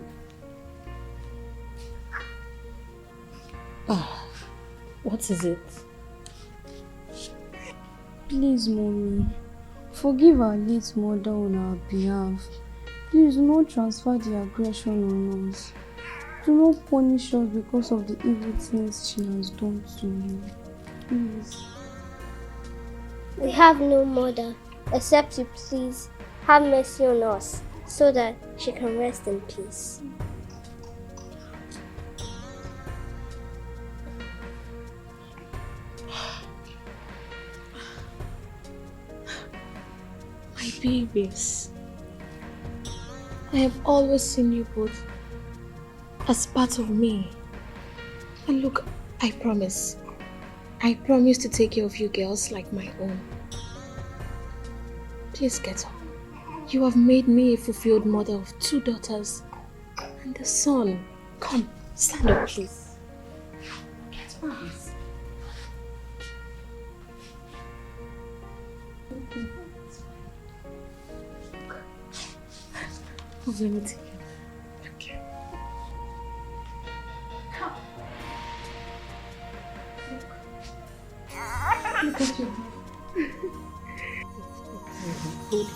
What is it? Please, Mommy, forgive our late mother on our behalf. Please do not transfer the aggression on us. Do not punish us because of the evil things she has done to you. Please. We have no mother, except you please have mercy on us, so that she can rest in peace. My babies, I have always seen you both as part of me. And look, I promise to take care of you girls like my own. Please get up. You have made me a fulfilled mother of 2 daughters and a son. Come, stand up, please. Get up, please. Let me take you. Okay. Come. Look at your Good.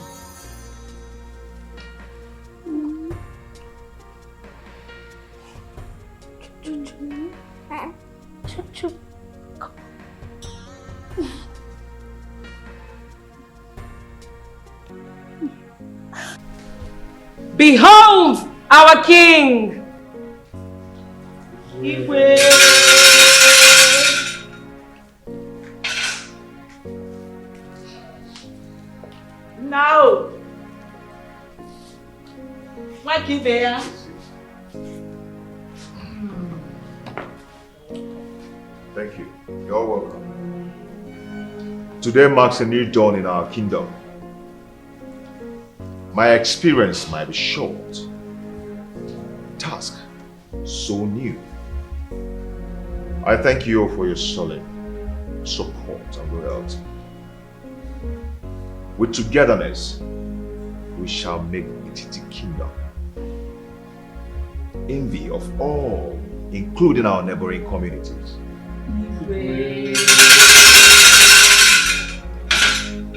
Chup. Behold our king! Now, what give here? Thank you. You're welcome. Today marks a new dawn in our kingdom. My experience might be short. Task so new. I thank you for your solid support and loyalty. With togetherness, we shall make the Titi kingdom envy of all, including our neighboring communities.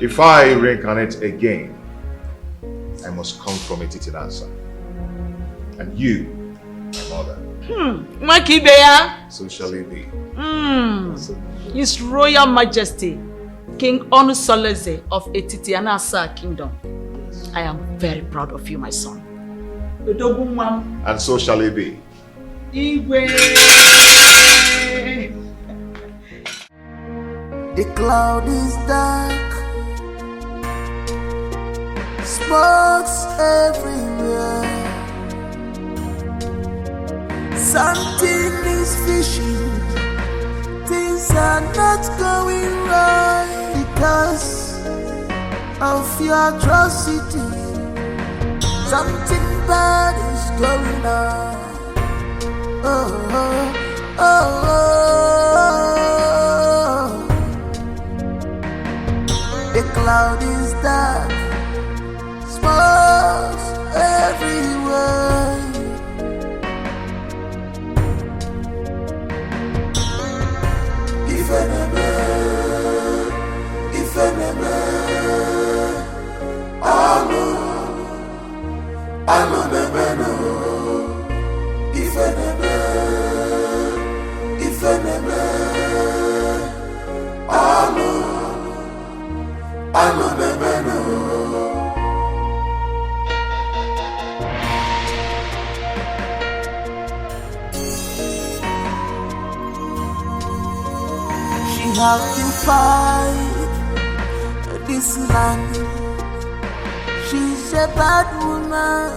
If I reincarnate again, I must come from a Titi answer. And you, my mother. So shall it be. His Royal Majesty, King Onusoleze of Etiti Anasa Kingdom. I am very proud of you, my son. And so shall it be. The cloud is dark, smokes everywhere. Something is fishing, things are not going right because of your atrocity. Something bad is going on. The cloud is dark, smokes everywhere. If enemy, alo nebeno. If enemy, alo nebeno. She has to fight this land. She's a bad woman.